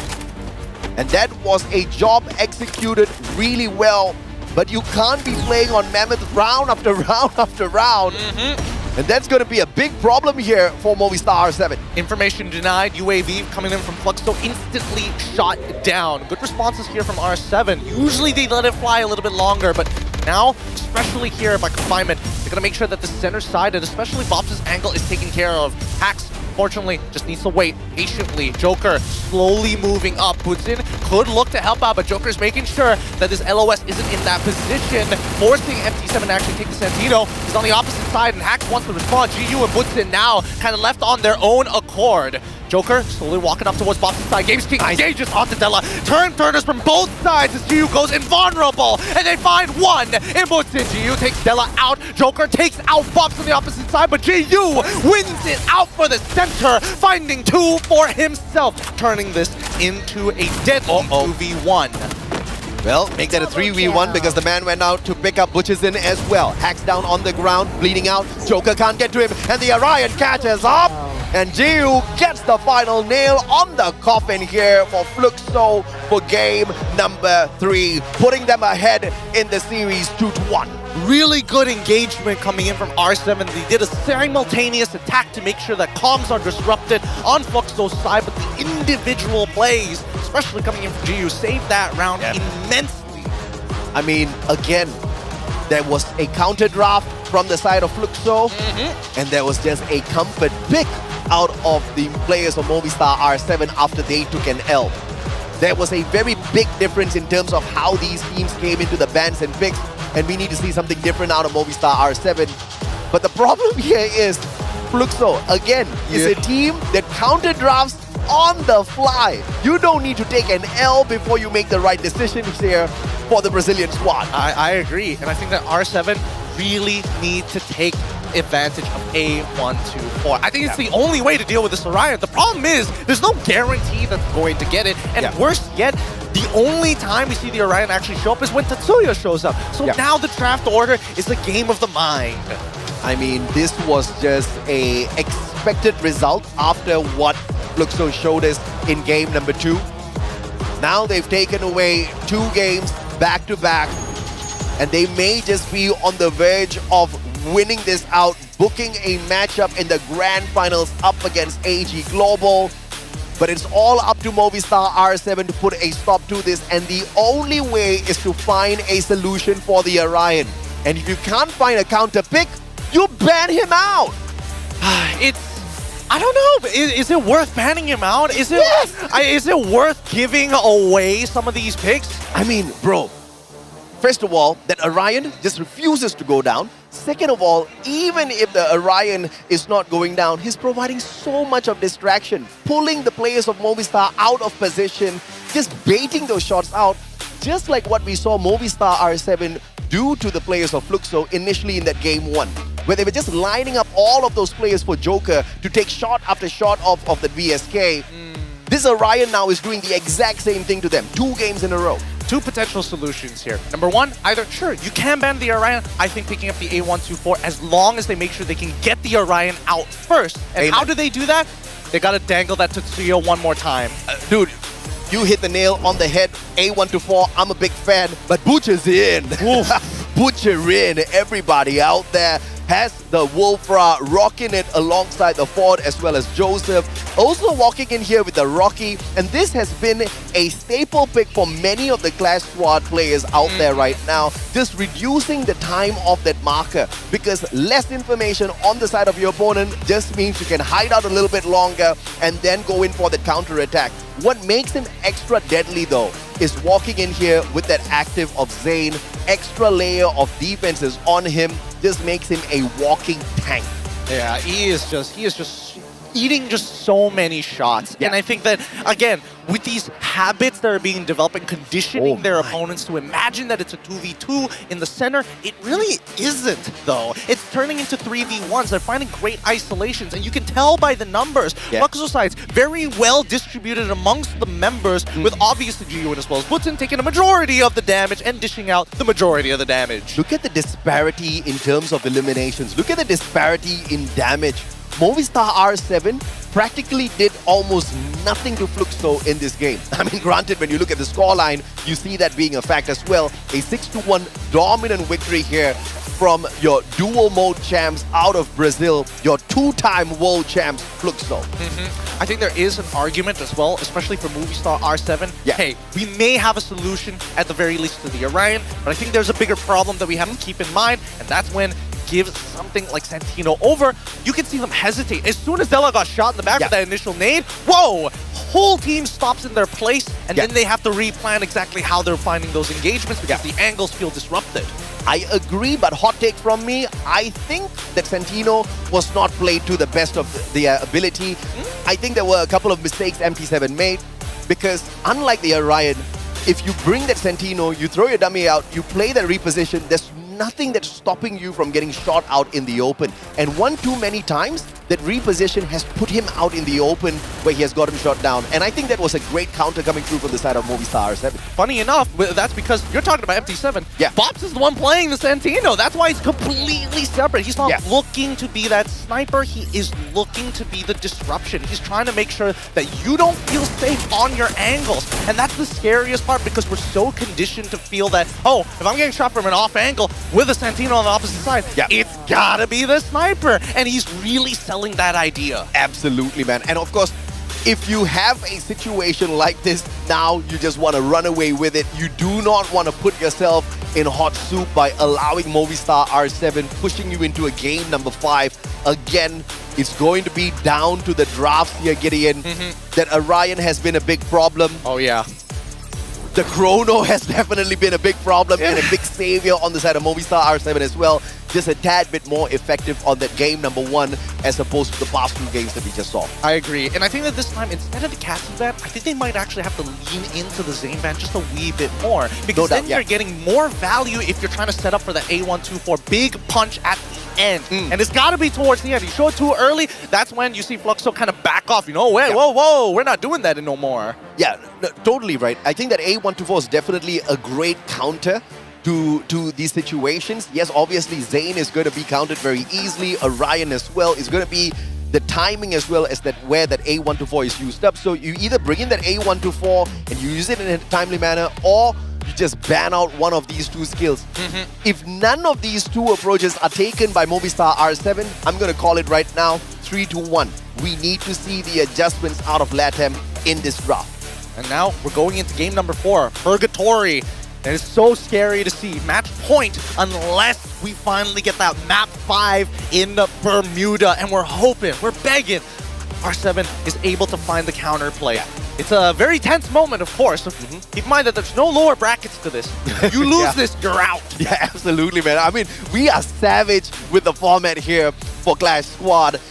And that was a job executed really well, but you can't be playing on Mammoth round after round after round. And that's going to be a big problem here for Movistar R7. Information denied, UAV coming in from Fluxo, instantly shot down. Good responses here from R7. Usually they let it fly a little bit longer, but now, especially here by confinement, they're going to make sure that the center side, and especially Bobs' angle, is taken care of. Hacks, fortunately, just needs to wait patiently. Joker slowly moving up. Woodson could look to help out, but Joker's making sure that this LOS isn't in that position, forcing MT7 to actually take the Santino. He's on the opposite side, and Hacks wants to respond. GU and Woodson now kind of left on their own accord. Joker slowly walking up towards Bob's side. Games King engages onto Della. Turn turners from both sides as GU goes invulnerable. And they find one in Woodson. GU takes Della out. Joker takes out Bobs on the opposite side, but GU wins it out for the center, finding two for himself, turning this into a deadly 2v1. Well, make that a 3v1 because the man went out to pick up Butch's in as well. Hacks down on the ground, bleeding out. Joker can't get to him, and the Orion catches up. And Jiu gets the final nail on the coffin here for Fluxo for game number 3, putting them ahead in the series 2-1. Really good engagement coming in from R7. They did a simultaneous attack to make sure that comms are disrupted on Fluxo's side, but the individual plays, especially coming in from GU, saved that round immensely. I mean, again, there was a counter draft from the side of Fluxo, and there was just a comfort pick out of the players of Movistar R7 after they took an L. There was a very big difference in terms of how these teams came into the bans and picks, and we need to see something different out of Movistar R7. But the problem here is Fluxo, again, is a team that counter drafts on the fly. You don't need to take an L before you make the right decisions here for the Brazilian squad. I agree, and I think that R7 really need to take advantage of A124. I think it's the only way to deal with this Orion. The problem is there's no guarantee that's going to get it, and worse yet, the only time we see the Orion actually show up is when Tatsuya shows up. So now the draft order is a game of the mind. I mean, this was just a expected result after what Fluxo showed us in game number 2. Now they've taken away 2 games back to back, and they may just be on the verge of winning this out, booking a matchup in the grand finals up against AG Global. But it's all up to Movistar R7 to put a stop to this, and the only way is to find a solution for the Orion. And if you can't find a counter pick, you ban him out. I don't know, is it worth banning him out? Is it worth giving away some of these picks? I mean, bro, first of all, that Orion just refuses to go down. Second of all, even if the Orion is not going down, he's providing so much of distraction, pulling the players of Movistar out of position, just baiting those shots out, just like what we saw Movistar R7 do to the players of Fluxo initially in that game 1, where they were just lining up all of those players for Joker to take shot after shot of the VSK. This Orion now is doing the exact same thing to them, 2 games in a row. 2 potential solutions here. Number 1, either, sure, you can ban the Orion. I think picking up the A124 as long as they make sure they can get the Orion out first. And how do they do that? They gotta dangle that Tatsuya one more time. Dude, you hit the nail on the head. A124, I'm a big fan, but Butcher's in. Butcher in. Everybody out there has the Wolfra rocking it alongside the Ford as well as Joseph. Also walking in here with the Rocky, and this has been a staple pick for many of the Clash Squad players out there right now, just reducing the time of that marker, because less information on the side of your opponent just means you can hide out a little bit longer and then go in for the counter attack. What makes him extra deadly though is walking in here with that active of Zane. Extra layer of defenses on him just makes him a walking tank. Yeah, he is just eating just so many shots. Yeah. And I think that, again, with these habits that are being developed and conditioning their opponents to imagine that it's a 2v2 in the center, it really isn't, though. It's turning into 3v1s. They're finding great isolations, and you can tell by the numbers. Fluxo sides very well distributed amongst the members, with obviously GU as well as Button taking a majority of the damage and dishing out the majority of the damage. Look at the disparity in terms of eliminations. Look at the disparity in damage. Movistar R7 practically did almost nothing to Fluxo in this game. I mean, granted, when you look at the scoreline, you see that being a fact as well. A 6-1 dominant victory here from your dual mode champs out of Brazil, your two-time world champs, Fluxo. I think there is an argument as well, especially for Movistar R7. Hey, we may have a solution at the very least to the Orion, but I think there's a bigger problem that we have to keep in mind, and that's when give something like Santino over, you can see them hesitate. As soon as Della got shot in the back with that initial nade, whoa! Whole team stops in their place, and then they have to replan exactly how they're finding those engagements because the angles feel disrupted. I agree, but hot take from me, I think that Santino was not played to the best of their ability. I think there were a couple of mistakes MT7 made, because unlike the Orion, if you bring that Santino, you throw your dummy out, you play that reposition, there's nothing that's stopping you from getting shot out in the open. And one too many times, that reposition has put him out in the open where he has gotten shot down. And I think that was a great counter coming through from the side of Movistar R7. Funny enough, that's because you're talking about MT7. Bops is the one playing the Santino. That's why he's completely separate. He's not looking to be that sniper. He is looking to be the disruption. He's trying to make sure that you don't feel safe on your angles. And that's the scariest part, because we're so conditioned to feel that, oh, if I'm getting shot from an off angle with a Santino on the opposite side, it's gotta be the sniper. And he's really selling that idea. Absolutely, man. And of course, if you have a situation like this, now you just want to run away with it. You do not want to put yourself in hot soup by allowing Movistar R7 pushing you into a game number 5. Again, it's going to be down to the drafts here, Gideon. That Orion has been a big problem. Oh, yeah. The Chrono has definitely been a big problem and a big savior on the side of Movistar R7 as well. Just a tad bit more effective on that game number 1 as opposed to the past 2 games that we just saw. I agree. And I think that this time, instead of the Cassie ban, I think they might actually have to lean into the Zane ban just a wee bit more. Because then you're getting more value if you're trying to set up for the A124 big punch at the end. And it's got to be towards the end. You show it too early, that's when you see Fluxo kind of back off. You know, whoa, we're not doing that no more. Yeah, no, totally right. I think that A124 is definitely a great counter to these situations. Yes, obviously Zane is going to be countered very easily. Orion as well is going to be the timing as well as that where that A124 is used up. So you either bring in that A124 and you use it in a timely manner, or you just ban out one of these 2 skills. If none of these 2 approaches are taken by Movistar R7, I'm going to call it right now 3-1. We need to see the adjustments out of LATAM in this draft. And now we're going into game number 4, Purgatory. And it's so scary to see. Match point unless we finally get that map 5 in Bermuda. And we're hoping, we're begging, R7 is able to find the counter play. It's a very tense moment, of course. So keep in mind that there's no lower brackets to this. You lose this, you're out. Yeah, absolutely, man. I mean, we are savage with the format here for Clash Squad.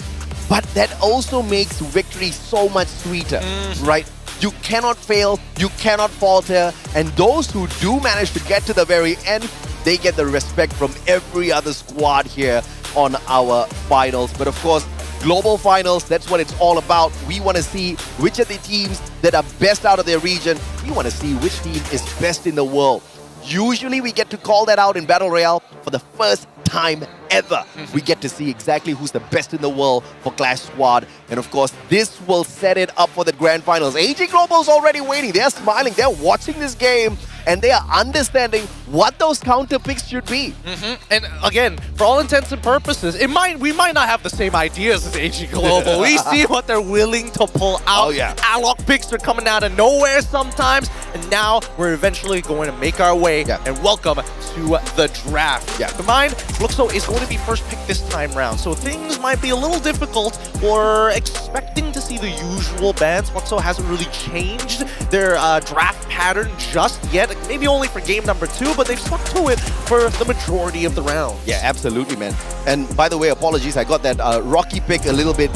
But that also makes victory so much sweeter, right? You cannot fail, you cannot falter, and those who do manage to get to the very end, they get the respect from every other squad here on our finals. But of course, Global Finals, that's what it's all about. We want to see which of the teams that are best out of their region. We want to see which team is best in the world. Usually we get to call that out in Battle Royale for the first time ever. We get to see exactly who's the best in the world for Clash Squad. And of course, this will set it up for the Grand Finals. AG Global's already waiting. They're smiling. They're watching this game. And they are understanding what those counter picks should be. And again, for all intents and purposes, we might not have the same ideas as AG Global. We see what they're willing to pull out. Oh, yeah. Alok picks are coming out of nowhere sometimes. And now we're eventually going to make our way and welcome to the draft. Keep in mind, Fluxo is going to going to be first pick this time round, so things might be a little difficult. We're expecting to see the usual bans. Fluxo hasn't really changed their draft pattern just yet, maybe only for game number 2, but they've stuck to it for the majority of the rounds. Yeah, absolutely, man. And by the way, apologies, I got that Rocky pick a little bit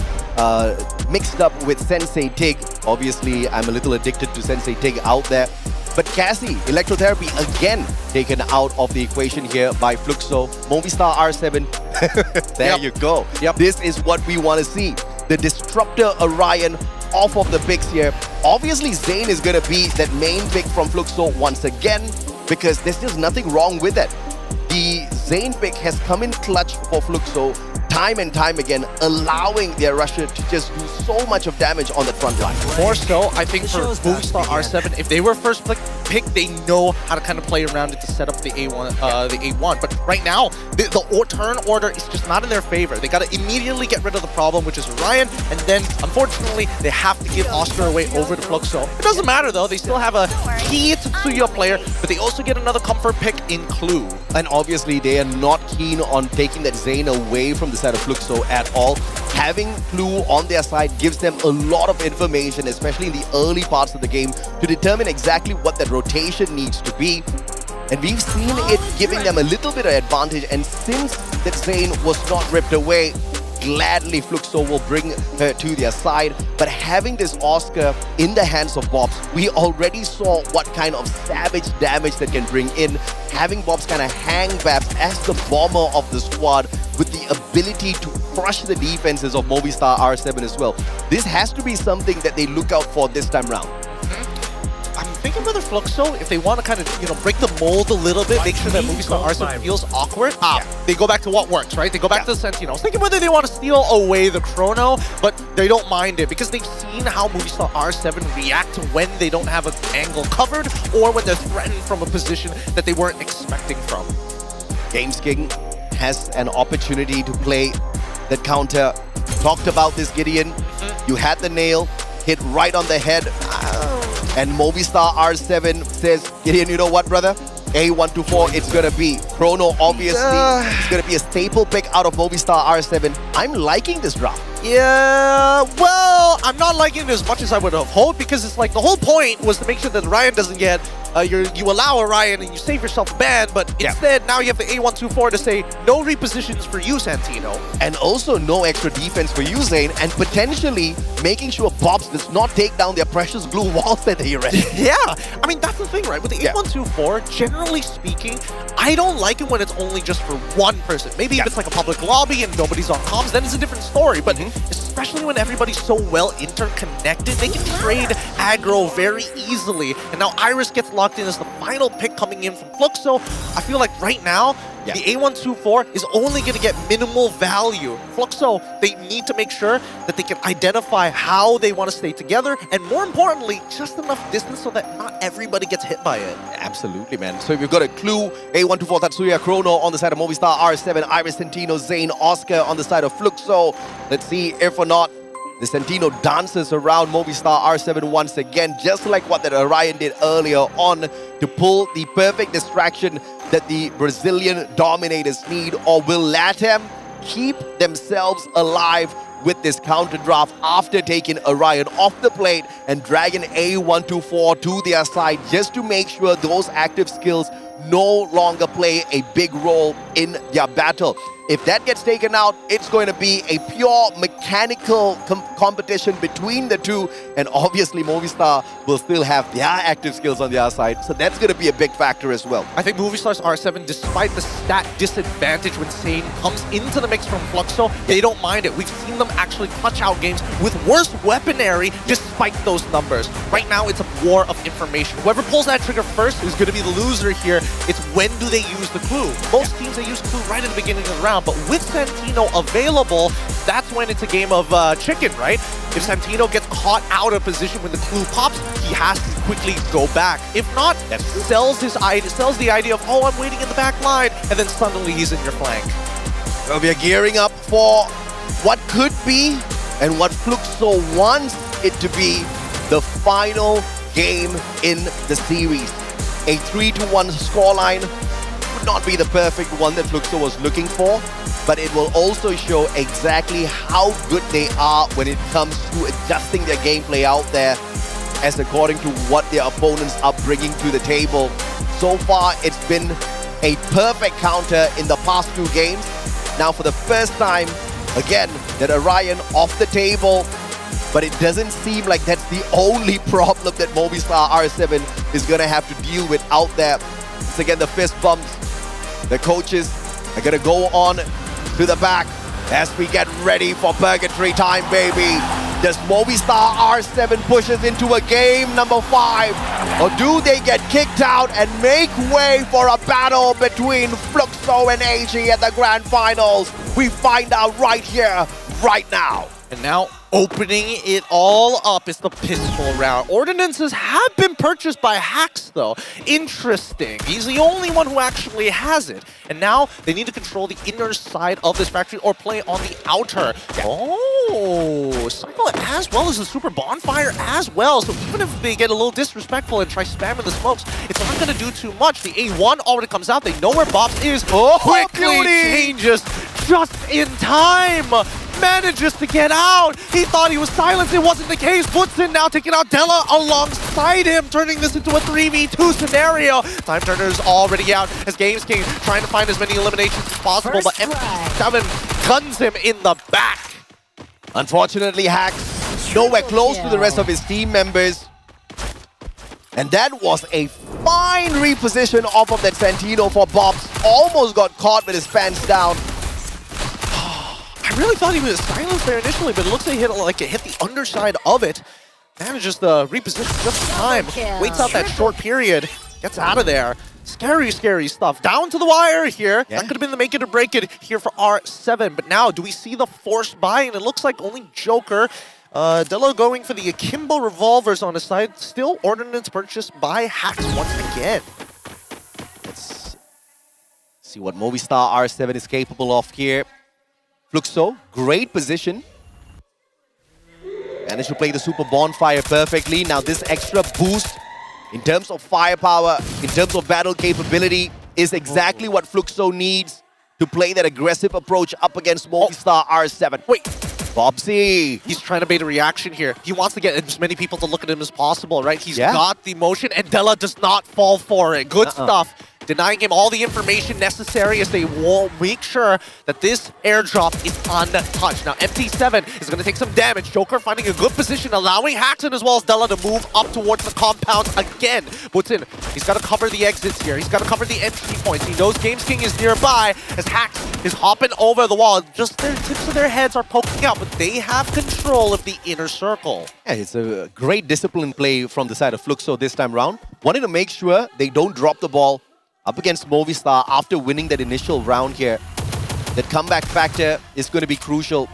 mixed up with Sensei Tig. Obviously, I'm a little addicted to Sensei Tig out there. But Cassie, Electrotherapy again taken out of the equation here by Fluxo. Movistar R7, there you go. This is what we want to see. The Disruptor Orion off of the picks here. Obviously, Zane is going to be that main pick from Fluxo once again, because there's just nothing wrong with that. The Zane pick has come in clutch for Fluxo time and time again, allowing their Russia to just do so much of damage on the front line. More so, I think for Movistar R7, if they were first pick, they know how to kind of play around it to set up the A1. But right now, the turn order is just not in their favor. They got to immediately get rid of the problem, which is Orion, and then, unfortunately, they have to give Oscar away over to Fluxo. It doesn't matter, though. They still have a key Tetsuya player, but they also get another comfort pick in Clue. And obviously, they are not keen on taking that Zane away from the side of Fluxo at all. Having Clue on their side gives them a lot of information, especially in the early parts of the game, to determine exactly what that rotation needs to be. And we've seen it giving them a little bit of advantage, and since that Zane was not ripped away, gladly Fluxo will bring her to their side. But having this Oscar in the hands of Bobs, we already saw what kind of savage damage that can bring in. Having Bobs kind of hang back as the bomber of the squad with the ability to crush the defenses of Movistar R7 as well. This has to be something that they look out for this time round. I'm thinking whether Fluxo, if they want to kind of, break the mold a little bit, make sure that Movistar R7 feels awkward, they go back to what works, right? They go back to the Sentinel. I was thinking whether they want to steal away the Chrono, but they don't mind it because they've seen how Movistar R7 react when they don't have an angle covered or when they're threatened from a position that they weren't expecting from. Games King has an opportunity to play that counter. Talked about this, Gideon. You had the nail, hit right on the head. And Movistar R7 says, Gideon, you know what, brother? A124, it's gonna be. Chrono, obviously, it's gonna be a staple pick out of Movistar R7. I'm liking this draft. Yeah, well, I'm not liking it as much as I would have hoped, because it's like the whole point was to make sure that Orion doesn't get, you allow Orion and you save yourself a ban, but instead now you have the A124 to say no repositions for you, Santino. And also no extra defense for you, Zane, and potentially making sure Bobs does not take down their precious blue walls that they erect. Yeah, I mean, that's the thing, right? With the A124, generally speaking, I don't like it when it's only just for one person. Maybe if it's like a public lobby and nobody's on comms, then it's a different story, but especially when everybody's so well interconnected, they can trade aggro very easily. And now Iris gets locked in as the final pick coming in from Fluxo. I feel like right now, the A124 is only going to get minimal value. Fluxo, they need to make sure that they can identify how they want to stay together, and more importantly, just enough distance so that not everybody gets hit by it. Absolutely, man. So we've got a Clue, A124 Tatsuya Chrono on the side of Movistar R7, Iris Santino, Zane, Oscar on the side of Fluxo. Let's see if or not the Santino dances around Movistar R7 once again, just like what that Orion did earlier on, to pull the perfect distraction that the Brazilian dominators need. Or will LATAM keep themselves alive with this counter draft after taking Orion off the plate and dragging A124 to their side, just to make sure those active skills no longer play a big role in their battle? If that gets taken out, it's going to be a pure mechanical competition between the two, and obviously Movistar will still have their active skills on their side, so that's going to be a big factor as well. I think Movistar's R7, despite the stat disadvantage when Zane comes into the mix from Fluxo, they don't mind it. We've seen them actually clutch out games with worse weaponry despite those numbers. Right now, it's a war of information. Whoever pulls that trigger first is going to be the loser here. It's when do they use the Clue. Most teams, they use Clue right at the beginning of the round, but with Santino available, that's when it's a game of chicken, right? If Santino gets caught out of position when the Clue pops, he has to quickly go back. If not, that sells the idea of, oh, I'm waiting in the back line, and then suddenly he's in your flank. Well, we are gearing up for what could be, and what Fluxo wants it to be, the final game in the series. A 3-1 scoreline would not be the perfect one that Fluxo was looking for, but it will also show exactly how good they are when it comes to adjusting their gameplay out there as according to what their opponents are bringing to the table. So far, it's been a perfect counter in the past 2 games. Now for the first time, again, that Orion off the table, but it doesn't seem like that's the only problem that Movistar R7 is going to have to deal with out there. It's again the fist bumps. The coaches are going to go on to the back as we get ready for purgatory time, baby. Does Movistar R7 pushes into a game number 5? Or do they get kicked out and make way for a battle between Fluxo and AG at the Grand Finals? We find out right here, right now. And now opening it all up is the pistol round. Ordinances have been purchased by Hacks though. Interesting. He's the only one who actually has it. And now they need to control the inner side of this factory or play on the outer. Oh, Cycle as well as the Super Bonfire as well. So even if they get a little disrespectful and try spamming the smokes, it's not going to do too much. The A1 already comes out. They know where Bobs is. Quickly changes just in time. Manages to get out. He thought he was silenced. It wasn't the case. Woodson now taking out Della alongside him, turning this into a 3v2 scenario. Time Turner's already out as Games King trying to find as many eliminations as possible, but MP7 guns him in the back. Unfortunately, Hacks nowhere close to the rest of his team members. And that was a fine reposition off of that Santino for Bobs. Almost got caught with his pants down. I really thought he was silenced there initially, but it looks like it hit the underside of it. Manages to reposition just in time. Waits out that short period. Gets out of there. Scary, scary stuff. Down to the wire here. That could have been the make it or break it here for R7. But now, do we see the forced buy? And it looks like only Joker. Della going for the Akimbo revolvers on his side. Still ordnance purchased by Hacks once again. Let's see what Movistar R7 is capable of here. Fluxo, great position. Managed to play the Super Bonfire perfectly. Now this extra boost in terms of firepower, in terms of battle capability, is exactly what Fluxo needs to play that aggressive approach up against Movistar R7. Wait. Bobsy. He's trying to bait a reaction here. He wants to get as many people to look at him as possible, right? He's got the motion, and Della does not fall for it. Good stuff. Denying him all the information necessary as they will make sure that this airdrop is untouched. Now, MT7 is going to take some damage. Joker finding a good position, allowing Haxon as well as Della to move up towards the compound again. Woodson, he's got to cover the exits here. He's got to cover the entry points. He knows Games King is nearby as Hax is hopping over the wall. Just their tips of their heads are poking out, but they have control of the inner circle. Yeah, it's a great discipline play from the side of Fluxo this time round. Wanting to make sure they don't drop the ball up against Movistar after winning that initial round here. That comeback factor is going to be crucial.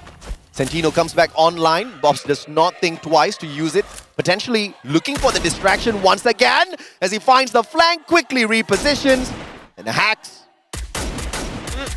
Santino comes back online. Bobs does not think twice to use it. Potentially looking for the distraction once again as he finds the flank, quickly repositions. And the Hacks.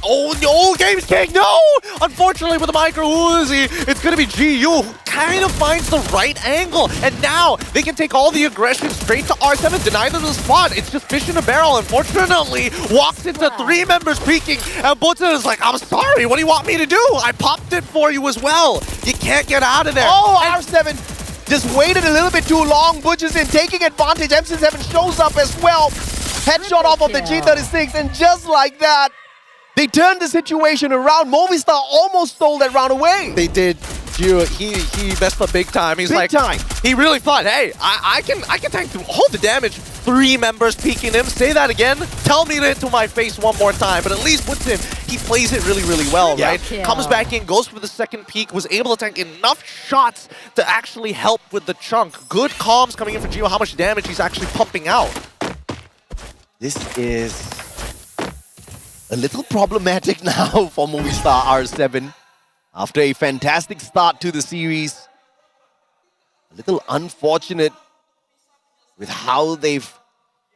Oh, no, Games King, no! Unfortunately, with the Micro Uzi, it's going to be GU who kind of finds the right angle. And now they can take all the aggression straight to R7, deny them the spot. It's just fish in a barrel. Unfortunately, walks into 3 members peeking. And Button is like, I'm sorry, what do you want me to do? I popped it for you as well. You can't get out of there. Oh, R7 just waited a little bit too long. Butch is in, taking advantage. MC7 shows up as well. Headshot off of the G36, and just like that, they turned the situation around. Movistar almost stole that round away. They did. He messed up big time. He's big time. He really thought, hey, I can tank through all the damage. 3 members peeking him. Say that again. Tell me it to my face one more time. But at least Woodson, he plays it really, really well, right? Comes back in, goes for the second peek, was able to tank enough shots to actually help with the chunk. Good comms coming in for Gio, how much damage he's actually pumping out. This is a little problematic now for Movistar R7. After a fantastic start to the series, a little unfortunate with how they've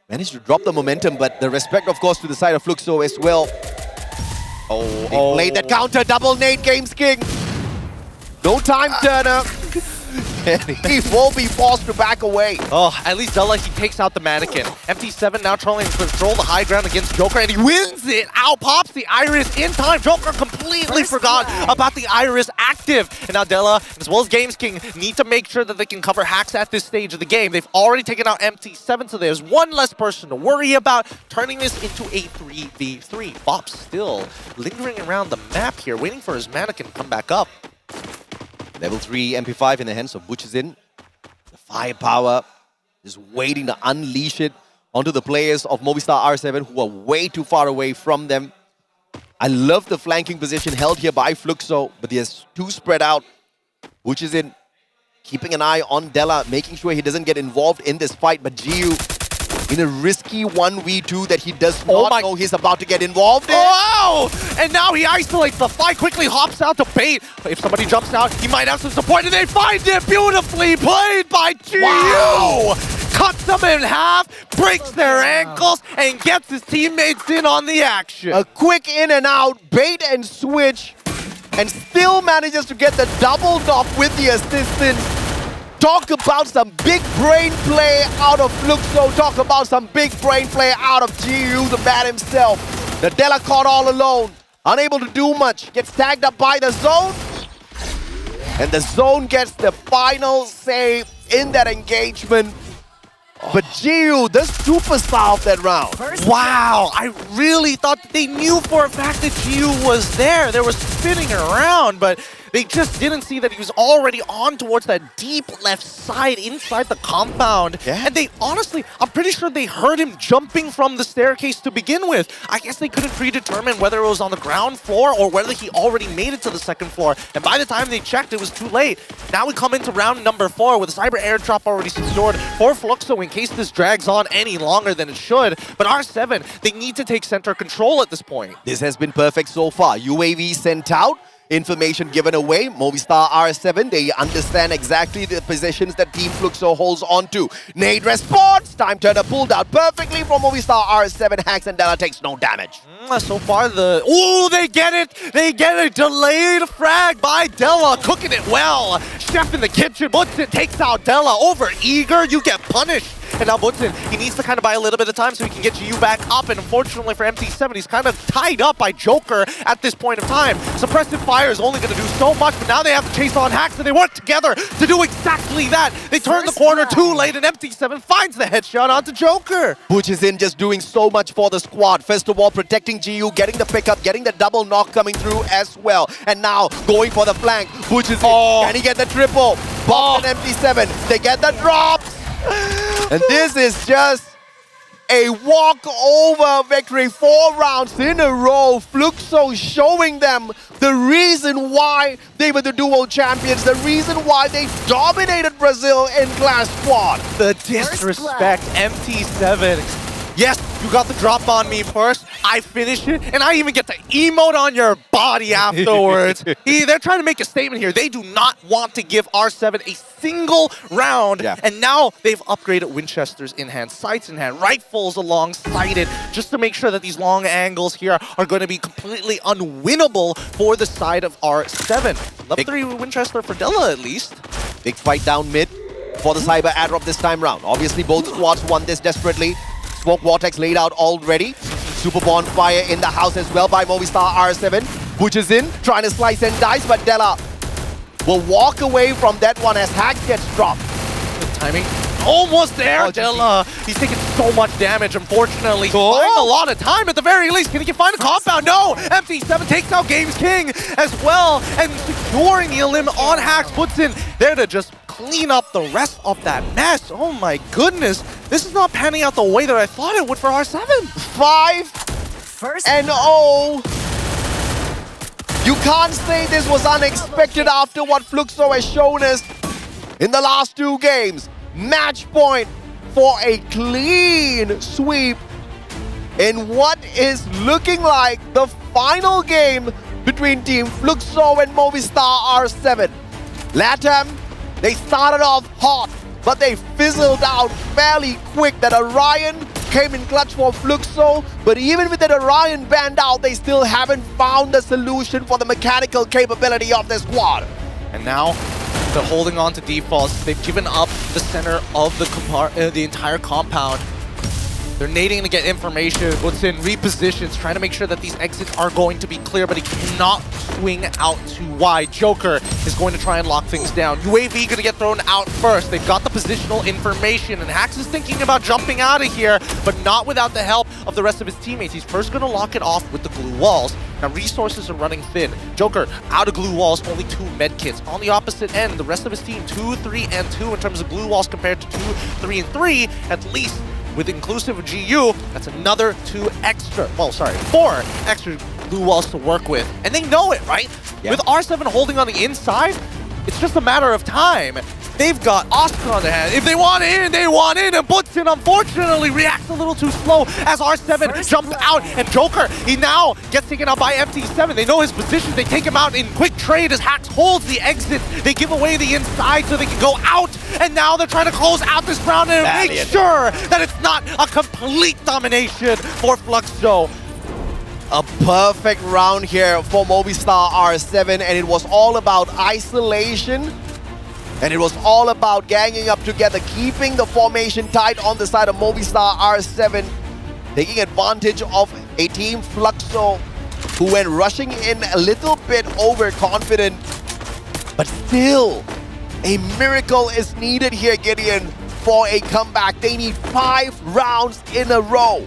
managed to drop the momentum, but the respect, of course, to the side of Fluxo as well. They played that counter, double nade, Games King. No time, Turner. he will be forced to back away. Oh, at least Della, he takes out the mannequin. MT7 now trying to control the high ground against Joker, and he wins it. Out pops the Iris in time. Joker completely forgot about the Iris active. And now Della, as well as Games King, need to make sure that they can cover hacks at this stage of the game. They've already taken out MT7, so there's one less person to worry about, turning this into a 3v3. Bop still lingering around the map here, waiting for his mannequin to come back up. Level 3 MP5 in the hands of Butch is in. The firepower is waiting to unleash it onto the players of Movistar R7 who are way too far away from them. I love the flanking position held here by Fluxo, but there's too spread out. Butch is in, keeping an eye on Della, making sure he doesn't get involved in this fight, but GU in a risky 1v2 that he does not know he's about to get involved in. Oh! And now he isolates the fight, quickly hops out to bait. If somebody jumps out, he might have some support, and they find it! Beautifully played by GU! Wow. Cuts them in half, breaks their ankles, and gets his teammates in on the action. A quick in and out, bait and switch, and still manages to get the double knock with the assistance. Talk about some big brain play out of Fluxo. Talk about some big brain play out of GU, the man himself. The Della caught all alone, unable to do much. Gets tagged up by the zone. And the zone gets the final save in that engagement. But GU, the superstar of that round. Wow, I really thought that they knew for a fact that GU was there. They were spinning around, but they just didn't see that he was already on towards that deep left side inside the compound. Yeah. And they honestly, I'm pretty sure they heard him jumping from the staircase to begin with. I guess they couldn't predetermine whether it was on the ground floor or whether he already made it to the second floor. And by the time they checked, it was too late. Now we come into round number 4 with a cyber airdrop already secured for Fluxo in case this drags on any longer than it should. But R7, they need to take center control at this point. This has been perfect so far. UAV sent out. Information given away. Movistar R7, they understand exactly the positions that Team Fluxo holds on to. Nade response! Time turner pulled out perfectly from Movistar R7. Hacks and Della takes no damage. So far the... Ooh, they get it! They get a delayed frag by Della. Cooking it well. Chef in the kitchen. Butson takes out Della. Over eager, you get punished. And now Butson, he needs to kind of buy a little bit of time so he can get GU back up. And unfortunately for MT7, he's kind of tied up by Joker at this point of time. Suppressive fire is only going to do so much, but now they have to chase on Hacks, and they work together to do exactly that. They turn the corner too late, and MT7 finds the headshot onto Joker. Butch is in, just doing so much for the squad. First of all, protecting GU, getting the pickup, getting the double knock coming through as well. And now going for the flank. Butch is in. Can he get the triple? Bob and MT7, they get the drops. And this is just a walk-over victory. 4 rounds in a row. Fluxo showing them the reason why they were the dual champions, the reason why they dominated Brazil in Clash Squad. The disrespect, MT7. Yes, you got the drop on me first. I finish it, and I even get the emote on your body afterwards. They're trying to make a statement here. They do not want to give R7 a single round. Yeah. And now they've upgraded Winchesters in hand, sights in hand, rifles alongside it, just to make sure that these long angles here are going to be completely unwinnable for the side of R7. Level 3 Winchester for Della, at least. Big fight down mid for the cyber airdrop this time round. Obviously, both squads want this desperately. Smoke Vortex laid out already. Super Bonfire in the house as well by Movistar R7. Butch is in, trying to slice and dice, but Della will walk away from that one as Hacks gets dropped. Good timing. Almost there, Della. He's taking so much damage, unfortunately. He's buying a lot of time at the very least. Can he find a compound? No! MT7 takes out Games King as well, and securing the elim on Hacks. Puts in there to just clean up the rest of that mess. Oh my goodness. This is not panning out the way that I thought it would for R7. 5-0. You can't say this was unexpected after what Fluxo has shown us in the last 2 games. Match point for a clean sweep in what is looking like the final game between Team Fluxo and Movistar R7. LATAM, they started off hot, but they fizzled out fairly quick. That Orion came in clutch for Fluxo, but even with that Orion banned out, they still haven't found a solution for the mechanical capability of the squad. And now, They're holding on to defaults. They've given up the center of the entire compound. They're nading to get information. What's in repositions, trying to make sure that these exits are going to be clear, but he cannot swing out too wide. Joker is going to try and lock things down. UAV going to get thrown out first. They've got the positional information, and Hax is thinking about jumping out of here, but not without the help of the rest of his teammates. He's first going to lock it off with the glue walls. Now resources are running thin. Joker out of glue walls, only 2 medkits. On the opposite end, the rest of his team 2, 3, and 2 in terms of glue walls compared to 2, 3, and 3 at least. With inclusive of GU, that's another 4 extra glue walls to work with. And they know it, right? Yeah. With R7 holding on the inside, it's just a matter of time. They've got Oscar on their hand. If they want in, they want in. And Butson, unfortunately, reacts a little too slow as R7 jumped out. And Joker, he now gets taken out by FT7. They know his position. They take him out in quick trade as Hax holds the exit. They give away the inside so they can go out. And now they're trying to close out this round and make sure that it's not a complete domination for Fluxo. A perfect round here for Movistar R7, and it was all about isolation. And it was all about ganging up together, keeping the formation tight on the side of Movistar R7, taking advantage of a team Fluxo who went rushing in a little bit overconfident. But still, a miracle is needed here, Gideon, for a comeback. They need 5 rounds in a row.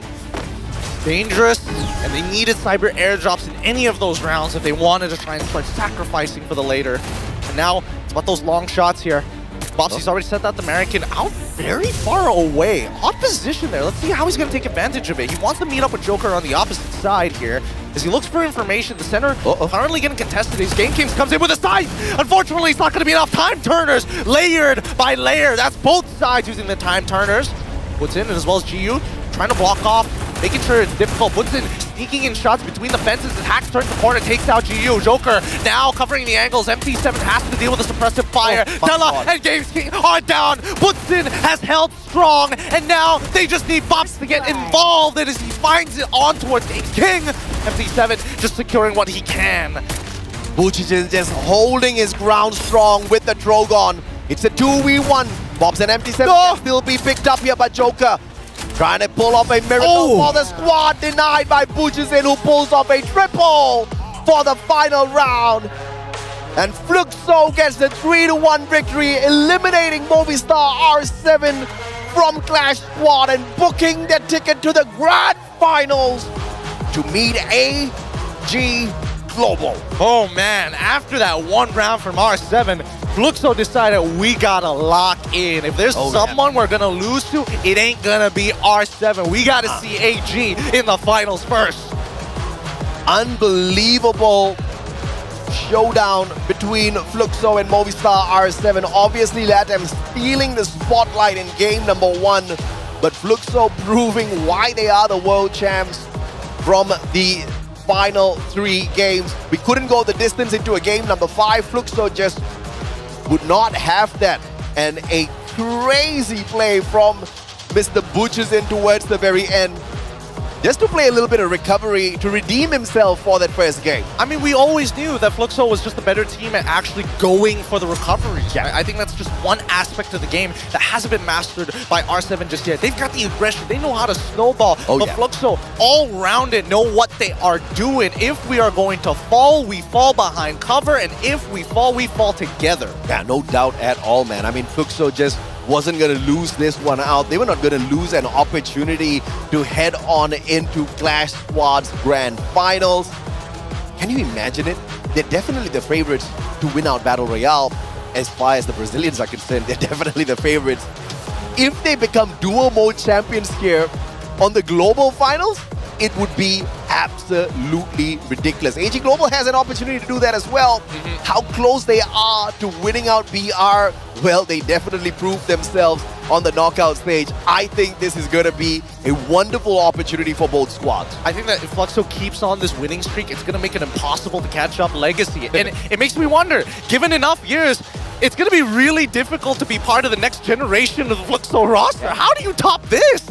Dangerous, and they needed cyber airdrops in any of those rounds if they wanted to try and start sacrificing for the later. And now, it's about those long shots here. Bopsy's already sent that American out very far away. Odd position there. Let's see how he's going to take advantage of it. He wants to meet up with Joker on the opposite side here. As he looks for information, the center currently getting contested. His Game Kings comes in with a scythe. Unfortunately, it's not going to be enough time turners. Layered by layer. That's both sides using the time turners. Puts in, as well as GU, trying to block off, making sure it's difficult. Puts in, sneaking in shots between the fences as Hax turns the corner, takes out GU. Joker now covering the angles. MT7 has to deal with the suppressive fire. Della and Games King are down. Butson has held strong, and now they just need Bops to get involved. And as he finds it on towards Games King, MT7 just securing what he can. Buchichin just holding his ground strong with the Drogon. It's a 2v1. Bops and MT7 can still be picked up here by Joker. Trying to pull off a miracle for the squad, denied by Buchichin, who pulls off a triple for the final round. And Fluxo gets the 3-1 victory, eliminating Movistar R7 from Clash Squad and booking their ticket to the Grand Finals to meet AG Global. Oh man, after that one round from R7, Fluxo decided we gotta lock in. If there's someone we're gonna lose to, it ain't gonna be R7. We gotta see AG in the finals first. Unbelievable showdown between Fluxo and Movistar R7. Obviously, Latam stealing the spotlight in game number 1, but Fluxo proving why they are the world champs from the final 3 games. We couldn't go the distance into a game number 5. Fluxo just would not have that. And a crazy play from Mr. Buchichin towards the very end, just to play a little bit of recovery to redeem himself for that first game. I mean, we always knew that Fluxo was just a better team at actually going for the recoveries. Yeah. I think that's just one aspect of the game that hasn't been mastered by R7 just yet. They've got the aggression. They know how to snowball. But Fluxo, all rounded, know what they are doing. If we are going to fall, we fall behind cover. And if we fall together. Yeah, no doubt at all, man. I mean, Fluxo just wasn't going to lose this one out. They were not going to lose an opportunity to head on into Clash Squad's Grand Finals. Can you imagine it? They're definitely the favorites to win out Battle Royale. As far as the Brazilians are concerned, they're definitely the favorites. If they become dual mode champions here on the Global Finals, it would be absolutely ridiculous. AG Global has an opportunity to do that as well. How close they are to winning out BR, well, they definitely proved themselves on the knockout stage. I think this is going to be a wonderful opportunity for both squads. I think that if Fluxo keeps on this winning streak, it's going to make it impossible to catch up Legacy. And it makes me wonder, given enough years, it's going to be really difficult to be part of the next generation of the Fluxo roster. How do you top this?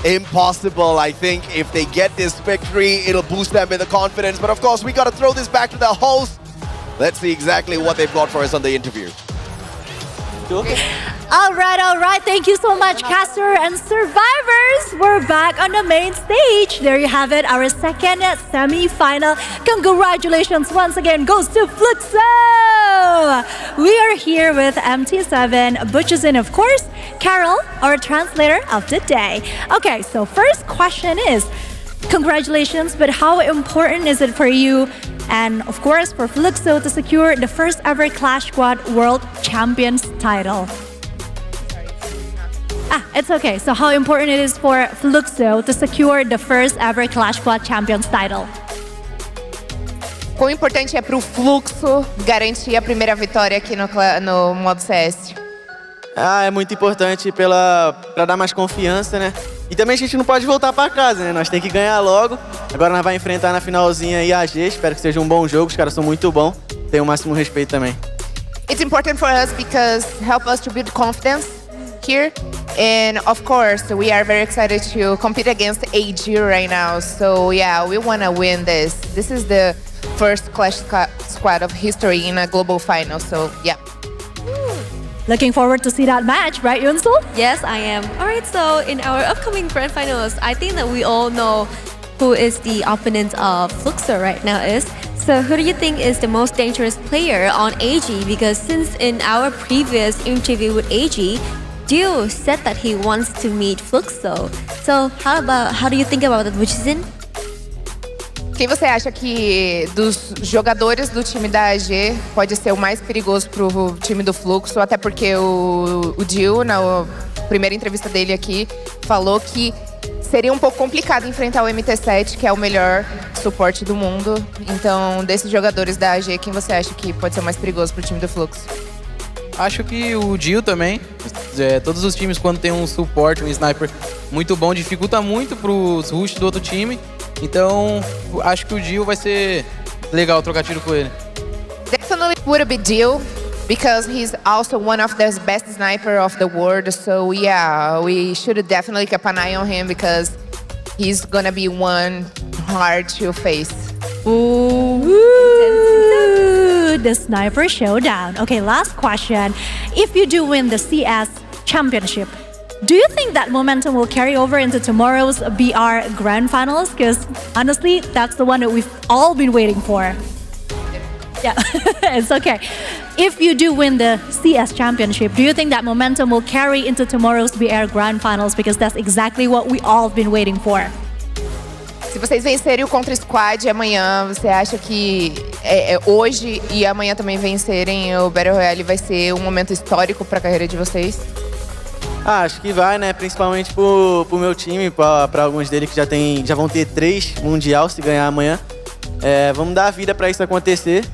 Impossible. I think if they get this victory, it'll boost them in the confidence. But of course, we got to throw this back to the host. Let's see exactly what they've got for us on the interview. All right. Thank you so much, Caster and survivors. We're back on the main stage. There you have it, our second semi-final. Congratulations once again goes to Fluxo. We are here with MT7, Butches and of course, Carol, our translator of the day. Okay, so first question is, congratulations, but how important is it for you and of course for Fluxo to secure the first ever Clash Squad World Champions title? It's okay. So how important it is for Fluxo to secure the first ever Clash Squad Champions title? Quão importante é para o Fluxo garantir a primeira vitória aqui no modo CS? É muito importante para dar mais confiança, né? E também a gente não pode voltar para casa, né? Nós tem que ganhar logo. Agora nós vamos enfrentar na finalzinha aí a AG. Espero que seja um bom jogo. Os caras são muito bons. Tenho o máximo respeito também. It's important for us because help us to build confidence here. And of course, we are very excited to compete against AG right now. So yeah, we want to win this. This is the first Clash Squad of history in a global final. So yeah. Looking forward to see that match, right, Yunsul? Yes, I am. All right, so in our upcoming grand finals, I think that we all know who is the opponent of Fluxo right now is. So who do you think is the most dangerous player on AG? Because since in our previous interview with AG, Dio said that he wants to meet Fluxo. So how do you think about that, Wuchizin? Quem você acha que dos jogadores do time da AG pode ser o mais perigoso pro time do Fluxo? Até porque o Dio, na primeira entrevista dele aqui, falou que seria um pouco complicado enfrentar o MT7, que é o melhor suporte do mundo. Então, desses jogadores da AG, quem você acha que pode ser o mais perigoso pro time do Fluxo? Acho que o Dio também. Todos os times, quando tem um suporte, um sniper muito bom, dificulta muito pros rush do outro time. Então, acho que o Dio vai ser legal trocar tiro com ele. Definitely would be Dio, because he's also one of the best sniper of the world. So yeah, we should definitely keep an eye on him because he's gonna be one hard to face. Ooh, the sniper showdown. Okay, last question. If you do win the CS championship, do you think that momentum will carry over into tomorrow's BR Grand Finals? Because honestly, that's the one that we've all been waiting for. Yeah, it's okay. If you do win the CS Championship, do you think that momentum will carry into tomorrow's BR Grand Finals? Because that's exactly what we all been waiting for. Se vocês vencerem o Contra Squad amanhã, você acha que hoje e amanhã também vencerem o Battle Royale vai ser um momento histórico para a carreira de vocês? Acho que vai, né? Principalmente pro meu time, para alguns deles que já vão ter 3 Mundial se ganhar amanhã. Vamos dar a vida para isso acontecer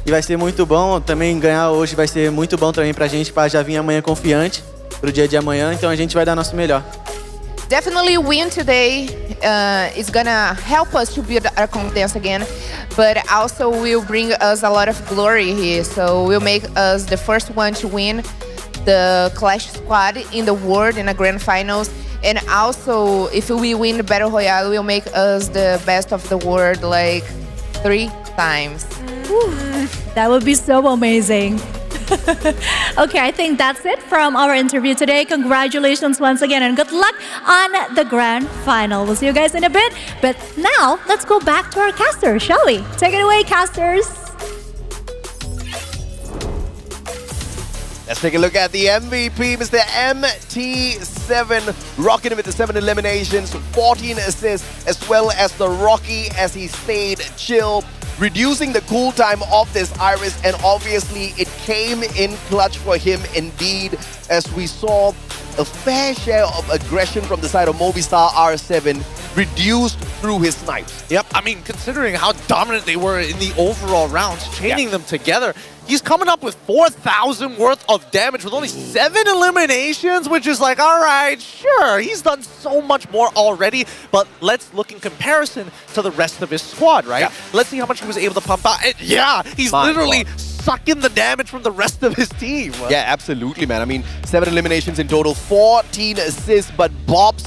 e vai ser muito bom. Também ganhar hoje vai ser muito bom também pra gente, para já vir amanhã confiante pro dia de amanhã. Então a gente vai dar nosso melhor. Definitely win today is gonna help us to build our confidence again, but also will bring us a lot of glory here. So will make us the first one to win the Clash Squad in the world in a grand finals, and also if we win the Battle Royale, will make us the best of the world like 3 times. That would be so amazing. Okay, I think that's it from our interview today. Congratulations once again and good luck on the grand final. We'll see you guys in a bit. But now, let's go back to our casters, shall we? Take it away, casters. Let's take a look at the MVP, Mr. MT7, rocking it with the 7 eliminations, 14 assists, as well as the Rocky as he stayed chill, reducing the cool time of this Iris, and obviously it came in clutch for him indeed, as we saw a fair share of aggression from the side of Movistar R7 reduced through his snipes. Yep, I mean, considering how dominant they were in the overall rounds, chaining them together, he's coming up with 4,000 worth of damage with only 7 eliminations, which is like, all right, sure, he's done so much more already, but let's look in comparison to the rest of his squad, right? Yeah. Let's see how much he was able to pump out. And yeah, he's literally sucking the damage from the rest of his team. Yeah, absolutely, man. I mean, 7 eliminations in total, 14 assists, but Bob's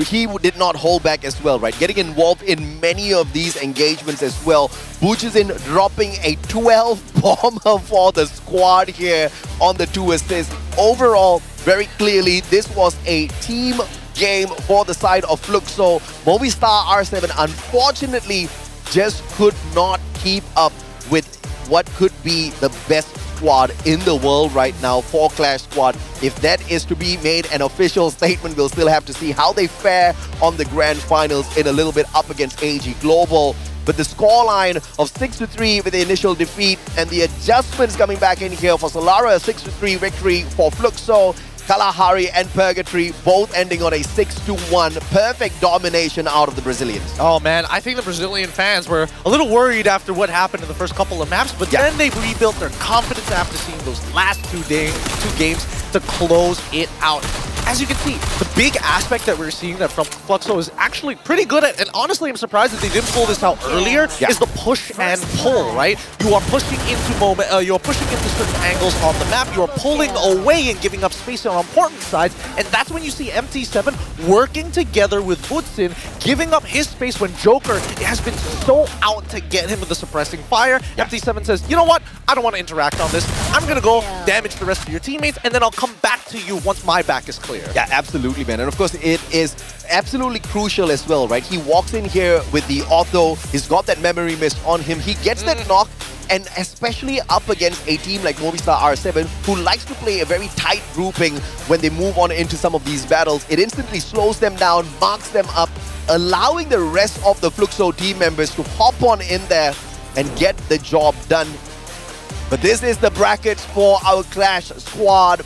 he did not hold back as well, right? Getting involved in many of these engagements as well. Bujizin dropping a 12 bomber for the squad here on the 2 assists. Overall, very clearly, this was a team game for the side of Fluxo. Movistar R7 unfortunately just could not keep up with what could be the best squad in the world right now for Clash Squad. If that is to be made an official statement, we'll still have to see how they fare on the grand finals in a little bit up against AG Global. But the scoreline of 6-3 with the initial defeat and the adjustments coming back in here for Solara, a 6-3 victory for Fluxo, Kalahari and Purgatory both ending on a 6-1 perfect domination out of the Brazilians. Oh man, I think the Brazilian fans were a little worried after what happened in the first couple of maps, but then they rebuilt their confidence after seeing those last two games to close it out. As you can see, the big aspect that we're seeing that from Fluxo is actually pretty good at, and honestly I'm surprised that they didn't pull this out earlier, is the push and pull, right? You are pushing into you're pushing into certain angles on the map, you are pulling away and giving up space on important sides, and that's when you see MT7 working together with Butsin, giving up his space when Joker has been so out to get him with the suppressing fire. MT7 says, you know what, I don't want to interact on this, I'm gonna go damage the rest of your teammates, and then I'll come back to you once my back is clear. Yeah, absolutely, man. And of course, it is absolutely crucial as well, right? He walks in here with the auto, he's got that memory mist on him, he gets that knock, and especially up against a team like Movistar R7, who likes to play a very tight grouping when they move on into some of these battles, it instantly slows them down, marks them up, allowing the rest of the Fluxo team members to hop on in there and get the job done. But this is the brackets for our Clash Squad.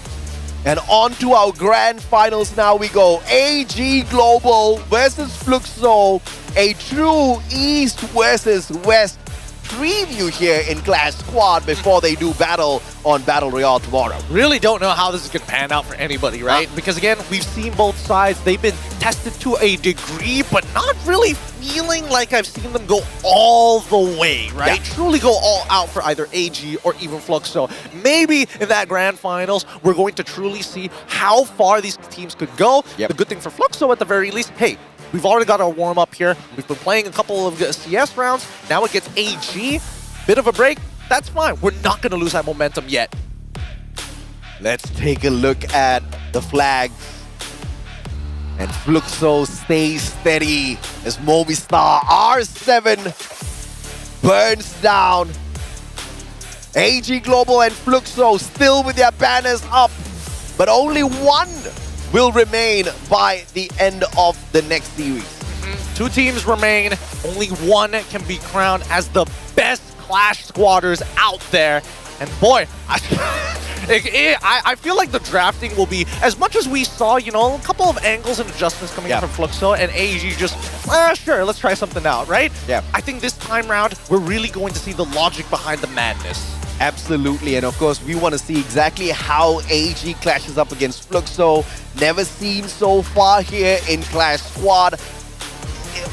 And on to our grand finals now we go. AG Global versus Fluxo. A true East versus West preview here in Clash Squad before they do battle on Battle Royale tomorrow. Really don't know how this is going to pan out for anybody, right? Because again, we've seen both sides. They've been tested to a degree, but not really feeling like I've seen them go all the way, right? Yeah. Truly go all out for either AG or even Fluxo. Maybe in that grand finals, we're going to truly see how far these teams could go. The good thing for Fluxo at the very least, hey, we've already got our warm-up here. We've been playing a couple of CS rounds. Now it gets AG. Bit of a break. That's fine. We're not going to lose that momentum yet. Let's take a look at the flags. And Fluxo stays steady as Movistar R7 burns down. AG Global and Fluxo still with their banners up, but only one will remain by the end of the next series. Two teams remain. Only one can be crowned as the best Clash squatters out there. And boy, I feel like the drafting will be, as much as we saw, you know, a couple of angles and adjustments coming from Fluxo, and AG just, sure, let's try something out, right? Yeah. I think this time round, we're really going to see the logic behind the madness. Absolutely, and of course we want to see exactly how AG clashes up against Fluxo. Never seen so far here in Clash Squad.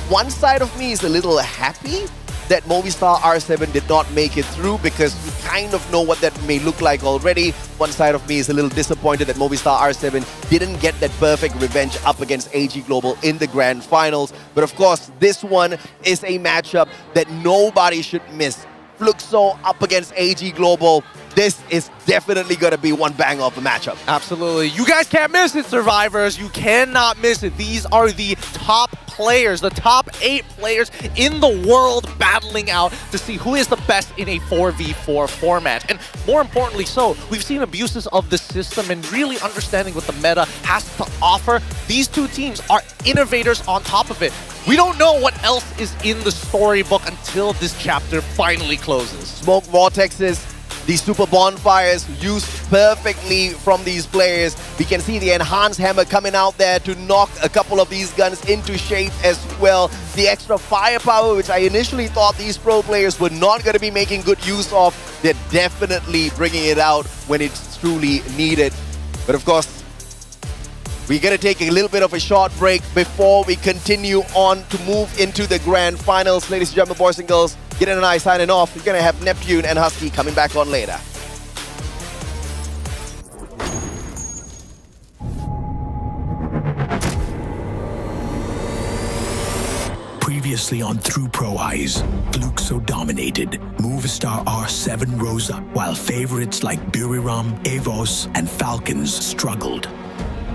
One side of me is a little happy that Movistar R7 did not make it through because we kind of know what that may look like already. One side of me is a little disappointed that Movistar R7 didn't get that perfect revenge up against AG Global in the grand finals. But of course, this one is a matchup that nobody should miss. Fluxo up against AG Global. This is definitely going to be one bang of a matchup. Absolutely. You guys can't miss it, survivors. You cannot miss it. These are the top players, the top 8 players in the world battling out to see who is the best in a 4v4 format. And more importantly so, we've seen abuses of the system and really understanding what the meta has to offer. These two teams are innovators on top of it. We don't know what else is in the storybook until this chapter finally closes. Smoke vortexes, these super bonfires used perfectly from these players. We can see the enhanced hammer coming out there to knock a couple of these guns into shape as well. The extra firepower, which I initially thought these pro players were not going to be making good use of, they're definitely bringing it out when it's truly needed. But of course, we're going to take a little bit of a short break before we continue on to move into the grand finals. Ladies and gentlemen, boys and girls, Garena and I signing off. We're going to have Neptune and Husky coming back on later. victoriously on Through Pro Eyes. Fluxo dominated. Movistar R7 rose up, while favorites like Buriram, Evos, and Falcons struggled.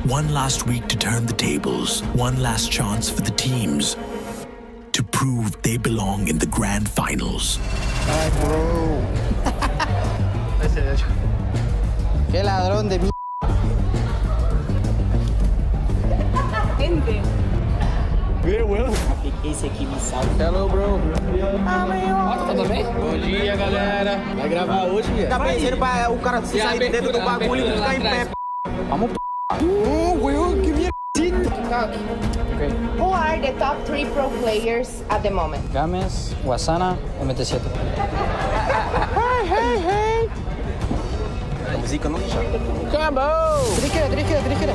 One last week to turn the tables. One last chance for the teams to prove they belong in the grand finals. Qué ladrón de Esse aqui me salva. Hello, bro. Tudo bem? Bom dia, galera. Vai gravar hoje, velho? Tá parecendo pra o cara sair dentro do bagulho e ficar em pé. Vamos que minha Who are the top 3 pro players at the moment? Games, Wasana, MT7. Hey. Música não deixa. Acabou! Trinqueira.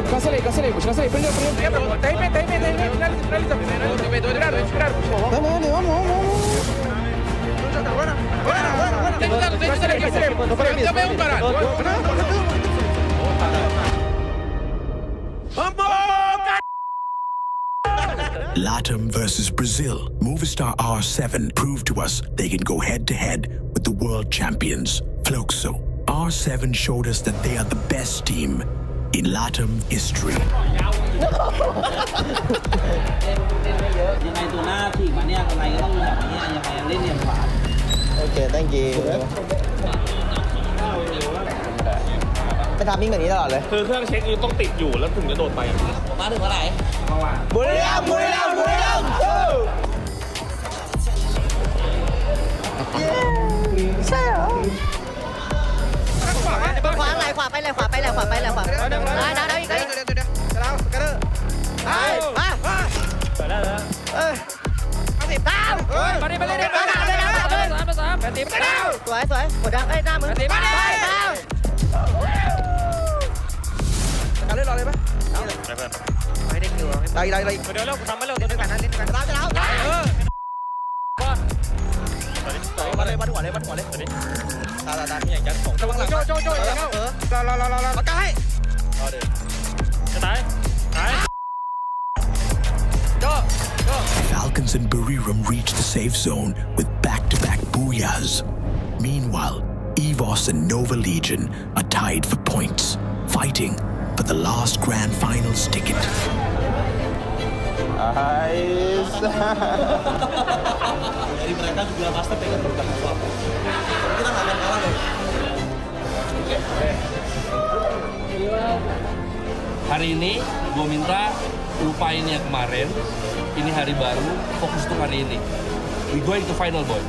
Cancelei, prendeu. Tá aí, finaliza. Dale, vamos. LATAM versus Brazil. Movistar R7 proved to us they can go head-to-head with the world champions, Fluxo. R7 showed us that they are the best team in LATAM history. Okay, thank you. ไปทำมิ่งแบบนี้ตลอดเลยคือเครื่องเช็คอยู่ต้องติดอยู่แล้วถึงจะโดดไปมาถึงเมื่อไหร่บุรีรัมย์ใช่เหรอขวาไปเลยขวาได้อีกมาไปสวยกดดังหน้ามือไปเล่นรอเลยปะไม่ได้คิวได้เดี๋ยวเร็วทำมาเร็วตัวนึงกันนะเล่นกันจะแล้วมาเลยวัดหัวเลยตาที่อย่างจังส่งระวังหลังโจรอปากกาให้จะตายโจ Falcons and Buriram reached the safe zone with back-to-back booyahs. Meanwhile, Evos and Nova Legion are tied for points, fighting for the last grand finals ticket. Jadi mereka juga pasti pengen berubah sesuatu. Kita nggak akan kalah deh. Hari ini gue minta lupain yang kemarin. Ini hari baru, fokus untuk hari ini. We going to final, boy.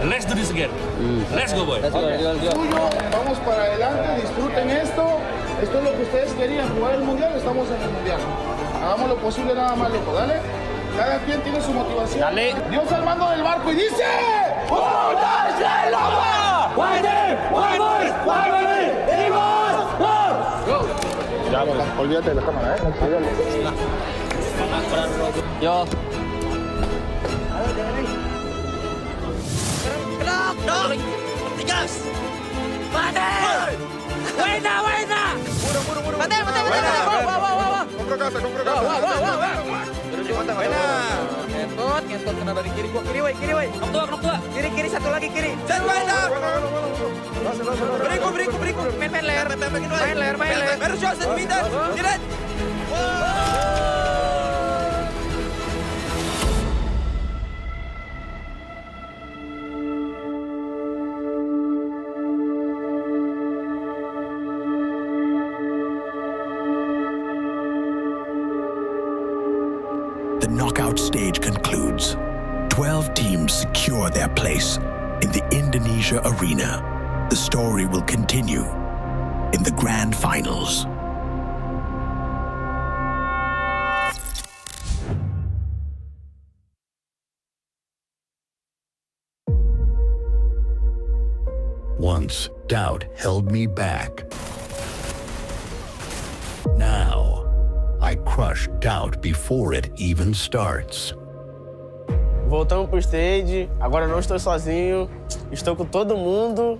Let's do this again. Let's go, boy. Vamos para adelante, disfruten esto. Esto es lo que ustedes querían, jugar el mundial, estamos en el mundial. Hagamos lo posible nada más, loco, dale. Cada quien tiene su motivación. Dale. Dios al mando del barco y dice... ¡1, 2, 3, loco! ¡Guayde! ¡Guayde! Ya, olvídate de la cámara, Yo. ¡Tigas! ¡Mate! ¡Buena! ¡Mate! Compro casa. Ngentot kena dari kiri gua. Kiri, woi. Knop tua. Kiri, satu lagi kiri. Set main. Beriku. Main leher. Main leher. Baru shot set meter. Direct. The knockout stage concludes. 12 teams secure their place in the Indonesia arena. The story will continue in the grand finals. Once, doubt held me back. Now, I crush doubt before it even starts. Voltamos pro stage, agora não estou sozinho, estou com todo mundo.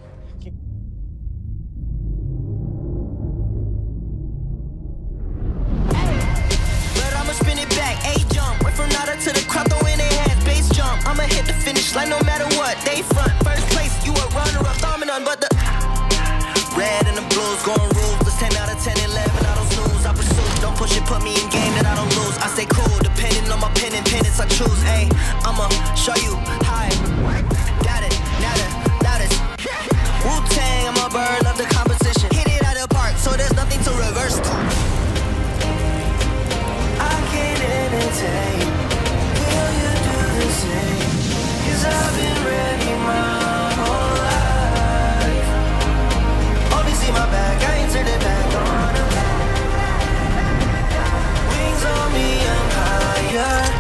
like no matter what, they front. First place, you a runner-up, dominant, but the red and the blues going ruthless. 10 out of 10, 11, I don't snooze. I pursue, don't push it, put me in game that I don't lose. I stay cool, depending on my pen and pennants I choose. Ayy, I'ma show you how. Got it, now this. Wu-Tang, I'm a bird, love the competition. Hit it out of the park, so there's nothing to reverse. I can't entertain. Will you do the same? 'Cause I've been ready my whole life. Only see my back, I ain't turning back on them. Wings on me, I'm higher.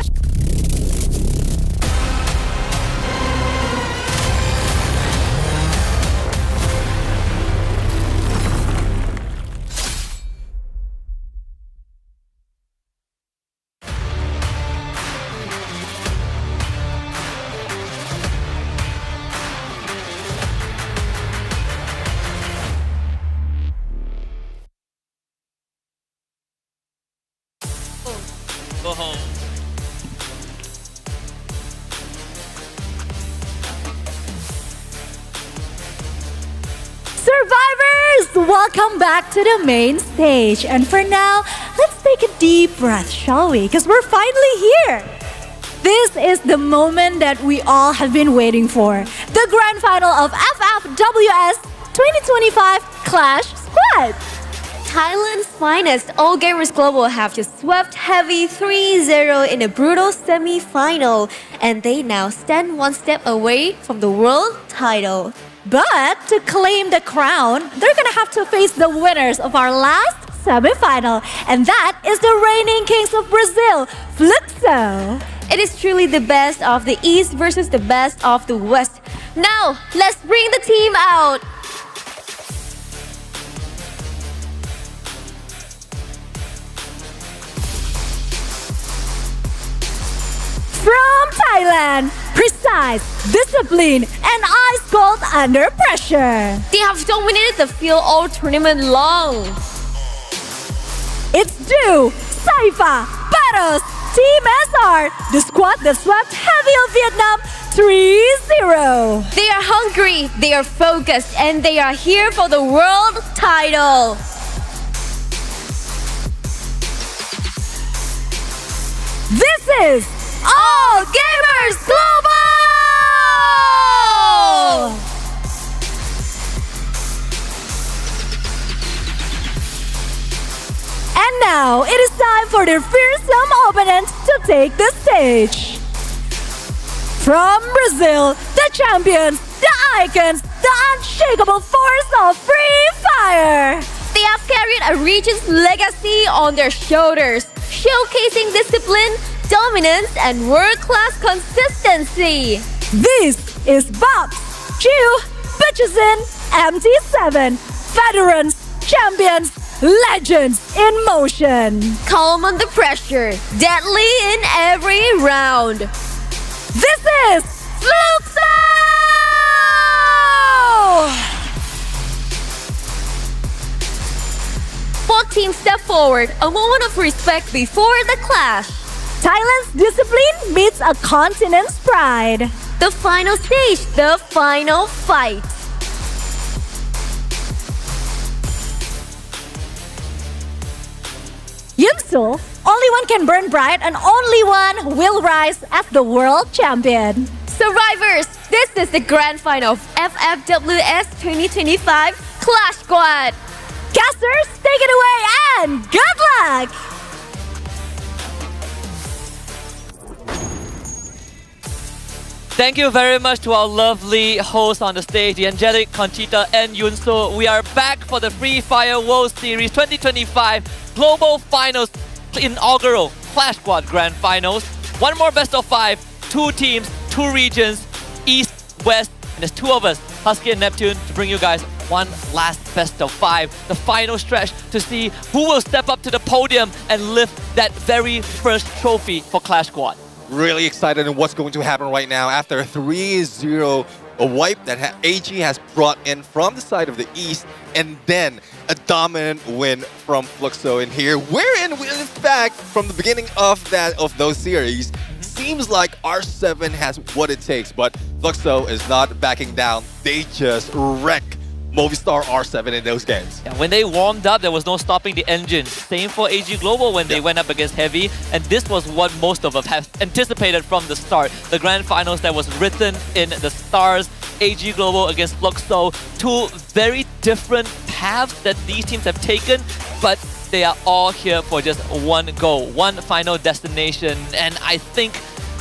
Go home. Survivors, welcome back to the main stage. And for now, let's take a deep breath, shall we? Because we're finally here. This is the moment that we all have been waiting for. The grand final of FFWS 2025 Clash Squad. Thailand's finest, All Gamers Global have just swept Heavy 3-0 in a brutal semi-final, and they now stand one step away from the world title. But to claim the crown, they're gonna have to face the winners of our last semi-final, and that is the reigning kings of Brazil, Fluxo. It is truly the best of the East versus the best of the West. Now, let's bring the team out. From Thailand, precise, discipline, and ice cold under pressure. They have dominated the field all tournament long. It's due, Saifa, Battles, Team SR, the squad that swept Heavy of Vietnam 3-0. They are hungry, they are focused, and they are here for the world title. This is All Gamers Global! And now it is time for their fearsome opponent to take the stage. From Brazil, the champions, the icons, the unshakable force of Free Fire. They have carried a region's legacy on their shoulders, showcasing discipline, dominance, and world-class consistency. This is Bobs, Chiu, Butchison, MT7, veterans, champions, legends in motion. Calm under pressure, deadly in every round. This is Fluxo! 4 teams step forward, a moment of respect before the clash. Thailand's discipline meets a continent's pride. The final stage, the final fight. Yunsul, only one can burn bright and only one will rise as the world champion. Survivors, this is the grand final of FFWS 2025 Clash Squad. Casters, take it away and good luck! Thank you very much to our lovely hosts on the stage, the angelic Conchita and Yunso. We are back for the Free Fire World Series 2025 Global Finals inaugural Clash Squad Grand Finals. One more best of 5, 2 teams, 2 regions, East, West, and there's 2 of us, Husky and Neptune, to bring you guys one last best of 5, the final stretch to see who will step up to the podium and lift that very first trophy for Clash Squad. Really excited in what's going to happen right now after a 3-0 wipe that AG has brought in from the side of the East, and then a dominant win from Fluxo in here. Wherein, in fact, from the beginning of those series, seems like R7 has what it takes, but Fluxo is not backing down. They just wreck Movistar R7 in those games. Yeah, when they warmed up, there was no stopping the engine. Same for AG Global when they went up against Heavy, and this was what most of us have anticipated from the start. The grand finals that was written in the stars, AG Global against Fluxo, two very different paths that these teams have taken, but they are all here for just one goal, one final destination, and I think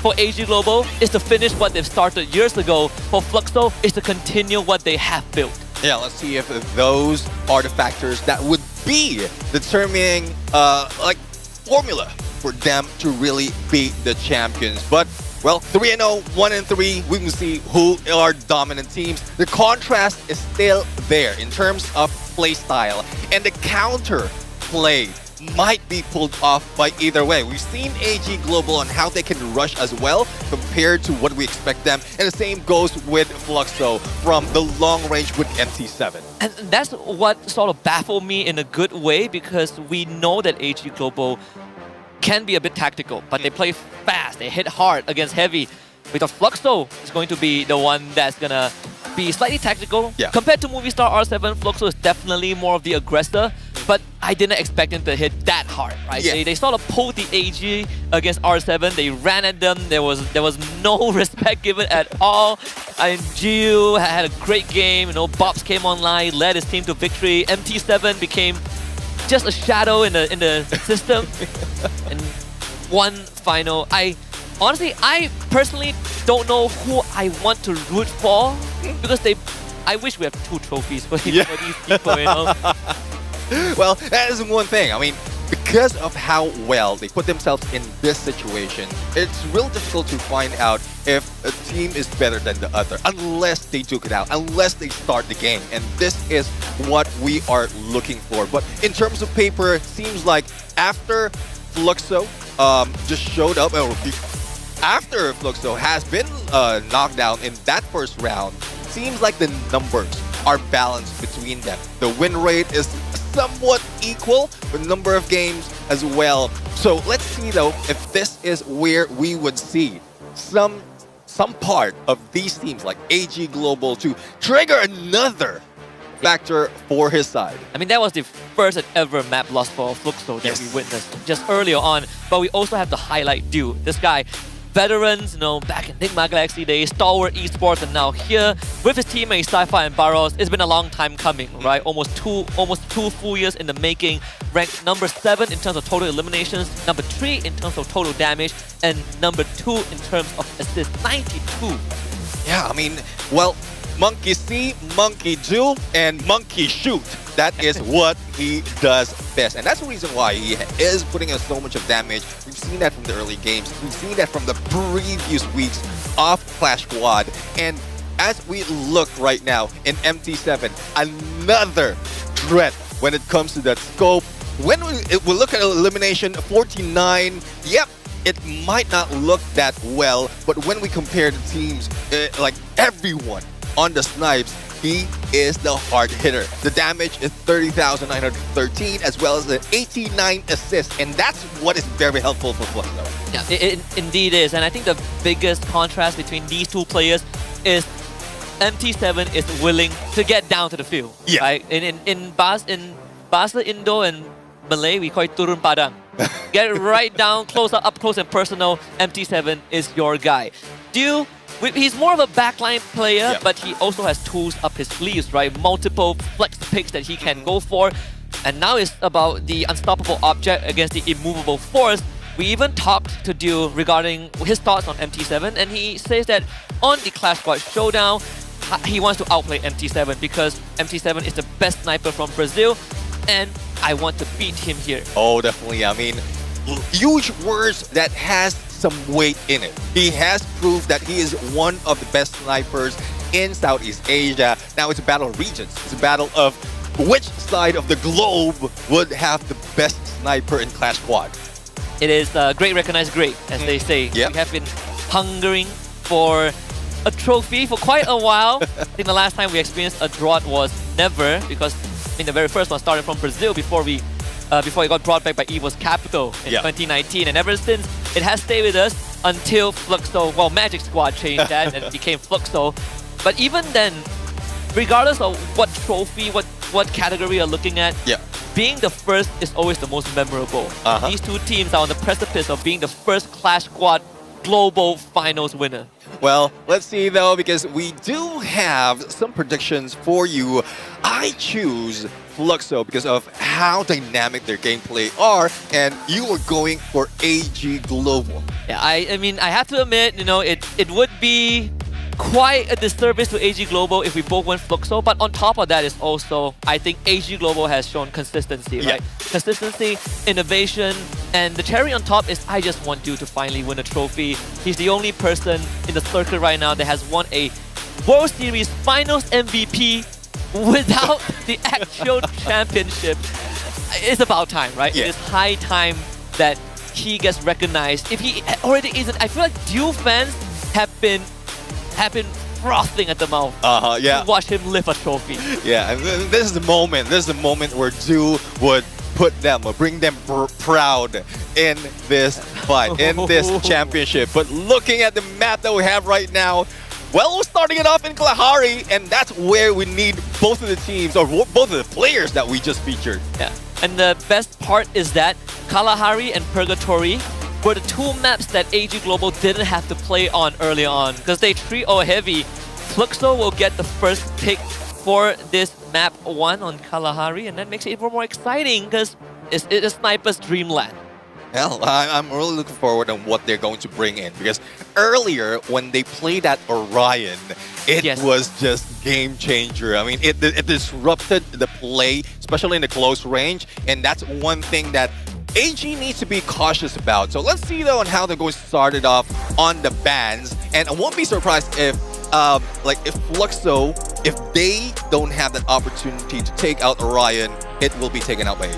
for AG Global is to finish what they've started years ago. For Fluxo is to continue what they have built. Yeah, let's see if those are the factors that would be determining formula for them to really beat the champions. But well, 3-0, 1-3, we can see who are dominant teams. The contrast is still there in terms of play style, and the counter play might be pulled off by either way. We've seen AG Global on how they can rush as well compared to what we expect them. And the same goes with Fluxo from the long range with MT7. And that's what sort of baffled me in a good way, because we know that AG Global can be a bit tactical, but they play fast, they hit hard against Heavy. We thought Fluxo is going to be the one that's gonna be slightly tactical. Yeah. Compared to Movistar R7, Fluxo is definitely more of the aggressor, but I didn't expect them to hit that hard, right? Yeah. They sort of pulled the AG against R7. They ran at them. There was no respect given at all. And Gio had a great game. You know, Bobs came online, led his team to victory. MT7 became just a shadow in the system. And one final. Honestly, I personally don't know who I want to root for, because I wish we have 2 trophies for these people, you know. Well, that is one thing. I mean, because of how well they put themselves in this situation, it's real difficult to find out if a team is better than the other, unless they duke it out, unless they start the game. And this is what we are looking for. But in terms of paper, it seems like after Fluxo just showed up, or after Fluxo has been knocked down in that first round, seems like the numbers are balanced between them. The win rate is somewhat equal with the number of games as well. So let's see though if this is where we would see some part of these teams like AG Global to trigger another factor for his side. I mean, that was the first and ever map loss for Fluxo that we witnessed just earlier on. But we also have to highlight Dew. This guy, veterans, you know, back in Nigma Galaxy days, stalwart esports, and now here with his teammates Sci-Fi and Barros. It's been a long time coming, right? Almost two full years in the making. Ranked number 7 in terms of total eliminations, number 3 in terms of total damage, and number 2 in terms of assists, 92. Yeah, I mean, well, monkey see, monkey do, and monkey shoot. That is what he does best. And that's the reason why he is putting in so much of damage. We've seen that from the early games. We've seen that from the previous weeks of Clash Squad. And as we look right now in MT7, another threat when it comes to that scope. When we look at elimination 49, yep, it might not look that well. But when we compare the teams, like everyone on the snipes, he is the hard hitter. The damage is 30,913 as well as the 89 assists, and that's what is very helpful for Fluxo. Yeah, it indeed is, and I think the biggest contrast between these two players is MT7 is willing to get down to the field. Yeah. Right? In Basel, Indo, and Malay, we call it turun padang. Get right down, up close and personal. MT7 is your guy. He's more of a backline player, but he also has tools up his sleeves, right? Multiple flex picks that he can go for. And now it's about the unstoppable object against the immovable force. We even talked to Dew regarding his thoughts on MT7, and he says that on the Clash Squad Showdown, he wants to outplay MT7 because MT7 is the best sniper from Brazil, and I want to beat him here. Oh, definitely. I mean, huge words that has some weight in it. He has proved that he is one of the best snipers in Southeast Asia. Now it's a battle of regions. It's a battle of which side of the globe would have the best sniper in Clash Squad. It is great recognized great, as they say. Yep. We have been hungering for a trophy for quite a while. I think the last time we experienced a drought was never, because the very first one started from Brazil before it got brought back by EVO's capital in 2019. And ever since, it has stayed with us. until Fluxo, well, Magic Squad changed that and it became Fluxo. But even then, regardless of what trophy, what category you're looking at, being the first is always the most memorable. These two teams are on the precipice of being the first Clash Squad Global Finals winner. Well, let's see though, because we do have some predictions for you. I choose Fluxo because of how dynamic their gameplay are, and you are going for AG Global. Yeah, I mean, I have to admit, you know, it would be quite a disservice to AG Global if we both went Fluxo, but on top of that is also, I think AG Global has shown consistency, right? Consistency, innovation, and the cherry on top is I just want you to finally win a trophy. He's the only person in the circuit right now that has won a World Series Finals MVP without the actual championship. It's about time, right? It is high time that he gets recognized. If he already isn't, I feel like Duel fans have been frothing at the mouth to watch him lift a trophy. Yeah, and this is the moment. This is the moment where Duel would put them, or bring them proud in this fight, in this championship. But looking at the map that we have right now, well, we're starting it off in Kalahari, and that's where we need both of the teams, or both of the players that we just featured. Yeah, and the best part is that Kalahari and Purgatory were the two maps that AG Global didn't have to play on early on because they 3-0 heavy. Fluxo will get the first pick for this map 1 on Kalahari, and that makes it even more exciting because it is Sniper's dreamland. Well, I'm really looking forward on what they're going to bring in, because earlier when they played at Orion, it was just game changer. I mean, it disrupted the play, especially in the close range, and that's one thing that AG needs to be cautious about. So let's see though on how they're going to start it off on the bans, and I won't be surprised if if Fluxo, if they don't have that opportunity to take out Orion, it will be taken out by AG.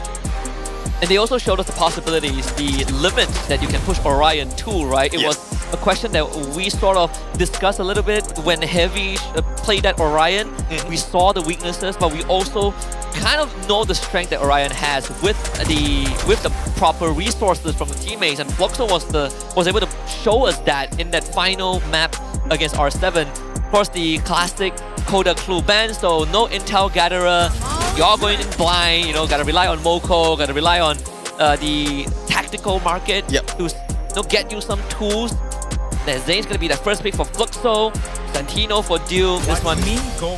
And they also showed us the possibilities, the limits that you can push Orion to, right? It was a question that we sort of discussed a little bit when Heavy played at Orion. We saw the weaknesses, but we also kind of know the strength that Orion has with the proper resources from the teammates. And Fluxo was able to show us that in that final map against R7. Of course, the classic Coda Clue ban, so no intel gatherer. You're all going in blind, you know, gotta rely on Moko, gotta rely on the tactical market to get you some tools. Then Zane's gonna be the first pick for Fluxo, Santino for Duel. This one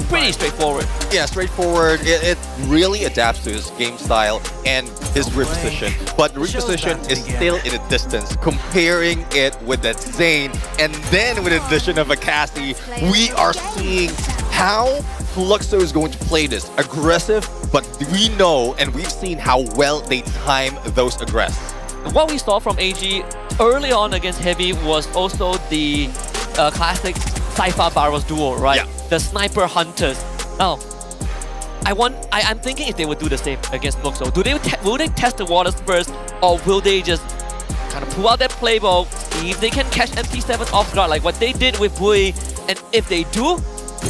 pretty straightforward. Yeah, straightforward. It really adapts to his game style and his reposition. But the reposition is still in a distance, comparing it with that Zane. And then with the addition of a Cassie, we are seeing how Fluxo is going to play this. Aggressive, but we know and we've seen how well they time those aggressive. What we saw from AG early on against Heavy was also the classic Cypher Barros duo, right? The Sniper Hunters. Now, I'm thinking if they would do the same against Fluxo. Will they test the waters first, or will they just kind of pull out that playbook, see if they can catch MT7 off guard like what they did with Bui? And if they do,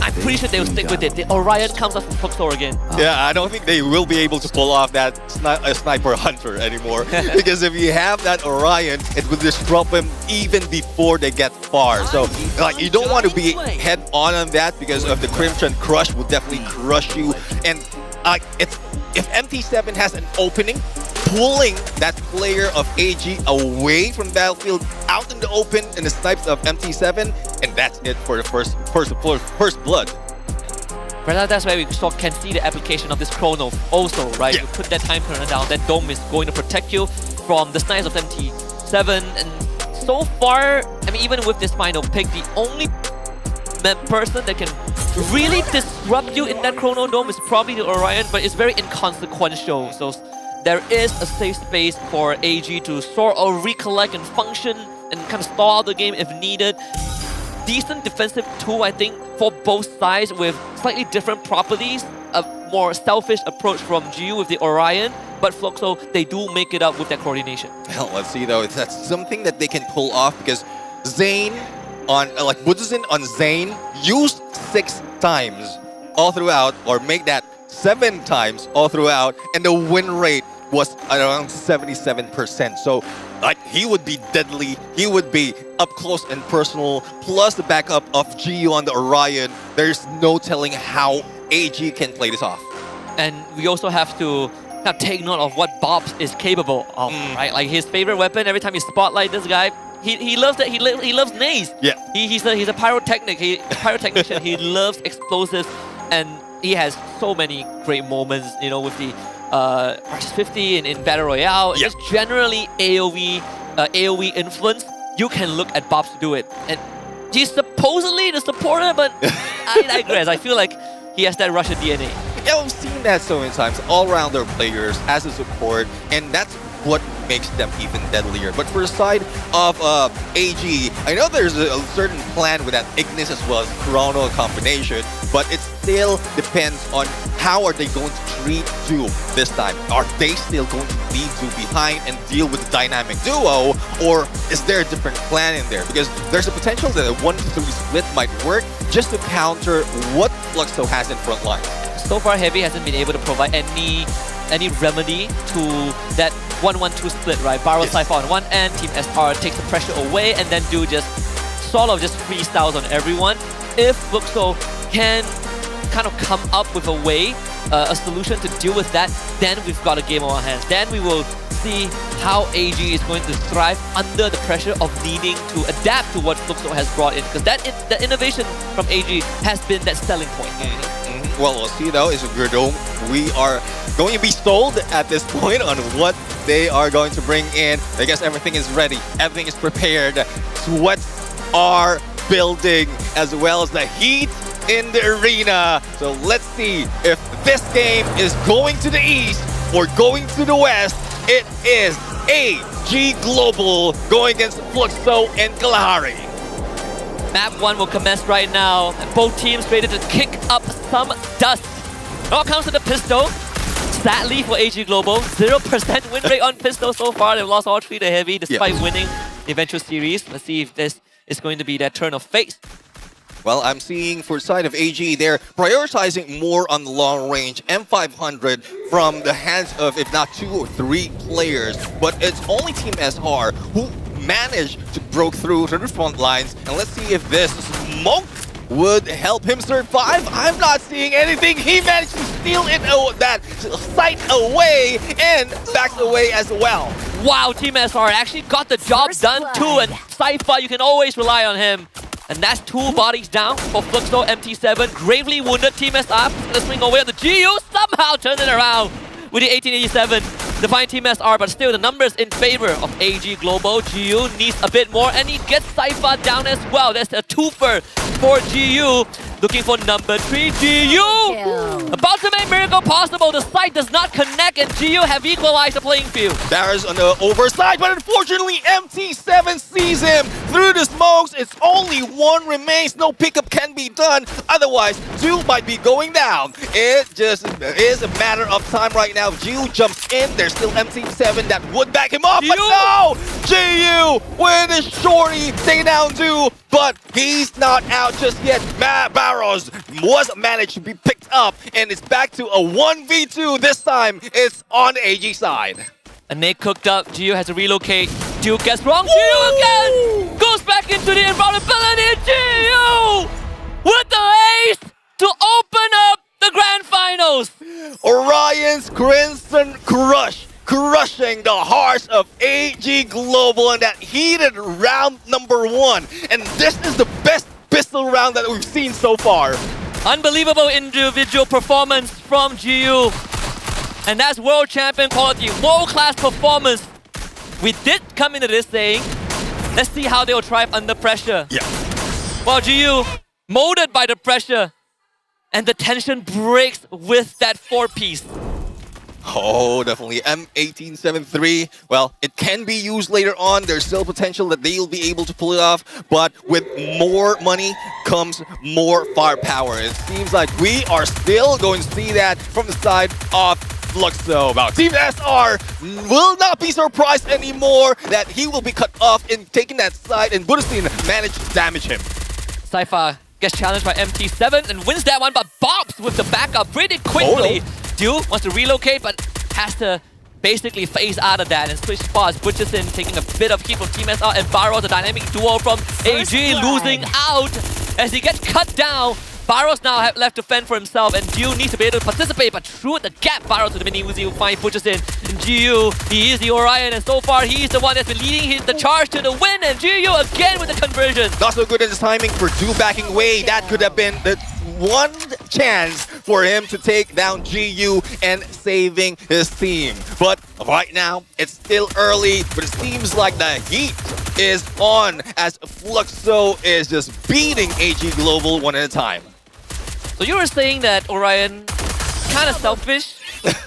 I'm pretty sure they'll stick with it. The Orion comes up from Fluxo again. Yeah, I don't think they will be able to pull off that Sniper Hunter anymore. Because if you have that Orion, it will disrupt them even before they get far. So like, you don't want to be head on that, because of the Crimson Crush will definitely crush you. And if MT7 has an opening, pulling that player of AG away from battlefield out in the open in the snipes of MT7, and that's it for the first blood. But that's why we can see the application of this chrono also, right? You put that time turner down, that dome is going to protect you from the snipes of MT7. And so far, I mean, even with this final pick, the only person that can really disrupt you in that chrono dome is probably the Orion, but it's very inconsequential. So there is a safe space for AG to sort of recollect and function and kind of stall out the game if needed. Decent defensive tool, I think, for both sides with slightly different properties. A more selfish approach from GU with the Orion, but Fluxo, they do make it up with that coordination. Well, let's see though, if that's something that they can pull off, because Zane on, Buddhism on Zane used 6 times all throughout, or make that 7 times all throughout, and the win rate was around 77%. So like he would be deadly. He would be up close and personal. Plus the backup of GU on the Orion. There's no telling how AG can play this off. And we also have to take note of what Bobs is capable of, right? Like his favorite weapon, every time you spotlight this guy, he loves that. He loves nades. Yeah. He's a pyrotechnician. He loves explosives, and he has so many great moments, you know, with the RS50 in Battle Royale. Yeah. Just generally AoE influence. You can look at Bobs to do it, and he's supposedly the supporter, but I digress. I feel like he has that Russian DNA. Yeah, we've seen that so many times. All-rounder players as a support, and that's what makes them even deadlier. But for the side of AG, I know there's a certain plan with that Ignis as well as Chrono combination, but it still depends on how are they going to treat Zoom this time. Are they still going to leave Zoom behind and deal with the dynamic duo, or is there a different plan in there? Because there's a potential that a 1-3 split might work just to counter what Fluxo has in front line. So far, Heavy hasn't been able to provide any remedy to that 1-1-2 split, right? Barrel Cypher on one end, Team SR takes the pressure away, and then do just sort of just freestyles on everyone. If Fluxo can kind of come up with a way, a solution to deal with that, then we've got a game on our hands. Then we will see how AG is going to thrive under the pressure of needing to adapt to what Fluxo has brought in, because that innovation from AG has been that selling point. Well, we'll see though, is we are going to be sold at this point on what they are going to bring in. I guess everything is ready, everything is prepared. Sweats are building, as well as the heat in the arena. So let's see if this game is going to the east or going to the west. It is AG Global going against Fluxo and Kalahari. Map 1 will commence right now, and both teams ready to kick up some dust. It all comes to the pistol. Sadly for AG Global, 0% win rate on pistol so far. They've lost all 3 to Heavy despite winning the eventual series. Let's see if this is going to be their turn of fate. Well, I'm seeing for the side of AG, they're prioritizing more on the long range M500 from the hands of, if not 2 or 3 players. But it's only Team SR who managed to break through to the front lines. And let's see if this smoke would help him survive. I'm not seeing anything. He managed to steal it, that sight away and backed away as well. Wow, Team SR actually got the job done too. And Cypher, you can always rely on him. And that's 2 bodies down for Fluxo MT7. Gravely wounded Team SR. Gonna swing away on the GU. Somehow turn it around with the 1887. Define Team SR, but still the numbers in favor of AG Global. GU needs a bit more, and he gets Cypher down as well. That's a twofer for GU. Looking for number 3, GU! About to make miracle possible. The site does not connect, and GU have equalized the playing field. There's on the overside, but unfortunately MT7 sees him through the smokes. It's only 1 remains. No pickup can be done. Otherwise, 2 might be going down. It just is a matter of time right now. GU jumps in. There's still MT7 that would back him up, but no! GU with a shorty, take down 2, but he's not out just yet. Barrows was managed to be picked up, and it's back to a 1v2. This time, it's on the AG side. And they cooked up. GU has to relocate. Duke gets wrong. GU again! Goes back into the invulnerability. GU with the ace to open up the grand finals. Orion's Crimson Crush, crushing the hearts of AG Global in that heated round number 1. And this is the best pistol round that we've seen so far. Unbelievable individual performance from GU. And that's world champion quality, world-class performance. We did come into this saying, let's see how they'll thrive under pressure. Yeah. Well, GU, molded by the pressure, and the tension breaks with that 4-piece. Oh, definitely. M1873. Well, it can be used later on. There's still potential that they'll be able to pull it off. But with more money comes more firepower. It seems like we are still going to see that from the side of Fluxo. About Team SR will not be surprised anymore that he will be cut off in taking that side, and Budastin managed to damage him. Cypher gets challenged by MT7 and wins that one, but Bobs with the backup pretty quickly. Oh, no. Duke wants to relocate, but has to basically phase out of that and switch spots. Butcherson taking a bit of heat from Team SR, and Barros, the dynamic duo from AG, losing out as he gets cut down. Barros now left to fend for himself, and GU needs to be able to participate, but through the gap, Barros with the mini Uzi will find Butcherson. And GU, he is the Orion, and so far he's the one that's been leading the charge to the win, and GU again with the conversion. Not so good in his timing for Du backing away. That could have been the one chance for him to take down GU and saving his team. But right now, it's still early, but it seems like the heat is on as Fluxo is just beating AG Global one at a time. So you were saying that Orion kind of selfish,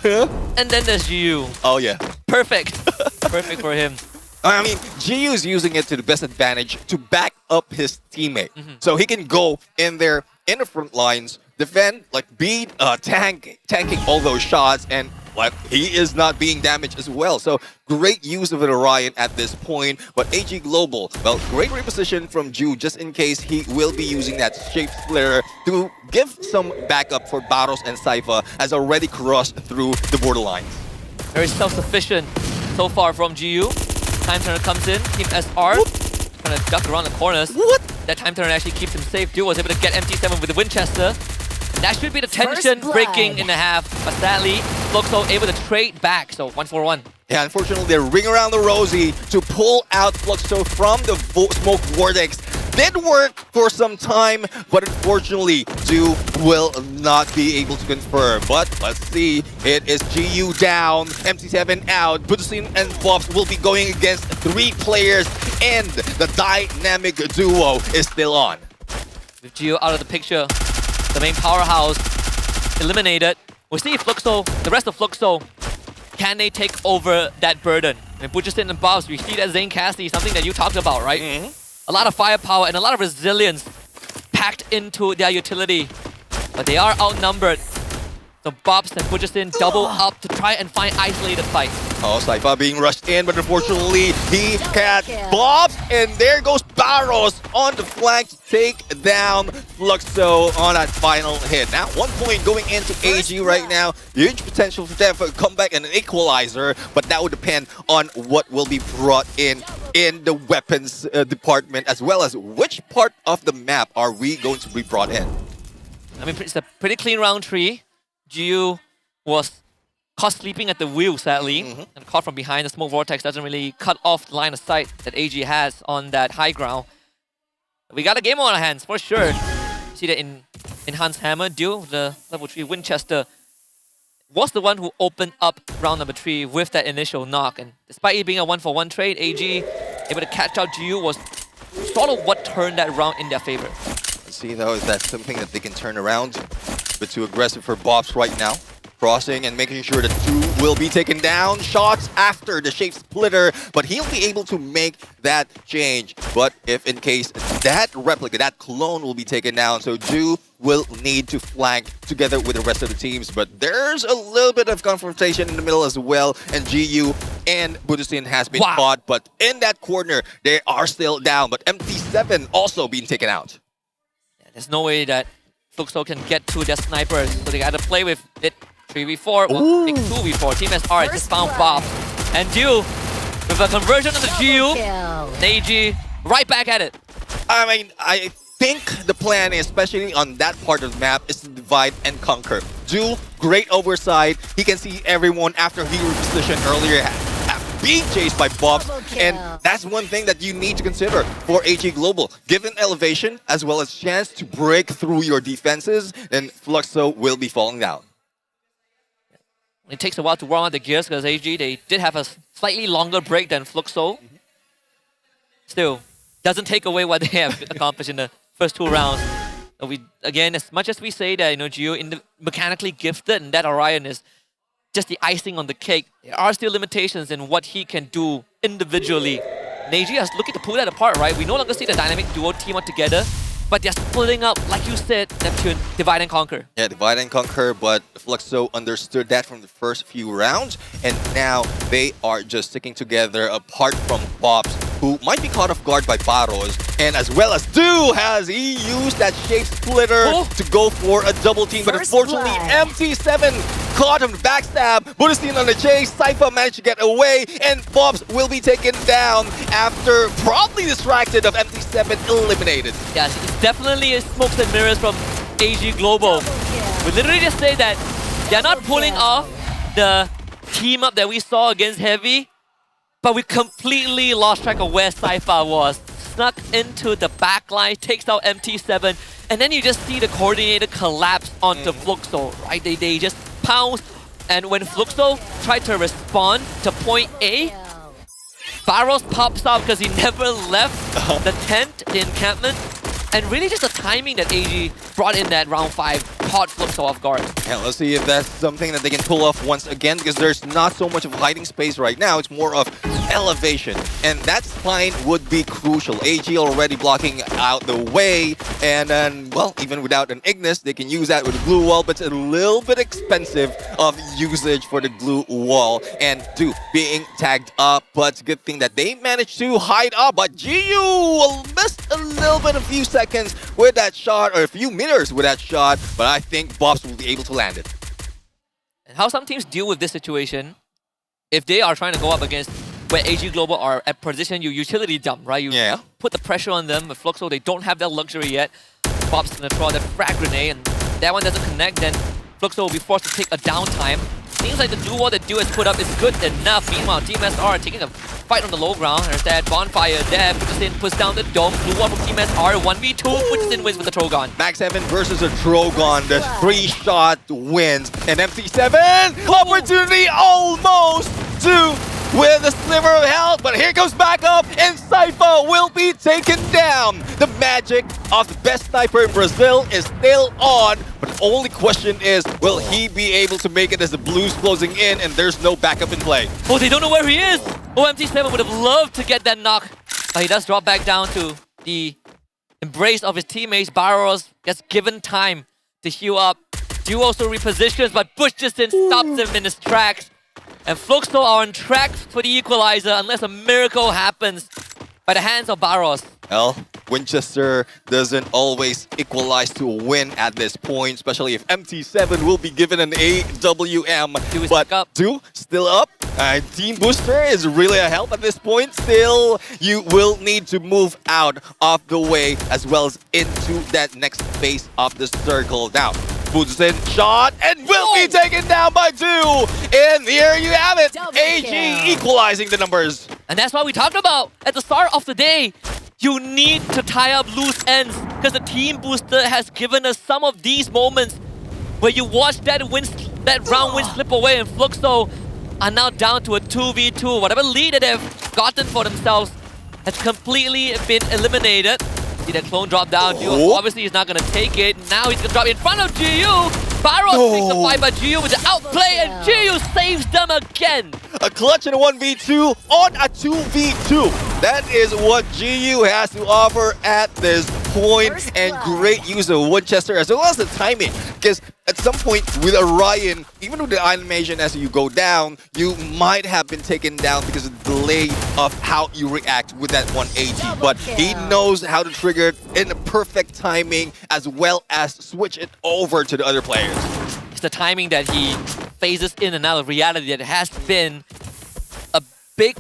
and then there's GU. Oh yeah. Perfect. Perfect for him. I mean, GU is using it to the best advantage to back up his teammate. So he can go in there in the front lines, defend, like beat, tanking all those shots, and like he is not being damaged as well. So great use of an Orion at this point. But AG Global, well, great reposition from Ju just in case he will be using that shape splitter to give some backup for Barros and Saifa as already crossed through the borderlines. Very self-sufficient so far from GU. Time turner comes in, Team SR trying to duck around the corners. What? That time turner actually keeps him safe. Du was able to get MT7 with the Winchester. That should be the tension breaking in the half, but sadly, Fluxo able to trade back, so 1-4-1. Yeah, unfortunately, they ring around the rosy to pull out Fluxo from the smoke vortex. Did work for some time, but unfortunately, Du will not be able to confirm. But let's see, it is GU down, MT7 out, Budusin and Bobs will be going against 3 players, and the dynamic duo is still on. With GU out of the picture, the main powerhouse eliminated. We'll see if Fluxo, the rest of Fluxo, can they take over that burden? I mean, Butcherson and Bobs, we see that Zane Cassidy, something that you talked about, right? A lot of firepower and a lot of resilience packed into their utility. But they are outnumbered. So Bobs and Butcherson double up to try and find isolated fight. Oh, Saifa being rushed in, but unfortunately, he had Bobs, and there goes Barros on the flank to take down Fluxo on that final hit. Now, 1 point going into AG right now. Huge potential for them for a comeback and an equalizer, but that would depend on what will be brought in the weapons department, as well as which part of the map are we going to be brought in. I mean, it's a pretty clean round 3. GU was caught sleeping at the wheel, sadly, and caught from behind. The smoke vortex doesn't really cut off the line of sight that AG has on that high ground. We got a game on our hands, for sure. See that in Enhanced Hammer, Du, the level 3 Winchester, was the one who opened up round number 3 with that initial knock. And despite it being a 1-for-1 trade, AG able to catch out GU was sort of what turned that round in their favor. Let's see though, is that something that they can turn around? But too aggressive for Bobs right now. Crossing and making sure that 2 will be taken down. Shots after the shape splitter, but he'll be able to make that change. But if in case that replica, that clone will be taken down, so Du will need to flank together with the rest of the teams. But there's a little bit of confrontation in the middle as well, and GU and Budusin has been caught, but in that corner, they are still down. But MT7 also being taken out. Yeah, there's no way that Fluxo can get to their snipers, so they gotta play with it 3v4, well, 2v4. Team SR just found Bob. And Du, with a conversion of the GU, AG right back at it. I mean, I think the plan, especially on that part of the map, is to divide and conquer. Du, great oversight. He can see everyone after he repositioned earlier, being chased by Bobs, and that's one thing that you need to consider for AG Global. Given elevation, as well as chance to break through your defenses, then Fluxo will be falling down. It takes a while to warm up the gears because AG, they did have a slightly longer break than Fluxo. Still, doesn't take away what they have accomplished in the first 2 rounds. Again, as much as we say that, GU mechanically gifted and that Orion is just the icing on the cake, there are still limitations in what he can do individually. And AG is looking to pull that apart, right? We no longer see the dynamic duo team up together, but they're splitting up, like you said, Neptune, divide and conquer. Yeah, divide and conquer, but Fluxo understood that from the first few rounds, and now they are just sticking together apart from Bobs, who might be caught off guard by Barros, and as well as Do has he used that shape splitter to go for a double team, but unfortunately MT7 caught him, backstab, Budistin on the chase, Cypher managed to get away, and Bobs will be taken down after probably distracted of MT7 eliminated. Yes, it's definitely a smokes and mirrors from AG Global. We literally just say that they're not pulling off the team up that we saw against Heavy, but we completely lost track of where Cypher was. Snuck into the backline, takes out MT7, and then you just see the coordinator collapse onto Fluxo, right? They just pounce, and when Fluxo tried to respond to point A, Barros pops out because he never left the tent, the encampment, and really just the timing that AG brought in that round 5 caught Fluxo off guard. Yeah, let's see if that's something that they can pull off once again, because there's not so much of hiding space right now. It's more of elevation, and that spine would be crucial. AG already blocking out the way, and then, well, even without an Ignis, they can use that with a glue wall, but it's a little bit expensive of usage for the glue wall, and Do being tagged up, but it's a good thing that they managed to hide up, but GU missed a little bit, a few seconds with that shot, or a few meters with that shot, but I think Bobs will be able to land it. And how some teams deal with this situation, if they are trying to go up against where AG Global are at position, you utility dump, right? You put the pressure on them. With Fluxo, they don't have that luxury yet. Bob's gonna throw that frag grenade, and that one doesn't connect, then Fluxo will be forced to take a downtime. Seems like the dual wall that Do has put up is good enough. Meanwhile, Team SR taking a fight on the low ground. There's that bonfire there. Budistin puts down the dome. Blue wall from Team SR. 1v2. Budistin wins with the Trogon. Max 7 versus a Trogon. The 3-shot wins. And MT7 opportunity almost to with a sliver of health, but here comes back up, and Cypher will be taken down. The magic of the best sniper in Brazil is still on, but the only question is, will he be able to make it as the Blues closing in and there's no backup in play? Oh, they don't know where he is! Oh, MT7 would have loved to get that knock, but he does drop back down to the embrace of his teammates. Barros gets given time to heal up. Do also repositions, but Budistin stops him in his tracks. And Fluxo are on track for the equalizer unless a miracle happens by the hands of Barros. Well, Winchester doesn't always equalize to a win at this point, especially if MT7 will be given an AWM. But Do still up. Team Booster is really a help at this point. Still, you will need to move out of the way as well as into that next phase of the circle. Now, Budistin shot and will be taken down by Do. And here you have it. AG equalizing the numbers. And that's what we talked about at the start of the day. You need to tie up loose ends because the Team Booster has given us some of these moments where you watch that round win slip away, and Fluxo are now down to a 2v2. Whatever lead that they've gotten for themselves has completely been eliminated. See that clone drop down. GU obviously is not going to take it. Now he's going to drop in front of GU. Barros takes the fight by GU with the outplay, and GU saves them again. A clutch in a 1v2 on a 2v2. That is what GU has to offer at this point. And great use of Winchester as well as the timing. Because at some point with Orion, even with the animation as you go down, you might have been taken down because of the delay of how you react with that 180. But he knows how to trigger it in the perfect timing as well as switch it over to the other players. It's the timing that he phases in and out of reality that has been a big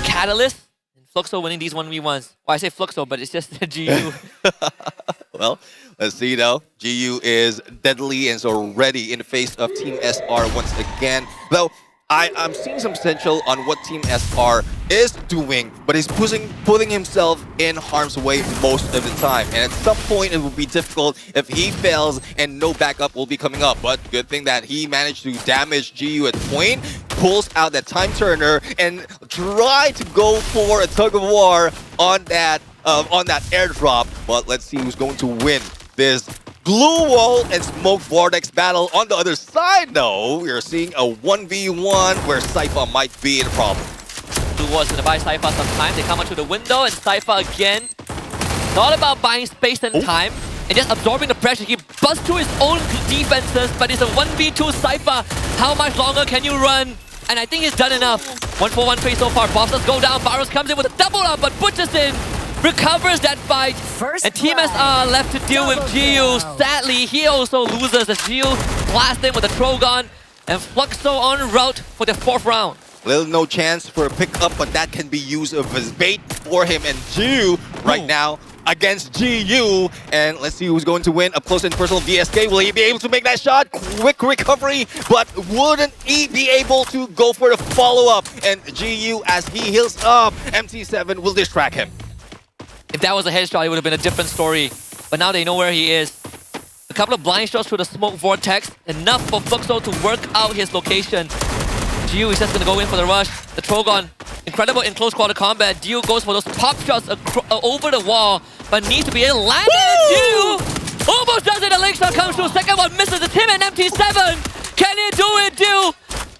catalyst in Fluxo winning these 1v1s. Well, I say Fluxo, but it's just GU. Well, let's see though. GU is deadly and so ready in the face of Team SR once again. Though I'm seeing some potential on what Team SR is doing, but he's putting himself in harm's way most of the time. And at some point, it will be difficult if he fails and no backup will be coming up. But good thing that he managed to damage GU at point, pulls out that time turner, and try to go for a tug of war on that airdrop. But let's see who's going to win this glue wall and smoke vortex battle. On the other side though, we're seeing a 1v1 where Cypher might be in a problem. Blue wall's gonna buy Cypher some time. They come up to the window, and Cypher again, it's all about buying space and time and just absorbing the pressure. He busts through his own defenses, but it's a 1v2 Cypher. How much longer can you run? and I think he's done enough. 1-for-1 trade so far. Bobsters go down. Barros comes in with a double up, but Butcherson recovers that fight. And Team SR left to deal with GU. Sadly, he also loses as GU blasts in with a Trogon. And Fluxo en route for the 4th round. Little no chance for a pickup, but that can be used as bait for him and GU right now against GU. And let's see who's going to win. Up close and personal, VSK. Will he be able to make that shot? Quick recovery, but wouldn't he be able to go for the follow-up? And GU, as he heals up, MT7 will distract him. If that was a headshot, it would have been a different story. But now they know where he is. A couple of blind shots through the smoke vortex. Enough for Fluxo to work out his location. GU is just going to go in for the rush. The Trogon, incredible in close quarter combat. GU goes for those pop shots over the wall, but needs to be in. Landed! GU almost does it. A link shot comes through. Second one misses the Tim and MT7. Can he do it, GU?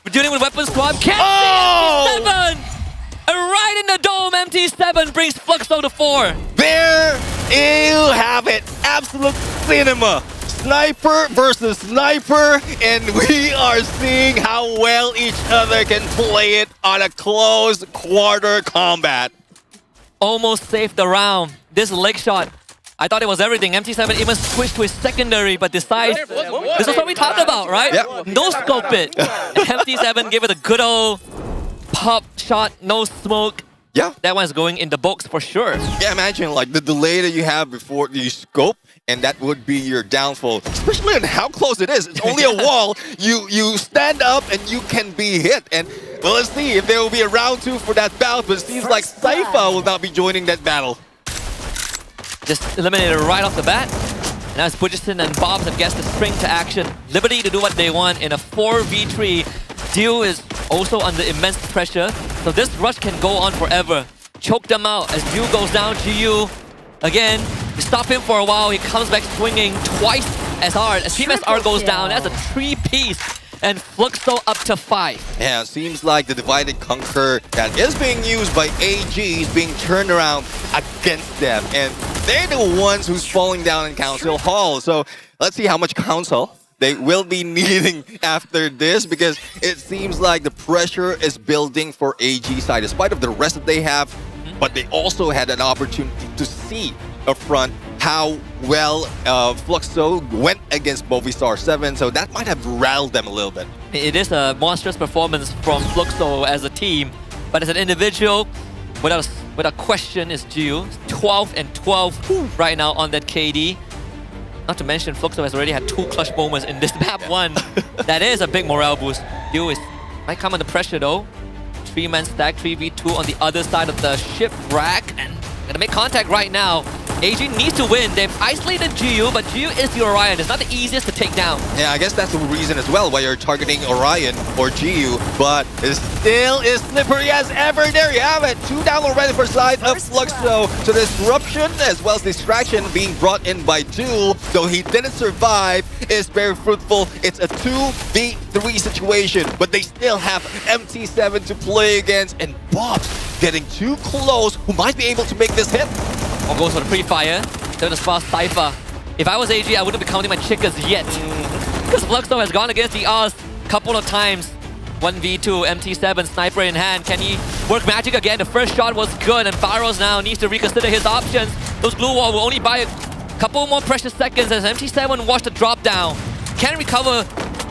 We're dealing with weapon swap. Can't see MT7! And right in the dome, MT7 brings Fluxo to 4. There you have it. Absolute cinema. Sniper versus sniper, and we are seeing how well each other can play it on a close quarter combat. Almost saved the round. This leg shot, I thought it was everything. MT7 even switched to his secondary, but decides, this is what we talked about, right? Yeah. No scope it. MT7 gave it a good old pop shot, no smoke. Yeah. That one's going in the box for sure. Yeah, imagine like the delay that you have before you scope, and that would be your downfall. Especially on how close it is. It's only a wall. You stand up and you can be hit. And well, let's see if there will be a round 2 for that bout, but it seems like Saifa will not be joining that battle. Just eliminated right off the bat. Now it's Butcherson and Bobs that gets the spring to action. Liberty to do what they want in a 4v3. Dio is also under immense pressure, so this rush can go on forever. Choke them out as Dio goes down. GU again, you stop him for a while, he comes back swinging twice as hard. As Team SR goes down, that's a 3-piece, and Fluxo up to 5. Yeah, it seems like the divide and conquer that is being used by AG is being turned around against them, and they're the ones who's falling down in Council Hall. So let's see how much Council they will be needing after this, because it seems like the pressure is building for AG side, despite of the rest that they have. But they also had an opportunity to see up front how well Fluxo went against Movistar 7, so that might have rattled them a little bit. It is a monstrous performance from Fluxo as a team, but as an individual, without question, is GU. 12 and 12 right now on that KD. Not to mention, Fluxo has already had 2 clutch moments in this map 1. That is a big morale boost. GU might come under pressure though. 3-man stack, 3v2 on the other side of the shipwreck, and gonna make contact right now. AG needs to win. They've isolated GU, but GU is the Orion. It's not the easiest to take down. Yeah, I guess that's the reason as well why you're targeting Orion or GU, but it still is slippery as ever. There you have it. 2 down already for side of Fluxo. So disruption as well as distraction being brought in by Duel, though he didn't survive, is very fruitful. It's a 2v3 situation, but they still have MT7 to play against, and Bob's getting too close, who might be able to make this hit. One goes for the pre-fire. They're gonna spot Saifa. If I was AG, I wouldn't be counting my chickens yet. Because Fluxo has gone against the odds a couple of times. 1v2, MT7, sniper in hand. Can he work magic again? The first shot was good, and Barros now needs to reconsider his options. Those glue wall will only buy a couple more precious seconds as MT7 watched the drop down. Can't recover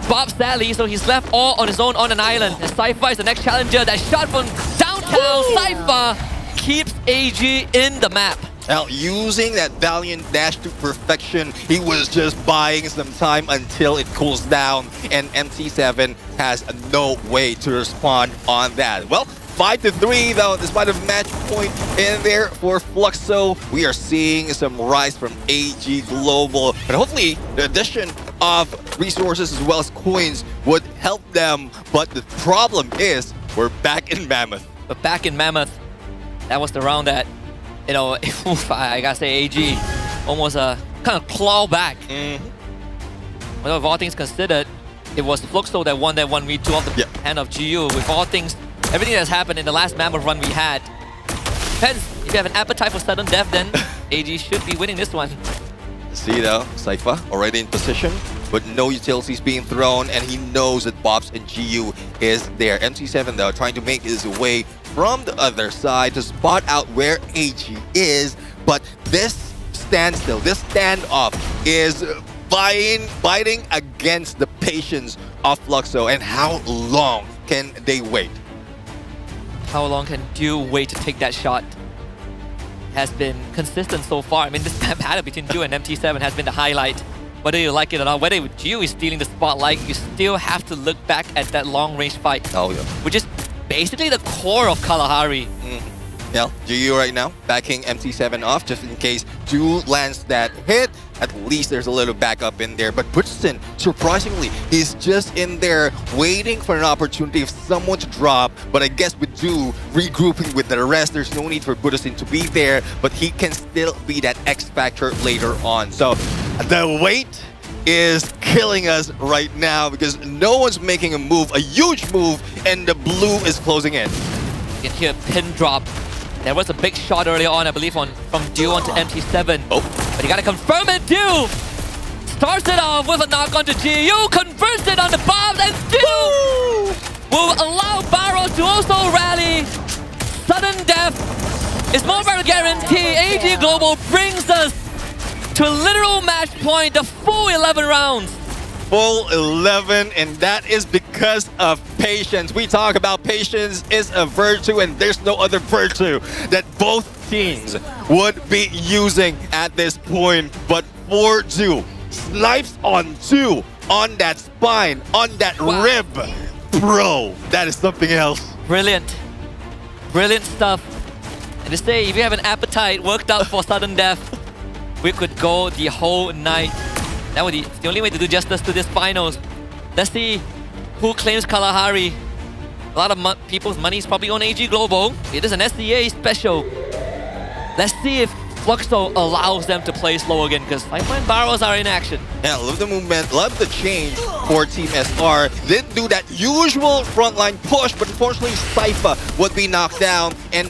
Bob sadly, so he's left all on his own on an island. And Saifa is the next challenger. That shot from downtown, Saifa keeps AG in the map. Now, using that Valiant dash to perfection, he was just buying some time until it cools down, and MT7 has no way to respond on that. Well, 5-3 though, despite a match point in there for Fluxo, we are seeing some rise from AG Global, but hopefully the addition of resources as well as coins would help them. But the problem is, we're back in Mammoth. But back in Mammoth, that was the round that, you know, I gotta say AG almost kind of claw back. Well, with all things considered, it was Fluxo that won that 1v2 off the hand of GU. With all things, everything that's happened in the last Mammoth run we had. Depends, if you have an appetite for sudden death, then AG should be winning this one. See though, Saifa already in position. but no utilities being thrown, and he knows that Bobs and GU is there. MC7 though trying to make his way from the other side to spot out where AG is, but this standstill, this standoff is biting against the patience of Fluxo. And how long can they wait? How long can Dew wait to take that shot? Has been consistent so far. I mean, this battle between Dew and MT7 has been the highlight. Whether you like it or not, whether Dew is stealing the spotlight, you still have to look back at that long-range fight. Oh, yeah. Which is basically the core of Kalahari. Yeah, GU right now backing MT7 off just in case Dew lands that hit. At least there's a little backup in there. But Butchison, surprisingly, he's just in there waiting for an opportunity of someone to drop. But I guess with Dew regrouping with the rest, there's no need for Butchison to be there. But he can still be that X factor later on. So the wait is killing us right now because no one's making a move, a huge move, and the blue is closing in. You can hear a pin drop. There was a big shot earlier on, I believe, from Dew onto MT7. Oh. But you gotta confirm it, Dew! Starts it off with a knock onto GU, converts it on the bombs, and Dew will allow Barros to also rally. Sudden death is more about a guarantee. AG Global brings us to a literal match point, the full 11 rounds. Full 11, and that is because of patience. We talk about patience is a virtue, and there's no other virtue that both teams would be using at this point. But for Dew, snipes on Dew, on that spine, on that rib. Bro, that is something else. Brilliant. Brilliant stuff. And to say, if you have an appetite worked out for sudden death, we could go the whole night. That would be the only way to do justice to this finals. Let's see who claims Kalahari. A lot of people's money is probably on AG Global. It is an SDA special. Let's see if Fluxo allows them to play slow again, because Cypher and Barros are in action. Yeah, love the movement, love the change for Team SR. Didn't do that usual frontline push, but unfortunately Cypher would be knocked down. And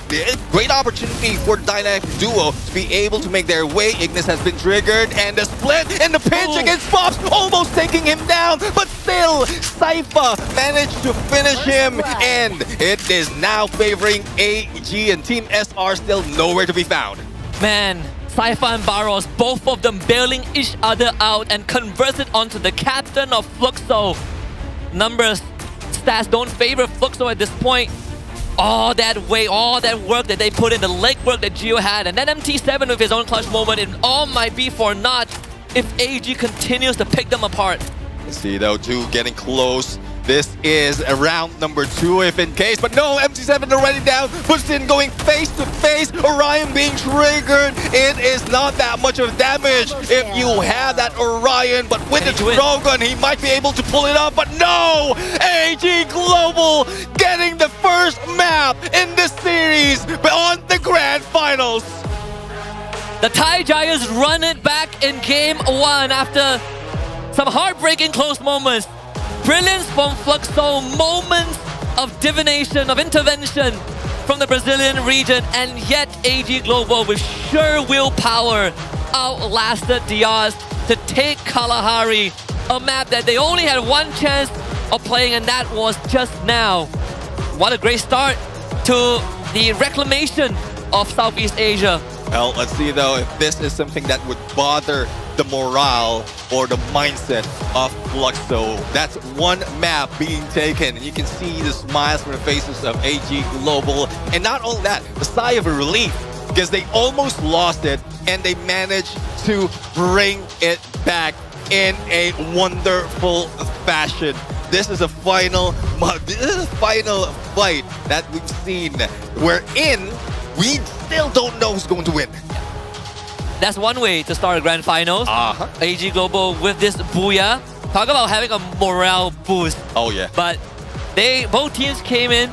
great opportunity for Dynamic Duo to be able to make their way. Ignis has been triggered, and the split and the pinch against Bobs, almost taking him down. But still, Cypher managed to finish him, and it is now favoring AG, and Team SR still nowhere to be found. Man, Cypher and Barros, both of them bailing each other out and converts it onto the captain of Fluxo. Numbers, stats don't favor Fluxo at this point. All that way, all that work that they put in, the legwork that Gio had, and then MT7 with his own clutch moment, it all might be for naught if AG continues to pick them apart. Let's see though, Dew getting close. This is round number 2 if in case, but no, MC7 already down. Butchison going face to face. Orion being triggered. It is not that much of damage if you have that Orion, but with the Drogon, he might be able to pull it off, but no! AG Global getting the first map in this series on the Grand Finals. The Thai Giants run it back in game 1 after some heartbreaking close moments. Brilliance from Fluxo, moments of divination, of intervention from the Brazilian region, and yet AG Global with sheer willpower outlasted Diaz to take Kalahari, a map that they only had one chance of playing, and that was just now. What a great start to the reclamation of Southeast Asia. Well, let's see though if this is something that would bother the morale or the mindset of Fluxo. That's one map being taken, and you can see the smiles from the faces of AG Global. And not only that, a sigh of relief, because they almost lost it, and they managed to bring it back in a wonderful fashion. This is a final fight that we've seen. Wherein we still don't know who's going to win. That's one way to start a grand finals. AG Global with this booyah. Talk about having a morale boost. Oh yeah. But both teams came in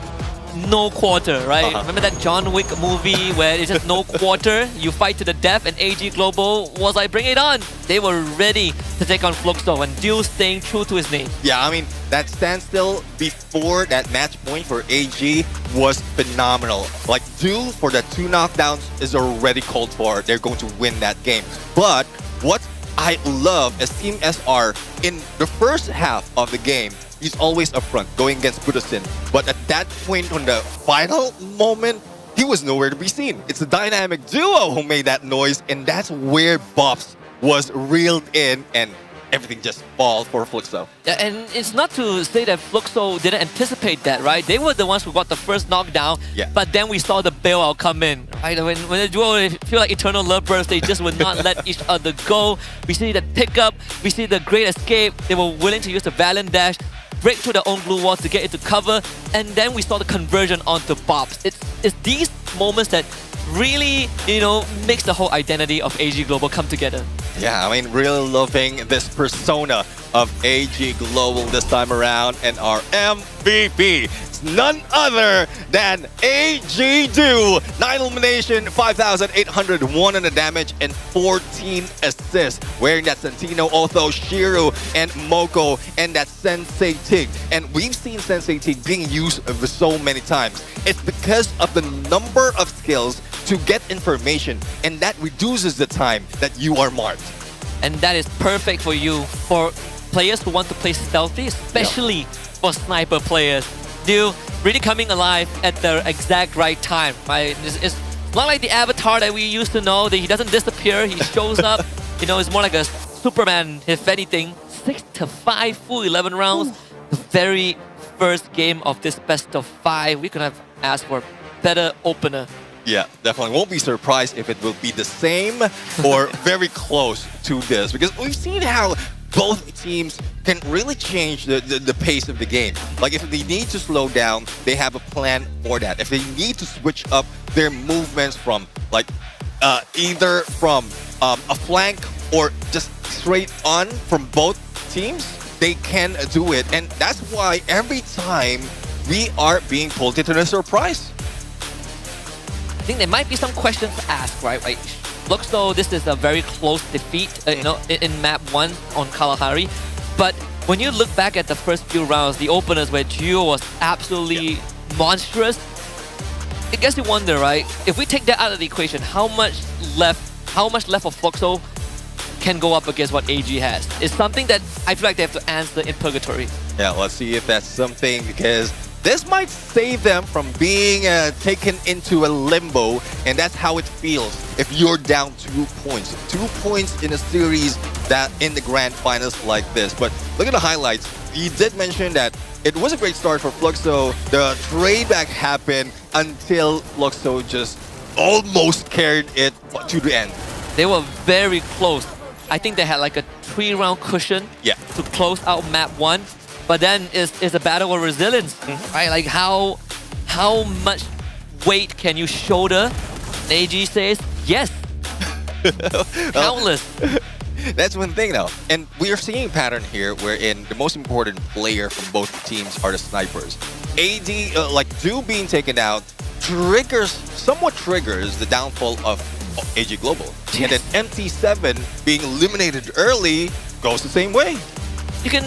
no quarter, right? Remember that John Wick movie where it's just no quarter, you fight to the death, and AG Global was like, bring it on. They were ready to take on Fluxo, and Dew staying true to his name. Yeah, I mean, that standstill before that match point for AG was phenomenal. Like, Dew for the 2 knockdowns is already called for. They're going to win that game. But what I love as Team SR in the first half of the game, he's always up front going against Budasin. But at that point on the final moment, he was nowhere to be seen. It's the dynamic duo who made that noise, and that's where Bops was reeled in and everything just fall for Fluxo. Yeah, and it's not to say that Fluxo didn't anticipate that, right? They were the ones who got the first knockdown, but then we saw the bailout come in. Right? When the duo feel like eternal lovebirds, they just would not let each other go. We see the pickup, we see the great escape. They were willing to use the Valiant Dash, break through their own blue wall to get into cover, and then we saw the conversion onto Bops. It's these moments that really, makes the whole identity of AG Global come together. Yeah, I mean, really loving this persona of AG Global this time around, and our MVP. It's none other than AG Do. 9 elimination, 5,801 in the damage, and 14 assists. Wearing that Sentino, Otho, Shiru, and Moko, and that Sensei Tig. And we've seen Sensei Tig being used so many times. It's because of the number of skills to get information, and that reduces the time that you are marked. And that is perfect for you, for players who want to play stealthy, especially for sniper players. They're really coming alive at the exact right time, right? It's not like the Avatar that we used to know, that he doesn't disappear, he shows up. It's more like a Superman, if anything. 6-5, full 11 rounds. The very first game of this best of 5. We could have asked for a better opener. Yeah, definitely. Won't be surprised if it will be the same or very close to this, because we've seen how both teams can really change the pace of the game. Like if they need to slow down, they have a plan for that. If they need to switch up their movements from either from a flank or just straight on from both teams, they can do it. And that's why every time we are being pulled into the surprise. I think there might be some questions to ask, right? Like, Fluxo, this is a very close defeat, in map 1 on Kalahari. But when you look back at the first few rounds, the openers where Gio was absolutely monstrous, it gets you wonder, right? If we take that out of the equation, how much left of Fluxo can go up against what AG has? It's something that I feel like they have to answer in Purgatory. Yeah, let's see if that's something, because this might save them from being taken into a limbo, and that's how it feels if you're down 2 points. 2 points in a series that in the grand finals like this. But look at the highlights. You did mention that it was a great start for Fluxo. The trade back happened until Fluxo just almost carried it to the end. They were very close. I think they had like a 3-round cushion to close out map 1. But then it's a battle of resilience, right? Like how much weight can you shoulder? AG says yes. Countless. That's one thing though. And we are seeing a pattern here wherein the most important player from both teams are the snipers. AD, Do being taken out, somewhat triggers the downfall of AG Global. Yes. And then MT7 being eliminated early goes the same way. You can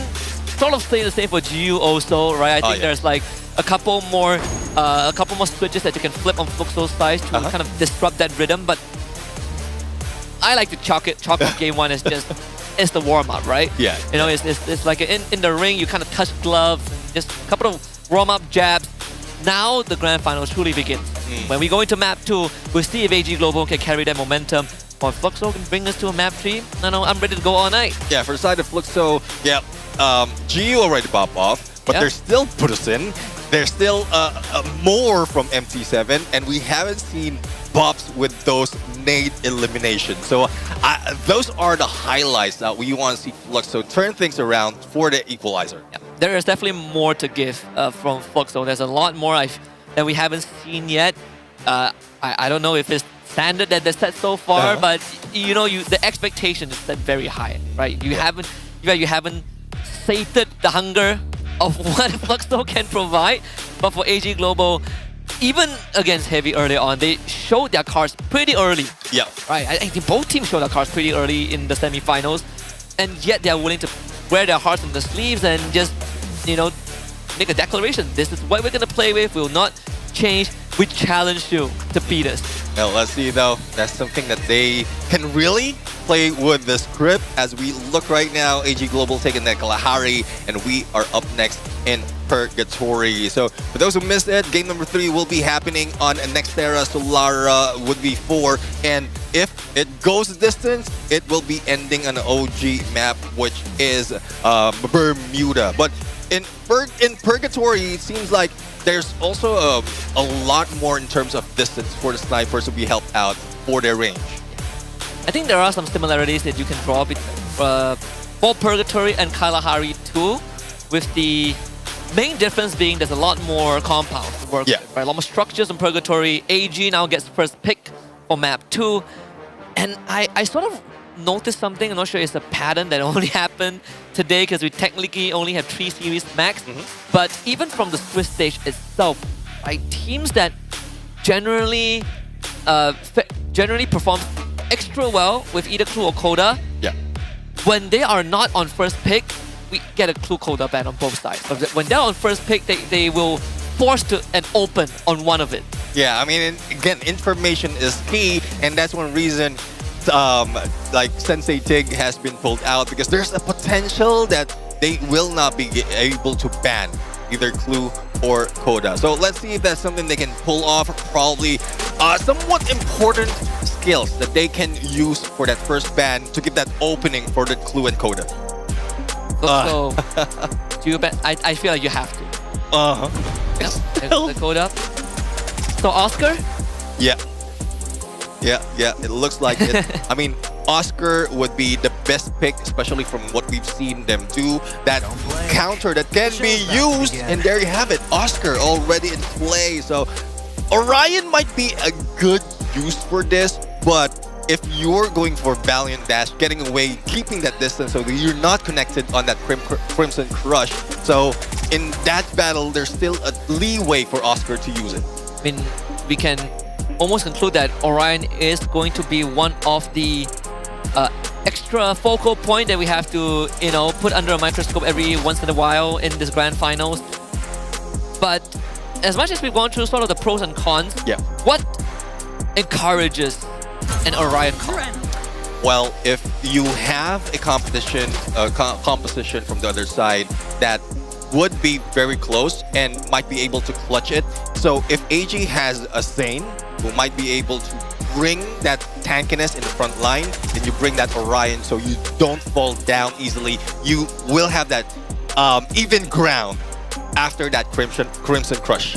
sort of say the same for GU also, right? I think there's like a couple more switches that you can flip on Fluxo's side to kind of disrupt that rhythm, but I like to chalk up game 1 as just it's the warm-up, right? Yeah. It's like in the ring, you kind of touch gloves, just a couple of warm-up jabs. Now the grand final truly begins. When we go into map 2, we'll see if AG Global can carry that momentum. Or Fluxo can bring us to a map 3. No, I'm ready to go all night. Yeah, for the side of Fluxo, GU already pop off, but there's still Budasin. There's still more from MT7, and we haven't seen Bops with those nade eliminations. So those are the highlights that we want to see Fluxo turn things around for the equalizer. Yeah. There is definitely more to give from Fluxo. There's a lot more that we haven't seen yet. I don't know if it's standard that they set so far, but the expectation is set very high, right? You haven't sated the hunger of what Fluxo can provide, but for AG Global, even against Heavy early on, they showed their cards pretty early. Yeah. Right. I think both teams showed their cards pretty early in the semifinals, and yet they are willing to wear their hearts on the sleeves and just, make a declaration. This is what we're gonna play with. We will not change. We challenge you to beat us. Well, let's see though. That's something that they can really play with the script. As we look right now, AG Global taking that Kalahari, and we are up next in Purgatory. So for those who missed it, game number 3 will be happening on Nextera Solara would be 4. And if it goes the distance, it will be ending on an OG map, which is Bermuda. But in Purgatory, it seems like there's also a lot more in terms of distance for the snipers to be helped out for their range. I think there are some similarities that you can draw for Purgatory and Kalahari too, with the main difference being there's a lot more compounds to work with, right? A lot more structures in Purgatory. AG now gets first pick for map 2. And I sort of noticed something. I'm not sure it's a pattern that only happened today because we technically only have 3 series max. But even from the Swiss stage itself, right, teams that generally perform extra well with either Clue or Coda, when they are not on first pick, we get a Clue Coda ban on both sides. When they're on first pick, they will force to an open on one of it. Yeah, I mean, again, information is key, and that's one reason like Sensei Tig has been pulled out, because there's a potential that they will not be able to ban either Clue or Coda. So let's see if that's something they can pull off. Probably somewhat important skills that they can use for that first ban to give that opening for the Clue and Coda. So do you bet? I feel like you have to. The Coda. So Oscar? Yeah, it looks like it. I mean, Oscar would be the best pick, especially from what we've seen them do. That counter that can be used, and there you have it. Oscar already in play. So Orion might be a good use for this, but if you're going for Valiant Dash, getting away, keeping that distance so that you're not connected on that Crimson Crush. So in that battle, there's still a leeway for Oscar to use it. I mean, we can almost conclude that Orion is going to be one of the extra focal point that we have to, put under a microscope every once in a while in this grand finals. But as much as we've gone through sort of the pros and cons, what encourages an Orion comp? Well, if you have a composition from the other side that would be very close and might be able to clutch it. So if AG has a Zane who might be able to bring that tankiness in the front line, then you bring that Orion so you don't fall down easily. You will have that even ground after that Crimson Crush.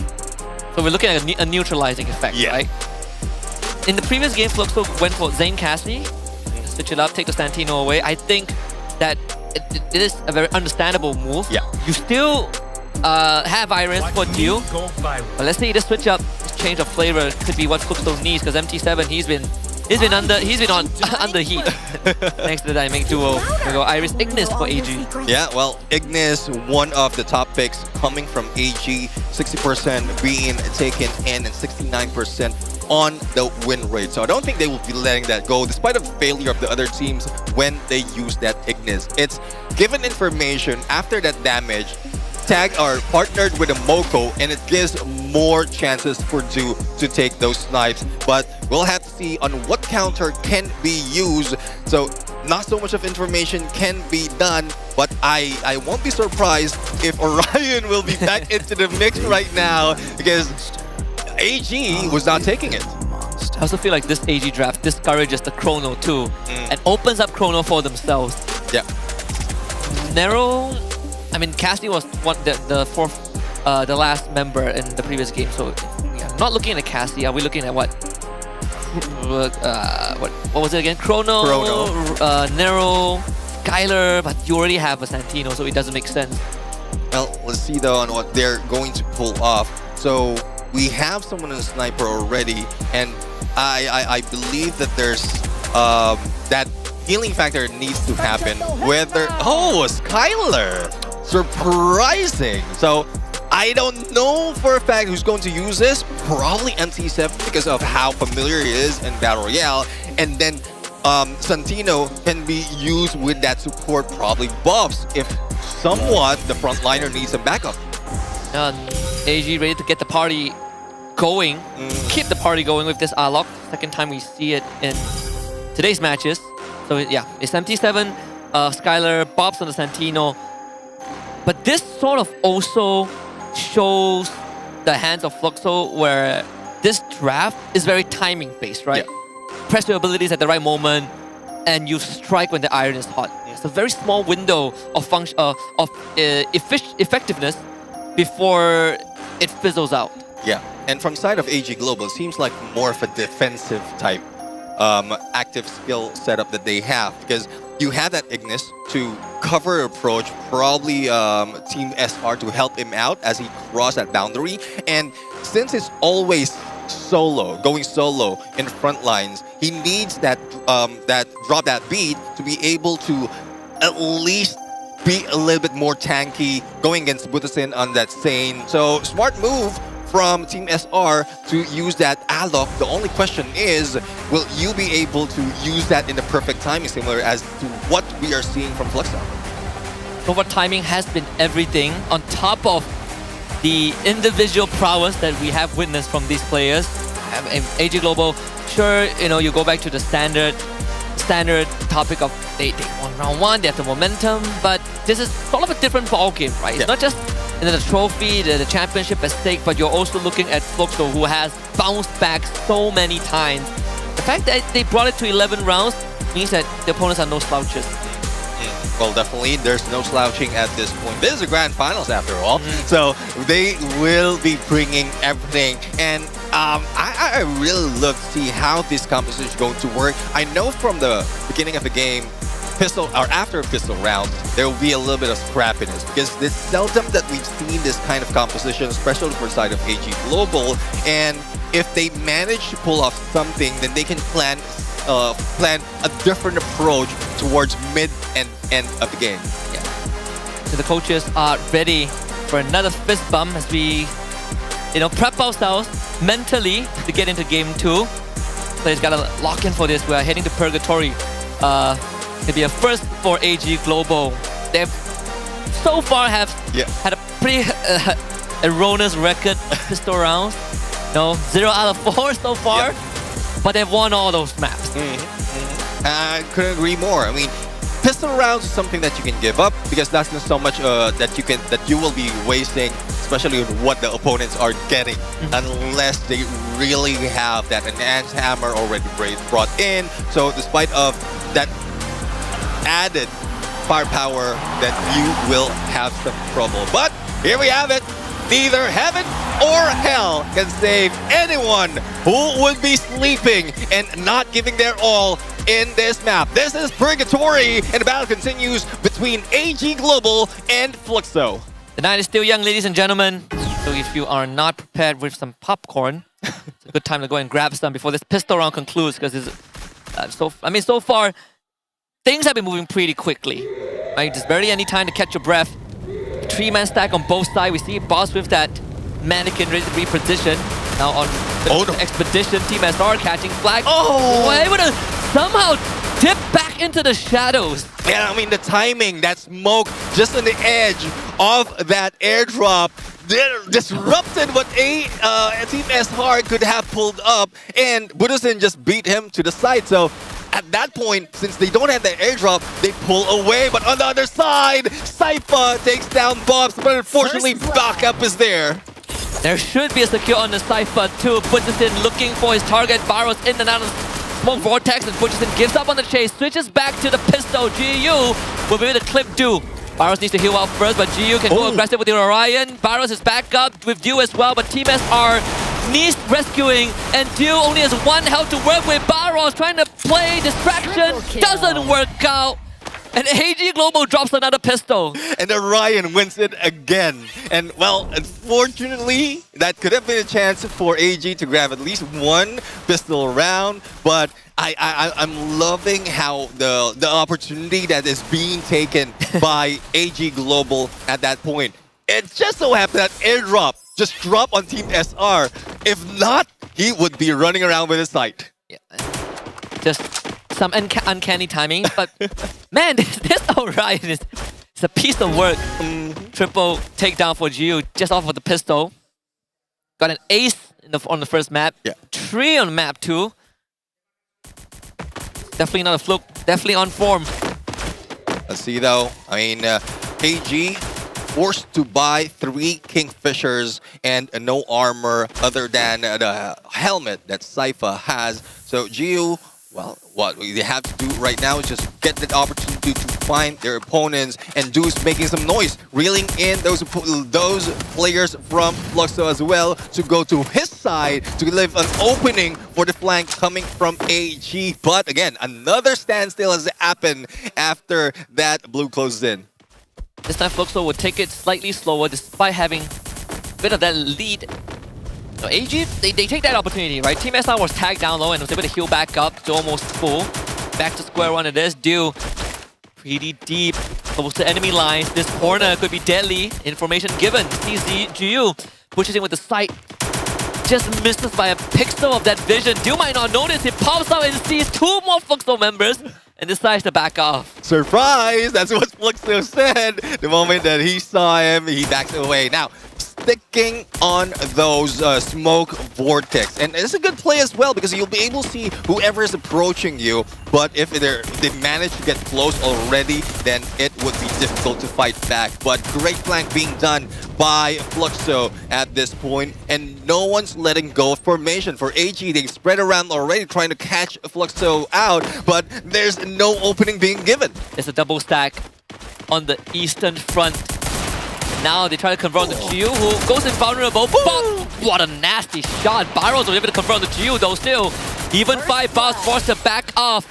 So we're looking at a neutralizing effect, right? In the previous game, Fluxo went for Zane Cassie, switch it up, take the Santino away. I think that it is a very understandable move. You still have Iris for Dio, but let's say this switch up, this change of flavor could be what Fluxo needs, because MT7 he's been under heat. Next to the dynamic duo, we go Iris Ignis for AG. Yeah, well, Ignis, one of the top picks coming from AG, 60% being taken in and 69% on the win rate. So I don't think they will be letting that go, despite of the failure of the other teams when they use that Ignis. It's given information after that damage, tag are partnered with a Moko, and it gives more chances for Du to take those snipes. But we'll have to see on what counter can be used. So not so much of information can be done, but I won't be surprised if Orion will be back into the mix right now, because AG was not taking it. I also feel like this AG draft discourages the Chrono too, and opens up Chrono for themselves. Nero, I mean, Cassie was the last member in the previous game, so we are not looking at Cassie. Are we looking at what? What was it again? Chrono. Nero, Skylar, but you already have a Santino, so it doesn't make sense. Well, let's see though on what they're going to pull off. So we have someone in a sniper already, and I believe that there's that healing factor needs to happen. Whether Skylar, surprising. So I don't know for a fact who's going to use this. Probably MT7 because of how familiar he is in Battle Royale, and then Santino can be used with that support, probably buffs if somewhat the frontliner needs some backup. AG ready to get the party going, keep the party going with this Alok. Second time we see it in today's matches. So yeah, it's MT7, Skylar, Bob's on the Santino. But this sort of also shows the hands of Fluxo where this draft is very timing based, right? Yeah. Press your abilities at the right moment and you strike when the iron is hot. It's a very small window of effectiveness before it fizzles out. Yeah, and from side of AG Global, it seems like more of a defensive type active skill setup that they have, because you have that Ignis to cover approach, probably Team SR to help him out as he cross that boundary. And since it's always going solo in front lines, he needs that drop that beat to be able to at least be a little bit more tanky going against Butosin on that Sane. So smart move from Team SR to use that Alok. The only question is, will you be able to use that in the perfect timing, similar as to what we are seeing from Fluxo? So what timing has been everything on top of the individual prowess that we have witnessed from these players. AG Global, sure, you go back to the standard topic of they won round one, they have the momentum, but this is sort of a different ball game, right? It's not just the trophy, the championship at stake, but you're also looking at Fluxo, who has bounced back so many times. The fact that they brought it to 11 rounds means that the opponents are no slouches. Well, definitely, there's no slouching at this point. This is the grand finals after all, so they will be bringing everything. And I really love to see how this competition is going to work. I know from the beginning of the game, after pistol round, there will be a little bit of scrappiness, because it's seldom that we've seen this kind of composition, especially for the side of AG Global. And if they manage to pull off something, then they can plan a different approach towards mid and end of the game. Yeah. So the coaches are ready for another fist bump as we, prep ourselves mentally to get into game 2. Players gotta lock in for this. We are heading to Purgatory. It'll be a first for AG Global. They've so far had a pretty erroneous record pistol rounds. 0 out of 4 so far. Yep. But they've won all those maps. I couldn't agree more. I mean, pistol rounds is something that you can give up, because that's not so much that you will be wasting, especially with what the opponents are getting, unless they really have that enhanced hammer already brought in. So despite of that added firepower, that you will have some trouble. But here we have it. Neither heaven or hell can save anyone who would be sleeping and not giving their all in this map. This is Purgatory, and the battle continues between AG Global and Fluxo. The night is still young, ladies and gentlemen. So if you are not prepared with some popcorn, it's a good time to go and grab some before this pistol round concludes, because so far, things have been moving pretty quickly. Right? There's barely any time to catch your breath. 3-man stack on both sides. We see Boss with that mannequin ready to reposition. Now on the expedition, Team SR catching flag. We're able to somehow dip back into the shadows. Yeah, I mean, the timing, that smoke just on the edge of that airdrop disrupted what Team SR could have pulled up, and Buddhason just beat him to the side. So at that point, since they don't have the airdrop, they pull away. But on the other side, Sypha takes down Bobs, but unfortunately, backup is there. There should be a secure on the Sypha too. Buddhason looking for his target. Barros in and out of smoke vortex, and Buddhason gives up on the chase, switches back to the pistol. GU will be able to clip Do. Barros needs to heal out first, but GU can go aggressive with the Orion. Barros is back up with Dew as well, but Team SR needs rescuing, and Dew only has 1 health to work with. Barros trying to play distraction, doesn't work out. And AG Global drops another pistol. And Orion wins it again. And well, unfortunately, that could have been a chance for AG to grab at least 1 pistol round, but I'm loving how the opportunity that is being taken by AG Global at that point. It just so happened that airdrop just dropped on Team SR. If not, he would be running around with his sight. Yeah. Just some uncanny timing, but man, this Orion is a piece of work. Triple takedown for GU just off of the pistol. Got an ace on the first map. Yeah. 3 on map 2. Definitely not a fluke. Definitely on form. Let's see though. I mean, AG forced to buy 3 Kingfishers and no armor other than the helmet that Sypha has. So GU, well, what they have to do right now is just get that opportunity to find their opponents, and Deuce making some noise, reeling in those players from Fluxo as well to go to his side to leave an opening for the flank coming from AG. But again, another standstill has happened after that blue closes in. This time Fluxo would take it slightly slower despite having a bit of that lead. So AG, they take that opportunity, right? Team SR was tagged down low and was able to heal back up to almost full. Back to square one it is. Dew pretty deep, close to enemy lines. This corner could be deadly. Information given. Sees GU pushes in with the sight. Just misses by a pixel of that vision. Dew might not notice. He pops out and sees 2 more Fluxo members and decides to back off. Surprise! That's what Fluxo said. The moment that he saw him, he backs away. Now, sticking on those smoke vortex. And it's a good play as well because you'll be able to see whoever is approaching you. But if they manage to get close already, then it would be difficult to fight back. But great flank being done by Fluxo at this point. And no one's letting go of formation. For AG, they spread around already trying to catch Fluxo out. But there's no opening being given. There's a double stack on the eastern front. Now they try to confront the GU, who goes invulnerable. But what a nasty shot. Barrows was able to confront the GU though still. Even 5 bars forced to back off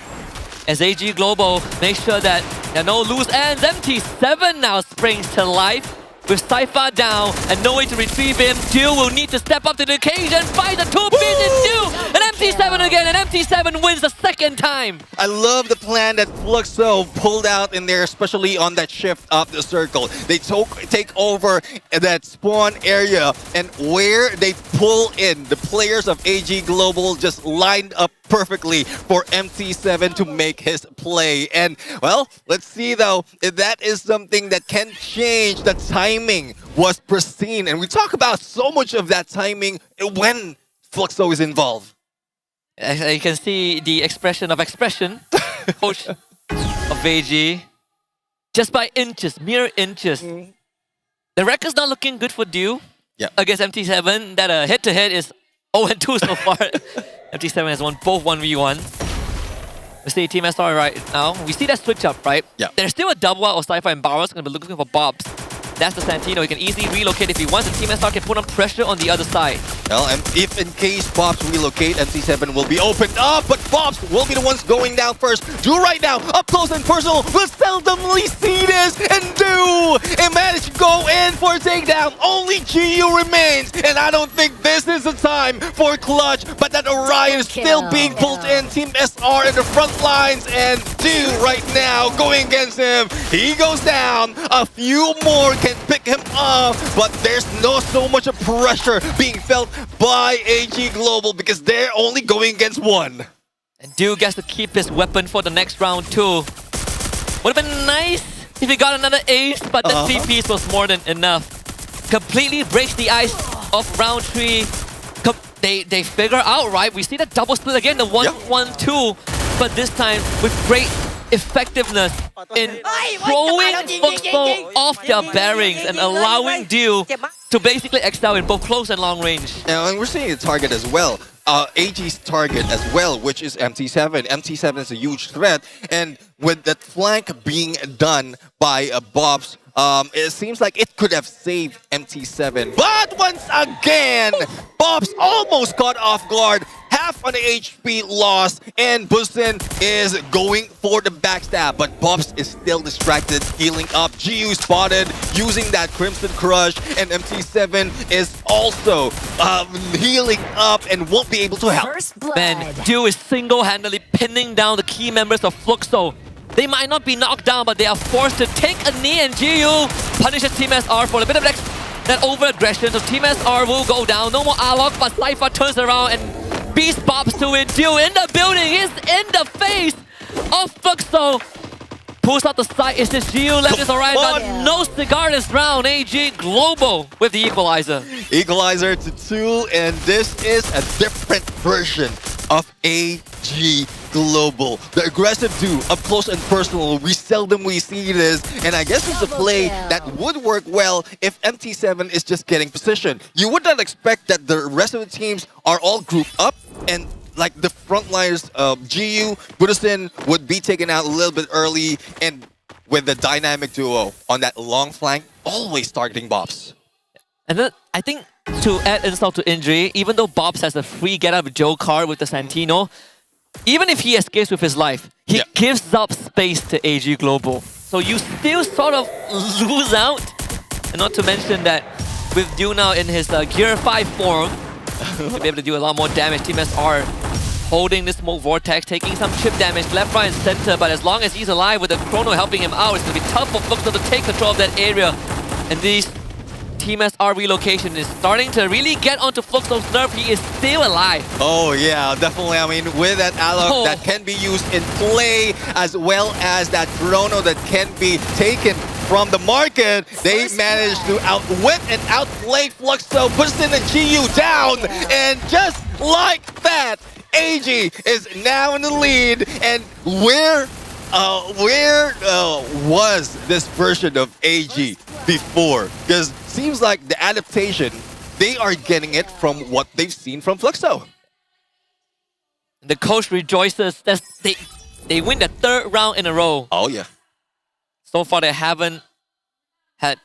as AG Global makes sure that there are no loose ends. MT7 now springs to life with Sypha down and no way to retrieve him. Dew will need to step up to the occasion. Fight the 2 pieces. Dew and MT7 again, and MT7 wins the second time. I love the plan that Fluxo pulled out in there, especially on that shift up the circle. They take over that spawn area, and where they pull in, the players of AG Global just lined up perfectly for MT7 to make his play. And, well, let's see though, if that is something that can change. The timing was pristine, and we talk about so much of that timing when Fluxo is involved. You can see the expression of coach of AG. Just by inches, mere inches. The record's not looking good for Dew against MT7. That head-to-head is 0-2 so far. MT7 has won both 1v1. We see Team SR right now. We see that switch up, right? Yeah. There's still a double out of Sypha and Barrows. Going to be looking for Bobs. That's the Santino. He can easily relocate if he wants. And Team SR can put on pressure on the other side. Well, and if in case Bobs relocate, MT7 will be opened up, but Bobs will be the ones going down first. Do right now, up close and personal, will seldomly see this and do! And manage to go in for a takedown. Only GU remains, and I don't think this is the time for clutch, but that Orion is still being pulled in. Team SR in the front lines, and do right now going against him. He goes down. A few more can pick him up, but there's no so much of pressure being felt by AG Global because they're only going against one. And Dew gets to keep his weapon for the next round too. Would have been nice if he got another ace, but the 3 piece was more than enough. Completely breaks the ice of round 3. They figure out, right? We see the double split again, the 1-1-2, but this time with great effectiveness in throwing Fluxo off their bearings and allowing Dew to basically excel in both close and long range. And we're seeing the target as well. AG's target as well, which is MT7. MT7 is a huge threat, and with that flank being done by Bobs, it seems like it could have saved MT7. But once again, Bobs almost caught off guard. Half on the HP lost, and Busen is going for the backstab. But Bobs is still distracted, healing up. GU spotted, using that Crimson Crush, and MT7 is also healing up and won't be able to help. Man, Dew is single-handedly pinning down the key members of Fluxo. They might not be knocked down, but they are forced to take a knee, and GU punishes Team SR for a bit of that over-aggression. So Team SR will go down. No more Alok, but Sypha turns around and beats Bobs to it. Dew in the building. He's in the face of Fluxo. Pulls out the side. Is this Gio left is alright? Got no cigar this round. AG Global with the equalizer. Equalizer to 2, and this is a different version of AG Global. The aggressive do, up close and personal. We seldomly see this, and I guess it's a play that would work well if MT7 is just getting position. You would not expect that the rest of the teams are all grouped up, and like the frontliners, GU, Buddhiston would be taken out a little bit early, and with the dynamic duo on that long flank, always targeting Bobs. And then I think to add insult to injury, even though Bobs has a free get out of Joe card with the Santino, even if he escapes with his life, he gives up space to AG Global. So you still sort of lose out. And not to mention that with Dew now in his Gear 5 form, he'll be able to do a lot more damage. Team SR holding this smoke vortex, taking some chip damage left, right, and center. But as long as he's alive with the Chrono helping him out, it's going to be tough for Fluxo to take control of that area. And these Team SR relocation is starting to really get onto Fluxo's nerve. He is still alive. Oh yeah, definitely. I mean, with that alloc that can be used in play, as well as that Chrono that can be taken from the market, they managed to outwit and outplay Fluxo, Buddhiston and GU down, and just like that, AG is now in the lead. And where was this version of AG before? Because seems like the adaptation, they are getting it from what they've seen from Fluxo. The coach rejoices that they win the 3rd round in a row. Oh yeah. So far they haven't had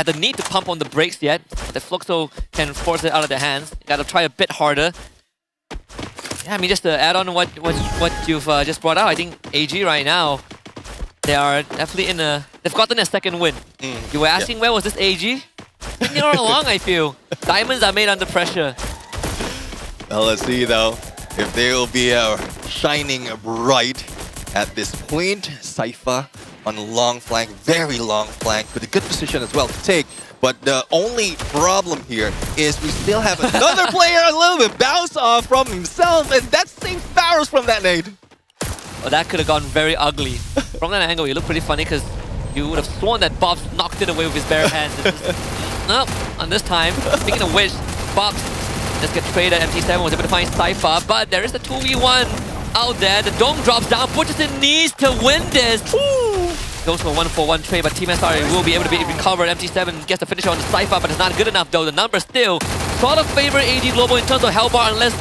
the need to pump on the brakes yet. The Fluxo can force it out of their hands. Gotta try a bit harder. Yeah, I mean, just to add on what you've just brought out, I think AG right now, they are definitely they've gotten a 2nd win. You were asking where was this AG? Been all along, I feel. Diamonds are made under pressure. Well, let's see though if they will be shining bright at this point. Cypher on long flank, very long flank, with a good position as well to take. But the only problem here is we still have another player a little bit bounce off from himself, and that's St. Pharaohs from that nade. Well, that could have gone very ugly. From that angle, it looked pretty funny because you would have sworn that Bobs knocked it away with his bare hands. Nope, on this time. Speaking of which, Bobs just get traded. MT7 was able to find Cypher, but there is a 2v1 out there. The dome drops down. Buddhiston needs to win this. Goes for a 1-for-1 trade, but Team SR will be able to be recovered. MT7 gets the finisher on the Cypher, but it's not good enough though. The numbers still sort of favor AG Global in terms of health bar, unless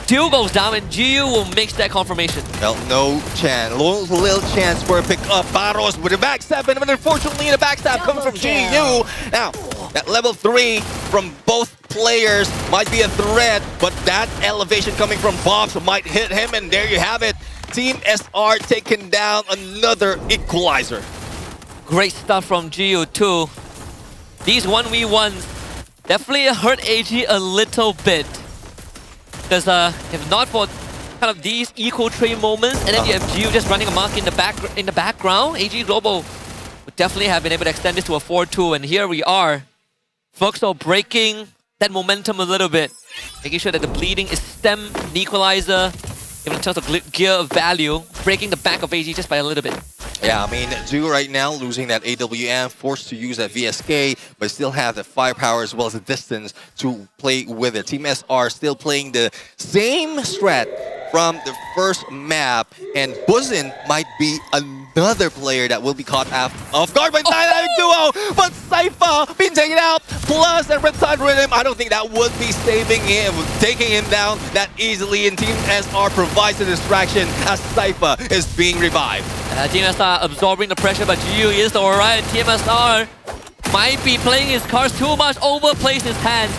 Dew goes down and GU will make that confirmation. Well, no chance. Little chance for a pick up. Barros with a backstab, but unfortunately the backstab coming from GU. Now, that level 3 from both players might be a threat, but that elevation coming from Bobs might hit him, and there you have it. Team SR taking down another equalizer. Great stuff from GU too. These 1v1s definitely hurt AG a little bit. Because if not for kind of these eco trade moments, and then you have GU just running amok in the background, AG Global would definitely have been able to extend this to a 4-2. And here we are. Fluxo breaking that momentum a little bit. Making sure that the bleeding is stemmed, the equalizer, even in terms of gear value, breaking the back of AG just by a little bit. Yeah, I mean, Dew right now losing that AWM, forced to use that VSK, but still have the firepower as well as the distance to play with it. Team SR still playing the same strat from the first map, and Buzzin might be another player that will be caught off guard by dynamic duo, but Cypher being taken out, plus a Riptide Rhythm. I don't think that would be saving him, taking him down that easily, and Team SR provides the distraction as Cypher is being revived. Team SR absorbing the pressure, but GU is alright. Team SR might be playing his cards too much, overplays his hands.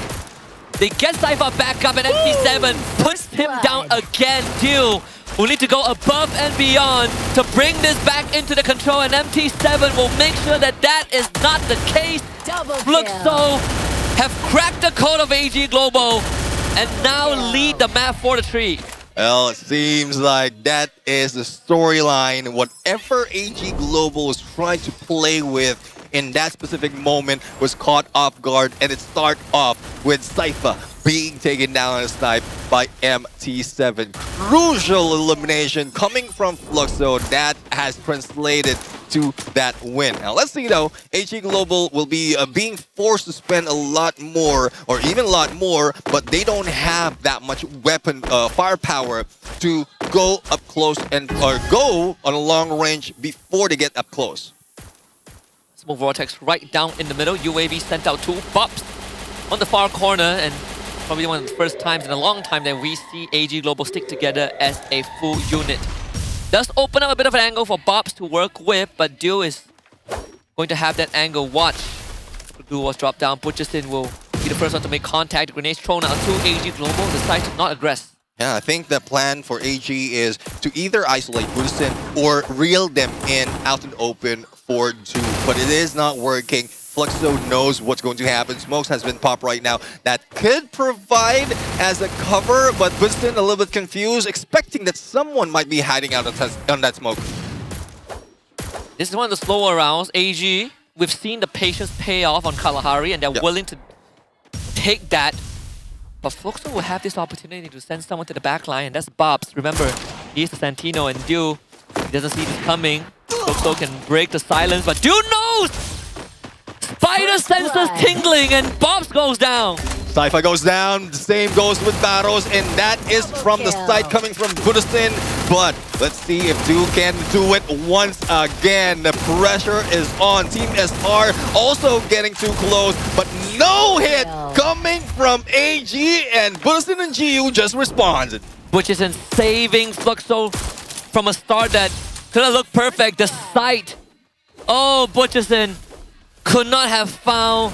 They get Cypher back up, and MT7 puts him down again. Dew will need to go above and beyond to bring this back into the control, and MT7 will make sure that that is not the case. Fluxo have cracked the code of AG Global and now lead the map 4-3. Well, it seems like that is the storyline. Whatever AG Global was trying to play with in that specific moment was caught off guard, and it started off with Cypher being taken down on a snipe by MT7. Crucial elimination coming from Fluxo that has translated to that win. Now let's see though, HE Global will be being forced to spend a lot more, or even a lot more, but they don't have that much weapon firepower to go up close and or go on a long range before they get up close. Smoke Vortex right down in the middle. UAV sent out 2 bops on the far corner, and probably one of the first times in a long time that we see AG Global stick together as a full unit. Does open up a bit of an angle for Bobs to work with, but Dio is going to have that angle. Watch. Duo was dropped down. Butcherson will be the first one to make contact. Grenades thrown out to AG Global. Decides to not aggress. Yeah, I think the plan for AG is to either isolate Butcherson or reel them in out and open for 2. But it is not working. Fluxo knows what's going to happen. Smokes has been popped right now. That could provide as a cover, but Winston a little bit confused, expecting that someone might be hiding out on that smoke. This is one of the slower rounds. AG, we've seen the patience pay off on Kalahari, and they're willing to take that. But Fluxo will have this opportunity to send someone to the back line, and that's Bobs. Remember, he's the Santino, and Dew, he doesn't see this coming. Fluxo can break the silence, but Dew knows! Spider senses tingling, and Bobs goes down. Sci-Fi goes down, the same goes with Battles, and that is from the side coming from Buddhistin. But let's see if Dew can do it once again. The pressure is on. Team SR also getting too close, but no hit coming from AG, and Buddhistin and GU just responded. Butcherson saving Fluxo from a start that could have looked perfect. The sight. Oh, Butcherson could not have found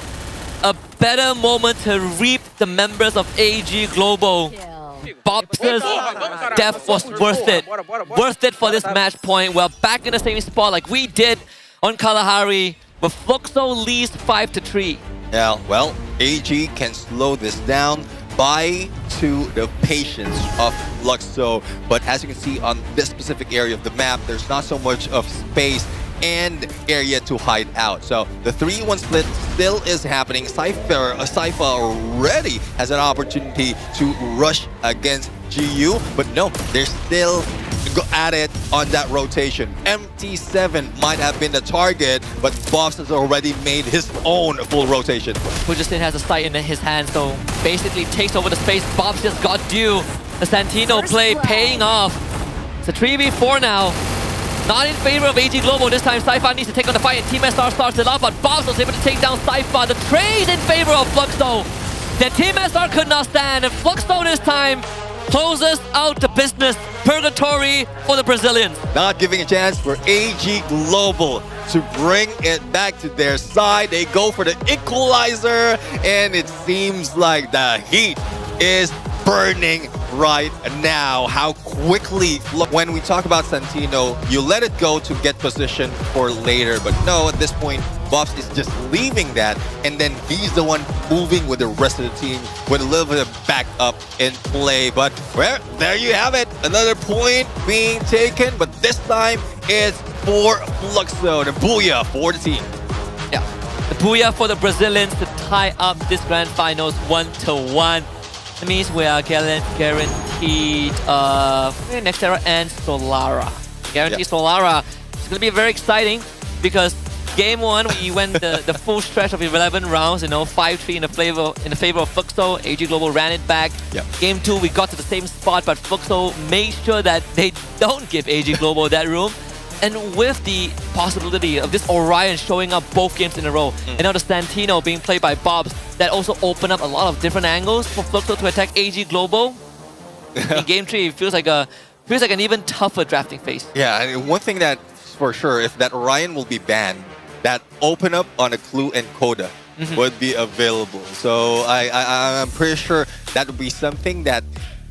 a better moment to reap the members of AG Global. Bob's death was worth it. Worth it for this match point. We're back in the same spot like we did on Kalahari, but Fluxo leads 5-3. Yeah, well, AG can slow this down by to the patience of Fluxo. But as you can see on this specific area of the map, there's not so much of space and area to hide out. So the 3-1 split still is happening. Cypher already has an opportunity to rush against GU, but no, they're still at it on that rotation. MT7 might have been the target, but Bobs has already made his own full rotation. Butcherson has a sight in his hand, so basically takes over the space. Bobs just got due. The Santino play paying off. It's a 3v4 now. Not in favor of AG Global this time. Sci-Fi needs to take on the fight, and Team SR starts it off, but Bobs was able to take down Sci-Fi. The trade in favor of Fluxo that Team SR could not stand, and Fluxo this time closes out the business. Purgatory for the Brazilians. Not giving a chance for AG Global to bring it back to their side. They go for the equalizer, and it seems like the heat is burning right now. How quickly, look, when we talk about Santino, you let it go to get position for later, but no, at this point, Bobs is just leaving that, and then he's the one moving with the rest of the team with a little bit of backup in play. But well, there you have it, another point being taken, but this time it's for Fluxo, the booyah for the team. Yeah, the booyah for the Brazilians to tie up this grand finals 1-1. That means we are guaranteed Nextera and Solara. Guaranteed Solara. It's going to be very exciting because game 1 we went the full stretch of 11 rounds, 5-3 in the favor of Fluxo. AG Global ran it back. Game 2 we got to the same spot, but Fluxo made sure that they don't give AG Global that room. And with the possibility of this Orion showing up both games in a row, and now the Santino being played by Bobs, that also opened up a lot of different angles for Fluxo to attack AG Global. In Game 3, it feels like an even tougher drafting phase. Yeah, and one thing that for sure, if that Orion will be banned, that open up on a Clue and Coda would be available. So I'm pretty sure that would be something that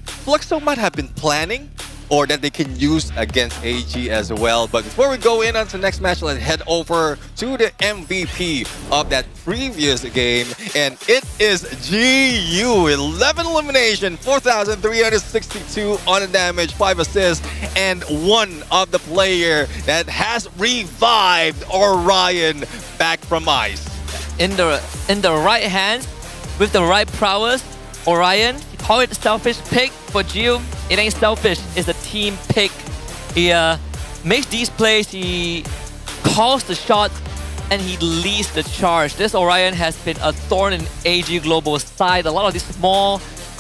Fluxo might have been planning, or that they can use against AG as well. But before we go in on to the next match, let's head over to the MVP of that previous game, and it is GU. 11 elimination, 4,362 on the damage, 5 assists, and one of the player that has revived Orion back from ice. In the right hands, with the right prowess, Orion, he called it selfish pick. For Gio, it ain't selfish, it's a team pick. He makes these plays, he calls the shots, and he leads the charge. This Orion has been a thorn in AG Global's side. A lot of these small,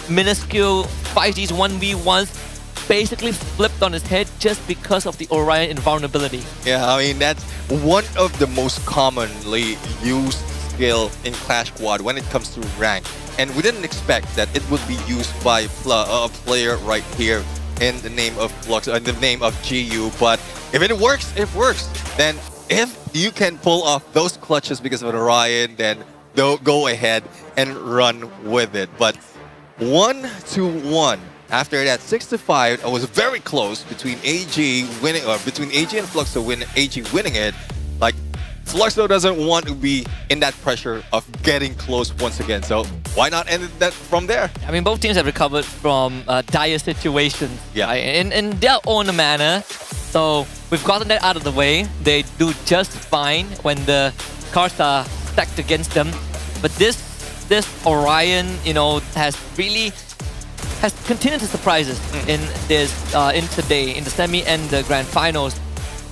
minuscule 5Gs 1v1s basically flipped on his head just because of the Orion invulnerability. Yeah, I mean, that's one of the most commonly used skill in Clash Squad when it comes to rank. And we didn't expect that it would be used by a player right here in the name of Fluxo, in the name of GU. But if it works, it works. Then if you can pull off those clutches because of Orion, then go ahead and run with it. But 1-1. After that, 6-5, it was very close between AG winning, or between AG and Fluxo AG winning it. Like, Fluxo doesn't want to be in that pressure of getting close once again. So why not end that from there? I mean, both teams have recovered from dire situations, yeah, in their own manner. So we've gotten that out of the way. They do just fine when the cards are stacked against them. But this Orion, has continued to surprise us in today, in the semi and the grand finals.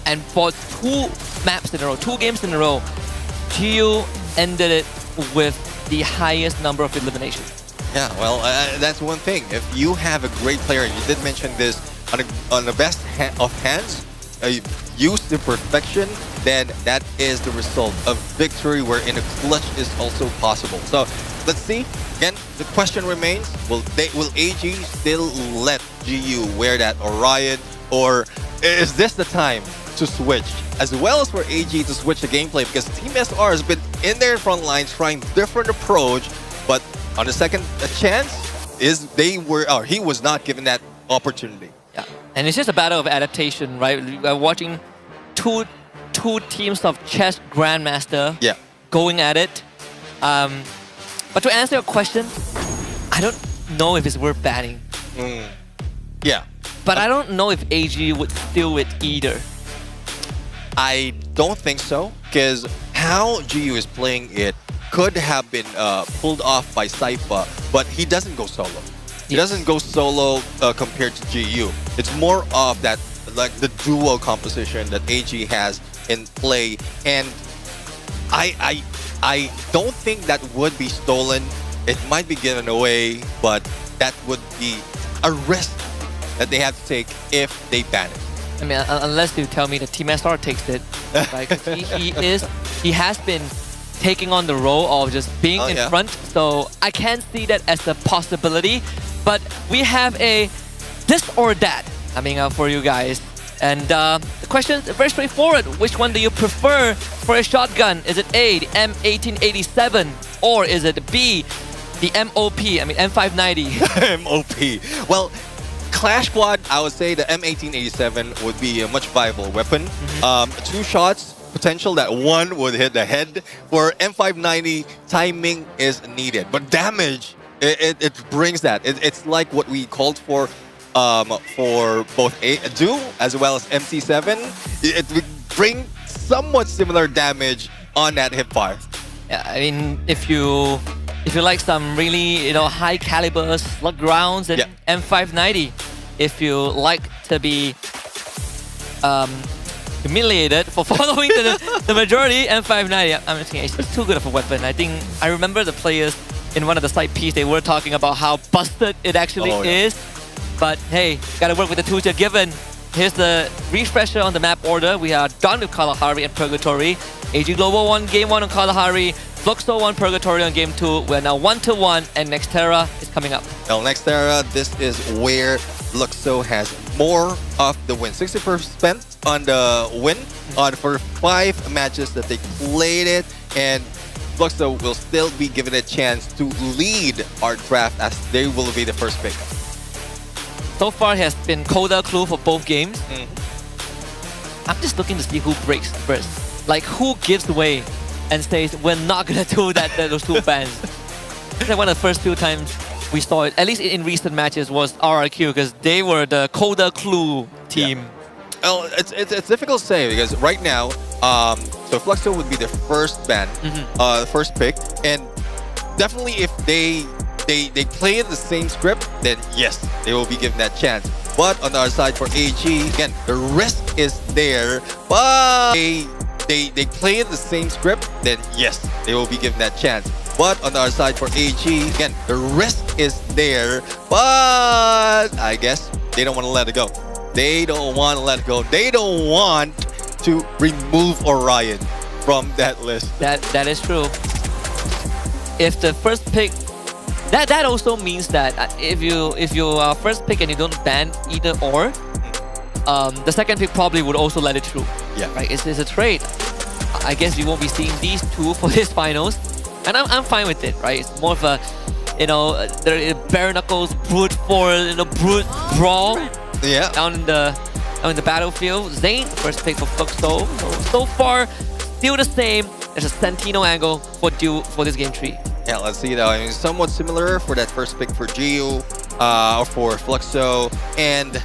And for 2 maps in a row, 2 games in a row, GU ended it with the highest number of eliminations. Yeah, well, that's one thing. If you have a great player, and you did mention this, on the best of hands, used to perfection, then that is the result of victory, wherein a clutch is also possible. So let's see. Again, the question remains: will AG still let GU wear that Orion, or is this the time to switch? As well as for AG to switch the gameplay, because Team SR has been in their front line trying different approach, but on the second chance, he was not given that opportunity. Yeah, and it's just a battle of adaptation, right? We're watching two teams of chess grandmaster going at it. But to answer your question, I don't know if it's worth banning. Yeah. But I don't know if AG would steal it either. I don't think so, because how GU is playing it could have been pulled off by Saifa, but he doesn't go solo. He doesn't go solo compared to GU. It's more of that, like the duo composition that AG has in play, and I don't think that would be stolen. It might be given away, but that would be a risk that they have to take if they ban it. I mean, unless you tell me that Team SR takes it, right? he has been taking on the role of just being in front, so I can't see that as a possibility. But we have a this or that coming up for you guys. And the question is very straightforward. Which one do you prefer for a shotgun? Is it A, the M1887, or is it B, the MOP, M590? MOP. Well, Clash Squad, I would say the M1887 would be a much viable weapon. 2 shots potential that one would hit the head. For M590, timing is needed, but damage, it brings that. It's like what we called for both Do as well as MC7. It would bring somewhat similar damage on that hipfire. Yeah, I mean, if you like some really high caliber slug rounds, then M590. If you like to be humiliated for following the majority, M590. I'm just saying, it's too good of a weapon. I remember the players in one of the side piece, they were talking about how busted it actually is. But hey, gotta work with the tools you're given. Here's the refresher on the map order. We are done with Kalahari and Purgatory. AG Global won Game 1 on Kalahari. Fluxo won Purgatory on Game 2. We're now 1-1, and Nextera is coming up. Well, Nextera, this is where Fluxo has more of the win. 60% on the win for 5 matches that they played it, and Fluxo will still be given a chance to lead our draft as they will be the first pick. So far, it has been Coda Clue for both games. I'm just looking to see who breaks first. Like, who gives way and says, we're not going to do those 2 bans. It's like one of the first few times we saw it, at least in recent matches, was RRQ, because they were the Coda Clue team. Yeah. Well, it's difficult to say, because right now, so Fluxo would be the first ban, first pick, and definitely if they they play the same script, then yes, they will be given that chance. But on the other side for AG, again, the risk is there, but they play the same script, then yes, they will be given that chance. But on the other side for AG, again, the risk is there, but I guess they don't want to let it go. They don't want to let it go. They don't want to remove Orion from that list. That is true. If the first pick, that also means that if you are first pick and you don't ban either or, the second pick probably would also let it through. Yeah. Right. It's a trade. I guess you won't be seeing these two for this finals, and I'm fine with it. Right. It's more of a, there bare knuckles, brute force, brute brawl. Yeah. Down in the battlefield. Zane, first pick for Fluxo. So far, still the same. There's a Santino angle for this game tree. Yeah, let's see though. I mean, somewhat similar for that first pick for GU, or for Fluxo, and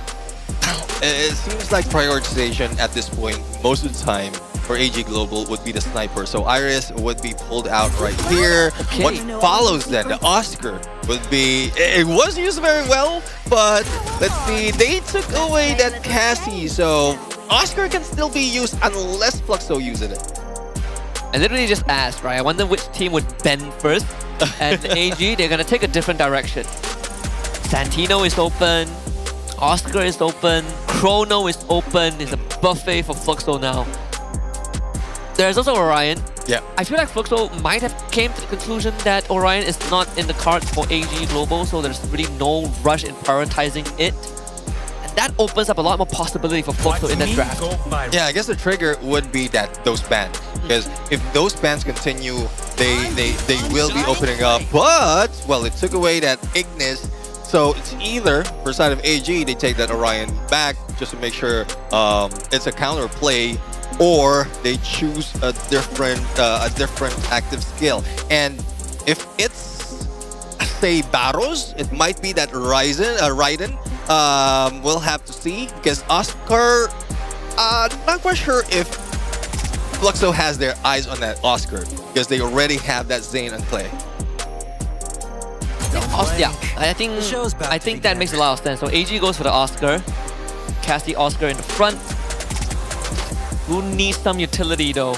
it seems like prioritization at this point, most of the time, for AG Global would be the sniper. So Iris would be pulled out right here. Okay. What follows then, the Oscar, would be... It was used very well, but let's see, they took away that Cassie, so Oscar can still be used unless Fluxo uses it. I literally just asked, right? I wonder which team would bend first. And AG, they're gonna take a different direction. Santino is open. Oscar is open. Chrono is open. It's a buffet for Fluxo now. There's also Orion. Yeah. I feel like Fluxo might have came to the conclusion that Orion is not in the cards for AG Global, so there's really no rush in prioritizing it. And that opens up a lot more possibility for Fluxo in that draft. Yeah, I guess the trigger would be those bans. Because if those bans continue, they will be opening up. But, well, it took away that Ignis. So it's either, for side of AG, they take that Orion back just to make sure it's a counter play, or they choose a different active skill. And if it's, say, Barros, it might be that Raiden. We'll have to see, because Oscar, not quite sure if Fluxo has their eyes on that Oscar, because they already have that Zane in play. Yeah, I think that makes a lot of sense. So AG goes for the Oscar. Cassie Oscar in the front. Who needs some utility though? I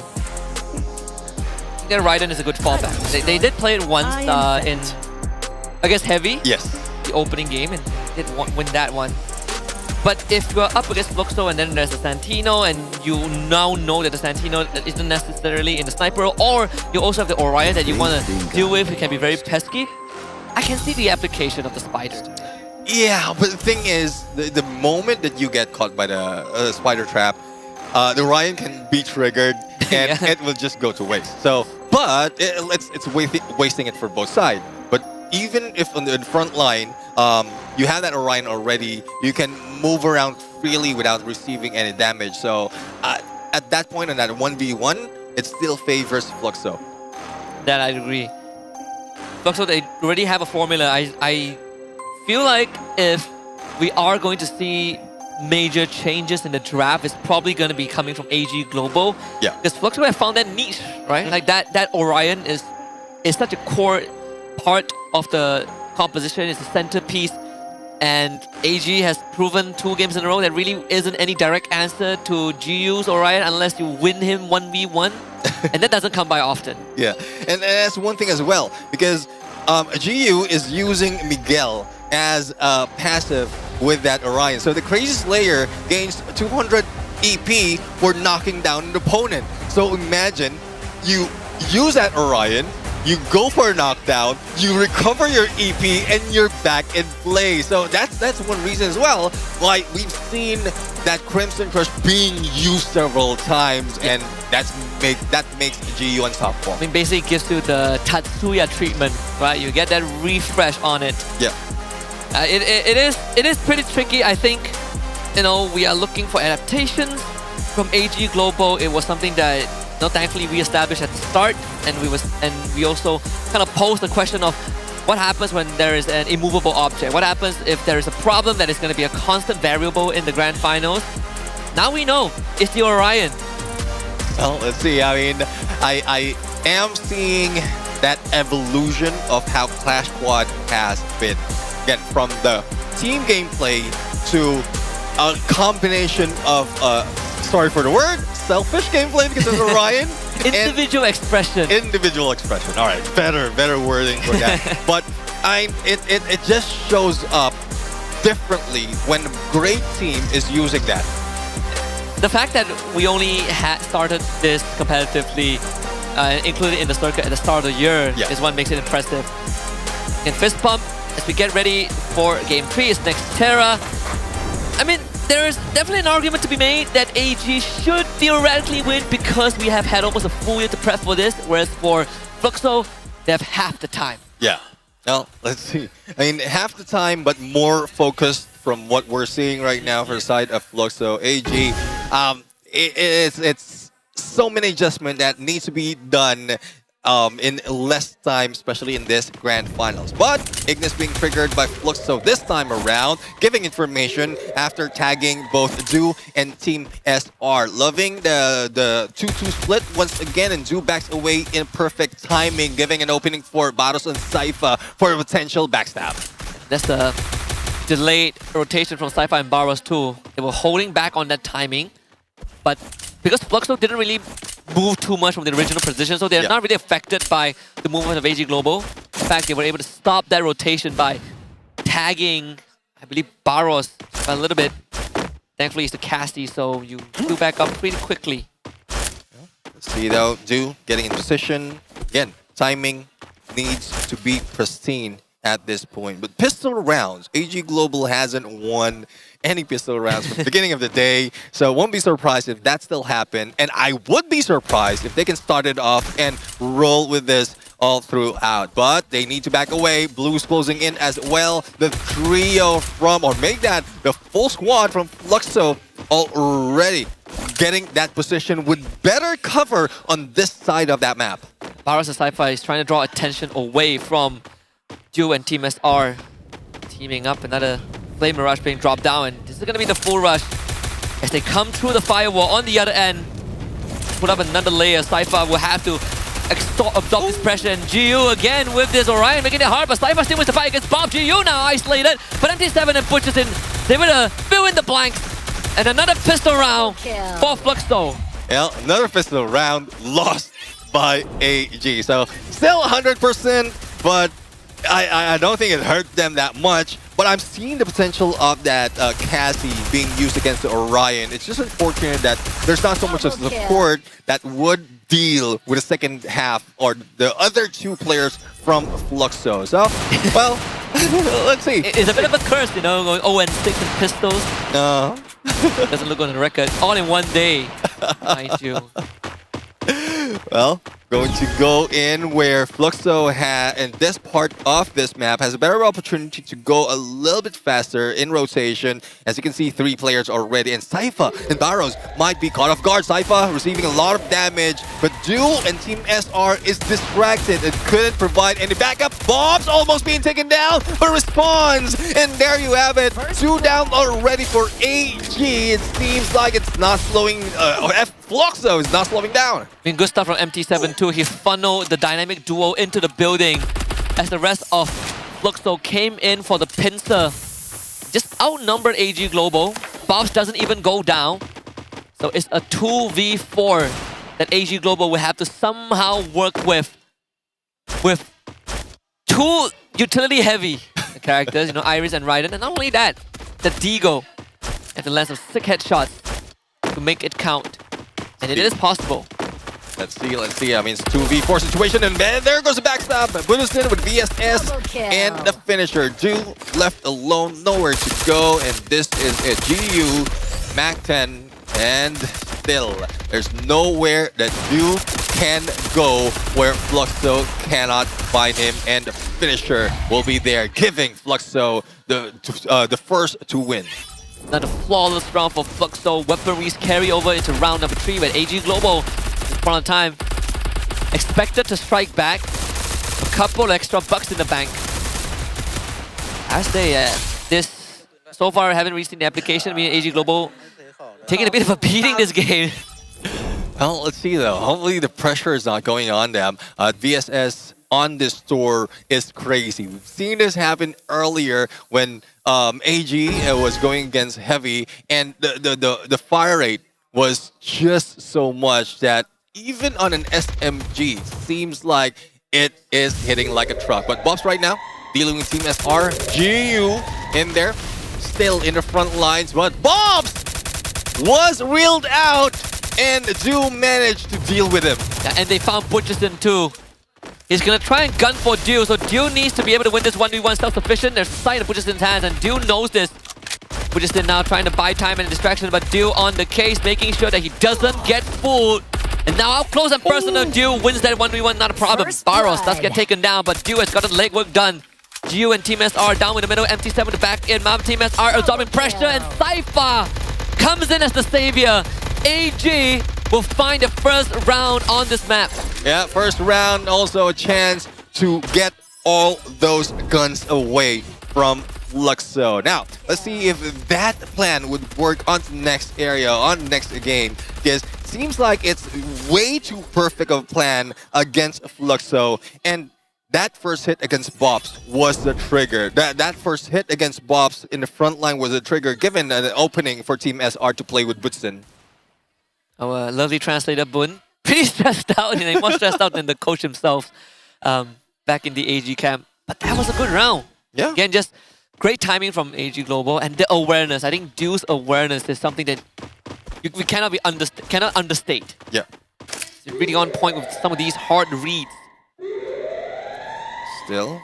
think that Raiden is a good fallback. They did play it once in, I guess, Heavy. Yes. The opening game, and they did win that one. But if you're up against Fluxo and then there's a Santino, and you now know that the Santino isn't necessarily in the sniper, or you also have the Orion that you want to deal with, it can be very pesky. I can see the application of the spider. Yeah, but the thing is, the moment that you get caught by the spider trap, the Orion can be triggered and it will just go to waste. So, but it's wasting it for both sides. But even if on the front line, you have that Orion already, you can move around freely without receiving any damage. So, at that point on that 1v1, it still favors Fluxo. That I agree. Fluxo, they already have a formula. I feel like if we are going to see major changes in the draft, it's probably going to be coming from AG Global. Yeah. Because Fluxo have found that niche, right? Like that Orion is such a core part of the composition. It's a centerpiece. And AG has proven 2 games in a row that really isn't any direct answer to GU's Orion unless you win him 1v1. And that doesn't come by often. Yeah, and that's one thing as well, because GU is using Miguel as a passive with that Orion. So the Crazy Slayer gains 200 EP for knocking down an opponent. So imagine you use that Orion, you go for a knockdown, you recover your EP, and you're back in play. So that's one reason as well why we've seen that Crimson Crush being used several times, and that makes GU unstoppable. I mean, basically gives you the Tatsuya treatment, right? You get that refresh on it. Yeah. It is pretty tricky. I think, we are looking for adaptations from AG Global. It was something that, thankfully we established at the start, and we also kind of posed the question of what happens when there is an immovable object. What happens if there is a problem that is going to be a constant variable in the grand finals? Now we know it's the Orion. Well, let's see. I mean, I am seeing that evolution of how Clash Squad has been. Again, from the team gameplay to a combination of, sorry for the word, selfish gameplay because of Orion. Individual expression. Individual expression. All right, better wording for that. But it just shows up differently when a great team is using that. The fact that we only had started this competitively, included in the circuit at the start of the year, is what makes it impressive. In Fist Pump, as we get ready for Game 3, is next Terra. I mean, there is definitely an argument to be made that AG should theoretically win because we have had almost a full year to prep for this, whereas for Fluxo, they have half the time. Yeah. Well, let's see. I mean, half the time, but more focused from what we're seeing right now for the side of Fluxo. AG, it's so many adjustments that needs to be done in less time, especially in this grand finals. But Ignis being triggered by Fluxo this time around, giving information after tagging both Du and Team SR. Loving the 2-2 split once again, and Du backs away in perfect timing, giving an opening for Baros and Saifa for a potential backstab. That's the delayed rotation from Saifa and Baros too. They were holding back on that timing, but because Fluxo didn't really move too much from the original position, so they're not really affected by the movement of AG Global. In fact, they were able to stop that rotation by tagging, I believe, Baros a little bit. Thankfully, it's the Cassie, so you do back up pretty quickly. Let's see though, Du getting in position. Again, timing needs to be pristine at this point. But pistol rounds, AG Global hasn't won any pistol rounds from the beginning of the day, so won't be surprised if that still happened. And I would be surprised if they can start it off and roll with this all throughout. But they need to back away. Blues closing in as well. The trio from, or make that the full squad from Fluxo already getting that position with better cover on this side of that map. Baros and Saifa is trying to draw attention away from Du and Team SR. Teaming up, another Flame Mirage being dropped down, and this is going to be the full rush as they come through the firewall on the other end. Put up another layer. Saifa will have to absorb this pressure, and GU again with this Orion making it hard, but Saifa still wins the fight against Bob. GU now isolated, but MT7 and Butchers in. They will fill in the blanks, and another pistol round for Fluxo. Well, another pistol round lost by AG, so still 100%, but I don't think it hurt them that much. But I'm seeing the potential of that Cassie being used against the Orion. It's just unfortunate that there's not so much of support that would deal with the second half or the other two players from Fluxo. So, well, let's see. It's a bit of a curse, you know, going 0-6 in pistols. No. Doesn't look on the record. All in one day, mind you. Well, going to go in where Fluxo in this part of this map has a better opportunity to go a little bit faster in rotation. As you can see, 3 players already, and Saifa and Baros might be caught off guard. Saifa receiving a lot of damage, but Du and Team SR is distracted and couldn't provide any backup. Bob's almost being taken down, but responds, and there you have it. 2 down already for AG. It seems like it's not slowing, Fluxo is not slowing down. I mean, good stuff from MT7 too. He funneled the dynamic duo into the building as the rest of Fluxo came in for the pincer. Just outnumbered AG Global. Bobs doesn't even go down. So it's a 2v4 that AG Global will have to somehow work with 2 utility-heavy characters, you know, Iris and Raiden. And not only that, the Deagle at the land some sick headshots to make it count. And it is possible. Let's see. I mean, it's 2v4 situation, and there goes the backstab. Buddhiston with VSS and the finisher. Du left alone, nowhere to go, and this is it. GU, MAC-10, and still, there's nowhere that Du can go where Fluxo cannot find him, and the finisher will be there, giving Fluxo the first to win. Another flawless round for Fluxo. Weaponries carry over into round number 3, where AG Global, at this point in time, expected to strike back. A couple extra bucks in the bank. As they, so far haven't reached the application. I mean, AG Global taking a bit of a beating this game. Well, let's see though. Hopefully the pressure is not going on them. VSS on this store is crazy. We've seen this happen earlier when AG was going against Heavy, and the fire rate was just so much that even on an SMG, seems like it is hitting like a truck. But Bobs right now, dealing with Team SR, GU in there, still in the front lines, but Bobs was reeled out, and do manage to deal with him. Yeah, and they found Butcherson too. He's gonna try and gun for Dew, so Dew needs to be able to win this 1v1 self-sufficient. There's a sight of Butcherson's hands, and Dew knows this. Butcherson now trying to buy time and distraction, but Dew on the case, making sure that he doesn't get fooled. And now up close and personal, Dew wins that 1v1, not a problem. Barros does get taken down, but Dew has got the legwork done. Dew and Team SR down in the middle, MT7 the back in. Team SR absorbing pressure, and Cypher comes in as the savior. AG will find the first round on this map. Yeah, first round, also a chance to get all those guns away from Fluxo. Now, let's see if that plan would work on the next area, on the next game, because it seems like it's way too perfect of a plan against Fluxo, and that first hit against Bobs was the trigger. That first hit against Bobs in the front line was the trigger, given the opening for Team SR to play with Butson. Our lovely translator, Bun, pretty stressed out, and more stressed out than the coach himself back in the AG camp. But that was a good round. Yeah. Again, just great timing from AG Global, and the awareness. I think Dew's awareness is something that we cannot understate. Yeah. He's really on point with some of these hard reads. Still,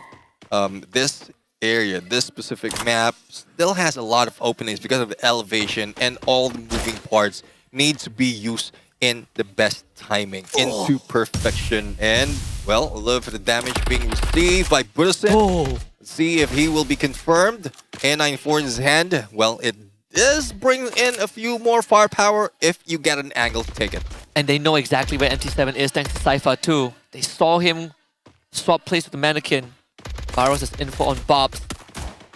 this area, this specific map, still has a lot of openings because of the elevation, and all the moving parts need to be used in the best timing, into perfection. And, well, a little bit of damage being received by Butterson. Let's see if he will be confirmed. A94 in his hand. Well, it does bring in a few more firepower if you get an angle to take it. And they know exactly where MT7 is, thanks to Cypher too. They saw him swap place with the mannequin. Barros has info on Bobs.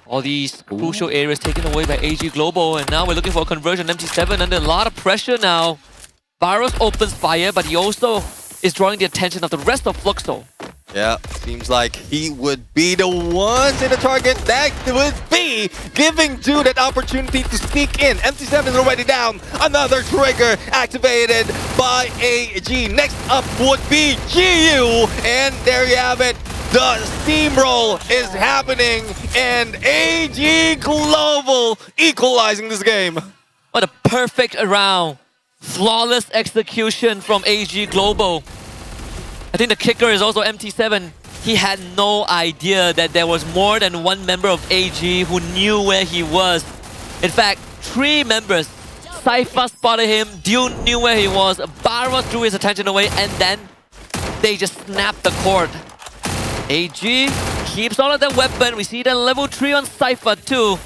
All these crucial areas taken away by AG Global, and now we're looking for a conversion. MT7 under a lot of pressure now. Barros opens fire, but he also is drawing the attention of the rest of Fluxo. Yeah, seems like he would be the ones in the target that would be giving Dew that opportunity to sneak in. MT7 is already down. Another trigger activated by AG. Next up would be GU. And there you have it. The steamroll is happening. And AG Global equalizing this game. What a perfect round. Flawless execution from AG Global. I think the kicker is also MT7. He had no idea that there was more than one member of AG who knew where he was. In fact, 3 members. Cypher spotted him, Dew knew where he was, Barros drew his attention away, and then they just snapped the cord. AG keeps all of their weapon. We see the level 3 on Cypher too.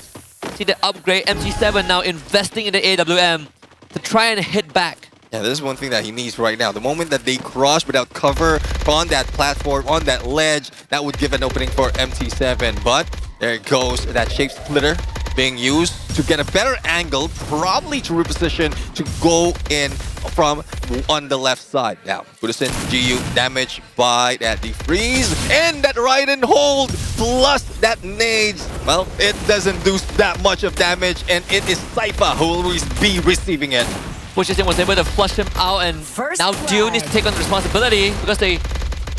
See the upgrade. MT7 now investing in the AWM to try and hit back. Yeah, this is one thing that he needs right now. The moment that they cross without cover on that platform, on that ledge, that would give an opening for MT7. But there it goes, that shape splitter being used to get a better angle, probably to reposition to go in from on the left side. Now, Buddhism, GU damaged by that defreeze, and that right and hold plus that nades. Well, it doesn't do that much of damage, and it is Cypher who will be receiving it. Butcherson was able to flush him out, and now Dew needs to take on the responsibility because they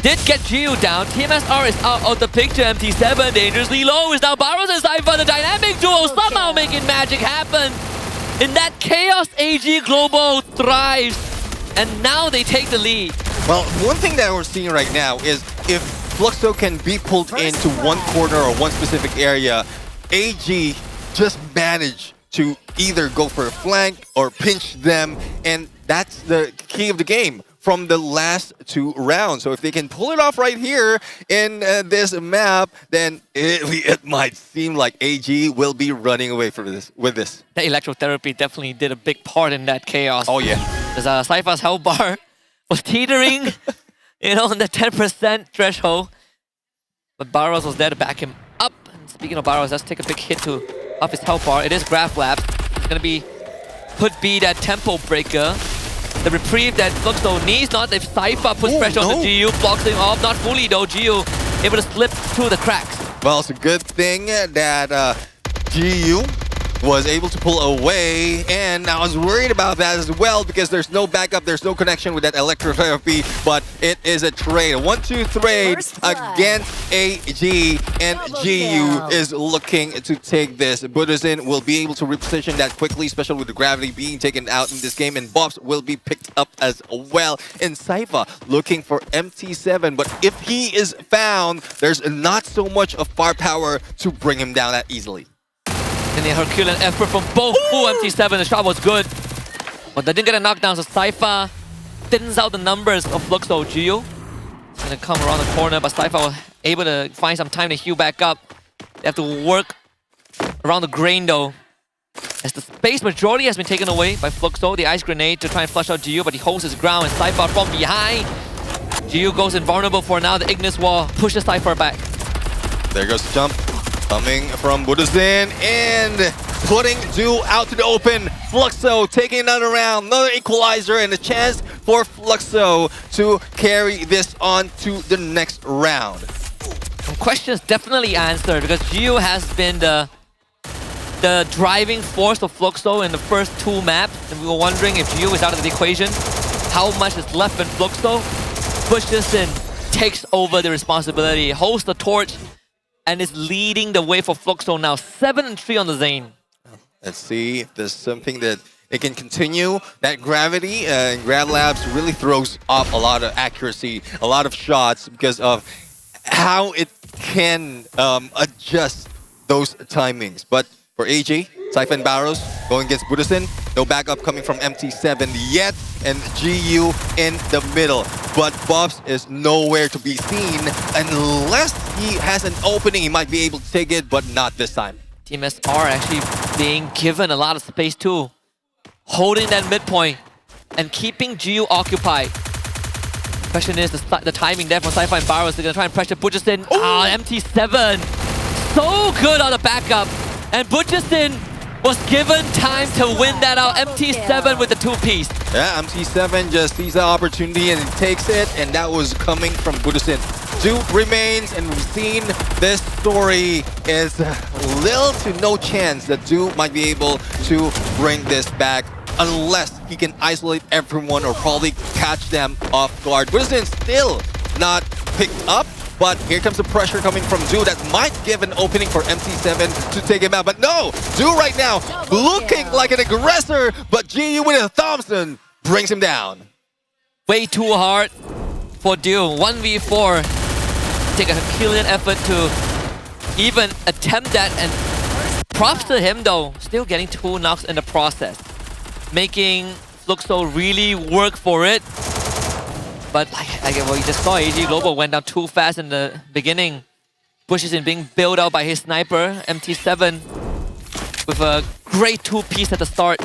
did get GU down. Team SR is out of the picture. MT7 dangerously low is now Barros and Cypher. The dynamic duo somehow making magic happen. In that chaos, AG Global thrives, and now they take the lead. Well, one thing that we're seeing right now is if Fluxo can be pulled into one corner or one specific area, AG just managed to either go for a flank or pinch them, and that's the key of the game from the last 2 rounds. So if they can pull it off right here in this map, then it might seem like AG will be running away from this with this. The electrotherapy definitely did a big part in that chaos. Oh yeah. Because Cypher's health bar was teetering, on the 10% threshold. But Barros was there to back him up. And speaking of Barros, let's take a big hit off his health bar. It is Graph Labs. It's gonna be could be that tempo breaker. the reprieve that Fluxo needs. Not if Cypher puts pressure on the GU, blocks him off. Not fully though. GU able to slip through the cracks. Well, it's a good thing that GU was able to pull away, and I was worried about that as well because there's no backup, there's no connection with that electrotherapy, but it is a trade. A 1-2 trade against AG, and GU is looking to take this. Buddhism will be able to reposition that quickly, especially with the gravity being taken out in this game, and Bobs will be picked up as well. And Cypher looking for MT7, but if he is found, there's not so much of firepower to bring him down that easily. And the Herculean effort from both. MT7, the shot was good. But they didn't get a knockdown, so Cypher thins out the numbers of Fluxo. GU is going to come around the corner, but Cypher was able to find some time to heal back up. They have to work around the grain though, as the space majority has been taken away by Fluxo. The ice grenade to try and flush out GU, but he holds his ground, and Cypher from behind. GU goes invulnerable for now. The Ignis Wall pushes Cypher back. There goes the jump. Coming from Buddhism and putting Du out to the open. Fluxo taking another round, another equalizer, and a chance for Fluxo to carry this on to the next round. Questions definitely answered because GU has been the driving force of Fluxo in the first two maps, and we were wondering if GU is out of the equation, how much is left in Fluxo. Buddhism takes over the responsibility, holds the torch, and is leading the way for Fluxo now. 7-3 on the Zane. Let's see if there's something that it can continue. That gravity in Grad Labs really throws off a lot of accuracy, a lot of shots because of how it can adjust those timings. But for AG, Cypher and Barrows going against Buddhism. No backup coming from MT7 yet, and GU in the middle. But Bobs is nowhere to be seen unless he has an opening. He might be able to take it, but not this time. Team SR actually being given a lot of space too. Holding that midpoint and keeping GU occupied. Question is the timing there from Cypher and Barrows. They're going to try and pressure Buddhism. MT7. So good on the backup. And Buddhism was given time to win that out. MT7 with the two-piece. Yeah, MT7 just sees the opportunity and takes it, and that was coming from Buddhism. Du remains, and we've seen this story is little to no chance that Du might be able to bring this back unless he can isolate everyone or probably catch them off guard. Buddhism still not picked up. But here comes the pressure coming from Du that might give an opening for MT7 to take him out. But no, Du right now looking like an aggressor, but GU with a Thompson brings him down. Way too hard for Du. 1v4. Take a Herculean effort to even attempt that, and props to him though. Still getting 2 knocks in the process. Making Fluxo really work for it. But like what you just saw, AG Global went down too fast in the beginning. Buddhism being bailed out by his sniper, MT7, with a great two-piece at the start.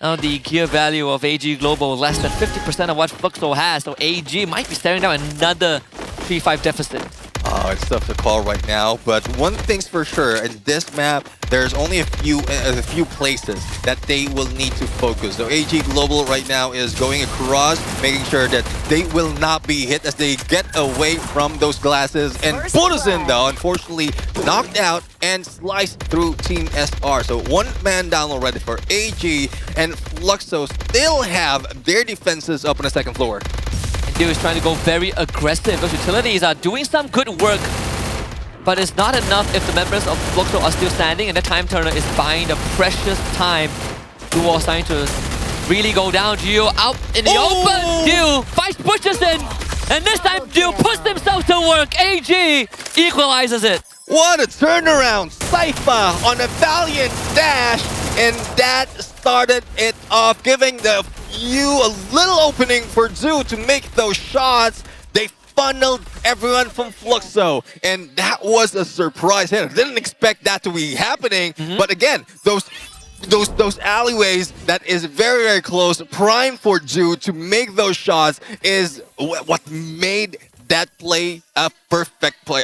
Now the gear value of AG Global less than 50% of what Fluxo has, so AG might be staring down another 3-5 deficit. Oh, it's tough to call right now, but one thing's for sure, in this map, there's only a few places that they will need to focus. So AG Global right now is going across, making sure that they will not be hit as they get away from those glasses. And Buddhism, though, unfortunately, knocked out and sliced through Team SR. So one man down already for AG, and Fluxo still have their defenses up on the second floor. Du is trying to go very aggressive. Those utilities are doing some good work, but it's not enough if the members of Fluxo are still standing, and the time turner is buying the precious time. Du was starting to really go down. GU out in the open. Du fights Buddhism, and this time Du puts himself to work. AG equalizes it. What a turnaround! Cypher on a valiant dash, and that started it off, giving the a little opening for Du to make those shots. They funneled everyone from Fluxo, and that was a surprise hit. I didn't expect that to be happening, but again, those alleyways that is very, very close, prime for Du to make those shots is what made that play a perfect play,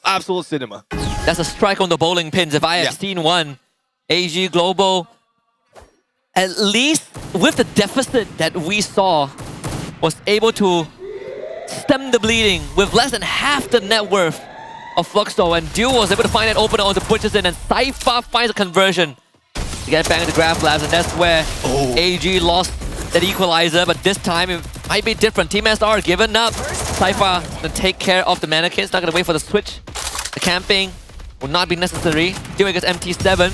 absolute cinema. That's a strike on the bowling pins if I have seen one. AG Global at least with the deficit that we saw, was able to stem the bleeding with less than half the net worth of Fluxo, and Duo was able to find an opener onto Butchers in, and Cypher finds a conversion to get back into Graph Labs, and that's where AG lost that equalizer, but this time it might be different. Team SR given up. Cypher gonna take care of the mannequins, not gonna wait for the switch. The camping will not be necessary. Duo against MT7.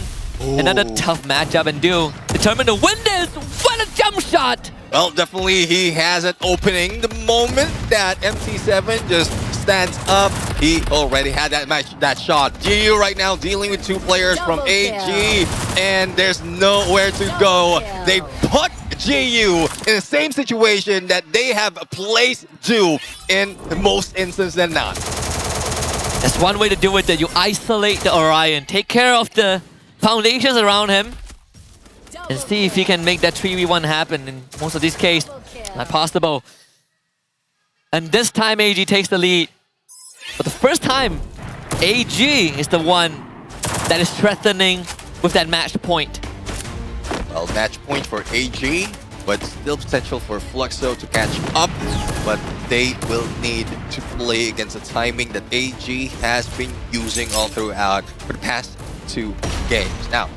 Another tough matchup, and Duo determined to win this. What a jump shot! Well, definitely he has an opening. The moment that MT7 just stands up, he already had that shot. GU right now dealing with 2 players from AG, and there's nowhere to go. They put GU in the same situation that they have placed Duo in most instances than not. That's one way to do it, that you isolate the Orion, take care of the foundations around him, and see if he can make that 3v1 happen. In most of these cases, not possible. And this time AG takes the lead. But the first time, AG is the one that is threatening with that match point. Well, match point for AG, but still potential for Fluxo to catch up. But they will need to play against the timing that AG has been using all throughout for the past 2 games. Now,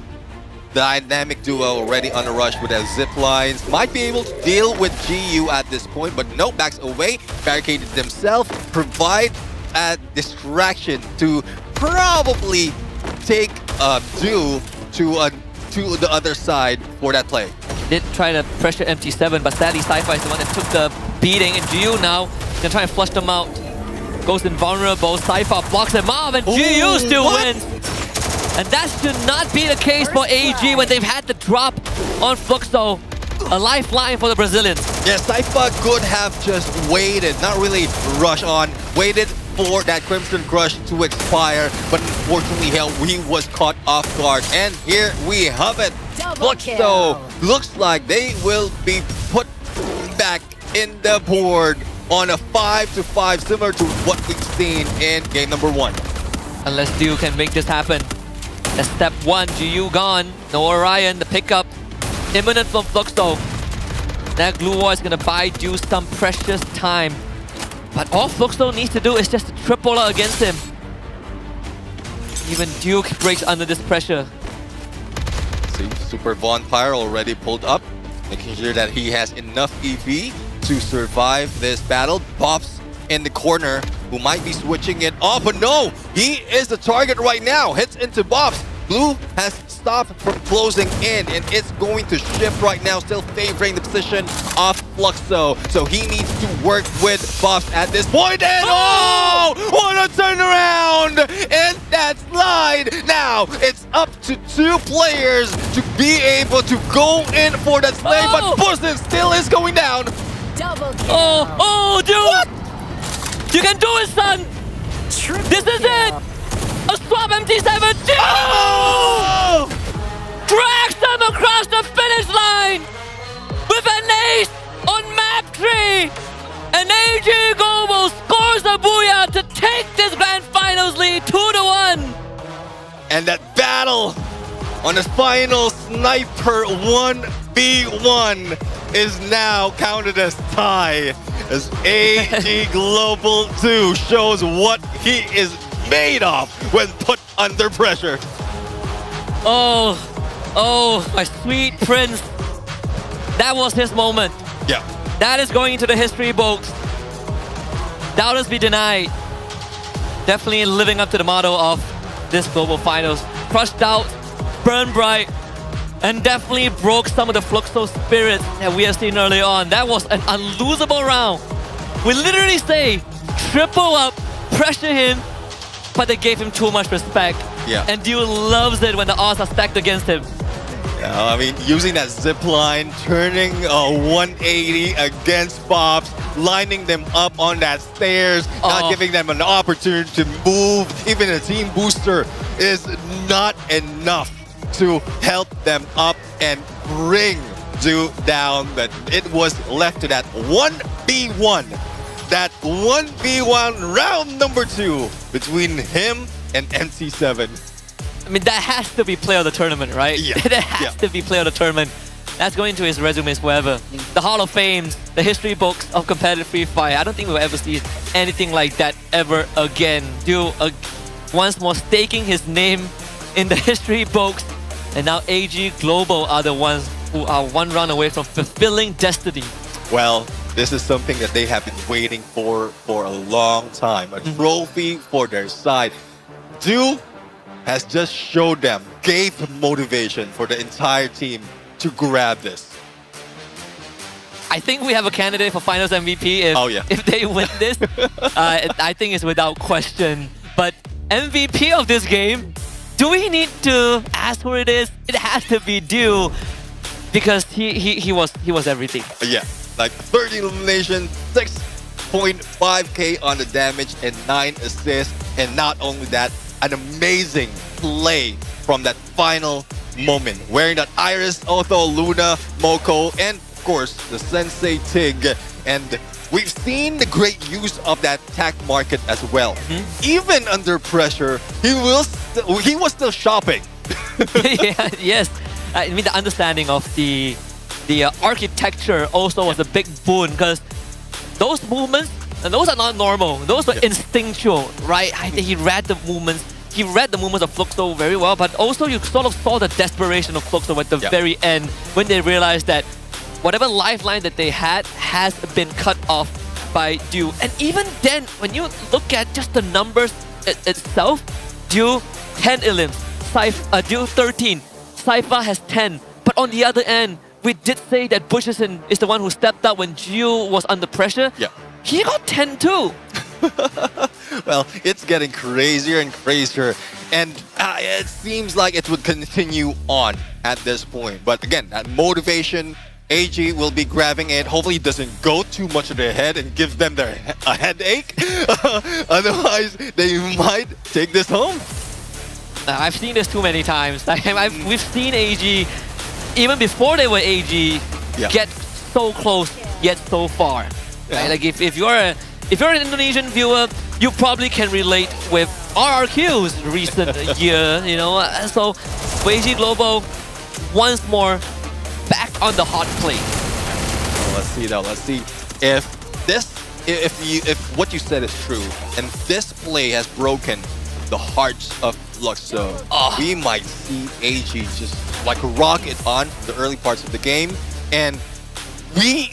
the dynamic duo already on the rush with their zip lines. Might be able to deal with GU at this point, but no, backs away, barricaded themselves, provide a distraction to probably take Duo to the other side for that play. Did try to pressure MT7, but sadly Sci-Fi is the one that took the beating, and GU now gonna try and flush them out. Goes invulnerable, Sci-Fi blocks him off, and GU still wins. And that should not be the case for AG when they've had the drop on Fluxo. A lifeline for the Brazilians. Yeah, Cypher could have just waited, not really rush on, waited for that Crimson Crush to expire, but unfortunately he was caught off guard. And here we have it. Fluxo looks like they will be put back in the board on a 5-5, similar to what we've seen in game number 1. Unless Duo can make this happen. That's step 1, GU gone. No Orion, the pickup imminent from Fluxo. That Glue Wall is gonna buy Duo some precious time. But all Fluxo needs to do is just triple against him. Even Duke breaks under this pressure. See, Super Vampire already pulled up, making sure that he has enough EV to survive this battle. Pops in the corner, who might be switching it off, but no! He is the target right now, hits into Bobs. Blue has stopped from closing in, and it's going to shift right now, still favoring the position of Fluxo. So he needs to work with Bobs at this point, and oh! What a turnaround! And that slide! Now, it's up to 2 players to be able to go in for that slay, but Bussen still is going down! Oh, dude! What? You can do it, son! This is it! A swap MT7! Oh! Drags them across the finish line! With an ace on map 3! And AG Global scores a booyah to take this Grand Finals lead 2-1! And that battle on the final sniper 1v1 is now counted as tie, as AG Global 2 shows what he is made of when put under pressure. Oh, my sweet prince. That was his moment. Yeah. That is going into the history books. Doubtless be denied. Definitely living up to the motto of this Global Finals. Crushed out, burned bright, and definitely broke some of the Fluxo spirit that we have seen early on. That was an unlosable round. We literally say, triple up, pressure him, but they gave him too much respect. Yeah. And Duo loves it when the odds are stacked against him. Yeah, I mean, using that zip line, turning a 180 against Bobs, lining them up on that stairs, not giving them an opportunity to move. Even a team booster is not enough to help them up and bring Duo down. But it was left to that 1v1. That 1v1 round number 2 between him and MC7. I mean, that has to be player of the tournament, right? Yeah. That has to be player of the tournament. That's going to his resumes forever. The Hall of Fame, the history books of competitive Free Fire. I don't think we'll ever see anything like that ever again. Once more staking his name in the history books. And now AG Global are the ones who are one run away from fulfilling destiny. Well, this is something that they have been waiting for a long time. A trophy for their side. Do has just showed them, gave motivation for the entire team to grab this. I think we have a candidate for Finals MVP if they win this. I think it's without question. But MVP of this game, do we need to ask who it is? It has to be Dew because he was everything. Yeah, like 30 elimination, 6.5k on the damage and 9 assists. And not only that, an amazing play from that final moment. Wearing that Iris, Otho, Luna, Moko, and of course the Sensei Tig. And we've seen the great use of that tech market as well. Even under pressure, he was still shopping. Yes, I mean the understanding of the architecture also was a big boon because those movements, and those are not normal. Those were instinctual, right? I think he read the movements. He read the movements of Fluxo very well, but also you sort of saw the desperation of Fluxo at the very end when they realized that whatever lifeline that they had has been cut off by Dew. And even then, when you look at just the numbers itself, Dew 10 elims, Dew 13, Cypher has 10. But on the other end, we did say that Bushison is the one who stepped up when Dew was under pressure. Yeah. He got 10 too. Well, it's getting crazier and crazier. And it seems like it would continue on at this point. But again, that motivation, AG will be grabbing it. Hopefully it doesn't go too much to their head and give them a headache. Otherwise, they might take this home. I've seen this too many times. We've seen AG, even before they were AG, get so close yet so far. Right? Like if you're an Indonesian viewer, you probably can relate with RRQ's recent year, you know. So for AG Global, once more back on the hot plate. Well, let's see though. Let's see if what you said is true, and this play has broken the hearts of Fluxo. We might see AG just like rocket on the early parts of the game, and we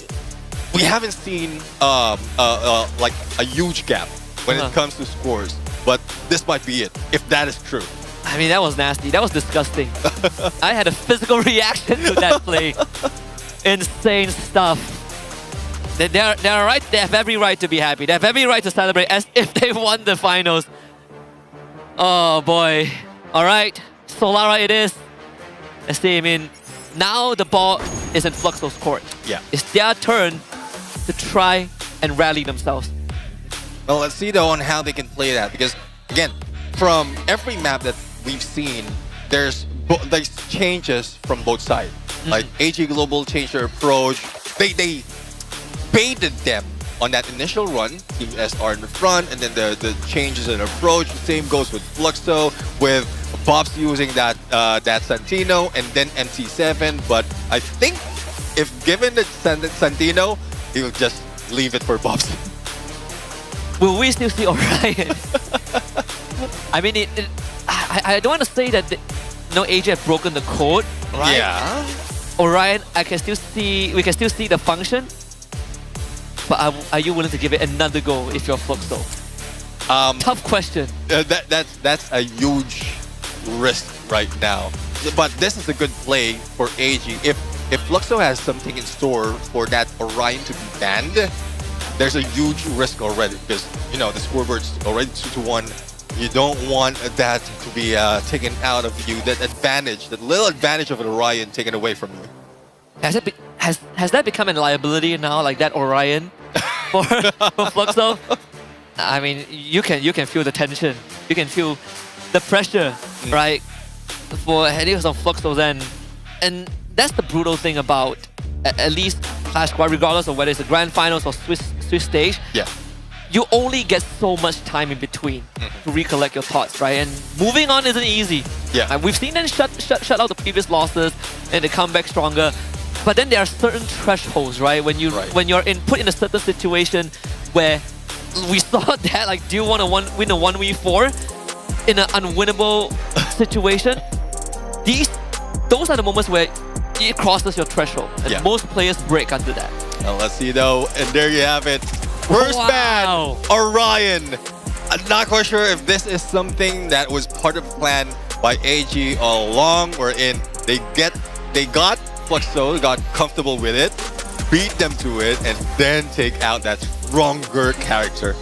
haven't seen like a huge gap when it comes to scores. But this might be it if that is true. I mean, that was nasty. That was disgusting. I had a physical reaction to that play. Insane stuff. They're right. They have every right to be happy. They have every right to celebrate as if they won the finals. Oh boy. All right, Solara it is. Let's see. I mean, now the ball is in Fluxo's court. Yeah. It's their turn to try and rally themselves. Well, let's see though on how they can play that, because again, from every map that we've seen, there's changes from both sides. Like AG Global changed their approach. They baited them on that initial run, Team SR in the front, and then the changes in approach. Same goes with Fluxo, with Bob's using that Santino and then MC7. But I think if given the Santino, he'll just leave it for Bob's. Will we still see Orion? I mean, I don't want to say that AG have broken the code, right? Yeah. Orion, we can still see the function. But are you willing to give it another go if you're Fluxo? Tough question. That's a huge risk right now. But this is a good play for AG. If Fluxo has something in store for that Orion to be banned, there's a huge risk already, because you know the scoreboard's already 2-1. You don't want that to be taken out of you. That little advantage of an Orion taken away from you. Has that become a liability now, like that Orion for Fluxo? I mean, you can feel the tension. You can feel the pressure, right? For headings on Fluxo's end. And that's the brutal thing about at least Clash Squad, regardless of whether it's the Grand Finals or Swiss stage. Yeah. You only get so much time in between to recollect your thoughts, right? And moving on isn't easy. Yeah. We've seen them shut out the previous losses and they come back stronger. But then there are certain thresholds, right? When you're put in a certain situation where we saw that, like, do you want to win a 1v4 in an unwinnable situation? Those are the moments where it crosses your threshold, and most players break under that. Now let's see though, and there you have it. First ban, Orion. I'm not quite sure if this is something that was part of the plan by AG all along, wherein they got Fluxo, got comfortable with it, beat them to it, and then take out that stronger character.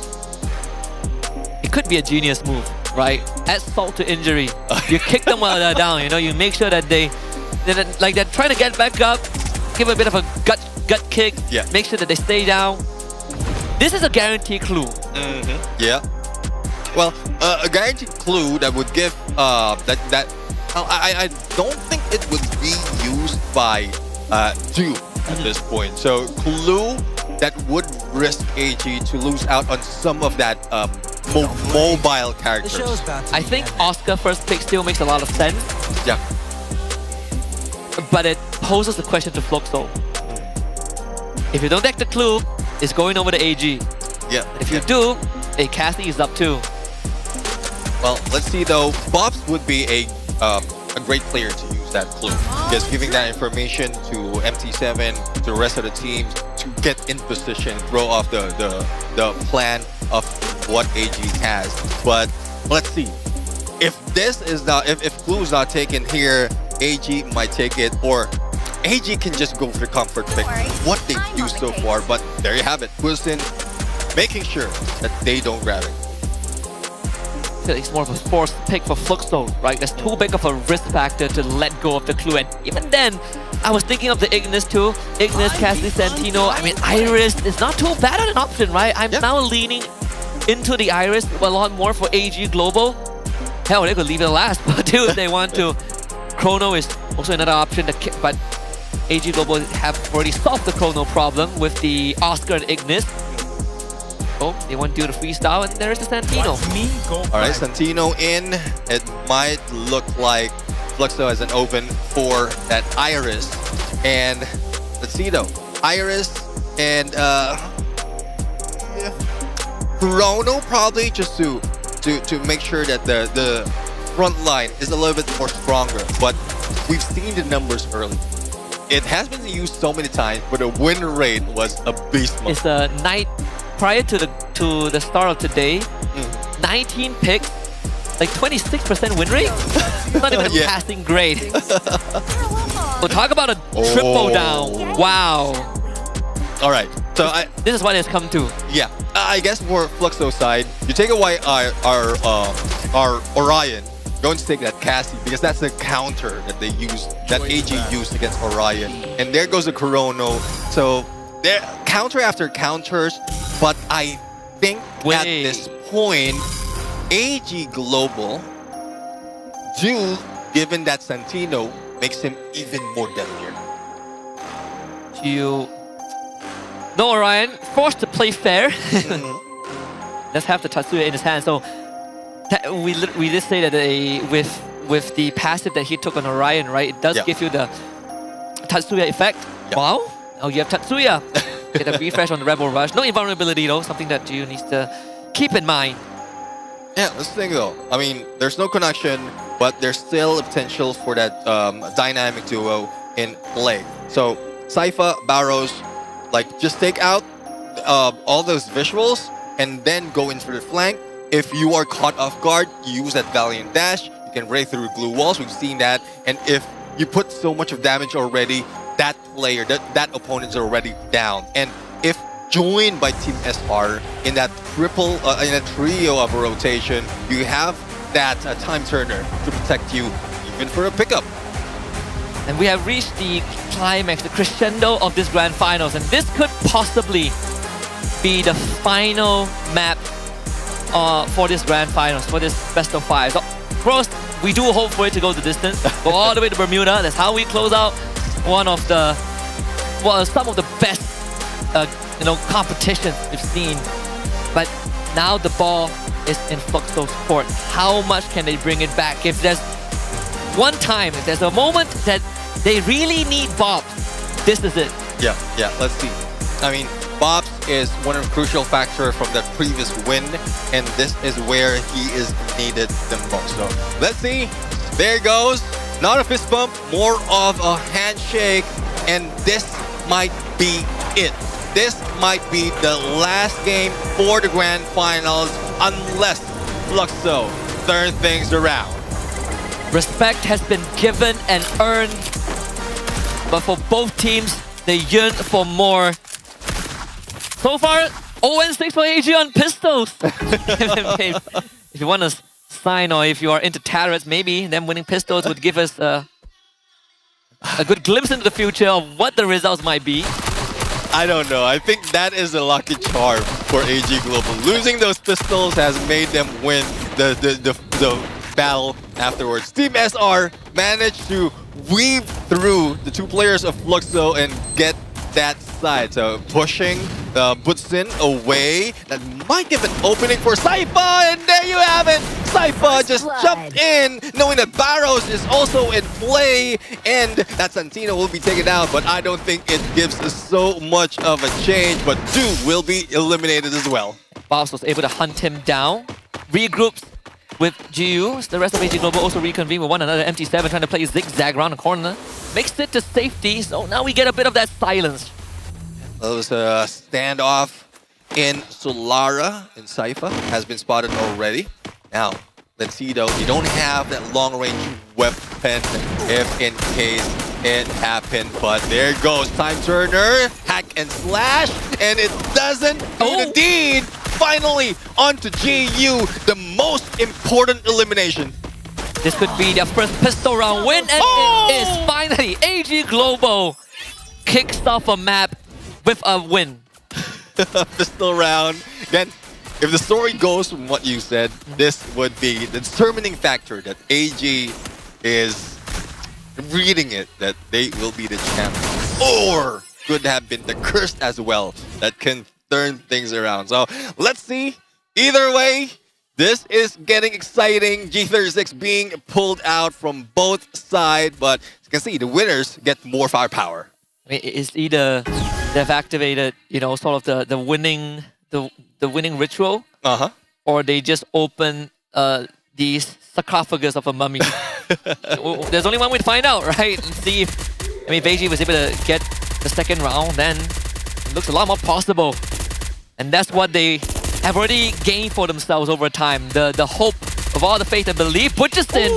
It could be a genius move, right? Add salt to injury. You kick them while they're down, you know, you make sure that they're trying to get back up, give a bit of a gut kick, make sure that they stay down. This is a guarantee clue. Yeah. Well, a guaranteed clue that would give I don't think it would be used by Duke at this point. So clue that would risk AG to lose out on some of that mobile characters. I think Oscar first pick still makes a lot of sense. Yeah. But it poses the question to Fluxo. If you don't take the clue, it's going over to AG. Yeah. If you do, Cassie is up too. Well, let's see though. Bobs would be a great player to use that clue. Just giving that information to MT7, to the rest of the teams, to get in position, throw off the plan of what AG has. But let's see. If this is not, if clue is not taken here, AG might take it, or AG can just go for the comfort pick, what they've used so far. But there you have it. Wilson making sure that they don't grab it. I feel it's more of a forced pick for Fluxo, right? There's too big of a risk factor to let go of the clue. And even then, I was thinking of the Ignis too. Ignis, Cassie, Santino. I mean, Iris is not too bad an option, right? I'm now leaning into the Iris a lot more for AG Global. Hell, they could leave it last, but too, if they want to. Chrono is also another option, but AG Global have already solved the Chrono problem with the Oscar and Ignis. Oh, they want to do the freestyle, and there's the Santino. Alright, Santino in. It might look like Fluxo has an open for that Iris. And let's see though. Iris and Chrono probably just to make sure that the front line is a little bit more stronger. But we've seen the numbers early. It has been used so many times, but the win rate was a beast mode. It's a night prior to the start of today. 19 picks, like 26% win rate. Not even a passing grade. We'll talk about a triple down. Wow. All right. So this is what it's come to. Yeah. I guess for Fluxo side, you take away our Orion. Going to take that Cassie because that's the counter that they used, that AG used against Orion. And there goes the Chrono. So there counter after counters, but I think at this point, AG Global, given that Santino, makes him even more deadlier. No, Orion, forced to play fair. Let's have the Tatsuya in his hand. So we did say that with the passive that he took on Orion, right? It does give you the Tatsuya effect. Wow. Oh, you have Tatsuya. Get a refresh on the Rebel Rush. No invulnerability though, something that you need to keep in mind. Yeah, let's think though. I mean, there's no connection, but there's still a potential for that dynamic duo in play. So, Sypha, Barrows, like just take out all those visuals and then go in for the flank. If you are caught off guard, you use that Valiant Dash. You can break through glue walls. We've seen that. And if you put so much of damage already, that player, that opponent's already down. And if joined by Team SR in that in a trio of a rotation, you have that time turner to protect you even for a pickup. And we have reached the climax, the crescendo of this grand finals. And this could possibly be the final map for this grand finals, for this best of 5. So, of course, we do hope for it to go the distance, go all the way to Bermuda. That's how we close out some of the best, competitions we've seen. But now the ball is in Fluxo's court. How much can they bring it back? If there's one time, if there's a moment that they really need Bob this is it. Yeah, let's see. I mean, Bobs is one of the crucial factors from the previous win, and this is where he is needed the most. So let's see. There goes. Not a fist bump, more of a handshake, and this might be it. This might be the last game for the grand finals unless Fluxo turn things around. Respect has been given and earned, but for both teams, they yearn for more. So far, 0-6 for AG on pistols. If you want to sign or if you are into turrets, maybe them winning pistols would give us a good glimpse into the future of what the results might be. I don't know. I think that is a lucky charm for AG Global. Losing those pistols has made them win the battle afterwards. Team SR managed to weave through the two players of Fluxo and get that side. So pushing Butsin away. That might give an opening for Saifa, and there you have it. Saifa just jumped in, knowing that Barrows is also in play, and that Santino will be taken out, but I don't think it gives us so much of a change, but Du will be eliminated as well. Bobs was able to hunt him down, regroups with GU. The rest of AG Global also reconvene with one another. MT7 trying to play zigzag around the corner. Makes it to safety, so now we get a bit of that silence. There was a standoff in Solara, and Saifa has been spotted already. Now, let's see though, you don't have that long-range weapon if in case it happened, but there goes Time Turner, hack and slash, and it doesn't do the deed. Finally, onto GU, the most important elimination. This could be their first pistol round win, and it is finally AG Global kicks off a map with a win. Pistol round. Again, if the story goes from what you said, this would be the determining factor that AG is reading it, that they will be the champions. Or could have been the cursed as well, that can turn things around. So let's see. Either way, this is getting exciting. G36 being pulled out from both sides, but as you can see, the winners get more firepower. I mean, it's either they've activated, you know, sort of the winning ritual, or they just open these sarcophagus of a mummy. There's only one way to find out, right? And see if, I mean, if AG was able to get the second round, then it looks a lot more possible. And that's what they have already gained for themselves over time. The hope of all the faith and belief pushes in,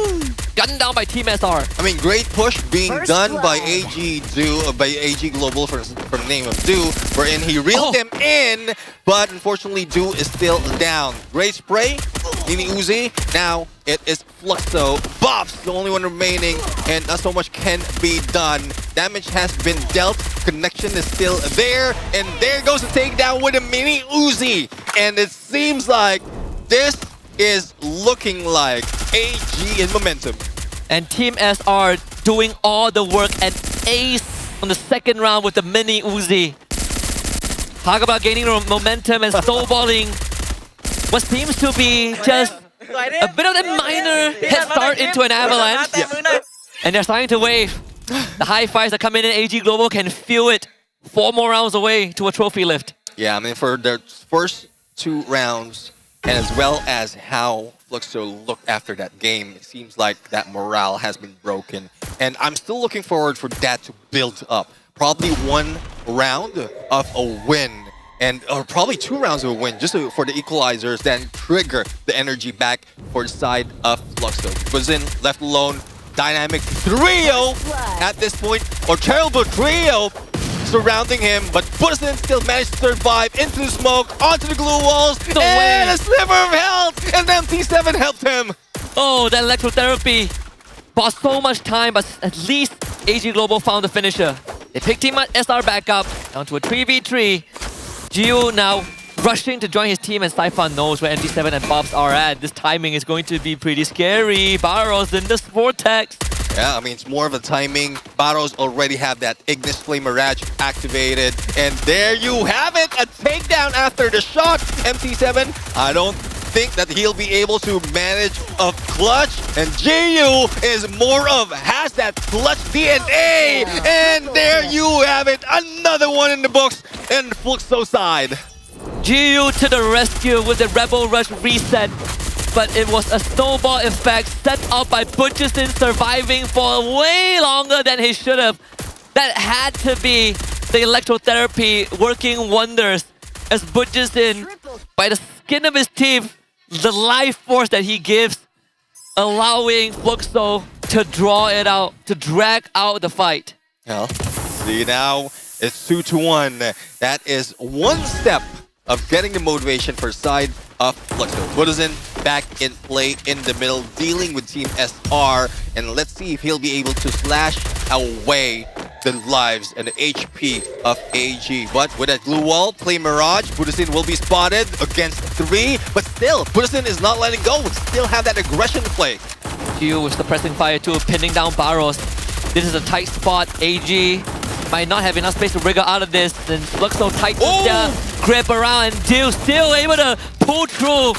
gunned down by Team SR. I mean, great push being done by AG Global from the name of Du, wherein he reeled him in, but unfortunately Du is still down. Great spray, Mini Uzi. Now it is Fluxo. Bobs, the only one remaining, and not so much can be done. Damage has been dealt, connection is still there, and there goes the takedown with a Mini Uzi. And it seems like this is looking like AG in momentum. And Team SR doing all the work and ace on the second round with the Mini Uzi. Talk about gaining momentum and snowballing what seems to be just a bit of a minor head start into an avalanche. And they're starting to wave. The high fives that come in AG Global can feel it 4 more rounds away to a trophy lift. Yeah, I mean, for their first 2 rounds, and as well as how Fluxo looked after that game, it seems like that morale has been broken. And I'm still looking forward for that to build up. Probably 1 round of a win, or probably 2 rounds of a win, just for the equalizers, then trigger the energy back for the side of Fluxo. Buzin left alone, dynamic trio at this point, or terrible trio surrounding him, but Buzin still managed to survive into the smoke, onto the glue walls, and a sliver of health, and then T7 helped him. Oh, that electrotherapy bought so much time, but at least AG Global found the finisher. They picked Team SR back up, down to a 3v3. Gio now rushing to join his team, and Saifa knows where MT7 and Bobs are at. This timing is going to be pretty scary. Barrows in this vortex. Yeah, I mean, it's more of a timing. Barrows already have that Ignis Flame Mirage activated. And there you have it, a takedown after the shot. MT7, I don't think that he'll be able to manage a clutch? And GU is more of has that clutch DNA. And there you have it, another one in the books in Fluxo side. GU to the rescue with the Rebel Rush reset. But it was a snowball effect set up by Butcherson surviving for way longer than he should have. That had to be the electrotherapy working wonders as Butcherson, by the skin of his teeth, the life force that he gives, allowing Fluxo to draw it out, to drag out the fight. Well, see now, it's 2-1. That is one step of getting the motivation for side of Fluxo. Buddhism back in play in the middle, dealing with Team SR, and let's see if he'll be able to slash away the lives and the HP of AG. But with that glue wall, play Mirage, Buddhism will be spotted against 3, but still, Buddhism is not letting go, still have that aggression to play. GU with suppressing fire too, pinning down Barros. This is a tight spot. AG might not have enough space to wriggle out of this. Then Fluxo tightens their grip around, and Dill still able to pull through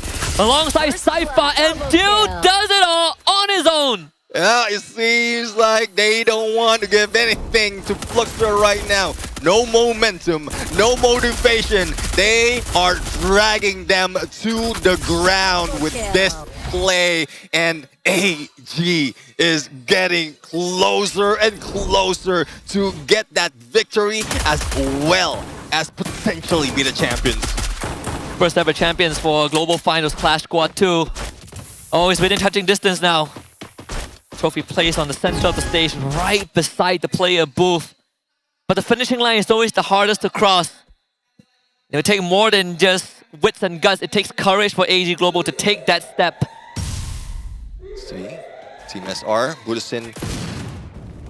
alongside Cypher, and Dill does it all on his own. Yeah, it seems like they don't want to give anything to Fluxo right now. No momentum, no motivation. They are dragging them to the ground with this play, and AG is getting closer and closer to get that victory as well as potentially be the champions. First ever champions for Global Finals Clash Squad 2. Oh, it's within touching distance now. Trophy placed on the center of the stage, right beside the player booth. But the finishing line is always the hardest to cross. It will take more than just wits and guts. It takes courage for AG Global to take that step. See, Team SR, Buddhism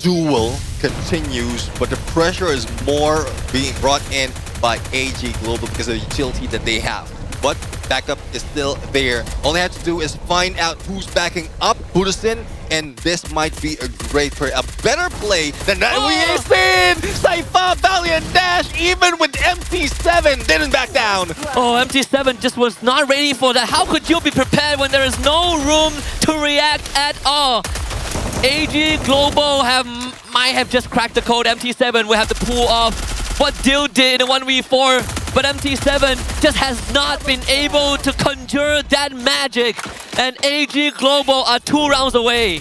duel continues, but the pressure is more being brought in by AG Global because of the utility that they have. But backup is still there. All they have to do is find out who's backing up Buddhism, and this might be a great play, a better play than that we've seen. Cypher, Valiant Dash, even with MT7, didn't back down. Oh, MT7 just was not ready for that. How could you be prepared when there is no room to react at all? AG Global might have just cracked the code. MT7 will have to pull off what Dill did in a 1v4, but MT7 just has not been able to conjure that magic, and AG Global are 2 rounds away.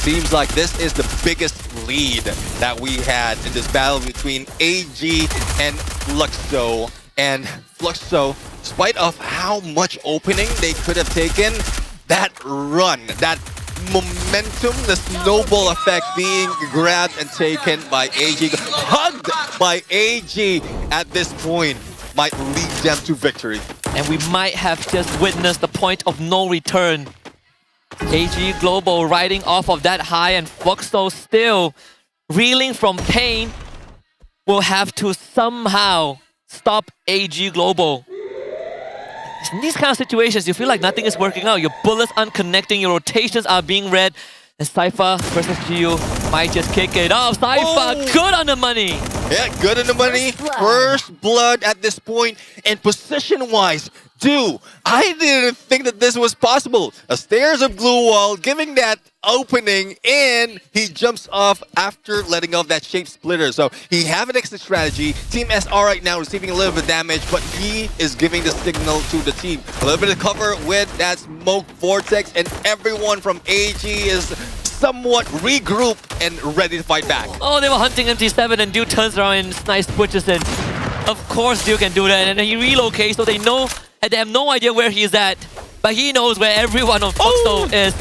Seems like this is the biggest lead that we had in this battle between AG and Fluxo. And Fluxo, despite of how much opening they could have taken, that run, that momentum, the snowball effect being grabbed and taken by AG, hugged by AG at this point, might lead them to victory. And we might have just witnessed the point of no return. AG Global riding off of that high, and Fluxo still reeling from pain will have to somehow stop AG Global. In these kind of situations, you feel like nothing is working out. Your bullets aren't connecting, your rotations are being read. And Cypher versus GU might just kick it off. Cypher, good on the money. Yeah, good on the money. First blood at this point. And position-wise, I didn't think that this was possible. A stairs of glue wall, giving that opening, and he jumps off after letting off that shape splitter. So he have an exit strategy. Team SR right now receiving a little bit of damage, but he is giving the signal to the team. A little bit of cover with that smoke vortex, and everyone from AG is somewhat regrouped and ready to fight back. Oh, they were hunting MT7, and Dude turns around and snipes Butcherson. Of course Dude can do that, and then he relocates, so they know, and they have no idea where he's at. But he knows where everyone on Fluxo is.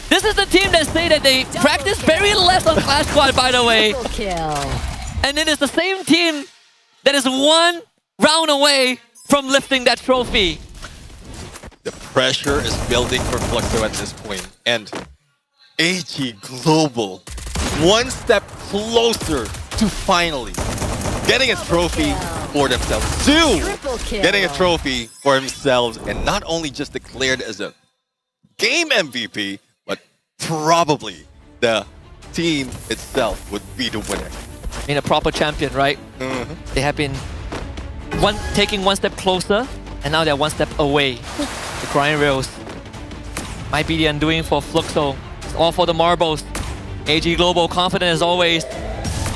This is the team that say that they practice very less on Clash Squad, by the way. And it is the same team that is 1 round away from lifting that trophy. The pressure is building for Fluxo at this point. And AG Global, 1 step closer to finally getting a trophy for themselves. 2, getting a trophy for themselves, and not only just declared as a game MVP, but probably the team itself would be the winner. In a proper champion, right? They have been taking 1 step closer And now they're one step away. The grind rails might be the undoing for Fluxo. It's all for the marbles. AG Global, confident as always,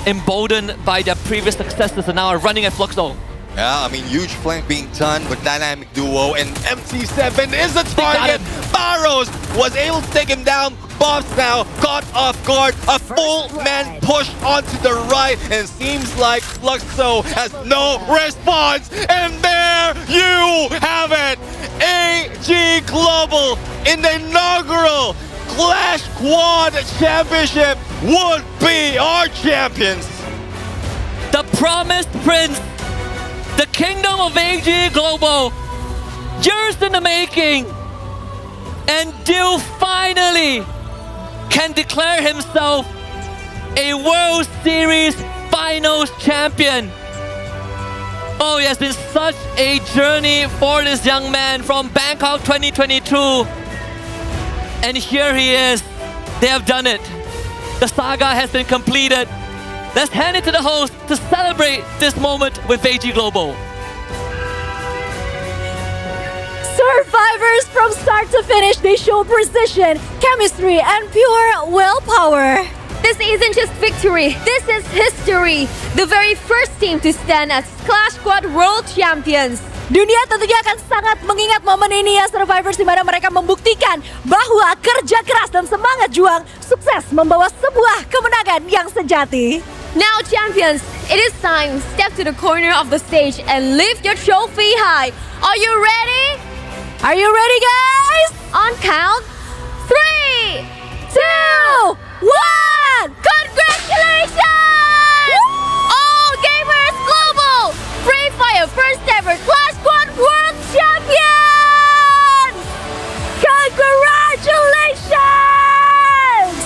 emboldened by their previous successes, and now are running at Fluxo. Yeah, I mean, huge flank being done with dynamic duo, and MC7 is the target. Barrows was able to take him down. Bobs now caught off guard. A full man push onto the right, and seems like Fluxo has no response. And there you have it. AG Global in the inaugural Clash Quad Championship would be our champions. The promised prince, the kingdom of AG Global, years in the making, and Dill finally can declare himself a World Series Finals champion. Oh, it has been such a journey for this young man from Bangkok 2022. And here he is. They have done it. The saga has been completed. Let's hand it to the host to celebrate this moment with AG Global. Survivors from start to finish, they show precision, chemistry, and pure willpower. This isn't just victory, this is history. The very first team to stand as Clash Squad World Champions. Dunia tentunya akan sangat mengingat momen ini ya Survivors, di mana mereka membuktikan bahwa kerja keras dan semangat juang sukses membawa sebuah kemenangan yang sejati. Now champions, it is time. Step to the corner of the stage and lift your trophy high. Are you ready? Are you ready, guys? On count 3, 2, 1. Congratulations! All Gamers Global Free Fire first ever Clash Squad World Champion! Congratulations!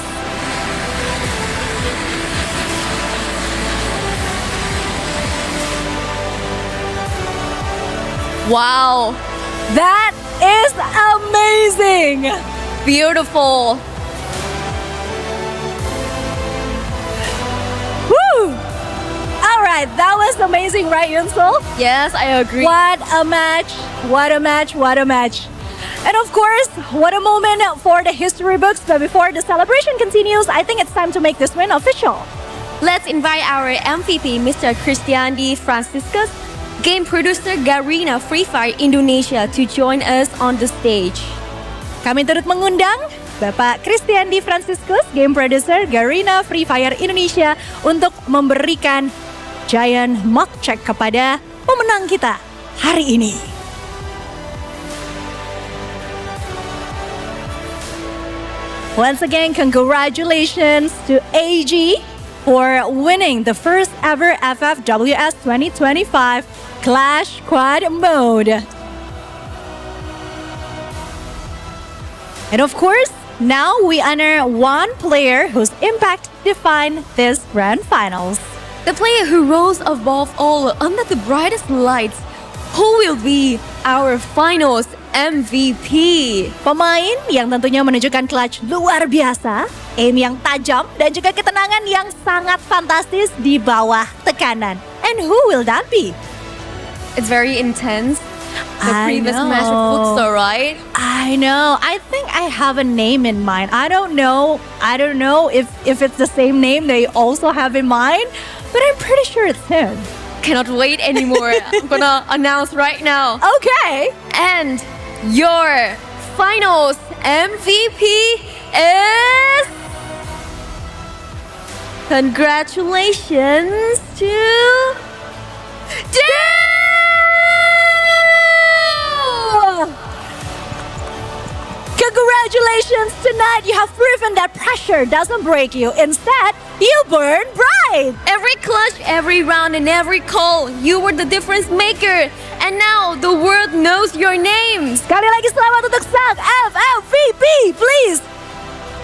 Wow, that is amazing! Beautiful. Woo! Alright, that was amazing, right, Yunsel? Yes, I agree. What a match, what a match, what a match. And of course, what a moment for the history books. But before the celebration continues, I think it's time to make this win official. Let's invite our MVP, Mr. Christian D. Franciscus, game producer Garena Free Fire Indonesia, to join us on the stage. Kami turut mengundang Bapak Christian D. Franciscus, game producer Garena Free Fire Indonesia, untuk memberikan giant mock check kepada pemenang kita hari ini. Once again, congratulations to AG for winning the first ever FFWS 2025 Clash Quad mode. And of course, now we honor one player whose impact defined this grand finals. The player who rose above all under the brightest lights. Who will be our finals MVP? Pemain yang tentunya menunjukkan clutch luar biasa, aim yang tajam, dan juga ketenangan yang sangat fantastis di bawah tekanan. And who will that be? It's very intense. The previous match with Fluxo, right? I know. I think I have a name in mind. I don't know if it's the same name they also have in mind, but I'm pretty sure it's him. Cannot wait anymore. I'm gonna announce right now. Okay. And your finals MVP is... Congratulations to... Congratulations! Tonight you have proven that pressure doesn't break you. Instead, you burn bright! Every clutch, every round, and every call, you were the difference maker. And now the world knows your name. Sekali lagi selamat untuk sang FFVP, please!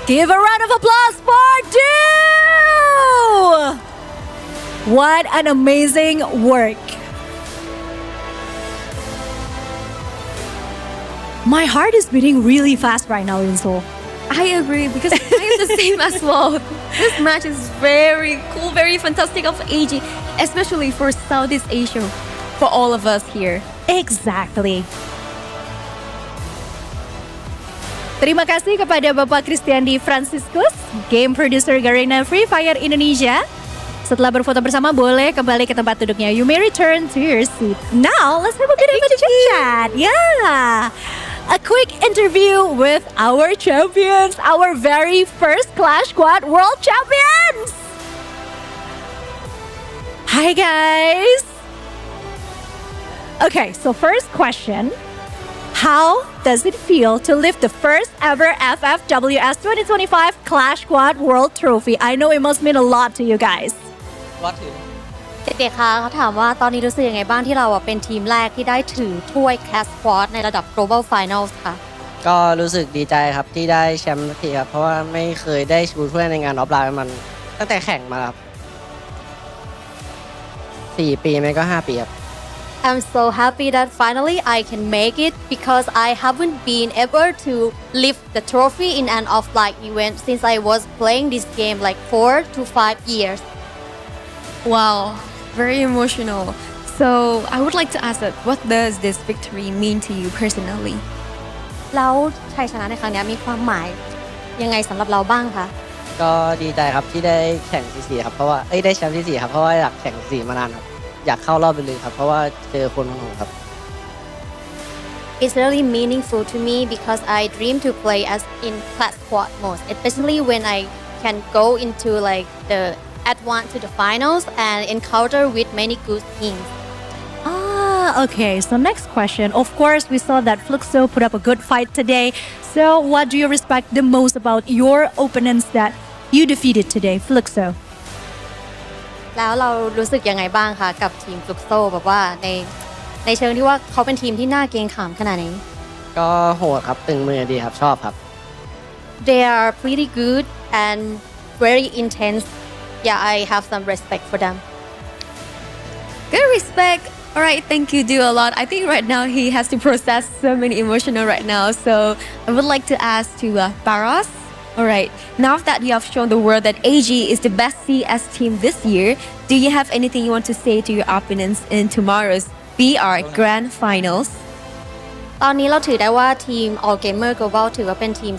Give a round of applause for Dew! What an amazing work. My heart is beating really fast right now, Yunsol. I agree, because I am the same as well. This match is very cool, very fantastic of AG, especially for Southeast Asia, for all of us here. Exactly. Terima kasih kepada Bapak Kristiandi Franciscus, Game Producer Garena Free Fire Indonesia. Setelah berfoto bersama, boleh kembali ke tempat duduknya. You may return to your seat. Now, let's have a bit of a chit-chat. Yeah. A quick interview with our champions, our very first Clash Squad World Champions. Hi, guys. Okay, so first question. How does it feel to lift the first ever FFWS 2025 Clash Squad World Trophy? I know it must mean a lot to you guys. เด็กๆคะเขาถามว่าตอนนี้รู้สึกยังไงบ้างที่เราเป็นทีมแรกที่ได้ถือถ้วย Clash Squad ในระดับ Global Finals ค่ะก็รู้สึกดีใจครับที่ได้แชมป์สักทีครับเพราะว่าไม่เคยได้ชูถ้วยในงานออฟไลน์มันตั้งแต่แข่งมาครับ4 ปีไม่ก็ 5 ปีครับ I'm so happy that finally I can make it because I haven't been able to lift the trophy in an offline event since I was playing this game like 4 to 5 years. Wow, very emotional. So I would like to ask that, what does this victory mean to you personally? แล้วชัยชนะในครั้งนี้มีความหมายยังไงสำหรับเราบ้างคะ ก็ดีใจครับที่ได้แข่งที่ 4 ครับเพราะว่าได้แชมป์ที่ 4 ครับเพราะว่าอยากแข่ง4 มานานครับอยากเข้ารอบไปเลยครับเพราะว่าเจอคนของผมครับ It's really meaningful to me because I dream to play as in Clash Squad mode, especially when I can go into like the advance to the finals and encounter with many good teams. Okay, so next question. Of course, we saw that Fluxo put up a good fight today. So what do you respect the most about your opponents that you defeated today, Fluxo? แล้วเรารู้สึกยังไงบ้างคะกับทีม Fluxo แบบว่าในเชิงที่ว่าเขาเป็นทีมที่น่าเกรงขามขนาดนี้ ก็โหดครับตึงมือดีครับชอบครับ They are pretty good and very intense. Yeah, I have some respect for them. Good respect. All right, thank you, do a lot. I think right now he has to process so many emotional right now. So I would like to ask to Baros. All right, now that you have shown the world that AG is the best CS team this year, do you have anything you want to say to your opponents in tomorrow's BR Grand Finals? ตอนนี้เราถือได้ว่าทีม All Gamer Global ถือว่าเป็นที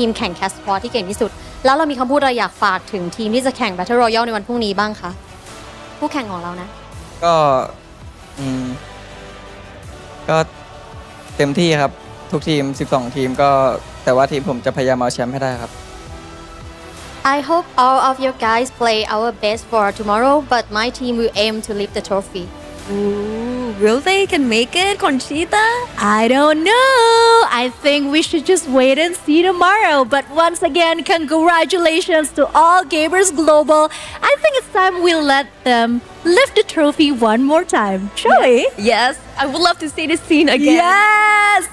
มแข่ง Clash Squad ที่เก่งที่สุดแล้วเรามีคำพูดอะไรอยากฝากถึงทีมที่จะแข่ง Battle Royale ในวันพรุ่งนี้บ้างคะผู้แข่งของเรานะก็เต็มที่ครับทุกทีม12 ทีมก็แต่ว่าทีมผมจะพยายามเอาแชมป์ให้ได้ครับ I hope all of you guys play our best for tomorrow but my team will aim to lift the trophy. Ooh, will they can make it, Conchita? I don't know. I think we should just wait and see tomorrow. But once again, congratulations to all Gamers Global. I think it's time we let them lift the trophy one more time. Shall we? Yes, I would love to see this scene again. Yes!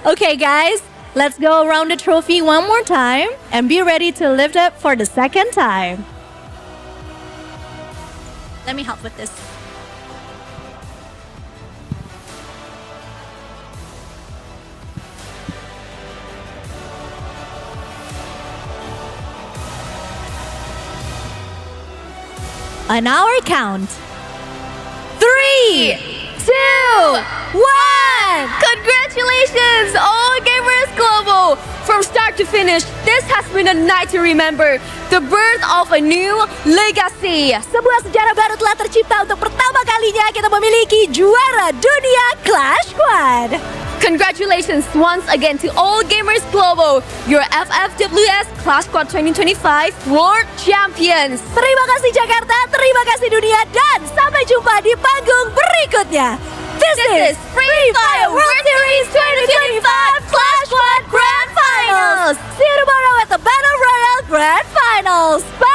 Okay, guys, let's go around the trophy one more time and be ready to lift it for the second time. Let me help with this. On our count. 3, 2, 1. Congratulations, all Gamers Global! From start to finish, this has been a night to remember. The birth of a new legacy. Sebuah sejarah baru telah tercipta untuk pertama kalinya kita memiliki juara dunia Clash Squad. Congratulations once again to all Gamers Global, your FFWS Clash Squad 2025 World Champions. Terima kasih Jakarta, terima kasih dunia, dan sampai jumpa di panggung berikutnya. This is Free Fire World Series 2025 Clash Squad Grand Finals. See you tomorrow at the Battle Royale Grand Finals. Bye!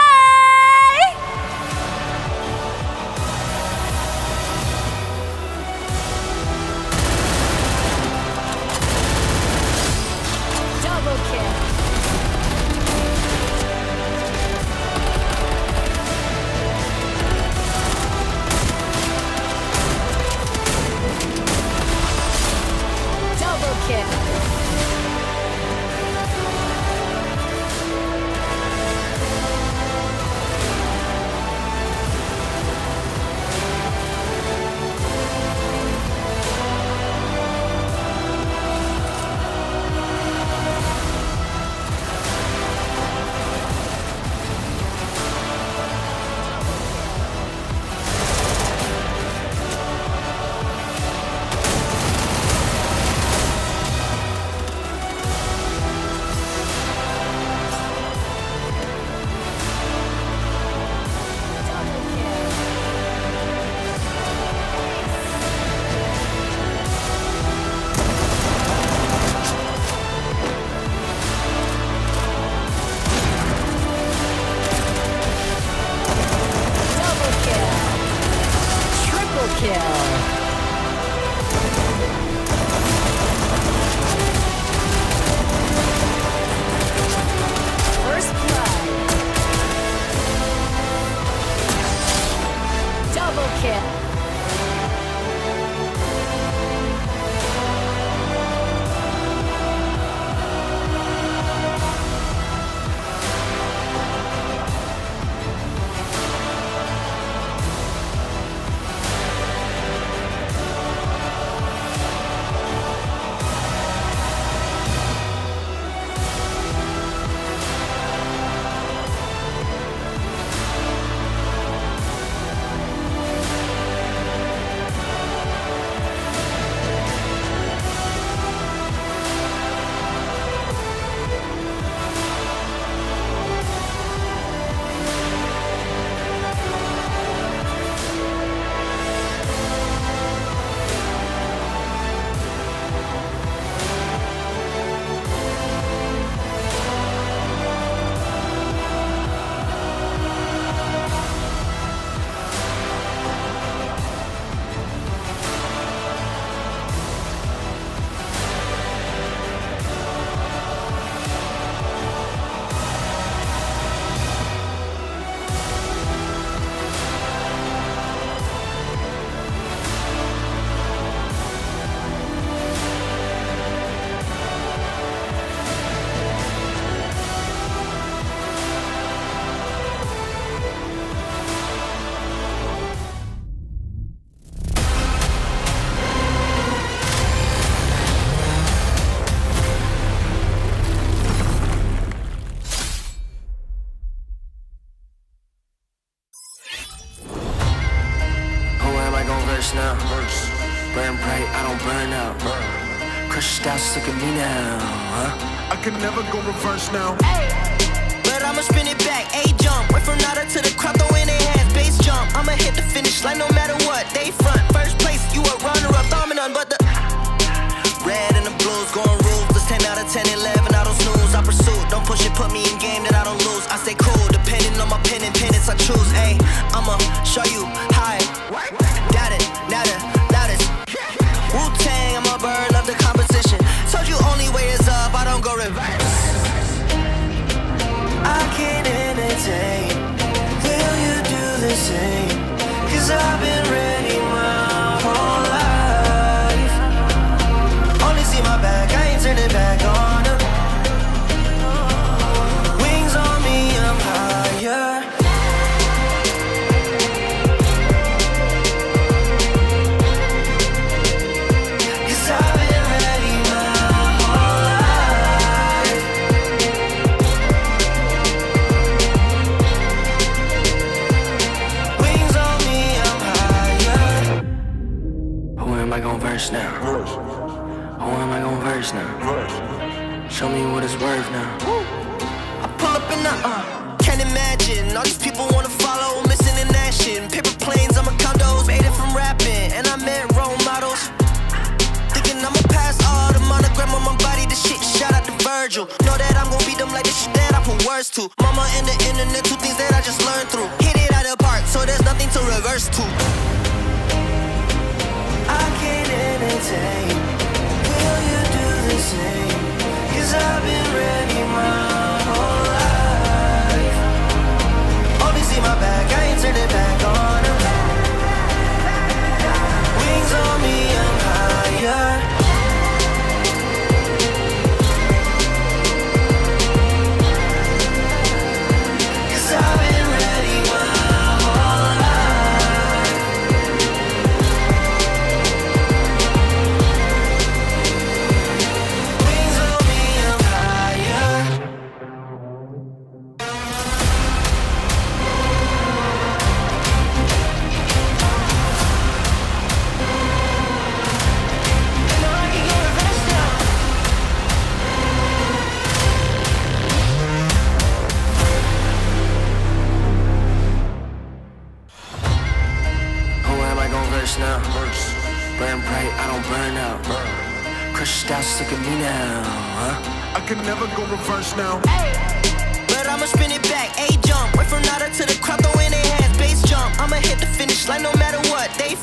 now. Burn bright, I don't burn out. Crush your doubts, look at me now, huh? I can never go reverse now. But I'ma spin it back, A-jump. Went from nada to the crowd, throw in their hands, bass jump. I'ma hit the finish line no matter what. They front, first place, you a runner-up, dominant, but the red and the blues going ruthless. 10 out of 10, 11, I don't snooze. I pursue, don't push it, put me in game that I don't lose. I stay cool, depending on my pen and pennants I choose. Ayy, I'ma show you how it. Got it, now the loudest. Wu-Tang, I'm a bird, love the competition. Told you only way is up, I don't go reverse. I can't entertain. Will you do the same? Cause I've been ready my whole life. Only see my back, I ain't turning back on them. Wings on me, I'm higher. Cause I've been ready my whole life. Wings on me, I'm higher. Who am I gon' verse now? Who am I gon' verse now? Show me what it's worth now. I pull up in the can't imagine. All these people wanna follow, missing in action. Paper planes, I'm a condos, made it from rapping, and I met role models. Thinking I'ma pass all the monogram on my body, the shit, shout out to Virgil. Know that I'm gon' beat them like the shit that I put words to. Mama and the internet, two things that I just learned through. Hit it out of the park, so there's nothing to reverse to. I can't entertain. Will you do the same? Cause I've been ready my whole life. Only see my back, I ain't turning back on them. Wings on me, I'm higher. Cause I've been ready my whole life. Wings on me, I'm higher. Who am I gon' verse now? Burn bright, I don't burn out. Crush your doubts, look at me now, huh? I can never go reverse now. But I'ma spin it back, A-jump. Went from nada to the crowd, throw in their hands, bass jump. I'ma hit the finish line no matter what. They